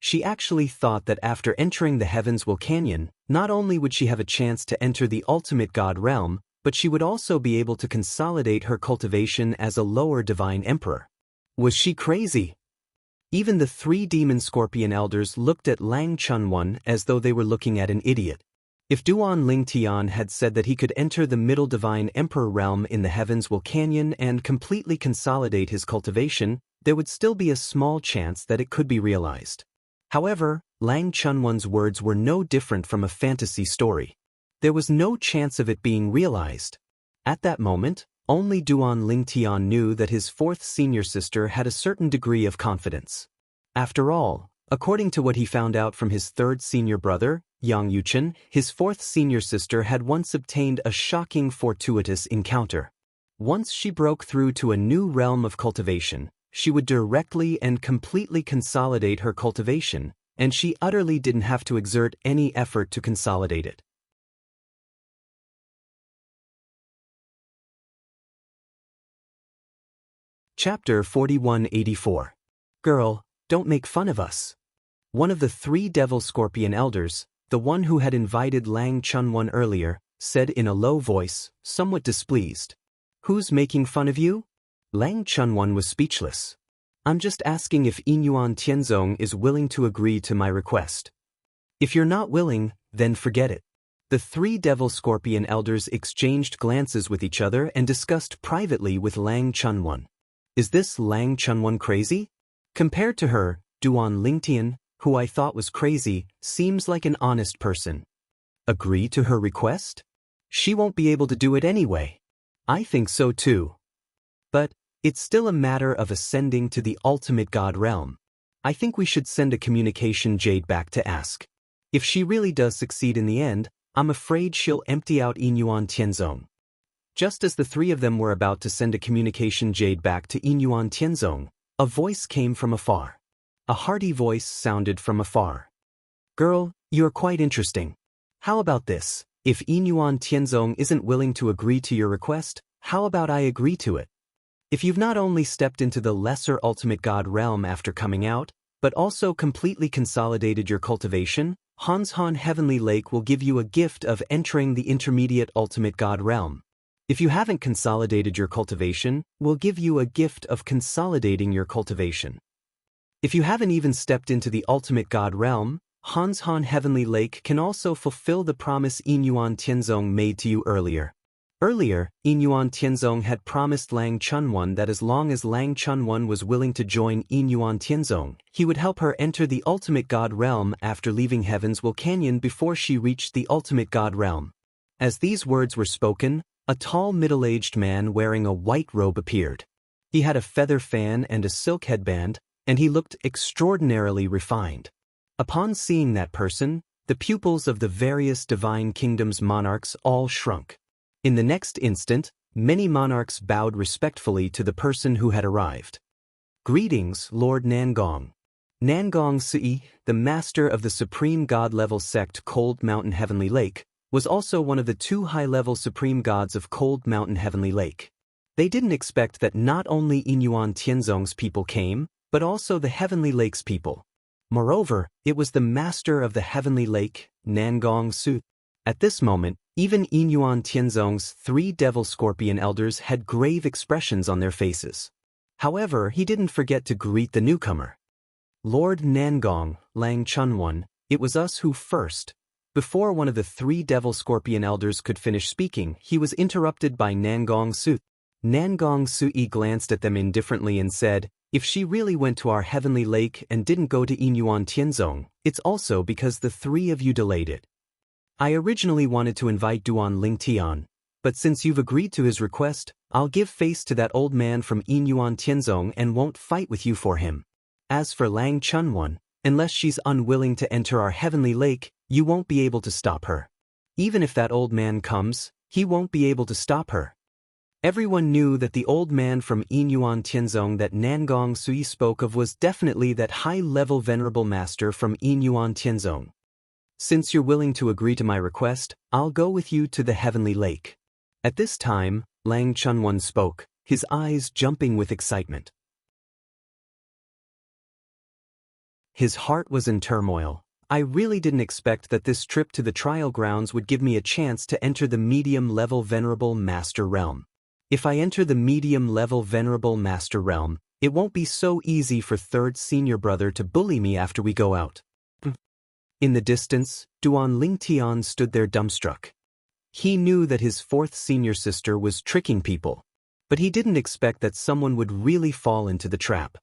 S1: She actually thought that after entering the heavens will canyon, not only would she have a chance to enter the ultimate god realm, but she would also be able to consolidate her cultivation as a lower divine emperor. Was she crazy? Even the 3 demon scorpion elders looked at Lang Chunwan as though they were looking at an idiot. If Duan Lingtian had said that he could enter the middle divine emperor realm in the heavens will canyon and completely consolidate his cultivation, there would still be a small chance that it could be realized. However, Lang Chunwan's words were no different from a fantasy story. There was no chance of it being realized. At that moment, only Duan Lingtian knew that his 4th senior sister had a certain degree of confidence. After all, according to what he found out from his 3rd senior brother, Yang Yuchen, his 4th senior sister had once obtained a shocking fortuitous encounter. Once she broke through to a new realm of cultivation, she would directly and completely consolidate her cultivation, and she utterly didn't have to exert any effort to consolidate it. Chapter 4184. Girl, don't make fun of us. One of the 3 devil scorpion elders, the one who had invited Lang Chunwan earlier, said in a low voice, somewhat displeased. Who's making fun of you? Lang Chunwan was speechless. I'm just asking if Inyuan Tianzong is willing to agree to my request. If you're not willing, then forget it. The 3 devil scorpion elders exchanged glances with each other and discussed privately with Lang Chunwan. Is this Lang Chunwan crazy? Compared to her, Duan Lingtian, who I thought was crazy, seems like an honest person. Agree to her request? She won't be able to do it anyway. I think so too. But it's still a matter of ascending to the ultimate god realm. I think we should send a communication jade back to ask. If she really does succeed in the end, I'm afraid she'll empty out Inyuan Tianzong. Just as the 3 of them were about to send a communication jade back to Inyuan Tianzong, a voice came from afar. A hearty voice sounded from afar. Girl, you're quite interesting. How about this? If Inyuan Tianzong isn't willing to agree to your request, how about I agree to it? If you've not only stepped into the lesser ultimate god realm after coming out, but also completely consolidated your cultivation, Hanshan Heavenly Lake will give you a gift of entering the intermediate ultimate god realm. If you haven't consolidated your cultivation, we'll give you a gift of consolidating your cultivation. If you haven't even stepped into the ultimate god realm, Hans Han Heavenly Lake can also fulfill the promise Yin Yuan Tianzong made to you earlier. Earlier, Yin Yuan Tianzong had promised Lang Chunwan that as long as Lang Chunwan was willing to join Yin Yuan Tianzong, he would help her enter the ultimate god realm after leaving Heaven's Will Canyon before she reached the ultimate god realm. As these words were spoken, a tall middle-aged man wearing a white robe appeared. He had a feather fan and a silk headband, and he looked extraordinarily refined. Upon seeing that person, the pupils of the various divine kingdoms' monarchs all shrunk. In the next instant, many monarchs bowed respectfully to the person who had arrived. Greetings, Lord Nangong. Nangong Sui, the master of the supreme god-level sect Cold Mountain Heavenly Lake, was also one of the 2 high-level supreme gods of Cold Mountain Heavenly Lake. They didn't expect that not only Yin Yuan Tianzong's people came, but also the Heavenly Lake's people. Moreover, it was the master of the Heavenly Lake, Nangong Sui. At this moment, even Yin Yuan Tianzong's 3 devil scorpion elders had grave expressions on their faces. However, he didn't forget to greet the newcomer. Lord Nangong, Lang Chunwan, it was us who first. Before one of the 3 devil scorpion elders could finish speaking, he was interrupted by Nangong Sui. Nangong Sui glanced at them indifferently and said, "If she really went to our Heavenly Lake and didn't go to Yin Yuan Tianzong, it's also because the 3 of you delayed it. I originally wanted to invite Duan Ling Tian, but since you've agreed to his request, I'll give face to that old man from Yin Yuan Tianzong and won't fight with you for him. As for Lang Chunwan, unless she's unwilling to enter our Heavenly Lake, you won't be able to stop her. Even if that old man comes, he won't be able to stop her." Everyone knew that the old man from Yin Yuan Tianzong that Nangong Sui spoke of was definitely that high-level venerable master from Yin Yuan Tianzong. "Since you're willing to agree to my request, I'll go with you to the Heavenly Lake." At this time, Lang Chunwan spoke, his eyes jumping with excitement. His heart was in turmoil. "I really didn't expect that this trip to the trial grounds would give me a chance to enter the medium-level venerable master realm. If I enter the medium-level venerable master realm, it won't be so easy for third senior brother to bully me after we go out." In the distance, Duan Ling Tian stood there dumbstruck. He knew that his 4th senior sister was tricking people, but he didn't expect that someone would really fall into the trap.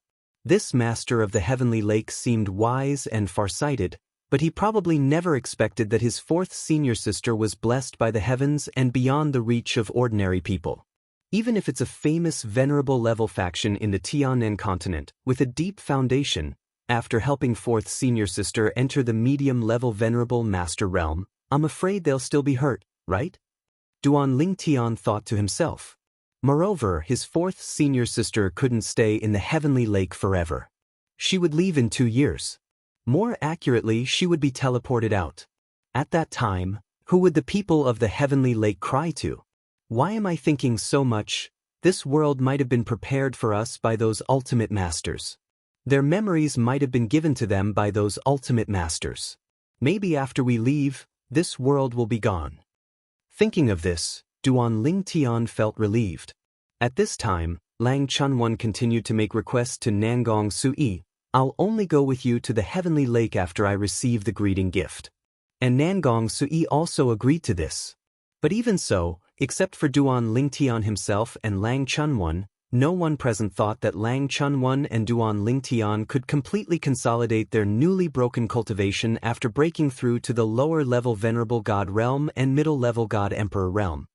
S1: This master of the Heavenly Lake seemed wise and farsighted, but he probably never expected that his 4th senior sister was blessed by the heavens and beyond the reach of ordinary people. Even if it's a famous venerable level faction in the Tianen continent, with a deep foundation, after helping 4th senior sister enter the medium-level venerable master realm, I'm afraid they'll still be hurt, right? Duan Ling Tian thought to himself. Moreover, his 4th senior sister couldn't stay in the Heavenly Lake forever. She would leave in 2 years. More accurately, she would be teleported out. At that time, who would the people of the Heavenly Lake cry to? Why am I thinking so much? This world might have been prepared for us by those ultimate masters. Their memories might have been given to them by those ultimate masters. Maybe after we leave, this world will be gone. Thinking of this, Duan Ling Tian felt relieved. At this time, Lang Chunwan continued to make requests to Nangong Sui. "I'll only go with you to the Heavenly Lake after I receive the greeting gift." And Nangong Sui also agreed to this. But even so, except for Duan Ling Tian himself and Lang Chunwan, no one present thought that Lang Chunwan and Duan Ling Tian could completely consolidate their newly broken cultivation after breaking through to the lower-level Venerable God realm and middle-level God Emperor realm.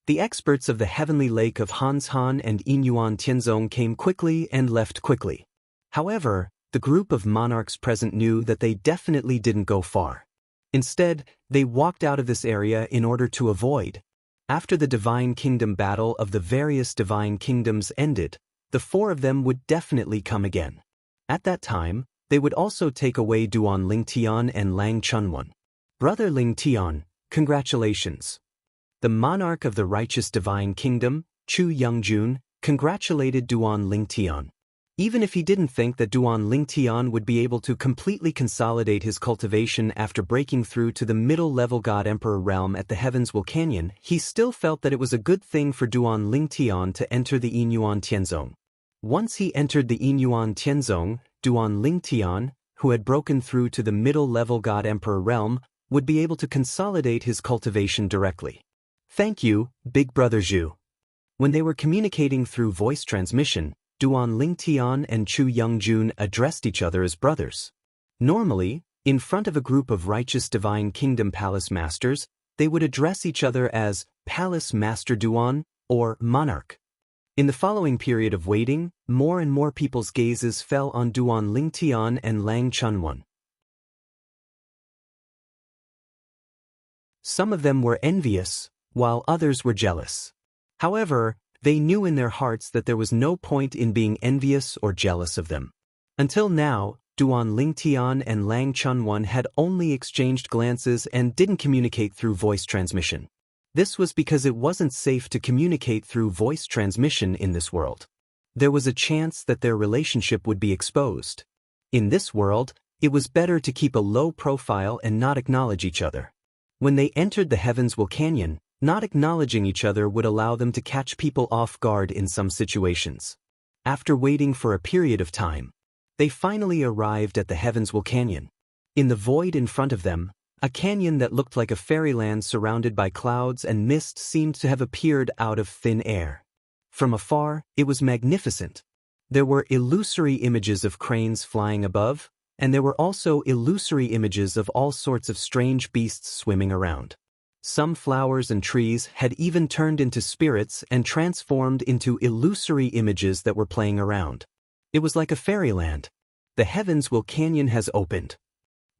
S1: The experts of the Heavenly Lake of Hans Han and Yin Yuan Tianzong came quickly and left quickly. However, the group of monarchs present knew that they definitely didn't go far. Instead, they walked out of this area in order to avoid. After the Divine Kingdom battle of the various Divine Kingdoms ended, the 4 of them would definitely come again. At that time, they would also take away Duan Ling Tian and Lang Chunwan. "Brother Ling Tian, congratulations." The monarch of the righteous Divine Kingdom, Chu Youngjun, congratulated Duan Ling Tian. Even if he didn't think that Duan Ling Tian would be able to completely consolidate his cultivation after breaking through to the middle-level God Emperor realm at the Heaven's Will Canyon, he still felt that it was a good thing for Duan Ling Tian to enter the Yin Yuan Tianzong. Once he entered the Yin Yuan Tianzong, Duan Ling Tian, who had broken through to the middle-level God Emperor realm, would be able to consolidate his cultivation directly. Thank you, Big Brother Zhu. When they were communicating through voice transmission, Duan Lingtian and Chu Youngjun addressed each other as brothers. Normally, in front of a group of righteous divine kingdom palace masters, they would address each other as Palace Master Duan or Monarch. In the following period of waiting, more and more people's gazes fell on Duan Lingtian and Lang Chunwan. Some of them were envious, while others were jealous. However, they knew in their hearts that there was no point in being envious or jealous of them. Until now, Duan Lingtian and Lang Chunwan had only exchanged glances and didn't communicate through voice transmission. This was because it wasn't safe to communicate through voice transmission in this world. There was a chance that their relationship would be exposed. In this world, it was better to keep a low profile and not acknowledge each other. When they entered the Heavenswell Canyon, not acknowledging each other would allow them to catch people off guard in some situations. After waiting for a period of time, they finally arrived at the Heavenswell Canyon. In the void in front of them, a canyon that looked like a fairyland surrounded by clouds and mist seemed to have appeared out of thin air. From afar, it was magnificent. There were illusory images of cranes flying above, and there were also illusory images of all sorts of strange beasts swimming around. Some flowers and trees had even turned into spirits and transformed into illusory images that were playing around. It was like a fairyland. The Heavenswell Canyon has opened.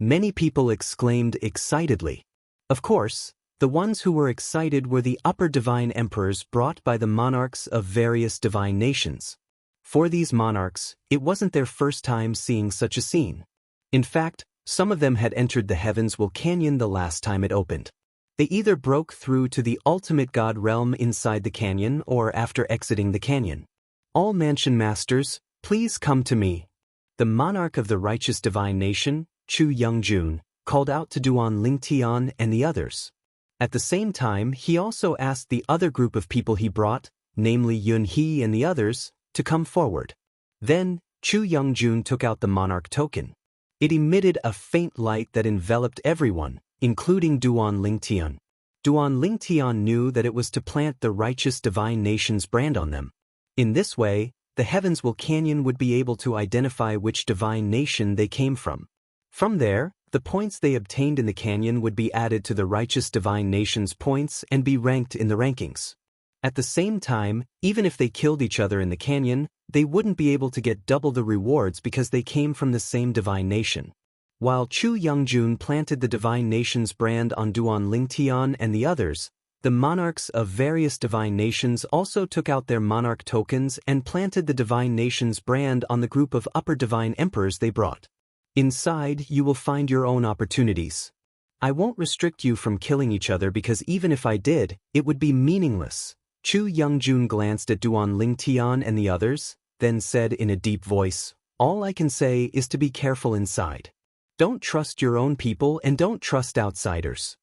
S1: Many people exclaimed excitedly. Of course, the ones who were excited were the upper divine emperors brought by the monarchs of various divine nations. For these monarchs, it wasn't their first time seeing such a scene. In fact, some of them had entered the Heavenswell Canyon the last time it opened. They either broke through to the ultimate god realm inside the canyon or after exiting the canyon. All mansion masters, please come to me. The monarch of the righteous divine nation, Chu Youngjun, called out to Duan Lingtian and the others. At the same time, he also asked the other group of people he brought, namely Yun He and the others, to come forward. Then, Chu Youngjun took out the monarch token. It emitted a faint light that enveloped everyone, including Duan Lingtian. Duan Lingtian knew that it was to plant the righteous divine nation's brand on them. In this way, the Heavenswell Canyon would be able to identify which divine nation they came from. From there, the points they obtained in the canyon would be added to the righteous divine nation's points and be ranked in the rankings. At the same time, even if they killed each other in the canyon, they wouldn't be able to get double the rewards because they came from the same divine nation. While Chu Youngjun planted the divine nation's brand on Duan Lingtian and the others, the monarchs of various divine nations also took out their monarch tokens and planted the divine nation's brand on the group of upper divine emperors they brought. Inside, you will find your own opportunities. I won't restrict you from killing each other because even if I did, it would be meaningless. Chu Youngjun glanced at Duan Lingtian and the others, then said in a deep voice, "All I can say is to be careful inside. Don't trust your own people and don't trust outsiders.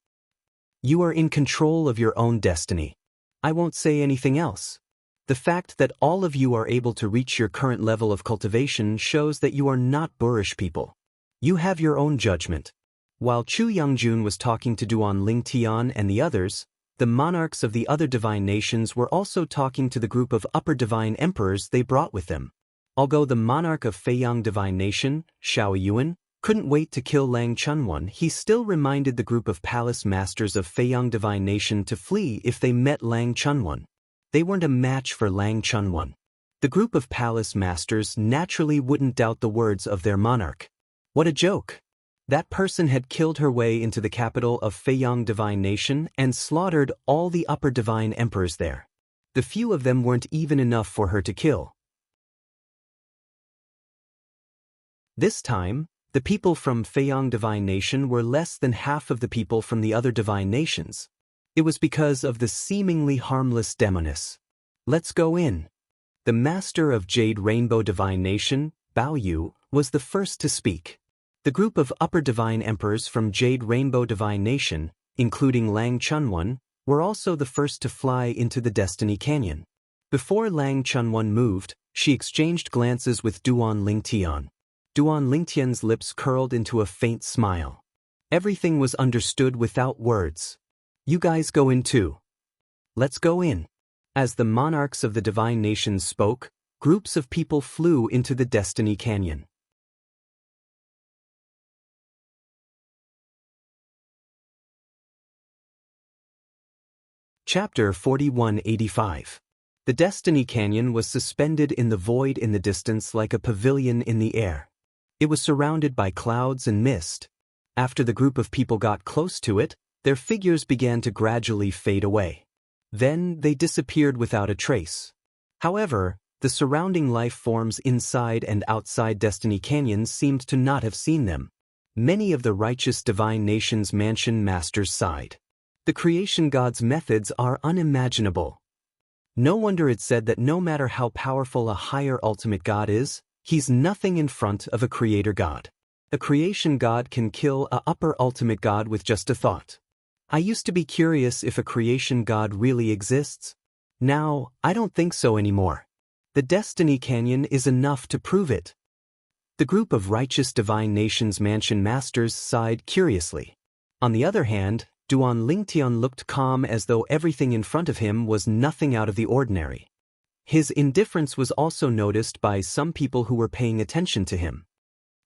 S1: You are in control of your own destiny. I won't say anything else. The fact that all of you are able to reach your current level of cultivation shows that you are not boorish people. You have your own judgment." While Chu Youngjun was talking to Duan Lingtian and the others, the monarchs of the other divine nations were also talking to the group of upper divine emperors they brought with them. Although the monarch of Feiyang divine nation, Xiao Yuan, couldn't wait to kill Lang Chunwan, he still reminded the group of palace masters of Feiyang divine nation to flee if they met Lang Chunwan. They weren't a match for Lang Chunwan. The group of palace masters naturally wouldn't doubt the words of their monarch. What a joke! That person had killed her way into the capital of Feiyang divine nation and slaughtered all the upper divine emperors there. The few of them weren't even enough for her to kill. This time, the people from Feiyang divine nation were less than half of the people from the other divine nations. It was because of the seemingly harmless demoness. Let's go in. The master of Jade Rainbow divine nation, Bao Yu, was the first to speak. The group of upper divine emperors from Jade Rainbow divine nation, including Lang Chunwan, were also the first to fly into the Destiny Canyon. Before Lang Chunwan moved, she exchanged glances with Duan Lingtian. Duan Lingtian's lips curled into a faint smile. Everything was understood without words. You guys go in too. Let's go in. As the monarchs of the divine nations spoke, groups of people flew into the Destiny Canyon. Chapter 4185. The Destiny Canyon was suspended in the void in the distance like a pavilion in the air. It was surrounded by clouds and mist. After the group of people got close to it, their figures began to gradually fade away. Then they disappeared without a trace. However, the surrounding life forms inside and outside Destiny Canyon seemed to not have seen them. Many of the righteous divine nations mansion masters sighed. The creation god's methods are unimaginable. No wonder it said that no matter how powerful a higher ultimate god is, he's nothing in front of a creator god. A creation god can kill a upper ultimate god with just a thought. I used to be curious if a creation god really exists. Now, I don't think so anymore. The Destiny Canyon is enough to prove it. The group of righteous divine nations mansion masters sighed curiously. On the other hand, Duan Lingtian looked calm as though everything in front of him was nothing out of the ordinary. His indifference was also noticed by some people who were paying attention to him.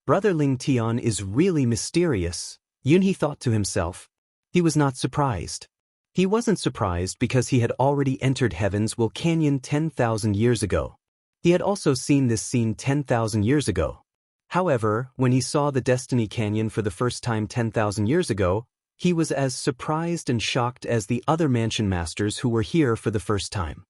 S1: Brother Lingtian is really mysterious, Yunhe thought to himself. He was not surprised. He wasn't surprised because he had already entered Heaven's Will Canyon 10,000 years ago. He had also seen this scene 10,000 years ago. However, when he saw the Destiny Canyon for the first time 10,000 years ago, he was as surprised and shocked as the other mansion masters who were here for the first time.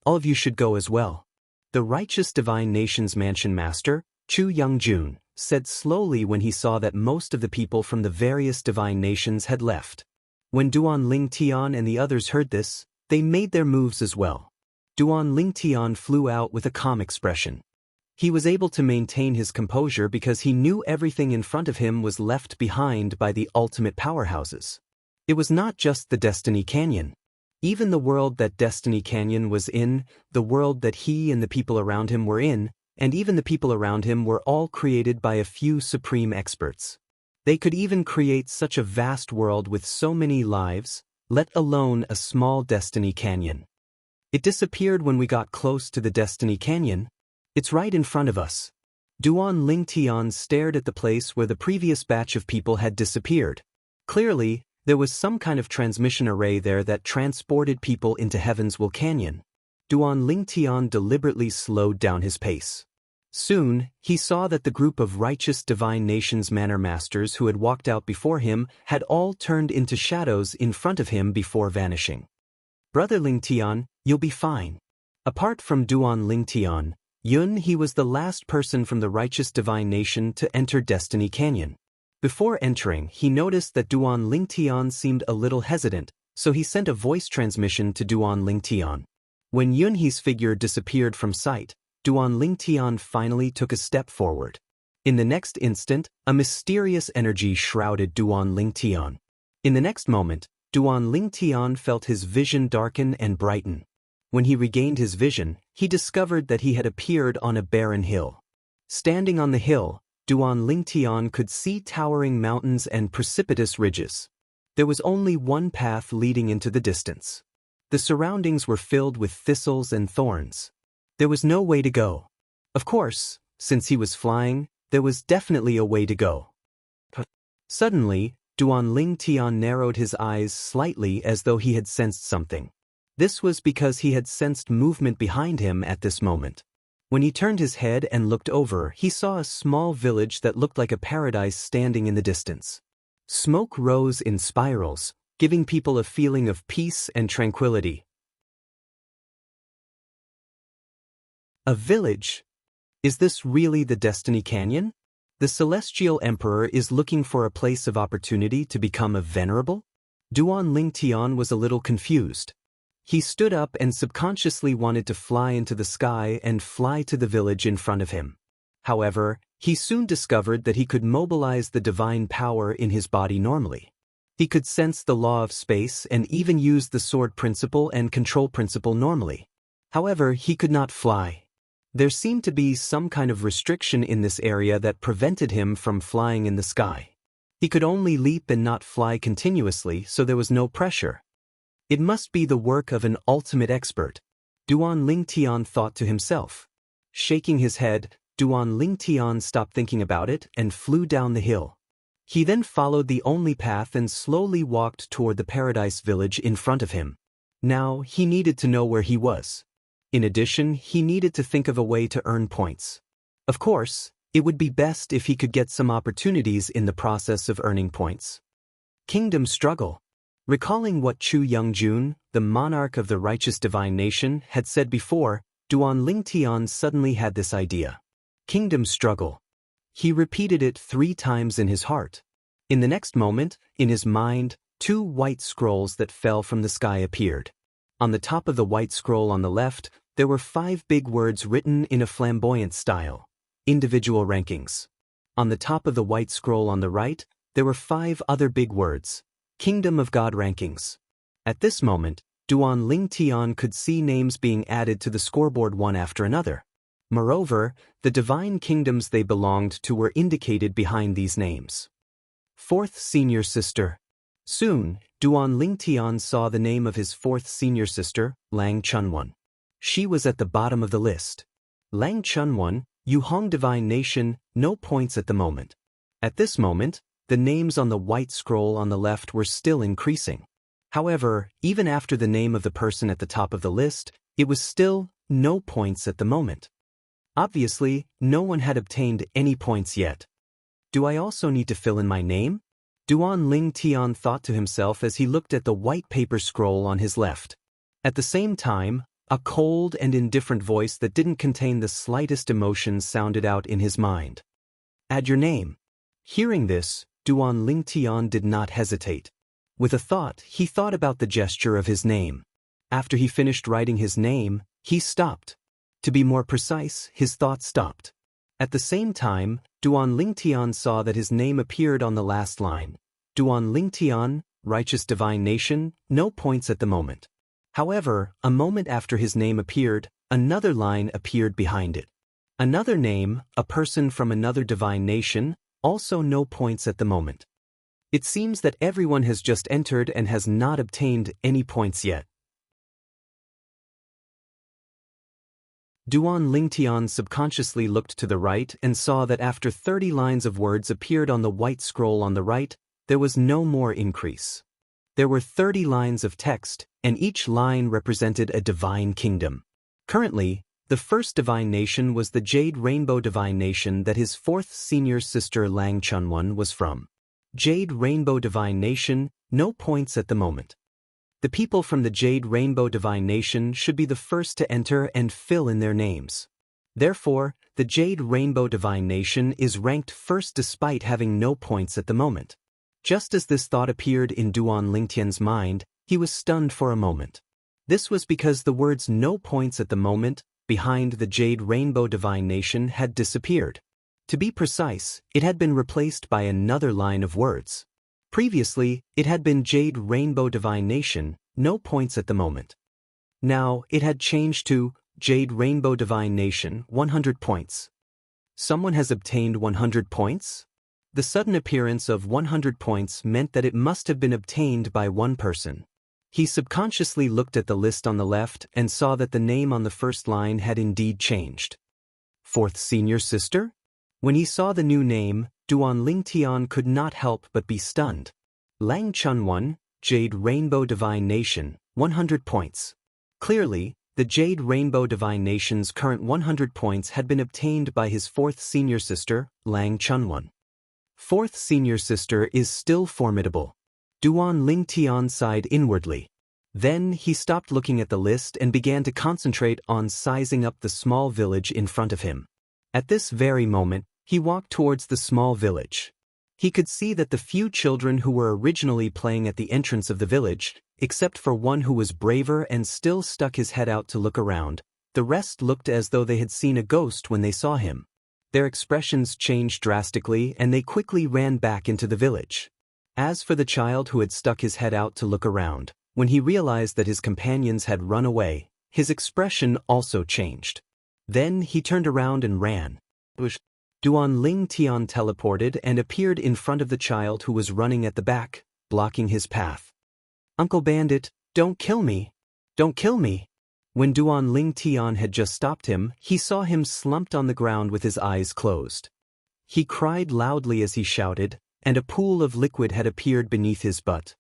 S1: All of you should go as well. The righteous divine nation's mansion master, Chu Youngjun, said slowly when he saw that most of the people from the various divine nations had left. When Duan Lingtian and the others heard this, they made their moves as well. Duan Lingtian flew out with a calm expression. He was able to maintain his composure because he knew everything in front of him was left behind by the ultimate powerhouses. It was not just the Destiny Canyon. Even the world that Destiny Canyon was in, the world that he and the people around him were in, and even the people around him were all created by a few supreme experts. They could even create such a vast world with so many lives, let alone a small Destiny Canyon. It disappeared when we got close to the Destiny Canyon. It's right in front of us. Duan Lingtian stared at the place where the previous batch of people had disappeared. Clearly, there was some kind of transmission array there that transported people into Heaven's Will Canyon. Duan Lingtian deliberately slowed down his pace. Soon, he saw that the group of righteous divine nations manor masters who had walked out before him had all turned into shadows in front of him before vanishing. Brother Lingtian, you'll be fine. Apart from Duan Lingtian, Yunhe was the last person from the righteous divine nation to enter Destiny Canyon. Before entering, he noticed that Duan Lingtian seemed a little hesitant, so he sent a voice transmission to Duan Lingtian. When Yunhe's figure disappeared from sight, Duan Lingtian finally took a step forward. In the next instant, a mysterious energy shrouded Duan Lingtian. In the next moment, Duan Lingtian felt his vision darken and brighten. When he regained his vision, he discovered that he had appeared on a barren hill. Standing on the hill, Duan Lingtian could see towering mountains and precipitous ridges. There was only one path leading into the distance. The surroundings were filled with thistles and thorns. There was no way to go. Of course, since he was flying, there was definitely a way to go. Suddenly, Duan Lingtian narrowed his eyes slightly as though he had sensed something. This was because he had sensed movement behind him at this moment. When he turned his head and looked over, he saw a small village that looked like a paradise standing in the distance. Smoke rose in spirals, giving people a feeling of peace and tranquility. A village? Is this really the Destiny Canyon? The Celestial Emperor is looking for a place of opportunity to become a venerable? Duan Lingtian was a little confused. He stood up and subconsciously wanted to fly into the sky and fly to the village in front of him. However, he soon discovered that he could mobilize the divine power in his body normally. He could sense the law of space and even use the sword principle and control principle normally. However, he could not fly. There seemed to be some kind of restriction in this area that prevented him from flying in the sky. He could only leap and not fly continuously, so there was no pressure. It must be the work of an ultimate expert, Duan Lingtian thought to himself. Shaking his head, Duan Lingtian stopped thinking about it and flew down the hill. He then followed the only path and slowly walked toward the paradise village in front of him. Now, he needed to know where he was. In addition, he needed to think of a way to earn points. Of course, it would be best if he could get some opportunities in the process of earning points. Kingdom struggle. Recalling what Chu Youngjun, the monarch of the righteous divine nation, had said before, Duan Lingtian suddenly had this idea. Kingdom struggle. He repeated it 3 times in his heart. In the next moment, in his mind, 2 white scrolls that fell from the sky appeared. On the top of the white scroll on the left, there were 5 big words written in a flamboyant style. Individual rankings. On the top of the white scroll on the right, there were 5 other big words. Kingdom of God rankings. At this moment, Duan Lingtian could see names being added to the scoreboard one after another. Moreover, the divine kingdoms they belonged to were indicated behind these names. 4th Senior Sister. Soon, Duan Lingtian saw the name of his 4th senior sister, Lang Chunwon. She was at the bottom of the list. Lang Chunwon, Yuhong Divine Nation, no points at the moment. At this moment, the names on the white scroll on the left were still increasing. However, even after the name of the person at the top of the list, it was still no points at the moment. Obviously, no one had obtained any points yet. Do I also need to fill in my name? Duan Lingtian thought to himself as he looked at the white paper scroll on his left. At the same time, a cold and indifferent voice that didn't contain the slightest emotion sounded out in his mind. Add your name. Hearing this, Duan Lingtian did not hesitate. With a thought, he thought about the gesture of his name. After he finished writing his name, he stopped. To be more precise, his thought stopped. At the same time, Duan Lingtian saw that his name appeared on the last line. Duan Lingtian, Righteous Divine Nation, no points at the moment. However, a moment after his name appeared, another line appeared behind it. Another name, a person from another divine nation, also no points at the moment. It seems that everyone has just entered and has not obtained any points yet. Duan Lingtian subconsciously looked to the right and saw that after 30 lines of words appeared on the white scroll on the right, there was no more increase. There were 30 lines of text, and each line represented a divine kingdom. Currently, the first divine nation was the Jade Rainbow Divine Nation that his 4th senior sister Lang Chunwon was from. Jade Rainbow Divine Nation, no points at the moment. The people from the Jade Rainbow Divine Nation should be the first to enter and fill in their names. Therefore, the Jade Rainbow Divine Nation is ranked first despite having no points at the moment. Just as this thought appeared in Duan Lingtian's mind, he was stunned for a moment. This was because the words "no points at the moment" behind the Jade Rainbow Divine Nation had disappeared. To be precise, it had been replaced by another line of words. Previously, it had been Jade Rainbow Divine Nation, no points at the moment. Now, it had changed to Jade Rainbow Divine Nation, 100 points. Someone has obtained 100 points? The sudden appearance of 100 points meant that it must have been obtained by one person. He subconsciously looked at the list on the left and saw that the name on the first line had indeed changed. 4th Senior Sister? When he saw the new name, Duan Lingtian could not help but be stunned. Lang Chunwon, Jade Rainbow Divine Nation, 100 points. Clearly, the Jade Rainbow Divine Nation's current 100 points had been obtained by his 4th senior sister, Lang Chunwon. 4th Senior Sister is still formidable. Duan Lingtian sighed inwardly. Then he stopped looking at the list and began to concentrate on sizing up the small village in front of him. At this very moment, he walked towards the small village. He could see that the few children who were originally playing at the entrance of the village, except for one who was braver and still stuck his head out to look around, the rest looked as though they had seen a ghost when they saw him. Their expressions changed drastically and they quickly ran back into the village. As for the child who had stuck his head out to look around, when he realized that his companions had run away, his expression also changed. Then he turned around and ran. Duan Ling Tian teleported and appeared in front of the child who was running at the back, blocking his path. "Uncle Bandit, don't kill me! Don't kill me!" When Duan Ling Tian had just stopped him, he saw him slumped on the ground with his eyes closed. He cried loudly as he shouted, and a pool of liquid had appeared beneath his butt.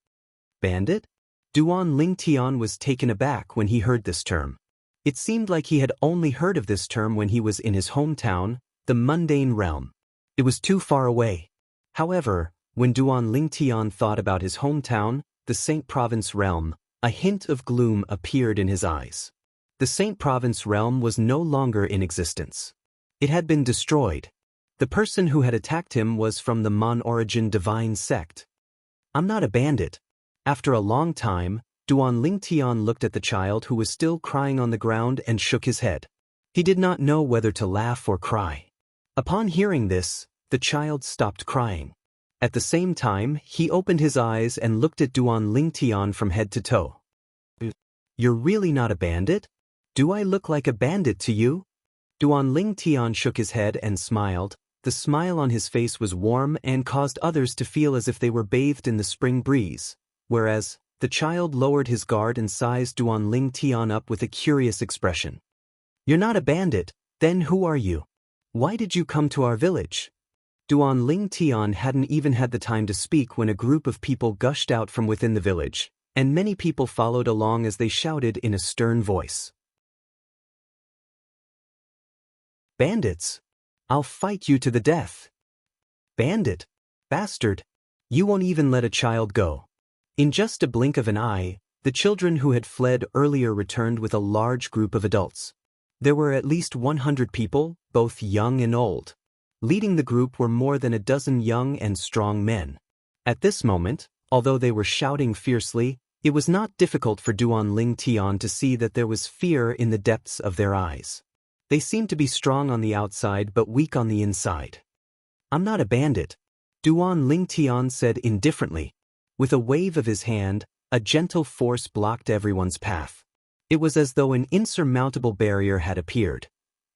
S1: Bandit? Duan Ling Tian was taken aback when he heard this term. It seemed like he had only heard of this term when he was in his hometown, the mundane realm. It was too far away. However, when Duan Ling Tian thought about his hometown, the Saint Province realm, a hint of gloom appeared in his eyes. The Saint Province realm was no longer in existence. It had been destroyed. The person who had attacked him was from the Mon origin divine sect. "I'm not a bandit." After a long time, Duan Ling Tian looked at the child who was still crying on the ground and shook his head. He did not know whether to laugh or cry. Upon hearing this, the child stopped crying. At the same time, he opened his eyes and looked at Duan Ling Tian from head to toe. "You're really not a bandit? Do I look like a bandit to you?" Duan Ling Tian shook his head and smiled. The smile on his face was warm and caused others to feel as if they were bathed in the spring breeze, whereas the child lowered his guard and sized Duan Ling Tian up with a curious expression. "You're not a bandit, then who are you? Why did you come to our village?" Duan Ling Tian hadn't even had the time to speak when a group of people gushed out from within the village, and many people followed along as they shouted in a stern voice. "Bandits! I'll fight you to the death! Bandit! Bastard! You won't even let a child go!" In just a blink of an eye, the children who had fled earlier returned with a large group of adults. There were at least 100 people, both young and old. Leading the group were more than a dozen young and strong men. At this moment, although they were shouting fiercely, it was not difficult for Duan Ling Tian to see that there was fear in the depths of their eyes. They seemed to be strong on the outside but weak on the inside. "I'm not a bandit," Duan Ling Tian said indifferently. With a wave of his hand, a gentle force blocked everyone's path. It was as though an insurmountable barrier had appeared.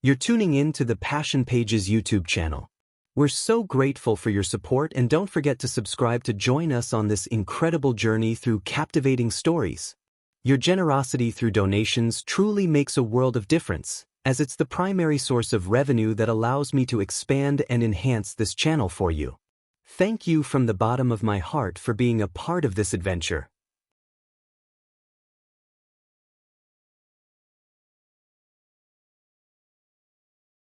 S1: You're tuning in to the Passion Pages YouTube channel. We're so grateful for your support, and don't forget to subscribe to join us on this incredible journey through captivating stories. Your generosity through donations truly makes a world of difference, as it's the primary source of revenue that allows me to expand and enhance this channel for you. Thank you from the bottom of my heart for being a part of this adventure.